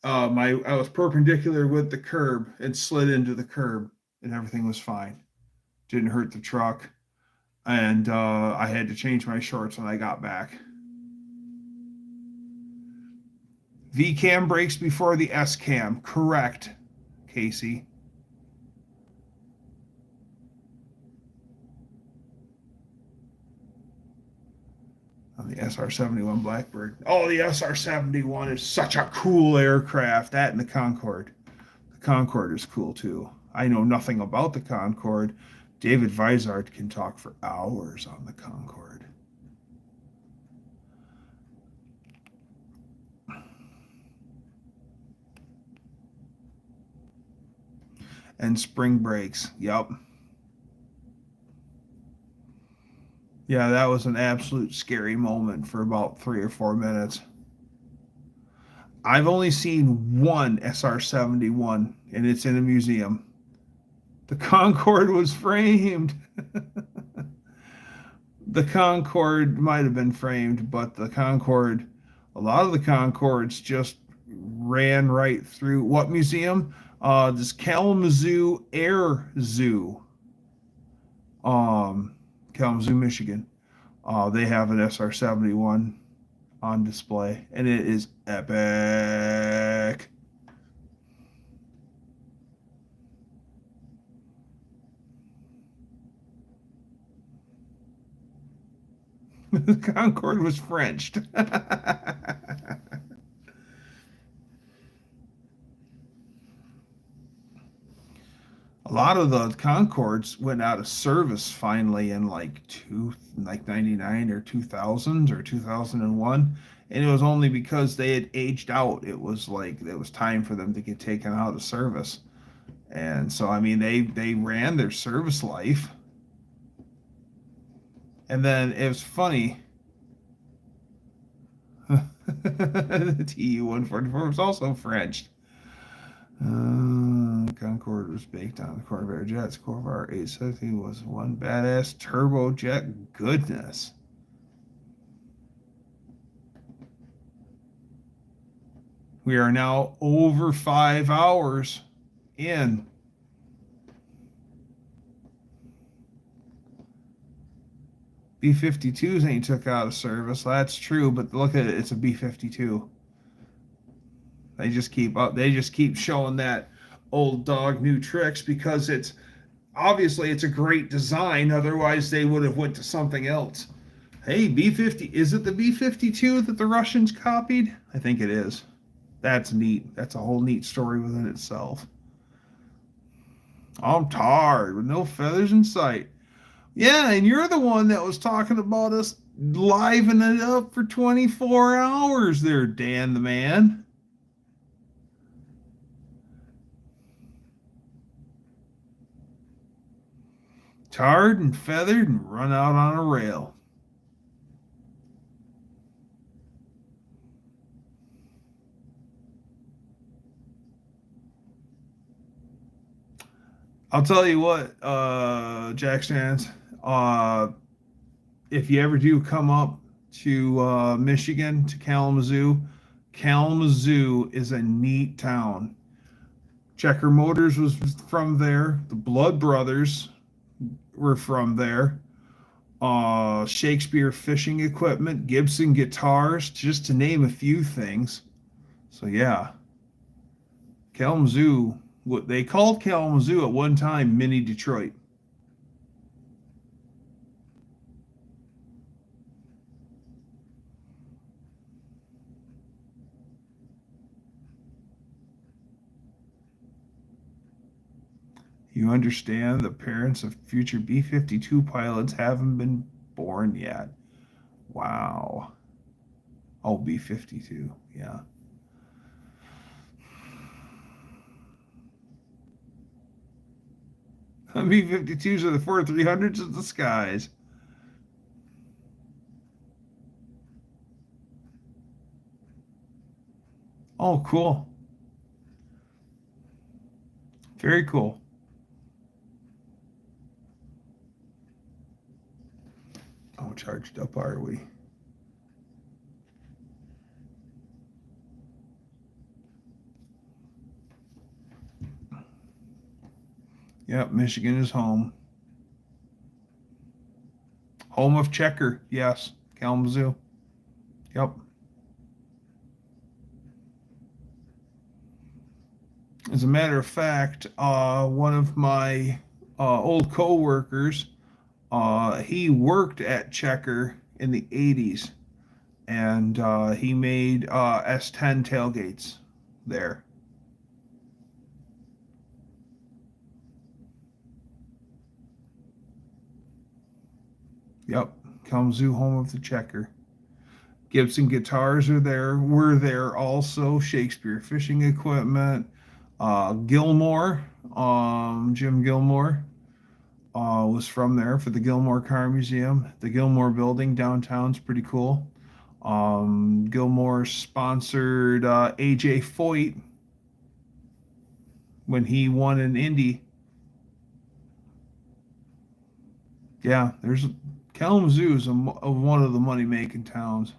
I was perpendicular with the curb and slid into the curb, and everything was fine. Didn't hurt the truck. And I had to change my shorts when I got back. V-cam brakes before the S-cam. Correct, Casey. On the SR-71 Blackbird. Oh, the SR-71 is such a cool aircraft. That and the Concorde. The Concorde is cool too. I know nothing about the Concorde. David Vizard can talk for hours on the Concorde. And spring brakes. Yep. Yeah, that was an absolute scary moment for about 3 or 4 minutes. I've only seen one SR-71, and it's in a museum. The Concorde was framed. The Concorde might have been framed, but a lot of the Concordes just ran right through. What museum? This Kalamazoo Air Zoo. Kalamazoo, Michigan. They have an SR-71 on display, and it is epic. The Concorde was Frenched. A lot of the Concordes went out of service finally in like 99 or 2000 or 2001, and it was only because they had aged out. It was time for them to get taken out of service. And so I mean they ran their service life. And then it was funny. The TU-144 was also Frenched. Concorde was baked on the Corvair jets. Corvair 860 was one badass turbojet goodness. We are now over 5 hours in. B-52s ain't took out of service. That's true, but look at it. It's a B-52. They just keep showing that old dog new tricks because it's a great design. Otherwise, they would have went to something else. Hey, B-50, is it the B-52 that the Russians copied? I think it is. That's neat. That's a whole neat story within itself. I'm tired with no feathers in sight. Yeah, and you're the one that was talking about us livening it up for 24 hours there, Dan the man. Tarred and feathered and run out on a rail. I'll tell you what, Jack Stands, if you ever do come up to Michigan, to Kalamazoo, Kalamazoo is a neat town. Checker Motors was from there. The Blood Brothers were from there. Shakespeare Fishing Equipment, Gibson Guitars, just to name a few things. So yeah, Kalamazoo, what they called Kalamazoo at one time, mini Detroit. You understand the parents of future B-52 pilots haven't been born yet. Wow. Oh, B-52, yeah. B-52s are the 4-300s of the skies. Oh, cool. Very cool. How charged up are we? Yep, Michigan is home. Home of Checker, yes. Kalamazoo. Yep. As a matter of fact, one of my old co-workers, he worked at Checker in the 80s, and he made S10 tailgates there. Yep, Kalamazoo, home of the Checker. Gibson guitars were there also. Shakespeare Fishing Equipment. Gilmore, Jim Gilmore, was from there for the Gilmore Car Museum. The Gilmore building downtown's pretty cool. Gilmore sponsored AJ Foyt when he won an Indy. Yeah, there's Kalamazoo is one of the money making towns.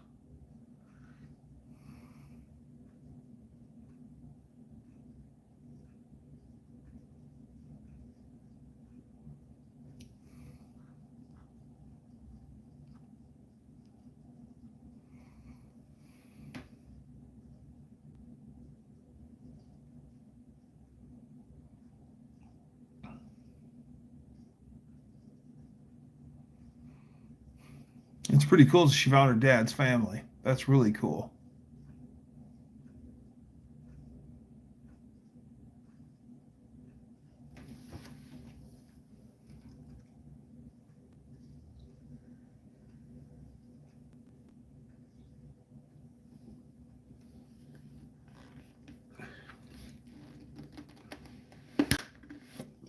It's pretty cool that she found her dad's family. That's really cool.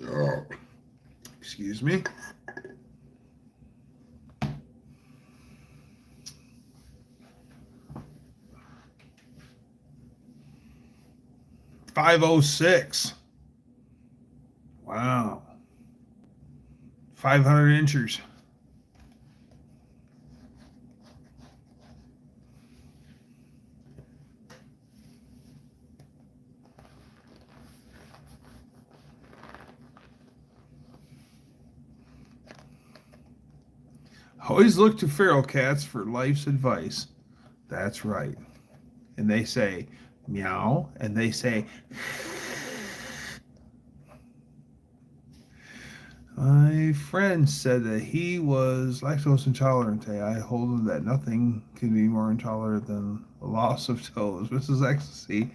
Oh, excuse me. 506. Wow. 500 inchers. Always look to feral cats for life's advice. That's right. And they say meow, and they say My friend said that he was lactose intolerant. I told him that nothing can be more intolerant than the loss of toes. Mrs. Ecstasy.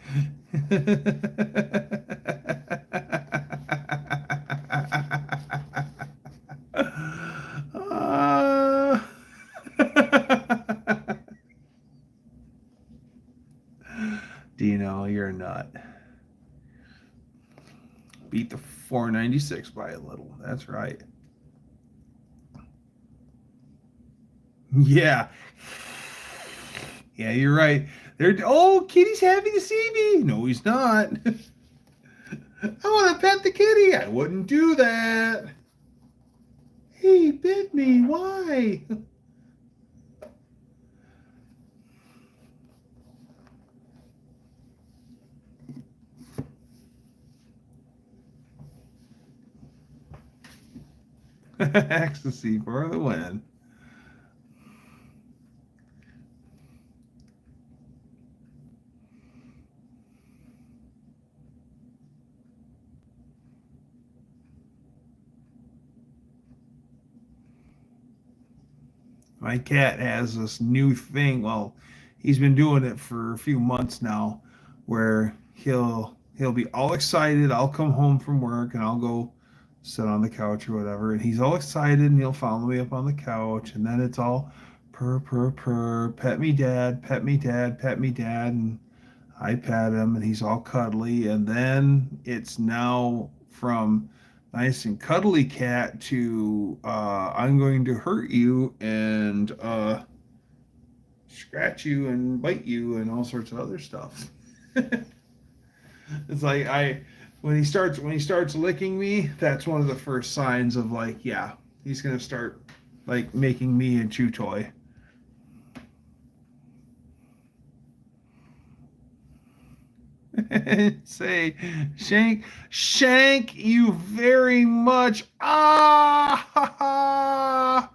uh, Dino, you're a nut. Beat the 496 by a little. That's right. Yeah. Yeah, you're right. Kitty's happy to see me. No, he's not. I want to pet the kitty. I wouldn't do that. He bit me. Why? Ecstasy for the win. My cat has this new thing. Well, he's been doing it for a few months now, where he'll be all excited. I'll come home from work and I'll go sit on the couch or whatever, and he's all excited and he'll follow me up on the couch, and then it's all purr purr purr, pet me dad, pet me dad, pet me dad, and I pat him and he's all cuddly, and then it's now from nice and cuddly cat to I'm going to hurt you and scratch you and bite you and all sorts of other stuff. It's like when he starts licking me, that's one of the first signs of like, yeah, he's gonna start like making me a chew toy. Say, Shank you very much. Ah, ha, ha.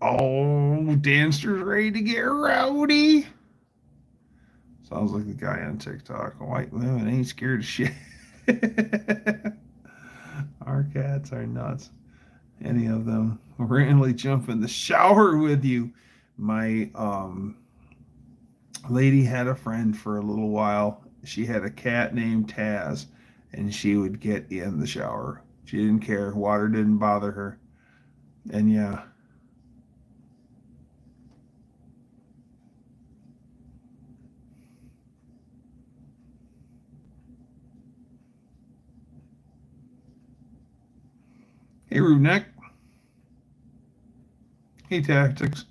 Oh, Danster's ready to get rowdy. Sounds like the guy on TikTok. White women ain't scared of shit. Our cats are nuts. Any of them randomly jump in the shower with you. My lady had a friend for a little while. She had a cat named Taz, and she would get in the shower. She didn't care. Water didn't bother her. And yeah. Hey, Rubeneck. Hey, Tactics.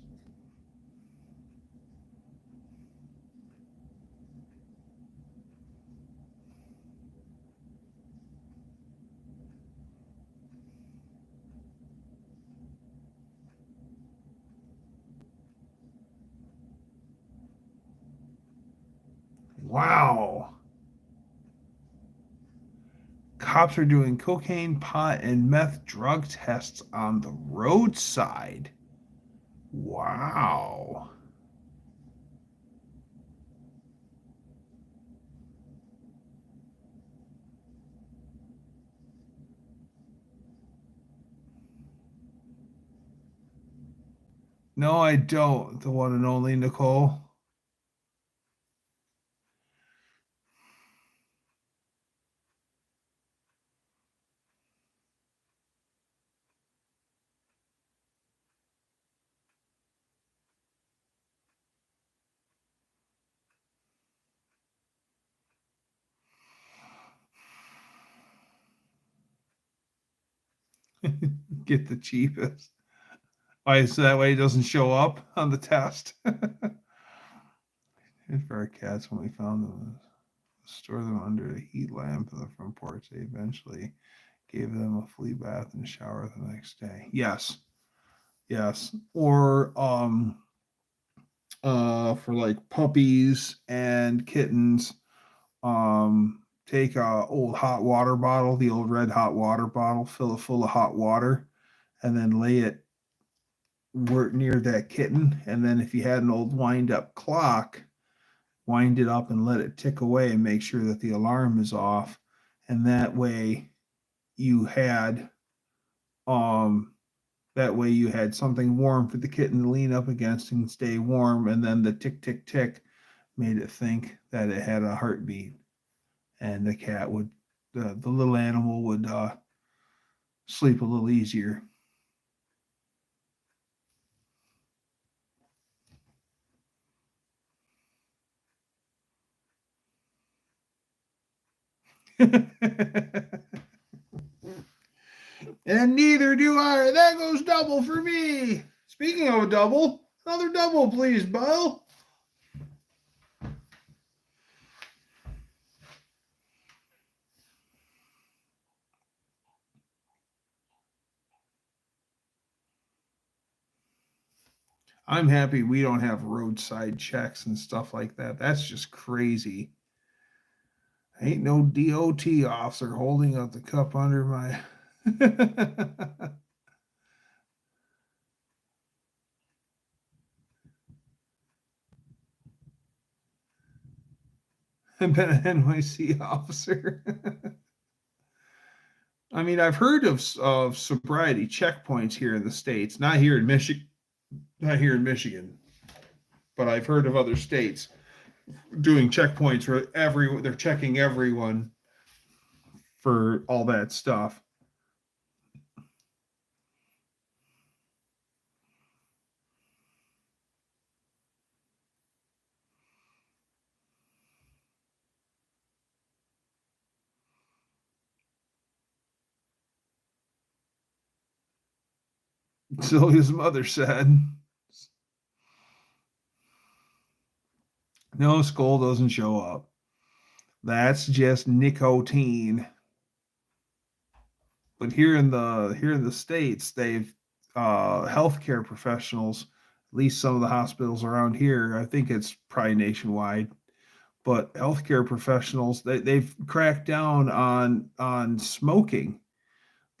Wow. Cops are doing cocaine, pot, and meth drug tests on the roadside. Wow. No, I don't. The one and only Nicole. Get the cheapest. Why, so that way it doesn't show up on the test. Good for our cats when we found them. Store them under a heat lamp in the front porch. They eventually gave them a flea bath and shower the next day. Yes. Yes. Or for like puppies and kittens, take a old hot water bottle, the old red hot water bottle, fill it full of hot water, and then lay it near that kitten. And then if you had an old wind up clock, wind it up and let it tick away and make sure that the alarm is off. And that way you had That way you had something warm for the kitten to lean up against and stay warm, and then the tick, tick, tick made it think that it had a heartbeat, and the cat would, the little animal would sleep a little easier. And neither do I. That goes double for me. Speaking of a double, another double, please, Bill. I'm happy we don't have roadside checks and stuff like that. That's just crazy. Ain't no DOT officer holding up the cup under my. I've been an NYC officer. I mean, I've heard of sobriety checkpoints here in the States, not here in Michigan, but I've heard of other states doing checkpoints where they're checking everyone for all that stuff. So his mother said, no, Skull doesn't show up. That's just nicotine. But here in the States, they've healthcare professionals, at least some of the hospitals around here, I think it's probably nationwide, but healthcare professionals, they've cracked down on smoking.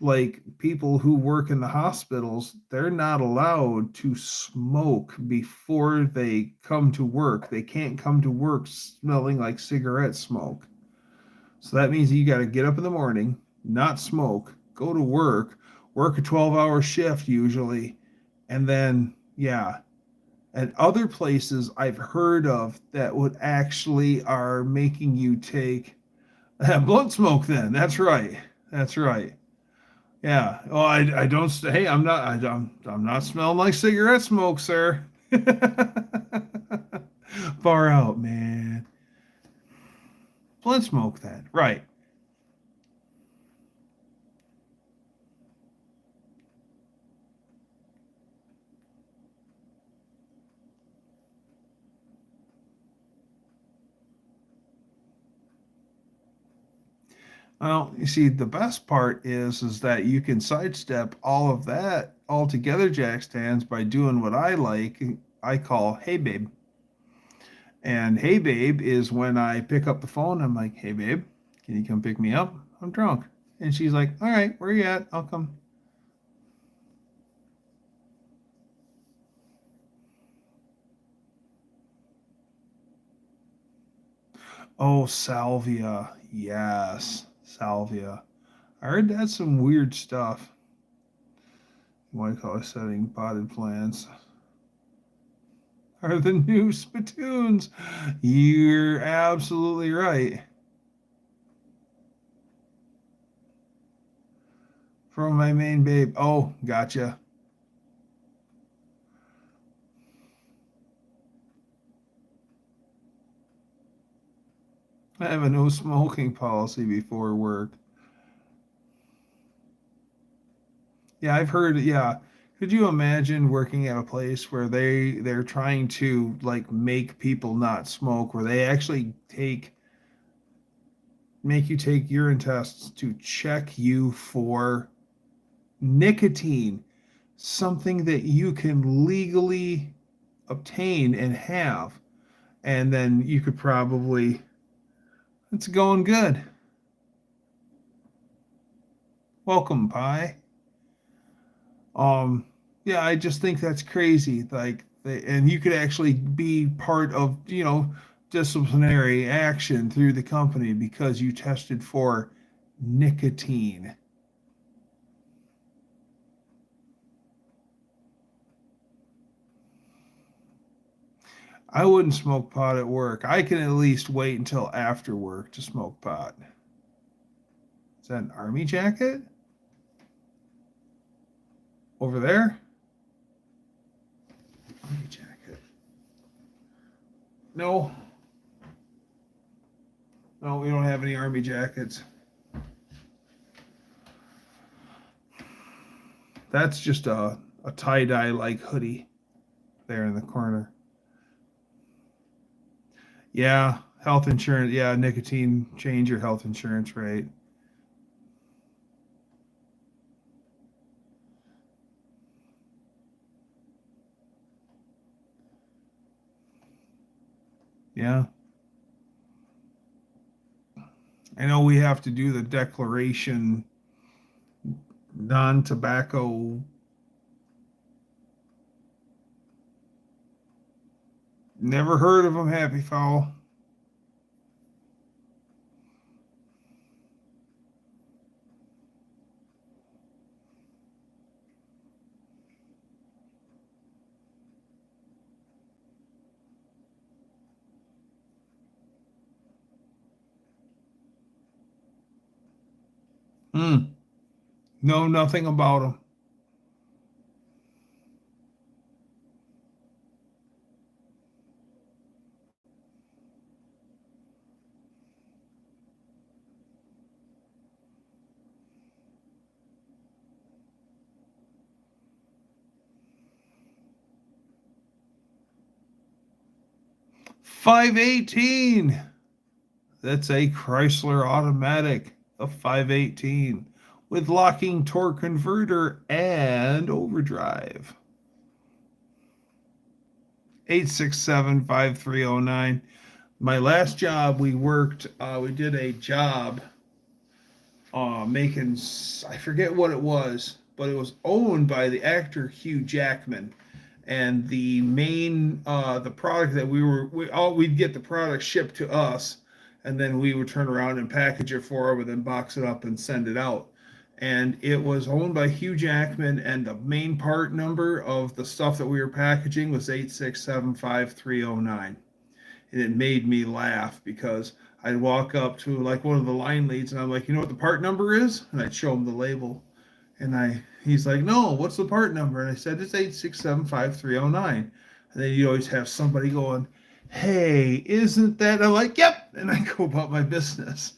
Like people who work in the hospitals, they're not allowed to smoke before they come to work. They can't come to work smelling like cigarette smoke. So that means you got to get up in the morning, not smoke, go to work a 12-hour shift usually, and then, yeah. And other places I've heard of that would actually are making you take blunt smoke then. That's right. That's right. Yeah. Well, I don't. Hey, I'm not smelling like cigarette smoke, sir. Far out, man. Blunt smoke then. Right. Well, you see, the best part is that you can sidestep all of that altogether, jack stands, by doing what I like. I call "Hey Babe," and "Hey Babe" is when I pick up the phone. I'm like, "Hey Babe, can you come pick me up? I'm drunk." And she's like, "All right, where you at? I'll come." Oh, salvia, yes, salvia. I heard that's some weird stuff. White collar setting, potted plants are the new spittoons. You're absolutely right. From my main babe. Oh, gotcha. I have a no smoking policy before work. Yeah, I've heard. Yeah, could you imagine working at a place where they're trying to like make people not smoke, where they actually make you take urine tests to check you for nicotine, something that you can legally obtain and have, and then you could probably, it's going good. Welcome, pie. Um, yeah, I just think that's crazy. Like, and you could actually be part of, disciplinary action through the company because you tested for nicotine. I wouldn't smoke pot at work. I can at least wait until after work to smoke pot. Is that an army jacket? Over there? Army jacket. No. No, we don't have any army jackets. That's just a tie-dye like hoodie there in the corner. Yeah, health insurance. Yeah, nicotine, change your health insurance rate. Yeah. I know we have to do the declaration non-tobacco. Never heard of them, Happy Fowl. Know nothing about them. $518. That's a Chrysler automatic, a 518 with locking torque converter and overdrive. 867-5309. My last job, we did a job making, I forget what it was, but it was owned by the actor Hugh Jackman. And the the product that we'd get the product shipped to us, and then we would turn around and package it for him and then box it up and send it out. And it was owned by Hugh Jackman, and the main part number of the stuff that we were packaging was 8675309. And it made me laugh because I'd walk up to like one of the line leads and I'm like, you know what the part number is? And I'd show him the label. And he's like, no, what's the part number? And I said, it's 8675309. And then you always have somebody going, hey, isn't that? And I'm like, yep. And I go about my business.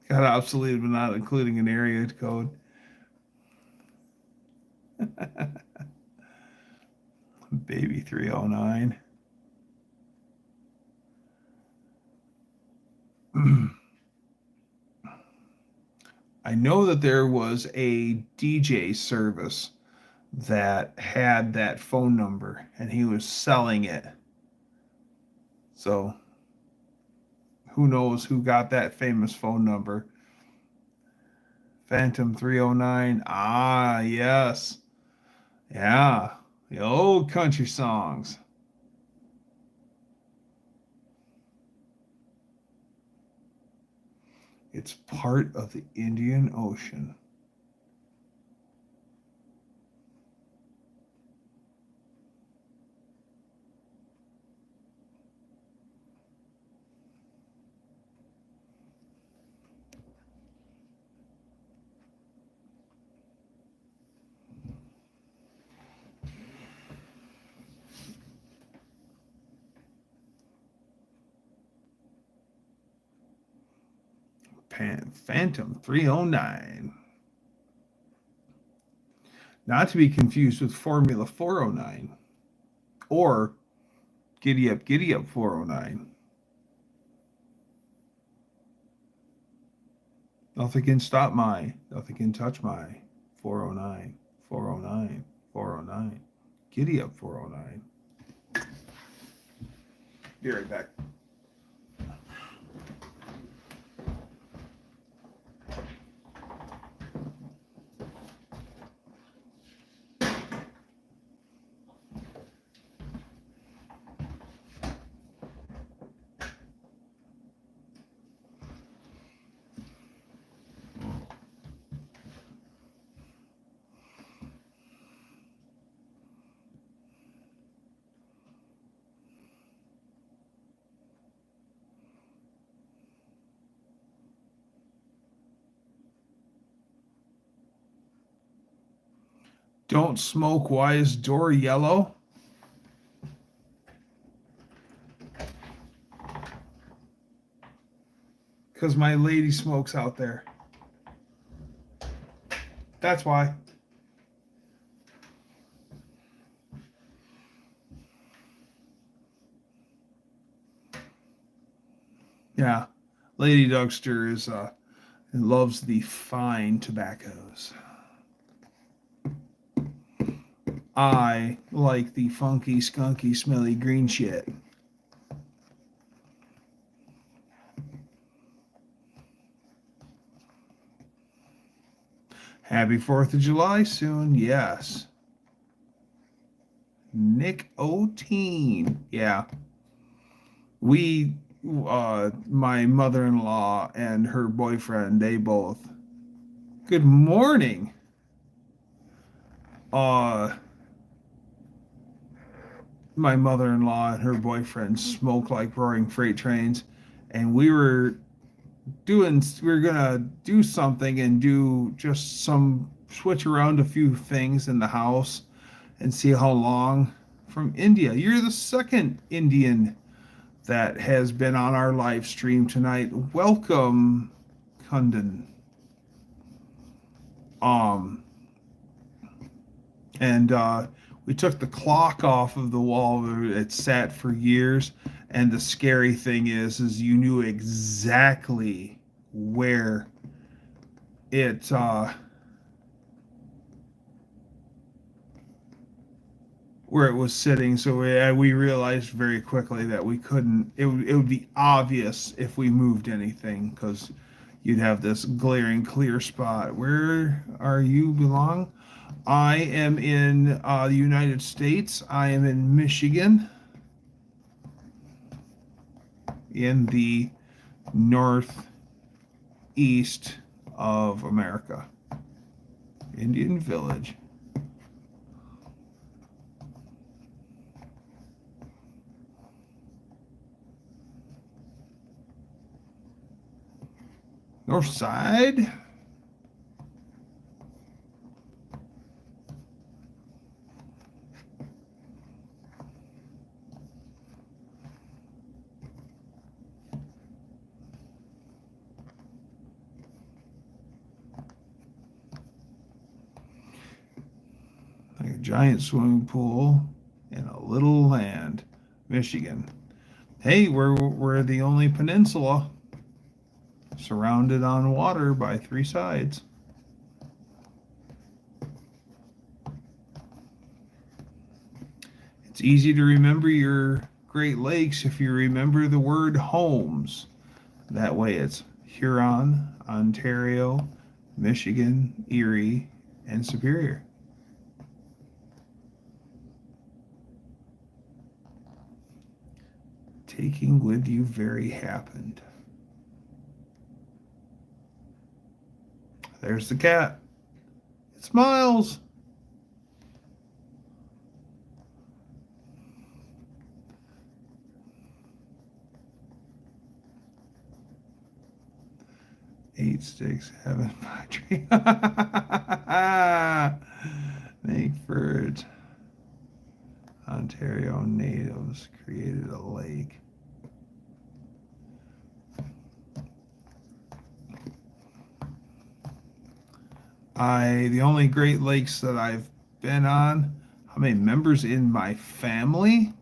Got obsolete, but not including an area code. Baby 309. I know that there was a DJ service that had that phone number and he was selling it. So who knows who got that famous phone number? Phantom 309. Ah, yes. Yeah. The old country songs. It's part of the Indian Ocean. Phantom 309. Not to be confused with Formula 409 or Giddy Up 409. Nothing can stop nothing can touch my 409, 409, 409. Giddy Up 409. Be right back. Don't smoke. Why is door yellow? Because my lady smokes out there. That's why. Yeah. Lady Dougster is loves the fine tobaccos. I like the funky, skunky, smelly green shit. Happy 4th of July soon, yes. Nick O'Teen. Yeah. We, my mother-in-law and her boyfriend, they both. Good morning. My mother-in-law and her boyfriend smoke like roaring freight trains, and we were gonna do something and do just switch around a few things in the house and see how long. From India. You're the second Indian that has been on our live stream tonight. Welcome, Kundan. And we took the clock off of the wall. It sat for years, and the scary thing is you knew exactly where it was sitting. So we realized very quickly that we couldn't. It would be obvious if we moved anything, because you'd have this glaring clear spot. Where are you belong? I am in the United States. I am in Michigan, in the northeast of America. Indian Village. North side. Like a giant swimming pool in a little land, Michigan. Hey, we're the only peninsula surrounded on water by 3 sides. It's easy to remember your Great Lakes if you remember the word homes. That way it's Huron, Ontario, Michigan, Erie, and Superior. Taking with you very happened. There's the cat. It smiles. Eight sticks, heaven, my tree. Make birds. Ontario natives created a lake. The only Great Lakes that I've been on, how many members in my family?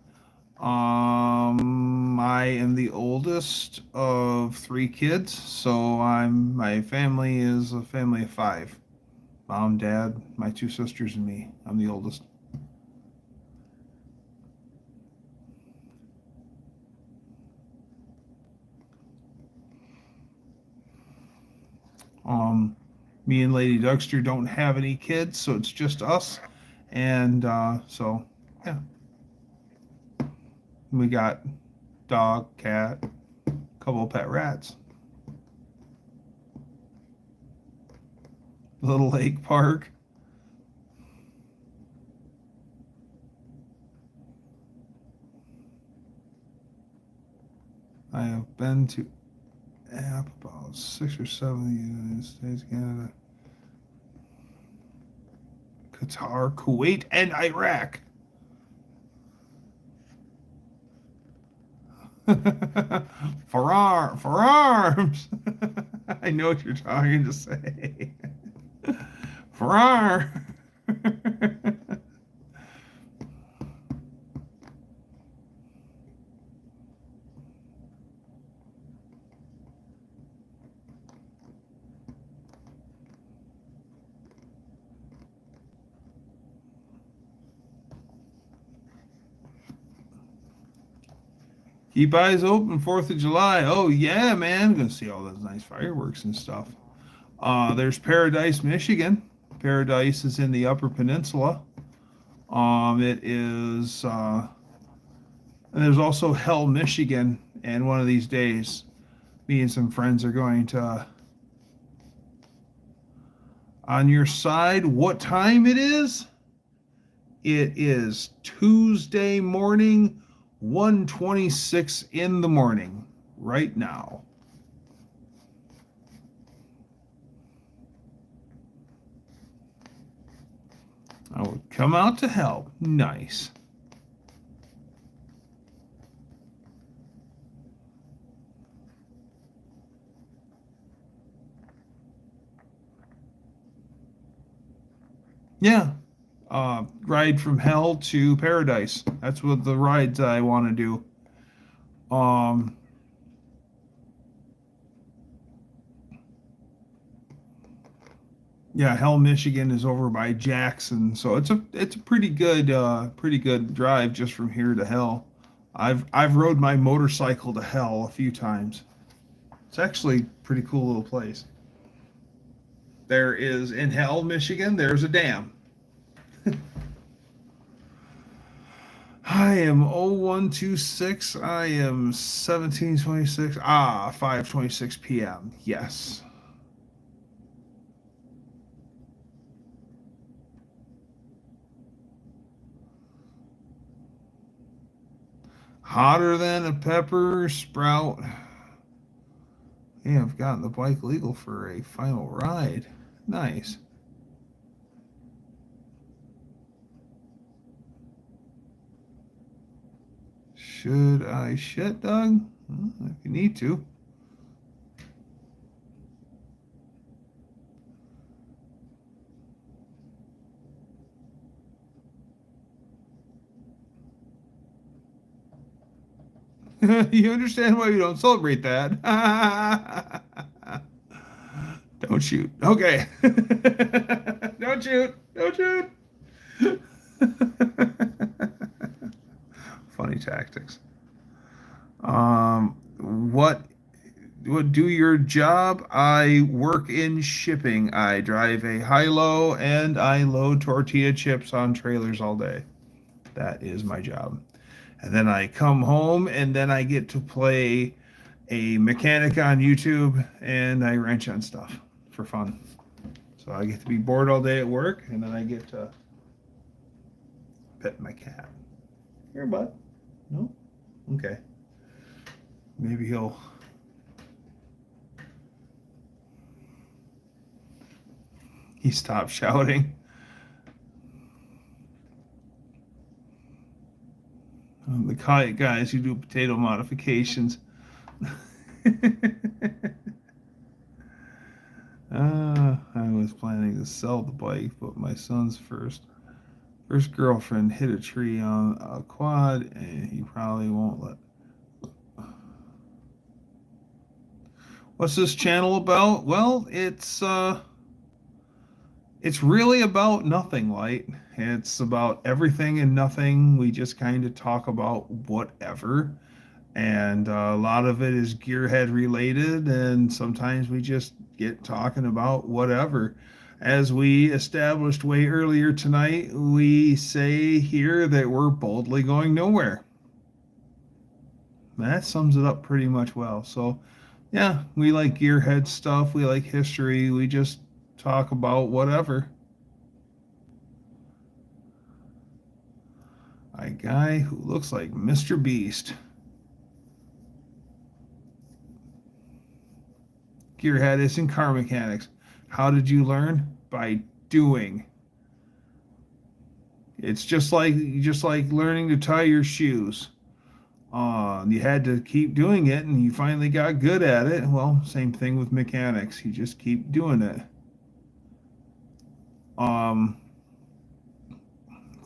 I am the oldest of 3 kids, so my family is a family of 5. Mom, dad, my 2 sisters, and me. I'm the oldest. Me and Lady Dougster don't have any kids, so it's just us. And so, yeah. We got dog, cat, a couple of pet rats. Little lake park. I have been to about 6 or 7 in the United States, Canada. Qatar, Kuwait, and Iraq. For arms. I know what you're trying to say. For arms. Keep eyes open, 4th of July. Oh, yeah, man. Gonna see all those nice fireworks and stuff. There's Paradise, Michigan. Paradise is in the Upper Peninsula. It is, and there's also Hell, Michigan. And one of these days, me and some friends are going to, on your side, what time it is? It is Tuesday morning, 1:26 in the morning, right now. I would come out to help. Nice. Yeah. Ride from hell to paradise. That's what the rides I want to do. Yeah, Hell, Michigan is over by Jackson, so it's a pretty good drive just from here to Hell. I've rode my motorcycle to Hell a few times. It's actually a pretty cool little place. There is in Hell, Michigan, there's a dam. I am 0126. I am 1726. 5:26 p.m. Yes. Hotter than a pepper sprout. Yeah, I've gotten the bike legal for a final ride. Nice. Should I shit, Doug? If you need to. You understand why you don't celebrate that? Don't shoot. Okay. Don't shoot. Don't shoot. Funny tactics. What do your job? I work in shipping. I drive a high-low and I load tortilla chips on trailers all day. That is my job. And then I come home and then I get to play a mechanic on YouTube and I wrench on stuff for fun. So I get to be bored all day at work and then I get to pet my cat. Here, bud. No? Okay. Maybe he'll... He stopped shouting. The guys who do potato modifications. I was planning to sell the bike, but my son's first girlfriend hit a tree on a quad, and he probably won't let. What's this channel about? Well, it's really about nothing, Light. It's about everything and nothing. We just kind of talk about whatever. And a lot of it is gearhead related. And sometimes we just get talking about whatever. As we established way earlier tonight, we say here that we're boldly going nowhere. That sums it up pretty much well. So, yeah, we like gearhead stuff. We like history. We just talk about whatever. A guy who looks like Mr. Beast. Gearhead is in car mechanics. How did you learn? By doing. It's just like learning to tie your shoes. You had to keep doing it, and you finally got good at it. Well, same thing with mechanics. You just keep doing it. Um,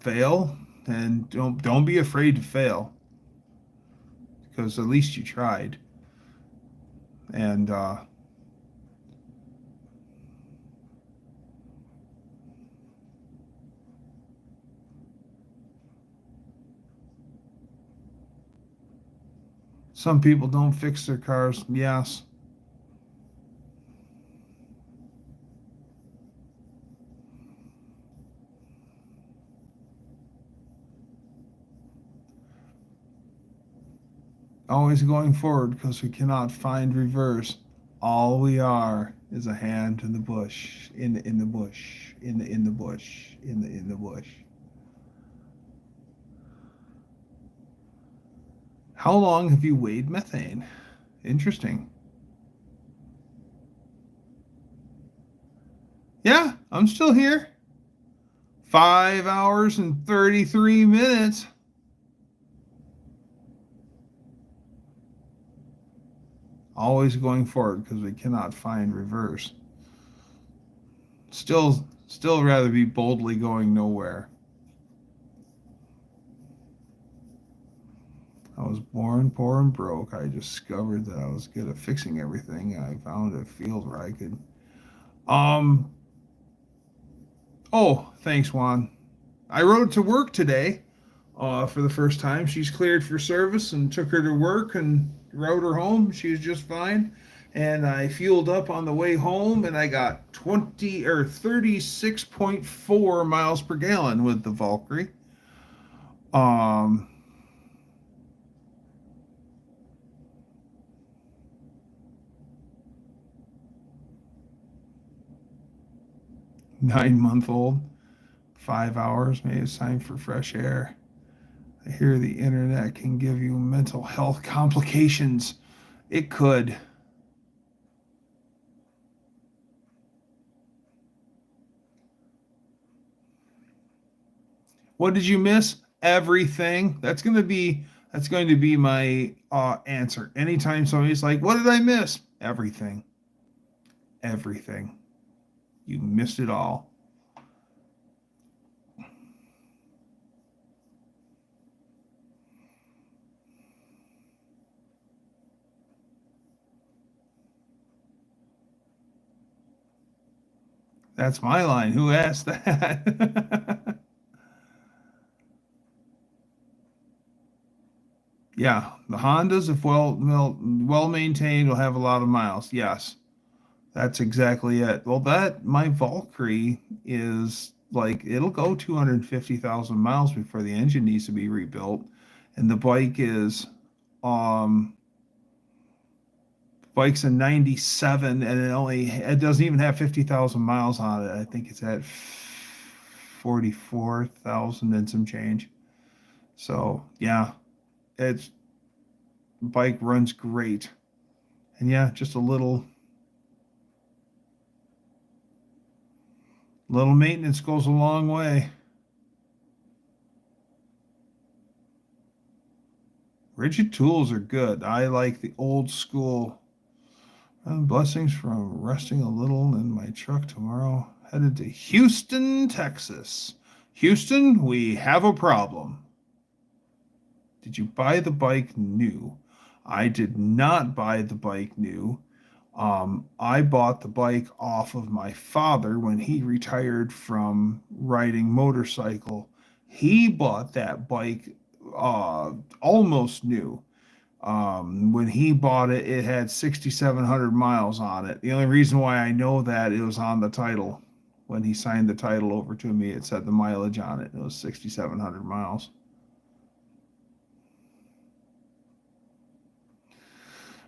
Fail, and don't be afraid to fail, because at least you tried. And some people don't fix their cars. Yes. Always going forward because we cannot find reverse. All we are is a hand in the bush, in the bush, in the bush, in the bush. How long have you weighed methane? Interesting. Yeah, I'm still here. 5 hours and 33 minutes. Always going forward because we cannot find reverse. Still rather be boldly going nowhere. I was born poor and broke. I discovered that I was good at fixing everything. I found a field where I could. Oh, thanks, Juan. I rode to work today for the first time. She's cleared for service and took her to work and rode her home. She was just fine. And I fueled up on the way home, and I got 36.4 miles per gallon with the Valkyrie. 9-month-old, 5 hours. Maybe it's time for fresh air. I hear the internet can give you mental health complications. It could. What did you miss? Everything. That's going to be my answer. Anytime somebody's like, "What did I miss?" Everything. Everything. You missed it all. That's my line. Who asked that? Yeah, the Hondas, if well maintained, will have a lot of miles. Yes, that's exactly it. Well, my Valkyrie is like it'll go 250,000 miles before the engine needs to be rebuilt, and the bike's a 97, and it doesn't even have 50,000 miles on it. I think it's at 44,000 and some change. So yeah, it's bike runs great, and yeah, just a little maintenance goes a long way. Rigid tools are good. I like the old school. Blessings from resting a little in my truck tomorrow. Headed to Houston, Texas. Houston, we have a problem. Did you buy the bike new? I did not buy the bike new. I bought the bike off of my father when he retired from riding motorcycle. He bought that bike almost new. When he bought it, it had 6,700 miles on it. The only reason why I know that it was on the title. When he signed the title over to me, it said the mileage on it. It was 6,700 miles.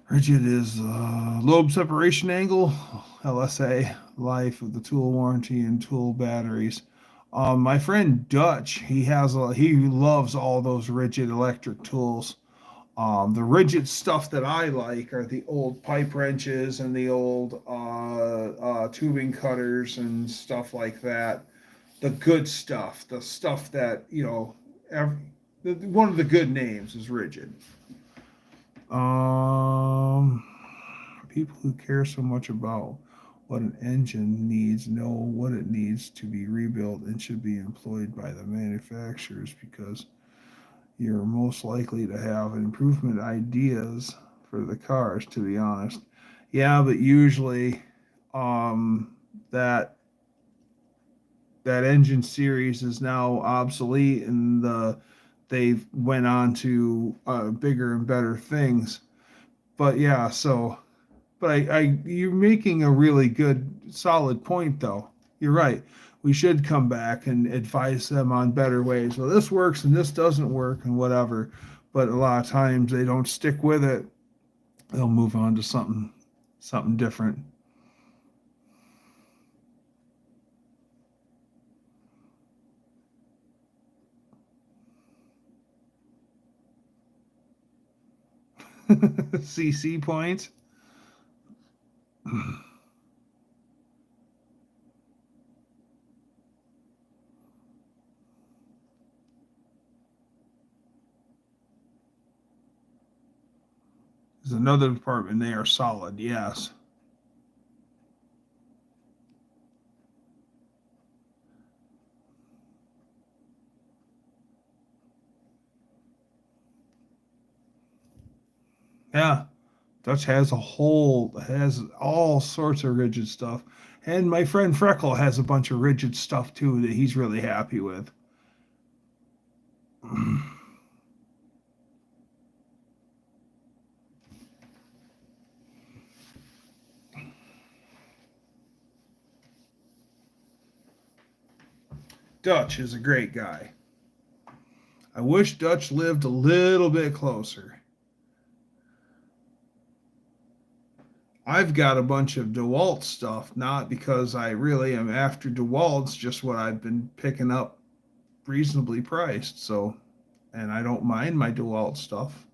Rigid is lobe separation angle, LSA, life of the tool warranty and tool batteries. My friend Dutch, he loves all those rigid electric tools. The rigid stuff that I like are the old pipe wrenches and the old tubing cutters and stuff like that. the good stuff, the stuff that, one of the good names is Rigid. Um, People who care so much about what an engine needs know what it needs to be rebuilt and should be employed by the manufacturers because you're most likely to have improvement ideas for the cars, to be honest. Yeah, but usually that engine series is now obsolete and they've went on to bigger and better things. But yeah, so but you're making a really good solid point though. You're right. We should come back and advise them on better ways. Well, this works and this doesn't work and whatever. But a lot of times they don't stick with it. They'll move on to something different. CC points. There's another department. They are solid. Yes. Yeah. Dutch has all sorts of rigid stuff. And my friend Freckle has a bunch of rigid stuff too that he's really happy with. Dutch is a great guy. I wish Dutch lived a little bit closer. I've got a bunch of DeWalt stuff, not because I really am after DeWalt's, just what I've been picking up reasonably priced. So, and I don't mind my DeWalt stuff.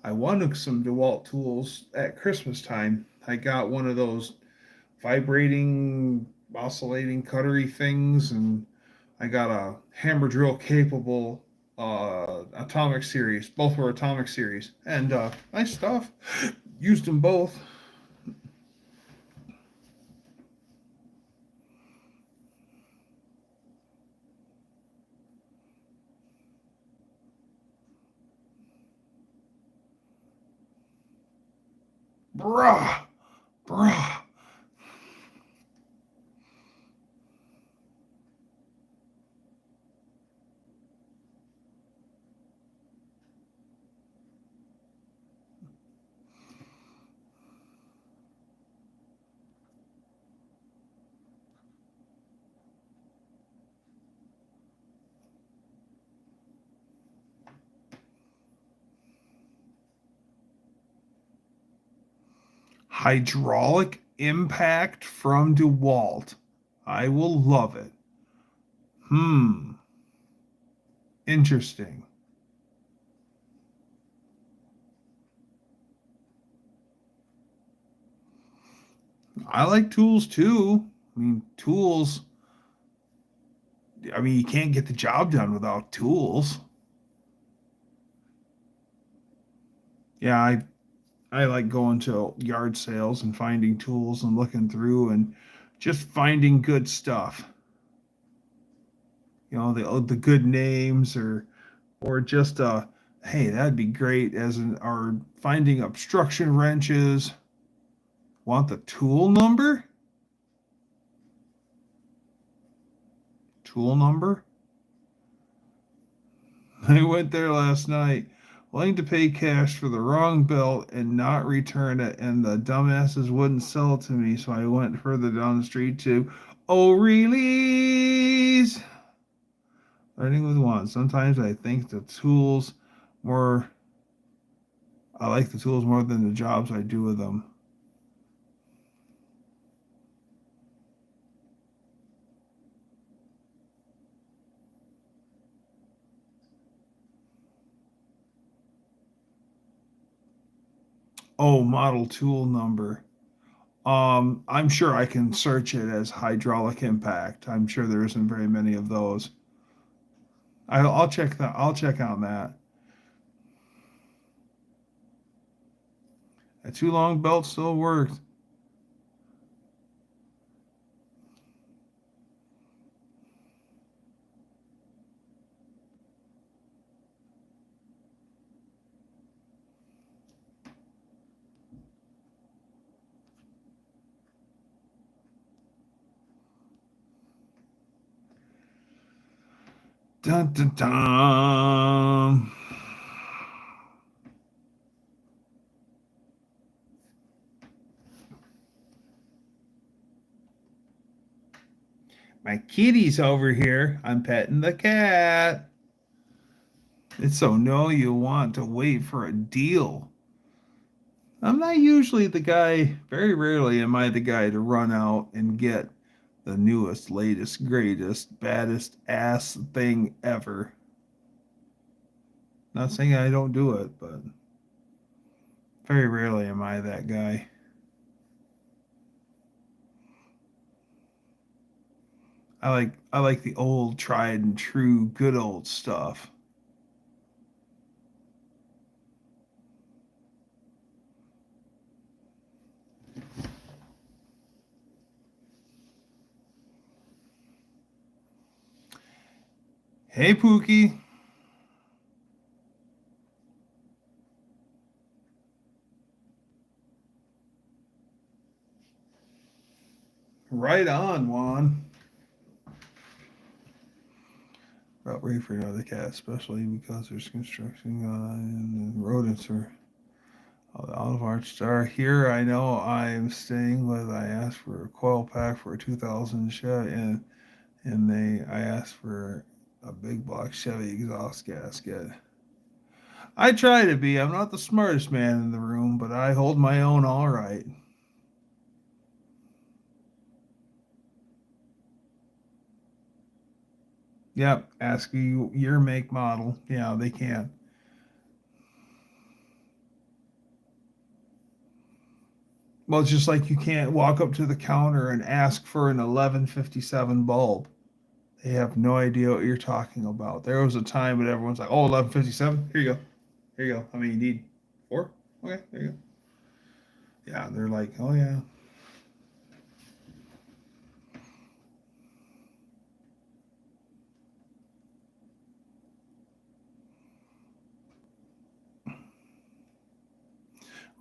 I wanted some DeWalt tools at Christmas time. I got one of those vibrating, oscillating cuttery things, and I got a hammer drill capable atomic series. Both were atomic series, and nice stuff. Used them both. Bruh, bruh. Hydraulic impact from DeWalt. I will love it. Interesting. I like tools too. I mean, tools. I mean, you can't get the job done without tools. Yeah, I like going to yard sales and finding tools and looking through and just finding good stuff. The good names or just hey, that'd be great as an or finding obstruction wrenches. Want the tool number? Tool number? I went there last night, willing to pay cash for the wrong belt and not return it, and the dumbasses wouldn't sell it to me, so I went further down the street to O'Reilly's. Learning with one. Sometimes I think the tools more. I like the tools more than the jobs I do with them. Oh, model tool number. I'm sure I can search it as hydraulic impact. I'm sure there isn't very many of those. I'll check that. I'll check on that. A too long belt still works. Dun dun dun. My kitty's over here. I'm petting the cat. It's so no, you want to wait for a deal. I'm not usually the guy, very rarely am I the guy to run out and get the newest, latest, greatest, baddest ass thing ever. Not saying I don't do it, but very rarely am I that guy. I like the old tried and true good old stuff. Hey Pookie. Right on, Juan. About ready for another cat, especially because there's construction and rodents are the Olive Arch Star. Here I know I'm staying with I asked for a coil pack for a 2000 Chevy and I asked for a big block Chevy exhaust gasket. I try to be. I'm not the smartest man in the room, but I hold my own all right. Yep, ask you your make model. Yeah, they can. Well, it's just like you can't walk up to the counter and ask for an 1157 bulb. They have no idea what you're talking about. There was a time when everyone's like, oh, 1157, here you go. Here you go. I mean, you need four? Okay, there you go. Yeah, they're like, oh, yeah.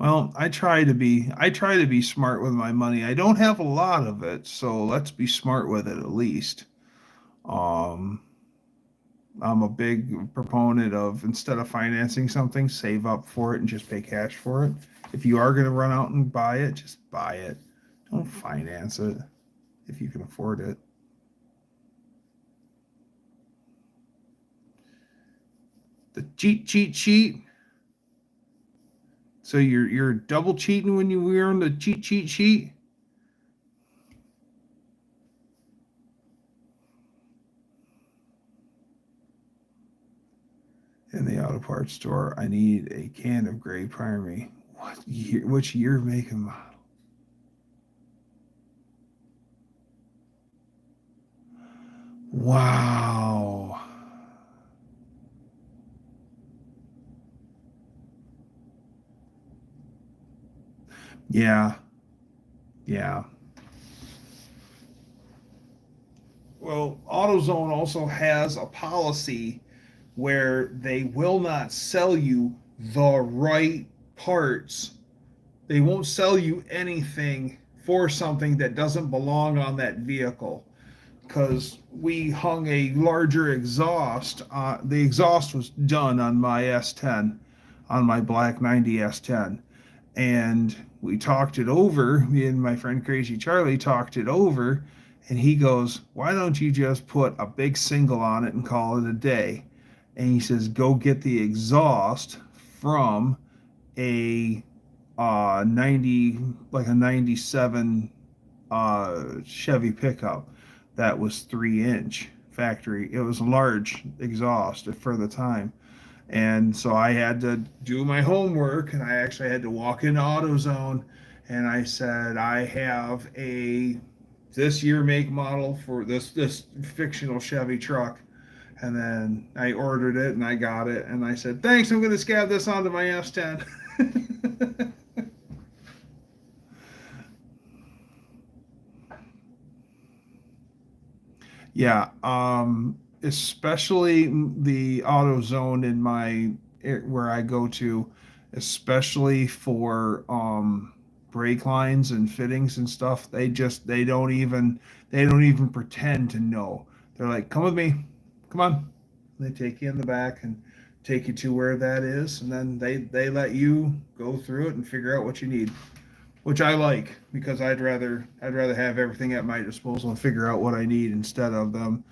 Well, I try to be smart with my money. I don't have a lot of it, so let's be smart with it at least. Um, I'm a big proponent of instead of financing something, save up for it and just pay cash for it. If you are going to run out and buy it, just buy it. Don't finance it if you can afford it. The cheat. So you're double cheating when you earn the cheat. In the auto parts store, I need a can of gray primary. What year? Which year, make, and model? Wow. Yeah. Yeah. Well, AutoZone also has a policy where they will not sell you the right parts. They won't sell you anything for something that doesn't belong on that vehicle. Because we hung a larger exhaust. The exhaust was done on my S10, on my black 90 S10. And we talked it over. Me and my friend Crazy Charlie talked it over. And he goes, why don't you just put a big single on it and call it a day? And he says, go get the exhaust from a 90, like a 97 Chevy pickup that was 3-inch factory. It was a large exhaust for the time. And so I had to do my homework and I actually had to walk into AutoZone and I said, I have this year make model for this fictional Chevy truck. And then I ordered it and I got it. And I said, thanks, I'm going to scab this onto my S10. Yeah, especially the AutoZone in my where I go to, especially for brake lines and fittings and stuff. They don't even pretend to know. They're like, "Come with me, come on." They take you in the back and take you to where that is, and then they let you go through it and figure out what you need, which I like because I'd rather have everything at my disposal and figure out what I need instead of them.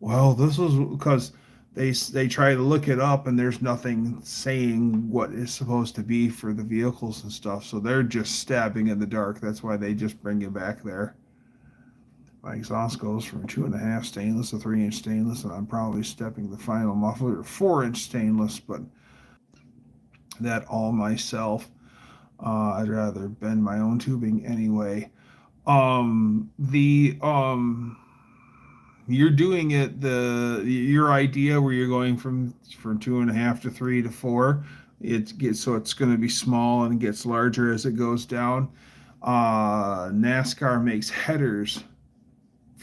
Well, this is because they try to look it up and there's nothing saying what is supposed to be for the vehicles and stuff, so they're just stabbing in the dark. That's why they just bring you back there. My exhaust goes from 2.5 stainless to 3-inch stainless, and I'm probably stepping the final muffler to 4-inch stainless, but that all myself. I'd rather bend my own tubing anyway. The You're doing it your idea where you're going from 2.5 to 3 to 4. It gets so it's going to be small and gets larger as it goes down. NASCAR makes headers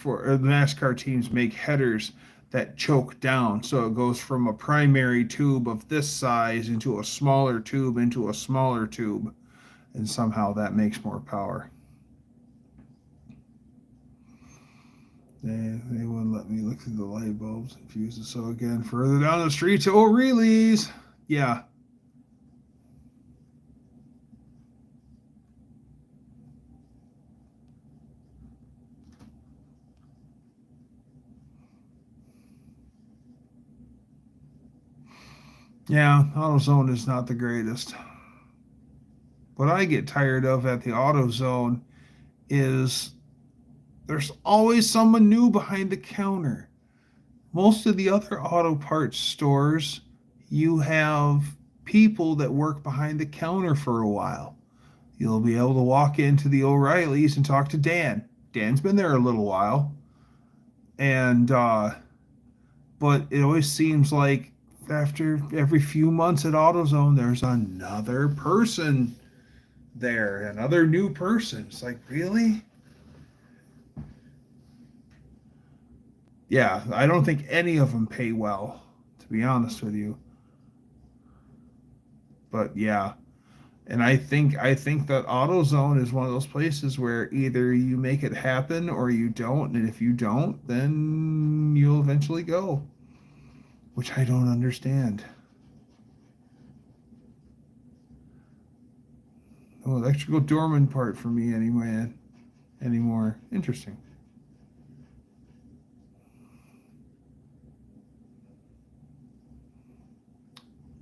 the NASCAR teams make headers that choke down. So it goes from a primary tube of this size into a smaller tube into a smaller tube, and somehow that makes more power. They wouldn't let me look through the light bulbs and fuses. So again, further down the street to O'Reilly's. Yeah. Yeah, AutoZone is not the greatest. What I get tired of at the AutoZone is there's always someone new behind the counter. Most of the other auto parts stores, you have people that work behind the counter for a while. You'll be able to walk into the O'Reilly's and talk to Dan. Dan's been there a little while. And, but it always seems like after every few months at AutoZone, there's another person there, another new person. It's like, really? Yeah, I don't think any of them pay well, to be honest with you. But yeah, and I think that AutoZone is one of those places where either you make it happen or you don't, and if you don't, then you'll eventually go, which I don't understand. Oh, electrical doorman part for me anyway anymore. Interesting.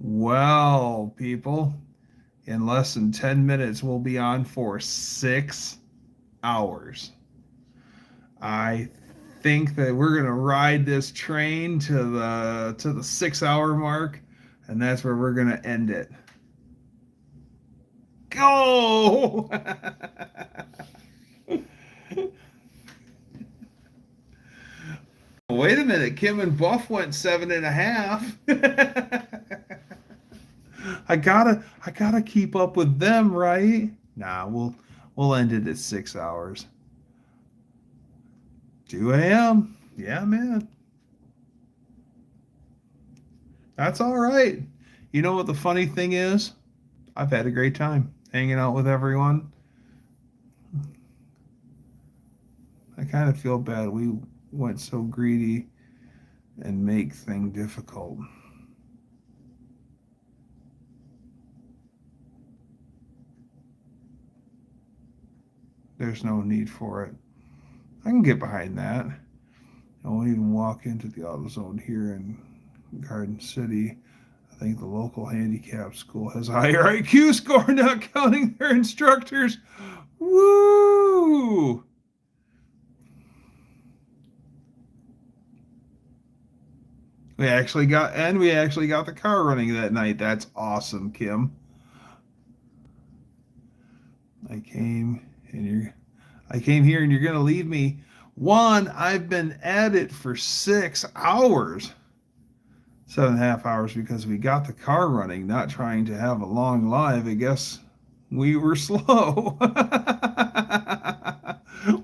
Well, people, in less than 10 minutes, we'll be on for 6 hours. I think that we're gonna ride this train to the 6 hour mark, and that's where we're gonna end it. Go! Wait a minute, Kim and Buff went 7.5. I gotta keep up with them, right? Nah, we'll end it at 6 hours. 2 a.m. Yeah, man. That's all right. You know what the funny thing is? I've had a great time hanging out with everyone. I kind of feel bad we went so greedy and make things difficult. There's no need for it. I can get behind that. I won't even walk into the AutoZone here in Garden City. I think the local handicap school has a higher IQ score, not counting their instructors. Woo! We actually got the car running that night. That's awesome, Kim. I came here and you're going to leave me. One, I've been at it for 6 hours. 7.5 hours because we got the car running, not trying to have a long live. I guess we were slow.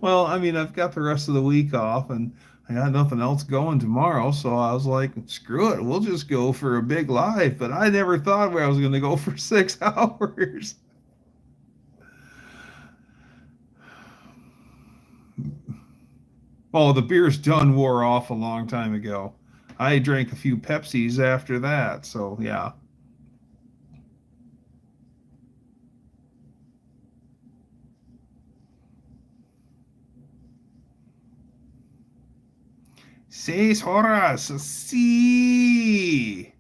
Well, I mean, I've got the rest of the week off and I got nothing else going tomorrow. So I was like, screw it. We'll just go for a big live. But I never thought I was going to go for 6 hours. Oh, the beer's done wore off a long time ago. I drank a few Pepsis after that, so yeah. Seis horas, sí.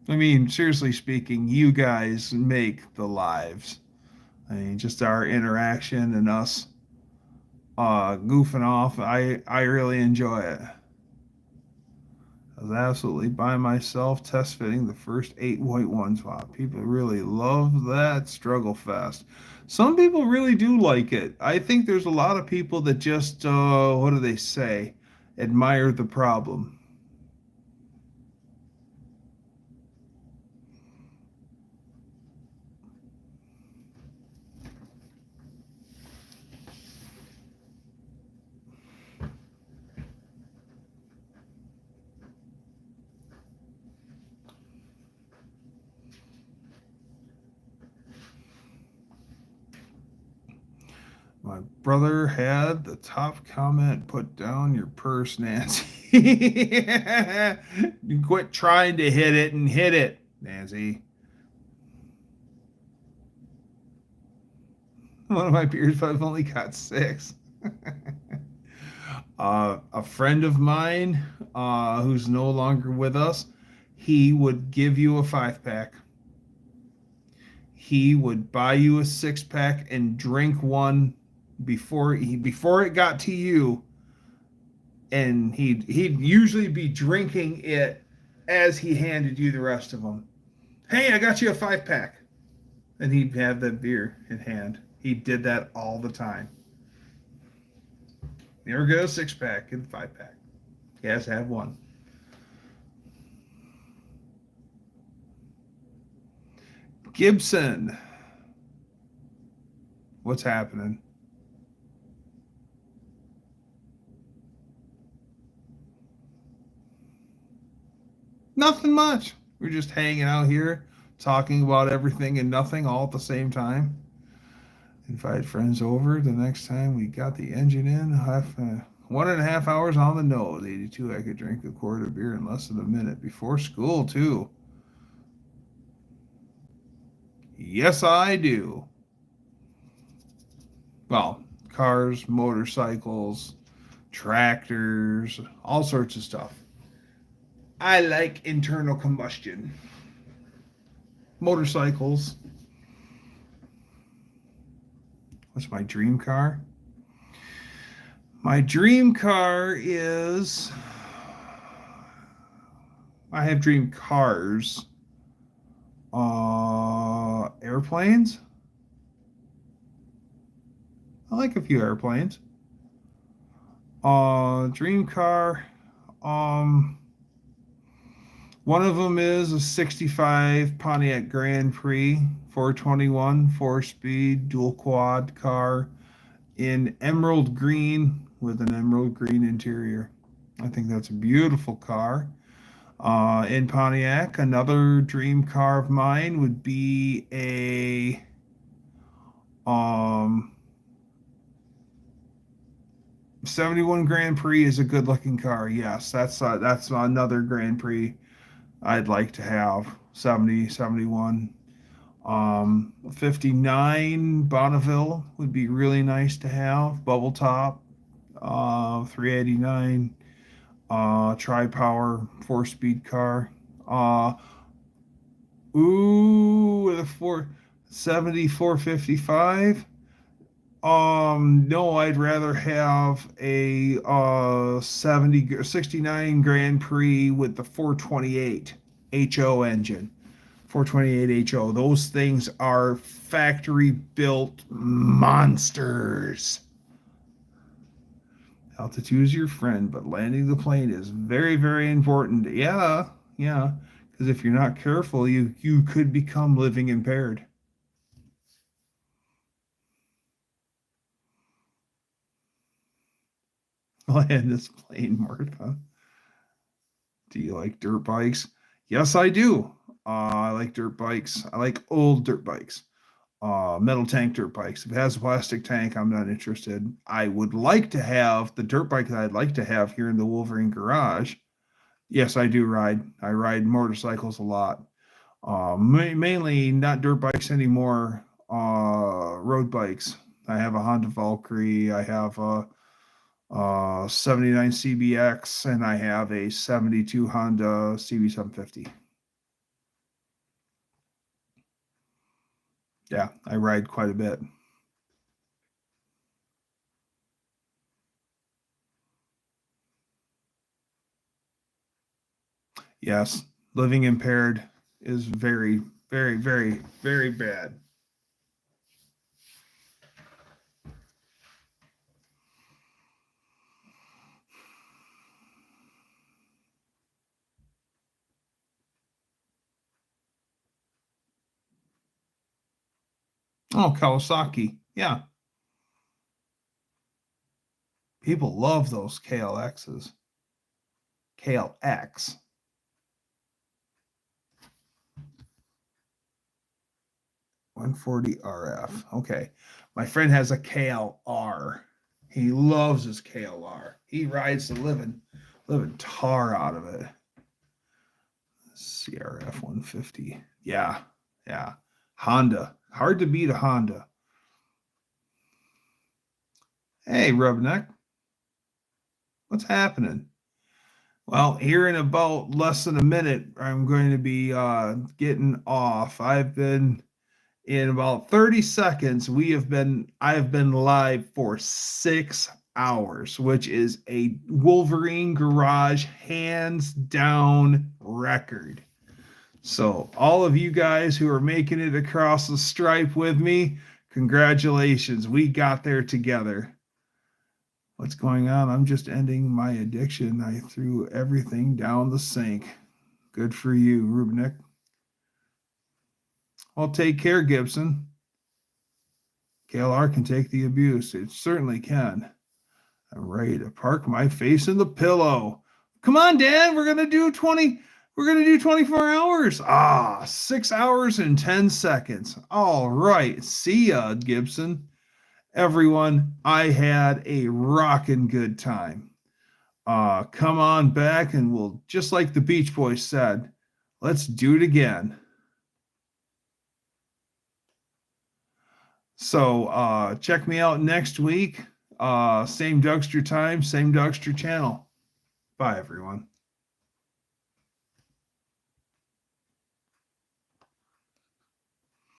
I mean, seriously speaking, you guys make the lives. I mean, just our interaction and us goofing off. I really enjoy it. I was absolutely by myself test fitting the first 8.1 swap. People really love that struggle fest. Some people really do like it. I think there's a lot of people that just, what do they say? Admire the problem. My brother had the top comment, put down your purse, Nancy. You quit trying to hit it and hit it, Nancy. One of my beers, but I've only got 6. A friend of mine who's no longer with us, he would give you a 5-pack. He would buy you a 6-pack and drink one before it got to you, and he'd usually be drinking it as he handed you the rest of them. Hey, I got you a 5-pack, and he'd have that beer in hand. He did that all the time. Never go 6-pack and 5-pack. He has to have one. Gibson, what's happening? Nothing much. We're just hanging out here, talking about everything and nothing all at the same time. Invite friends over the next time we got the engine in. 1.5 hours on the nose. 82. I could drink a quart of beer in less than a minute before school too. Yes, I do. Well, cars, motorcycles, tractors, all sorts of stuff. I like internal combustion. Motorcycles. What's my dream car? My dream car is... I have dream cars. Airplanes? I like a few airplanes. Dream car. One of them is a 65 Pontiac Grand Prix 421 4-speed dual quad car in emerald green with an emerald green interior. I think that's a beautiful car. In Pontiac, another dream car of mine would be a 71 Grand Prix is a good looking car. Yes, that's another Grand Prix I'd like to have. 70, 71. 59 Bonneville would be really nice to have. Bubble top. 389. Tri-power 4-speed car. With a 470 455. No, I'd rather have a 69 Grand Prix with the 428 HO engine. 428HO. Those things are factory built monsters. Altitude is your friend, but landing the plane is very, very important. Yeah, yeah. Because if you're not careful, you could become living impaired. Land this plane, Martha. Do you like dirt bikes? Yes, I do. I like dirt bikes. I like old dirt bikes. Metal tank dirt bikes. If it has a plastic tank, I'm not interested. I would like to have the dirt bike that I'd like to have here in the Wolverine garage. Yes, I do ride. I ride motorcycles a lot. Mainly not dirt bikes anymore. Road bikes. I have a Honda Valkyrie. I have a 79 CBX, and I have a 72 Honda CB750. Yeah, I ride quite a bit. Yes, living impaired is very, very, very, very bad. Oh, Kawasaki. Yeah, people love those KLXs. KLX. 140 RF. Okay. My friend has a KLR. He loves his KLR. He rides the living tar out of it. CRF 150. Yeah. Yeah. Honda. Hard to beat a Honda. Hey, Rubneck. What's happening? Well, here in about less than a minute, I'm going to be getting off. I've been in about 30 seconds. I have been live for 6 hours, which is a Wolverine Garage hands down record. So, all of you guys who are making it across the stripe with me, congratulations. We got there together. What's going on? I'm just ending my addiction. I threw everything down the sink. Good for you, Rubnik. Well, take care, Gibson. KLR can take the abuse. It certainly can. I'm ready to park my face in the pillow. Come on, Dad. We're gonna do 24 hours. 6 hours and 10 seconds. All right. See ya, Gibson. Everyone, I had a rockin' good time. Come on back and we'll, just like the Beach Boys said, let's do it again. So check me out next week. Same Dougster time, same Dougster channel. Bye, everyone.